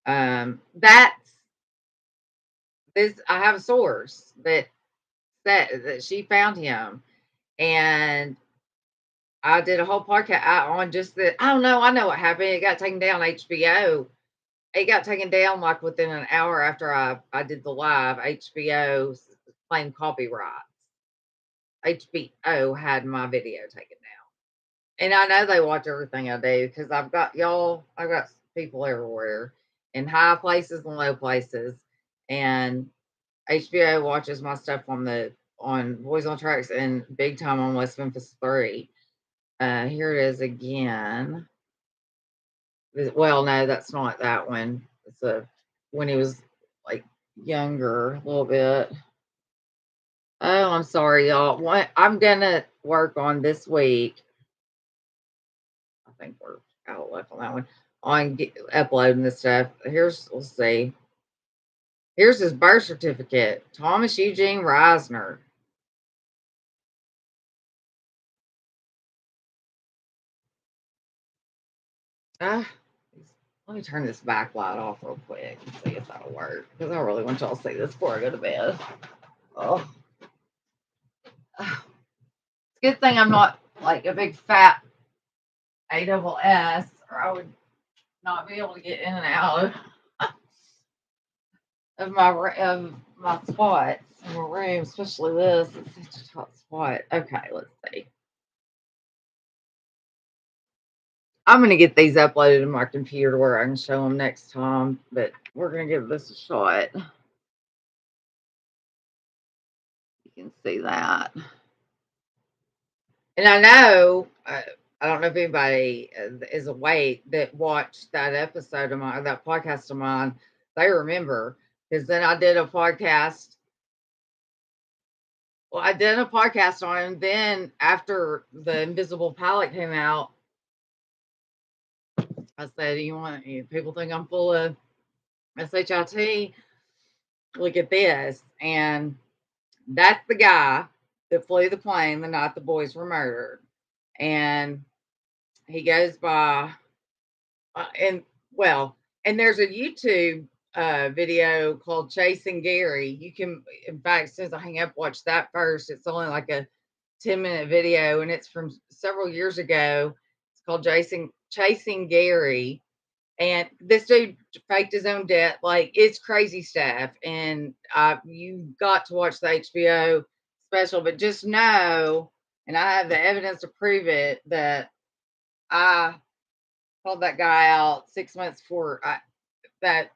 That's this. I have a source that said that she found him, and I did a whole podcast on just that. I don't know. I know what happened. It got taken down HBO. It got taken down like within an hour after I did the live. HBO claimed copyright. HBO had my video taken down. And I know they watch everything I do because I've got people everywhere in high places and low places. And HBO watches my stuff on Boys on Tracks and big time on West Memphis 3. Here it is again. Well, no, that's not that one. It's when he was like younger a little bit. Oh, I'm sorry, y'all. I'm gonna work on this week. I think we're out of luck on that one. On uploading this stuff. Let's see. Here's his birth certificate. Thomas Eugene Reisner. Let me turn this backlight off real quick and see if that'll work. Because I really want y'all to see this before I go to bed. Oh. It's a good thing I'm not like a big fat ASS, or I would not be able to get in and out of my spots in my room, especially this. It's such a hot spot. Okay, let's see. I'm gonna get these uploaded to my computer where I can show them next time, but we're gonna give this a shot. You can see that. And I know, I don't know if anybody is awake that watched that episode of that podcast of mine. They remember, because then I did a podcast. Well, I did a podcast on him. Then after the Invisible Palette came out, I said, people think I'm full of SHIT. Look at this. And that's the guy that flew the plane the night the boys were murdered. And he goes by, and there's a YouTube video called Chasing Gary. You can, in fact, since I hang up, watch that first. It's only like a 10-minute video, and it's from several years ago. It's called Chasing Gary. And this dude faked his own death. Like, it's crazy stuff. And you got to watch the HBO special, but just know, and I have the evidence to prove it, that I called that guy out 6 months before that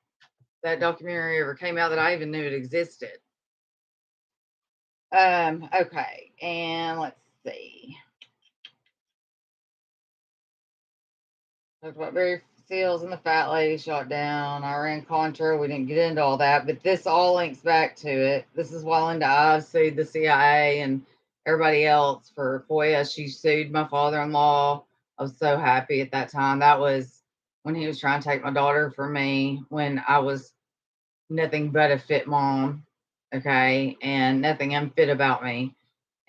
documentary ever came out, that I even knew it existed. Okay, and let's see. Talked about Barry Seals and the fat lady shot down. Iran Contra. We didn't get into all that, but this all links back to it. This is why Linda Ives sued the CIA and everybody else for FOIA. She sued my father-in-law. I was so happy at that time. That was when he was trying to take my daughter from me, when I was nothing but a fit mom. Okay. And nothing unfit about me.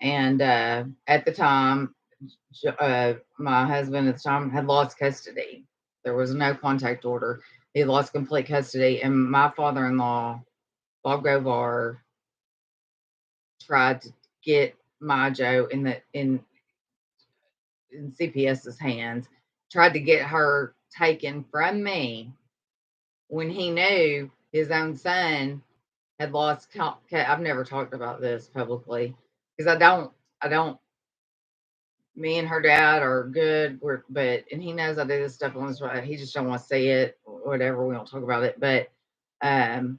And at the time, my husband at the time had lost custody. There was no contact order. He lost complete custody. And my father in law, Bob Govar, tried to get my Joe in CPS's hands, tried to get her taken from me when he knew his own son had lost count. I've never talked about this publicly because I don't, me and her dad are good. And he knows I do this stuff on his way. He just don't want to see it, whatever. We don't talk about it. But um,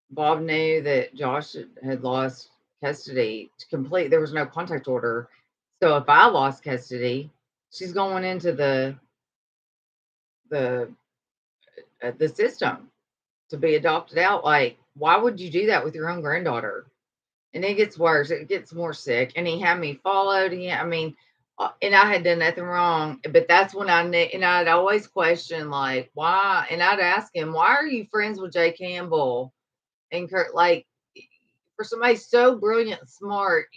Bob knew that Josh had lost custody to complete. There was no contact order. So if I lost custody, she's going into the the system to be adopted out. Like, why would you do that with your own granddaughter? And it gets worse. It gets more sick. And he had me followed. And I had done nothing wrong. But that's when I knew. And I'd always question, like, why? And I'd ask him, why are you friends with Jay Campbell and Kurt? Like, for somebody so brilliant and smart,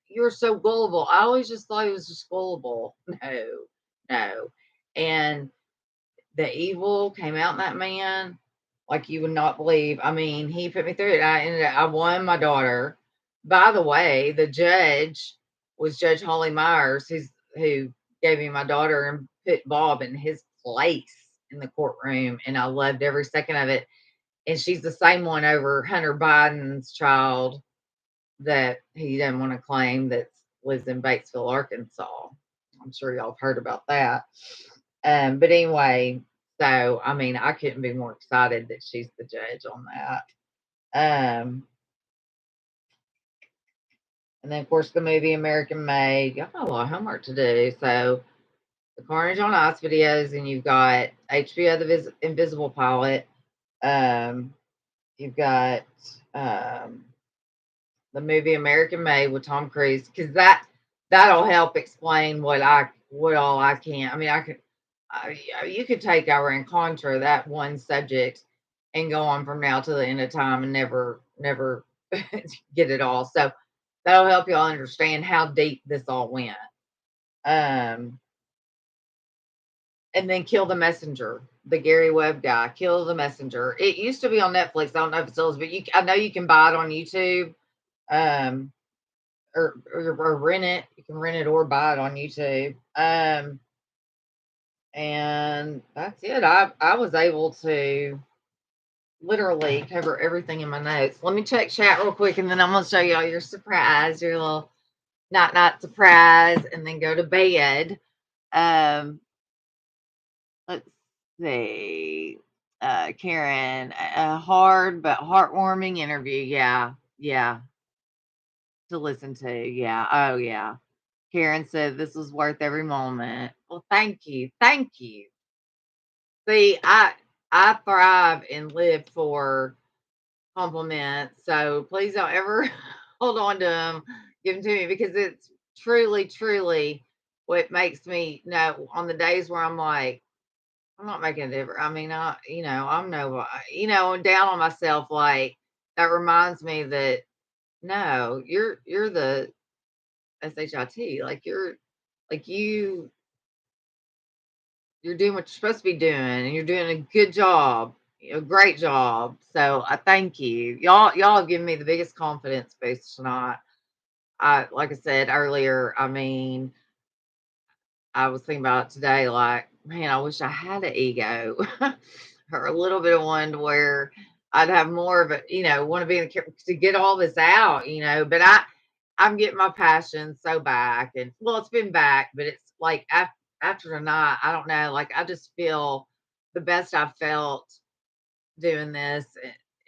you're so gullible. I always just thought he was just gullible. No, no. And the evil came out in that man like you would not believe. I mean, he put me through it. I won my daughter. By the way, the judge was Judge Holly Myers, who gave me my daughter and put Bob in his place in the courtroom. And I loved every second of it. And she's the same one over Hunter Biden's child that he doesn't want to claim that lives in Batesville, Arkansas. I'm sure y'all have heard about that. But anyway, so I mean, I couldn't be more excited that she's the judge on that. And then of course the movie American Made. Y'all got a lot of homework to do. So the Carnage on Ice videos, and you've got HBO the Invisible Pilot. You've got the movie American Made with Tom Cruise, because that'll help explain what all I can. I mean, you could take Iran Contra, that one subject, and go on from now to the end of time and never get it all. So that'll help y'all understand how deep this all went. And then Kill the Messenger, the Gary Webb guy, Kill the Messenger. It used to be on Netflix. I don't know if it still is, but I know you can buy it on YouTube. Or rent it. You can rent it or buy it on YouTube. And that's it. I was able to literally cover everything in my notes. Let me check chat real quick, and then I'm gonna show y'all your surprise, your little not surprise, and then go to bed. Let's see. Karen, a hard but heartwarming interview. Yeah. To listen to. Yeah. Oh yeah. Karen said this was worth every moment. Well, thank you. Thank you. See, I thrive and live for compliments. So please don't ever hold on to them, give them to me, because it's truly, truly what makes me know on the days where I'm like, I'm not making a difference. I mean, I'm no, down on myself. Like, that reminds me that no, you're the SHIT. Like, you're doing what you're supposed to be doing, and you're doing a good job, a great job. So I thank you. Y'all have given me the biggest confidence boost tonight. Like I said earlier, I mean, I was thinking about it today, like, man, I wish I had an ego or a little bit of one to where I'd have more of it, want to be in the to get all this out, but I'm getting my passion so back. And well, it's been back, but it's like after tonight, I don't know, like, I just feel the best I've felt doing this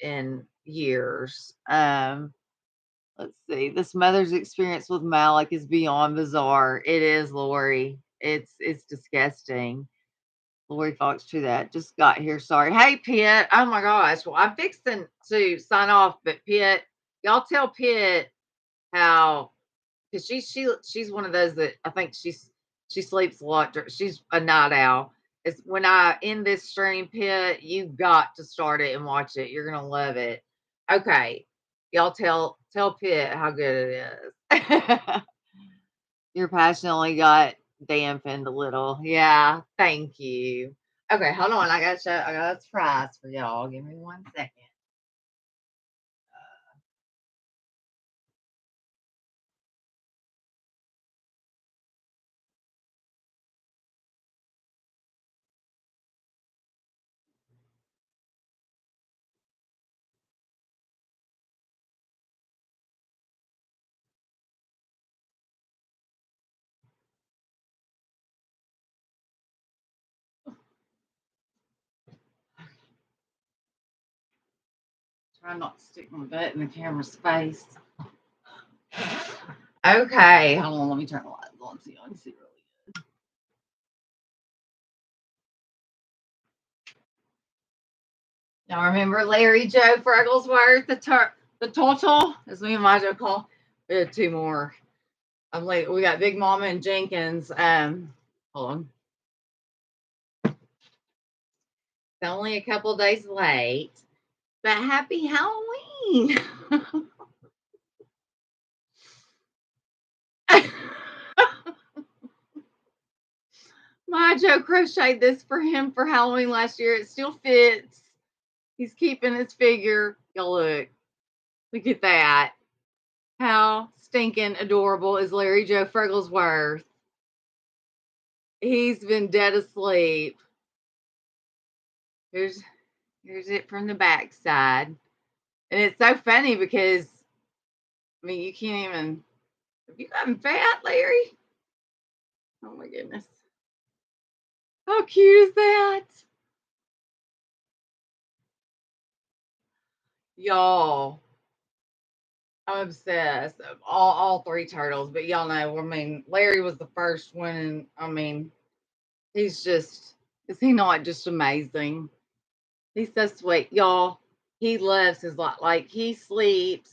in years. Let's see. This mother's experience with Malik is beyond bizarre. It is, Lori. It's disgusting. Lori Fox, to that. Just got here. Sorry. Hey, Pitt. Oh my gosh. Well, I'm fixing to sign off, but Pitt, y'all tell Pitt how, because she's one of those that I think she sleeps a lot. She's a night owl. It's when I end this stream, Pitt, you got to start it and watch it. You're gonna love it. Okay. Y'all tell Pitt how good it is. Your passion only got dampened a little. Yeah, thank you. Okay, hold on. I got a surprise for y'all. Give me 1 second. Try not to stick my butt in the camera's face. Okay, hold on. Let me turn the lights on so y'all can see really good. Y'all remember Larry Joe Fragglesworth, the turtle? As me and my Joe call. We had 2 more. I'm late. We got Big Mama and Jenkins. Hold on. It's only a couple days late, but happy Halloween. My Joe crocheted this for him for Halloween last year. It still fits. He's keeping his figure. Y'all look at that. How stinking adorable is Larry Joe Frigglesworth? He's been dead asleep. Here's it from the backside. And it's so funny because, I mean, you can't even, have you gotten fat, Larry? Oh my goodness. How cute is that? Y'all, I'm obsessed. All 3 turtles, but y'all know, I mean, Larry was the first one, and I mean, he's just, is he not just amazing? He's so sweet. Y'all, he loves his life. Like, he sleeps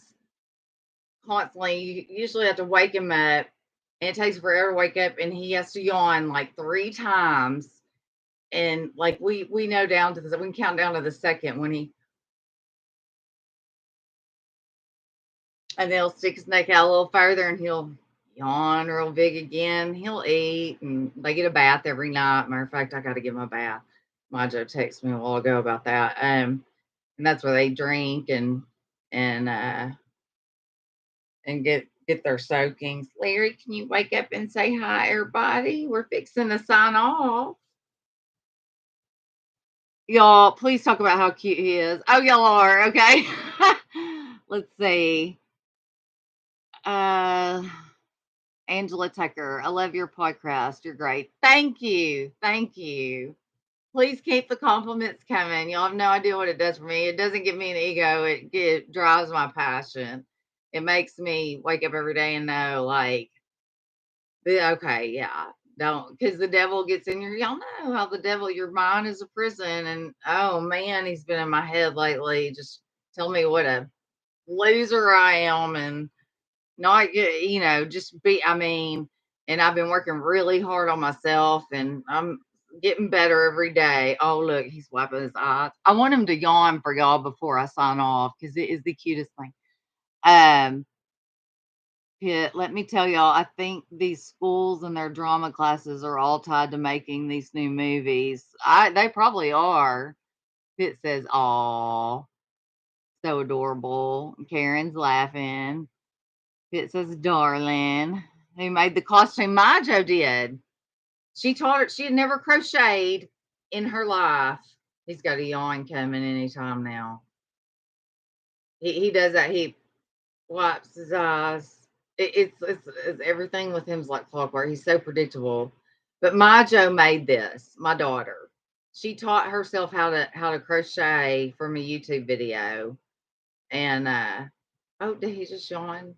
constantly. You usually have to wake him up, and it takes forever to wake up, and he has to yawn like 3 times. And like we know down to we can count down to the second when he, and he'll stick his neck out a little further and he'll yawn real big again. He'll eat, and they get a bath every night. Matter of fact, I got to give him a bath. My Joe texted me a while ago about that. And that's where they drink and get their soakings. Larry, can you wake up and say hi, everybody? We're fixing to sign off. Y'all, please talk about how cute he is. Oh, y'all are, okay. Let's see. Angela Tucker, I love your podcast. You're great. Thank you. Thank you. Please keep the compliments coming. Y'all have no idea what it does for me. It doesn't give me an ego. It drives my passion. It makes me wake up every day and know, like, okay, yeah, don't, because the devil gets in y'all know how the devil, your mind is a prison. And oh man, he's been in my head lately. Just tell me what a loser I am and not get, just be, I mean, and I've been working really hard on myself and I'm getting better every day. Oh, look, he's wiping his eyes. I want him to yawn for y'all before I sign off because it is the cutest thing. Pitt, let me tell y'all, I think these schools and their drama classes are all tied to making these new movies. They probably are. Pitt says, "Aw, so adorable." Karen's laughing. Pitt says, "Darling." Who made the costume? Majo did. She taught her. She had never crocheted in her life. He's got a yawn coming anytime now. He does that. He wipes his eyes. It's everything with him's like clockwork. He's so predictable. But my Joe made this. My daughter, she taught herself how to crochet from a YouTube video. And oh, did he just yawn?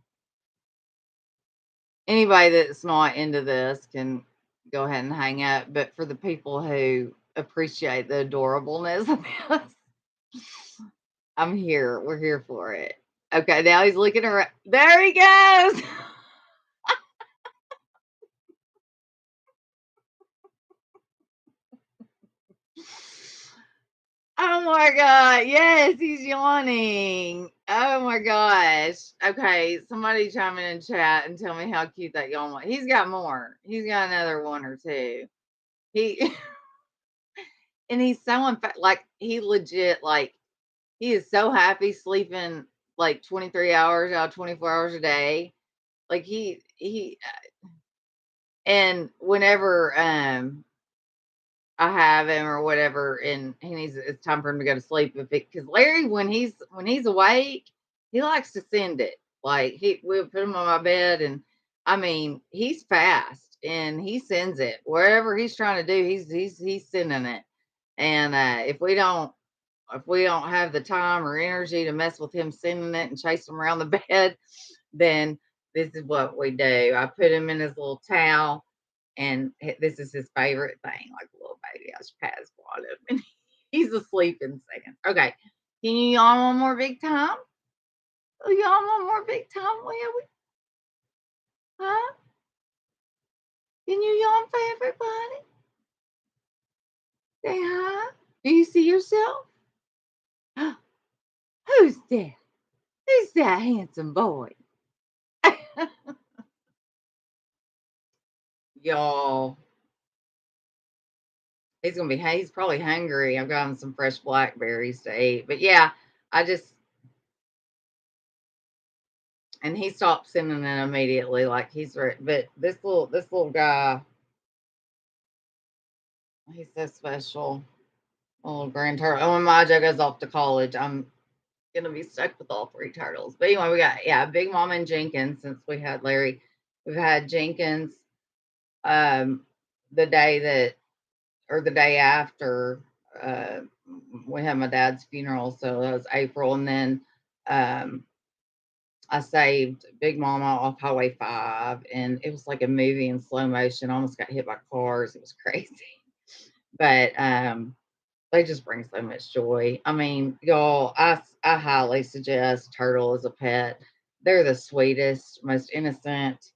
Anybody that's not into this can go ahead and hang up. But for the people who appreciate the adorableness of this, I'm here. We're here for it. Okay, now he's looking around. There he goes. Oh my God. Yes, he's yawning. Oh my gosh. Okay, somebody chime in chat and tell me how cute that yawn was. He's got more. He's got another one or two. He and he's so like he legit like he is so happy sleeping like 23 hours out of 24 hours a day. Like he and whenever I have him or whatever, and he needs it's time for him to go to sleep. If it because Larry, when he's awake, he likes to send it. Like we'll put him on my bed, and I mean he's fast and he sends it wherever he's trying to do. He's sending it. And if we don't have the time or energy to mess with him sending it and chase him around the bed, then this is what we do. I put him in his little towel, and this is his favorite thing, like a little baby. I just pass on him, and he's asleep in seconds. Okay, can you yawn one more big time? Yawn one more big time, will we? Huh? Can you yawn for everybody? Say hi. Do you see yourself? Who's that? Who's that handsome boy? Y'all, he's probably hungry. I've got him some fresh blackberries to eat. But yeah, and he stopped sending it immediately, like he's right. But this little guy, he's so special. Little grand turtle. And when Majo goes off to college, I'm gonna be stuck with all three turtles. But anyway, we got Big Mama and Jenkins since we had Larry. We've had Jenkins the day after we had my dad's funeral, so that was April, and then I saved Big Mama off Highway 5, and it was like a movie in slow motion. I almost got hit by cars. It was crazy. But they just bring so much joy. I mean, y'all, I highly suggest turtle as a pet. They're the sweetest, most innocent,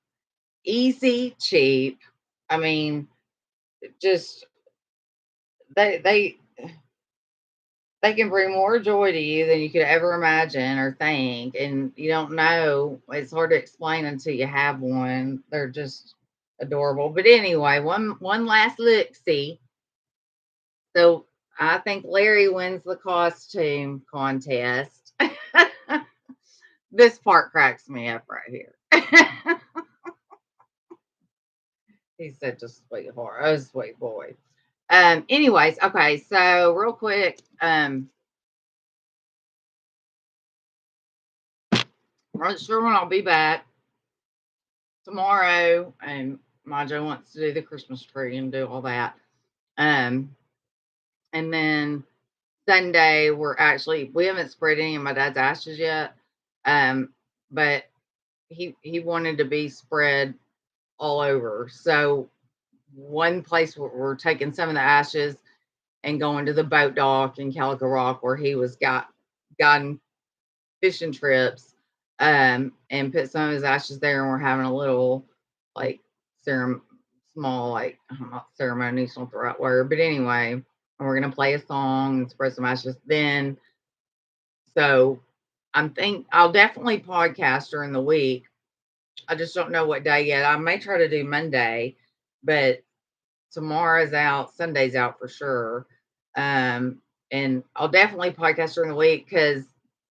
easy, cheap. I mean, just they can bring more joy to you than you could ever imagine or think. And you don't know. It's hard to explain until you have one. They're just adorable. But anyway, one last look see. So I think Larry wins the costume contest. This part cracks me up right here. He's such a sweetheart. Oh, sweet boy. Anyways, okay, so real quick, I'm not sure when I'll be back tomorrow, and Majo wants to do the Christmas tree and do all that. And then Sunday we haven't spread any of my dad's ashes yet. But he wanted to be spread all over. So one place we're taking some of the ashes and going to the boat dock in Calico Rock where he was gotten fishing trips, and put some of his ashes there, and we're having a little like small, like not ceremony, it's not the right word, but anyway, we're gonna play a song and spread some ashes. Then so I'll definitely podcast during the week. I just don't know what day yet. I may try to do Monday, but tomorrow's out, Sunday's out for sure. And I'll definitely podcast during the week because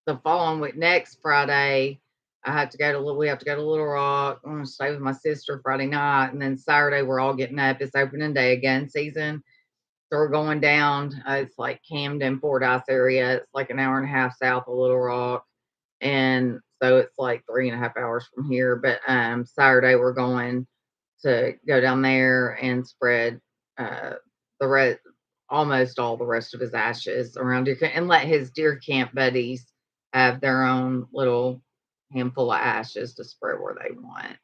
the following week, next Friday, we have to go to Little Rock. I'm gonna stay with my sister Friday night, and then Saturday we're all getting up. It's opening day again season, so we're going down. It's like Camden, Fordyce area. It's like an hour and a half south of Little Rock, and so it's like 3.5 hours from here. But Saturday we're going to go down there and spread the rest, almost all the rest of his ashes around deer camp, and let his deer camp buddies have their own little handful of ashes to spread where they want.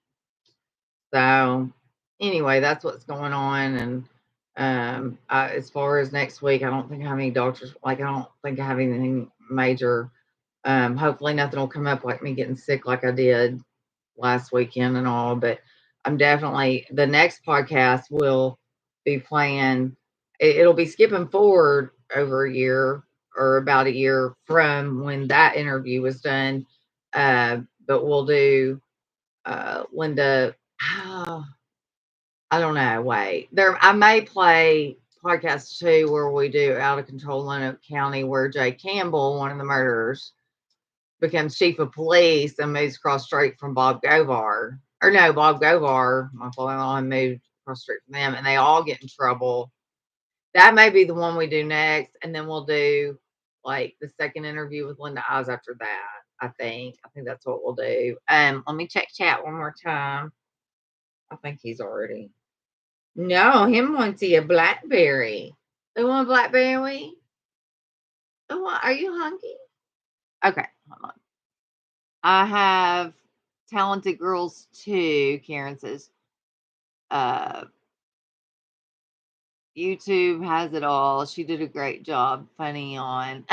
So anyway, that's what's going on. And as far as next week, I don't think I have any doctors. Like I don't think I have anything major. Hopefully nothing will come up like me getting sick like I did last weekend and all. But I'm definitely the next podcast will be playing. It'll be skipping forward over a year. or about a year from when that interview was done. But we'll do Linda. I don't know. Wait, I may play podcast 2 where we do Out of Control Lonoke County, where Jay Campbell, one of the murderers, becomes chief of police and moves across street from Bob Govar. Or no, Bob Govar, my father-in-law, moved across street from them, and they all get in trouble. That may be the one we do next, and then we'll do like the second interview with Linda Eyes after that. I think that's what we'll do. Let me check chat one more time. I think he's already. No, him wants to see a blackberry. You want a blackberry? Are you hungry? Okay, hold on. I have Talented Girls 2, Karen says. YouTube has it all. She did a great job. Funny yawn.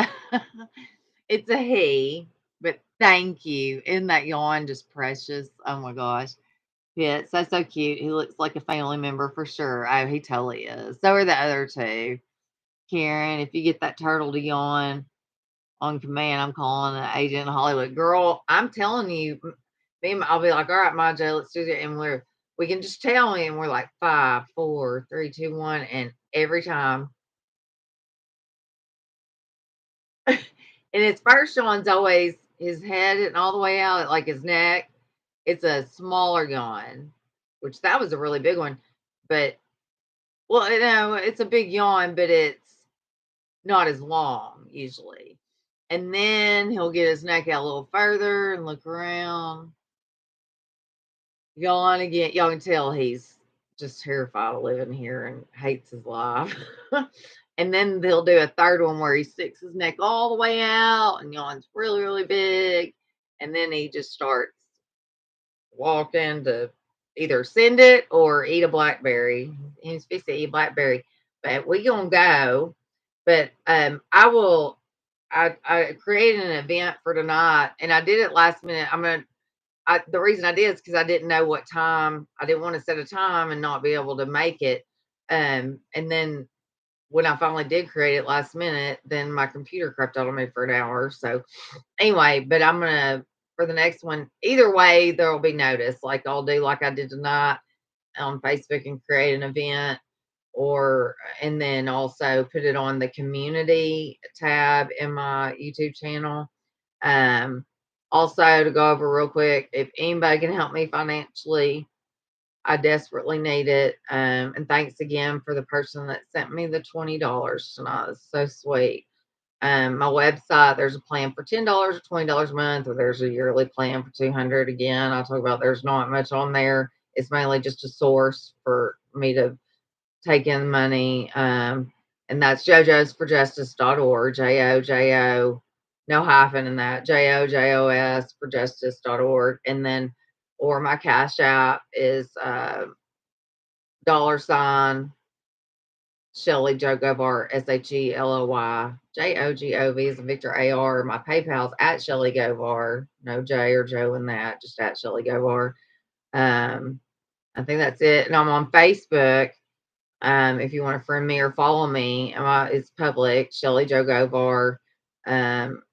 It's a he, but thank you. Isn't that yawn just precious? Oh my gosh. Yeah, it's so cute. He looks like a family member for sure. Oh, he totally is. So are the other two. Karen, if you get that turtle to yawn on command, I'm calling an agent in Hollywood. Girl, I'm telling you, I'll be like, all right, Majo, let's do it. And we can just tell me, and we're like 5, 4, 3, 2, 1, and every time. And his first yawn's always his head and all the way out, like his neck. It's a smaller yawn, which that was a really big one. But well, it's a big yawn, but it's not as long usually. And then he'll get his neck out a little further and look around. Yawn again. Y'all can tell he's just terrified of living here and hates his life. And then they'll do a third one where he sticks his neck all the way out and yawns really, really big. And then he just starts walking to either send it or eat a blackberry. He's supposed to eat blackberry. But we gonna go. But I created an event for tonight, and I did it last minute. The reason I did is because I didn't know what time. I didn't want to set a time and not be able to make it. And then when I finally did create it last minute, then my computer crapped out on me for an hour. So anyway, but I'm gonna for the next one. Either way, there will be notice. Like I'll do like I did tonight on Facebook and create an event, and then also put it on the community tab in my YouTube channel. Also to go over real quick, if anybody can help me financially, I desperately need it. And thanks again for the person that sent me the $20 tonight. It's so sweet. My website, there's a plan for $10 or $20 a month, or there's a yearly plan for $200. Again, I talk about there's not much on there. It's mainly just a source for me to take in money. And that's jojosforjustice.org, JOJO, no hyphen in that, JOJOS for justice.org. And then, or my Cash App is $ ShellyJoGovar, ShellyJoGov is Victor AR. My PayPal's at ShellyGovar, no J or Joe in that, just at ShellyGovar. I think that's it. And I'm on Facebook. If you want to friend me or follow me, it's public, ShellyJoGovar.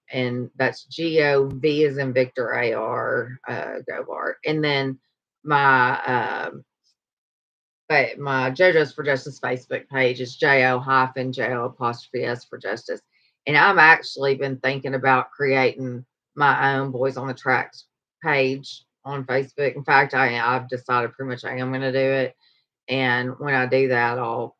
And that's GOV as in Victor AR, Govar. And then my JoJo's for Justice Facebook page is JO-JO''S for Justice. And I've actually been thinking about creating my own Boys on the Tracks page on Facebook. In fact, I've decided pretty much I am going to do it. And when I do that, I'll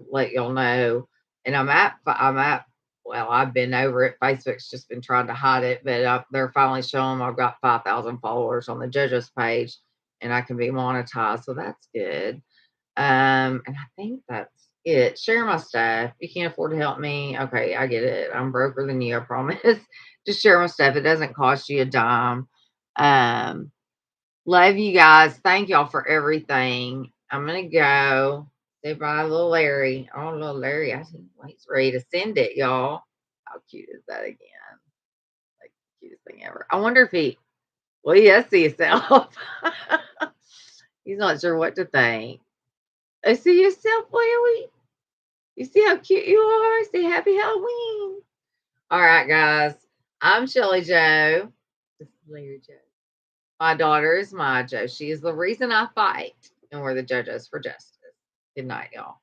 let y'all know. And I've been over it. Facebook's just been trying to hide it, but they're finally showing I've got 5,000 followers on the JoJo's page, and I can be monetized. So that's good. And I think that's it. Share my stuff. You can't afford to help me. Okay, I get it. I'm broker than you, I promise. Just share my stuff. It doesn't cost you a dime. Love you guys. Thank y'all for everything. I'm gonna go say bye to little Larry. Oh, little Larry, I think he's ready to send it, y'all. How cute is that again? Like the cutest thing ever. I wonder if he does see himself. He's not sure what to think. I see yourself, Larry. You see how cute you are? Say happy Halloween. All right, guys. I'm Shelly Jo. This is Larry Jo. My daughter is my Jo. She is the reason I fight, and we're the JoJos for Justice. Good night, y'all.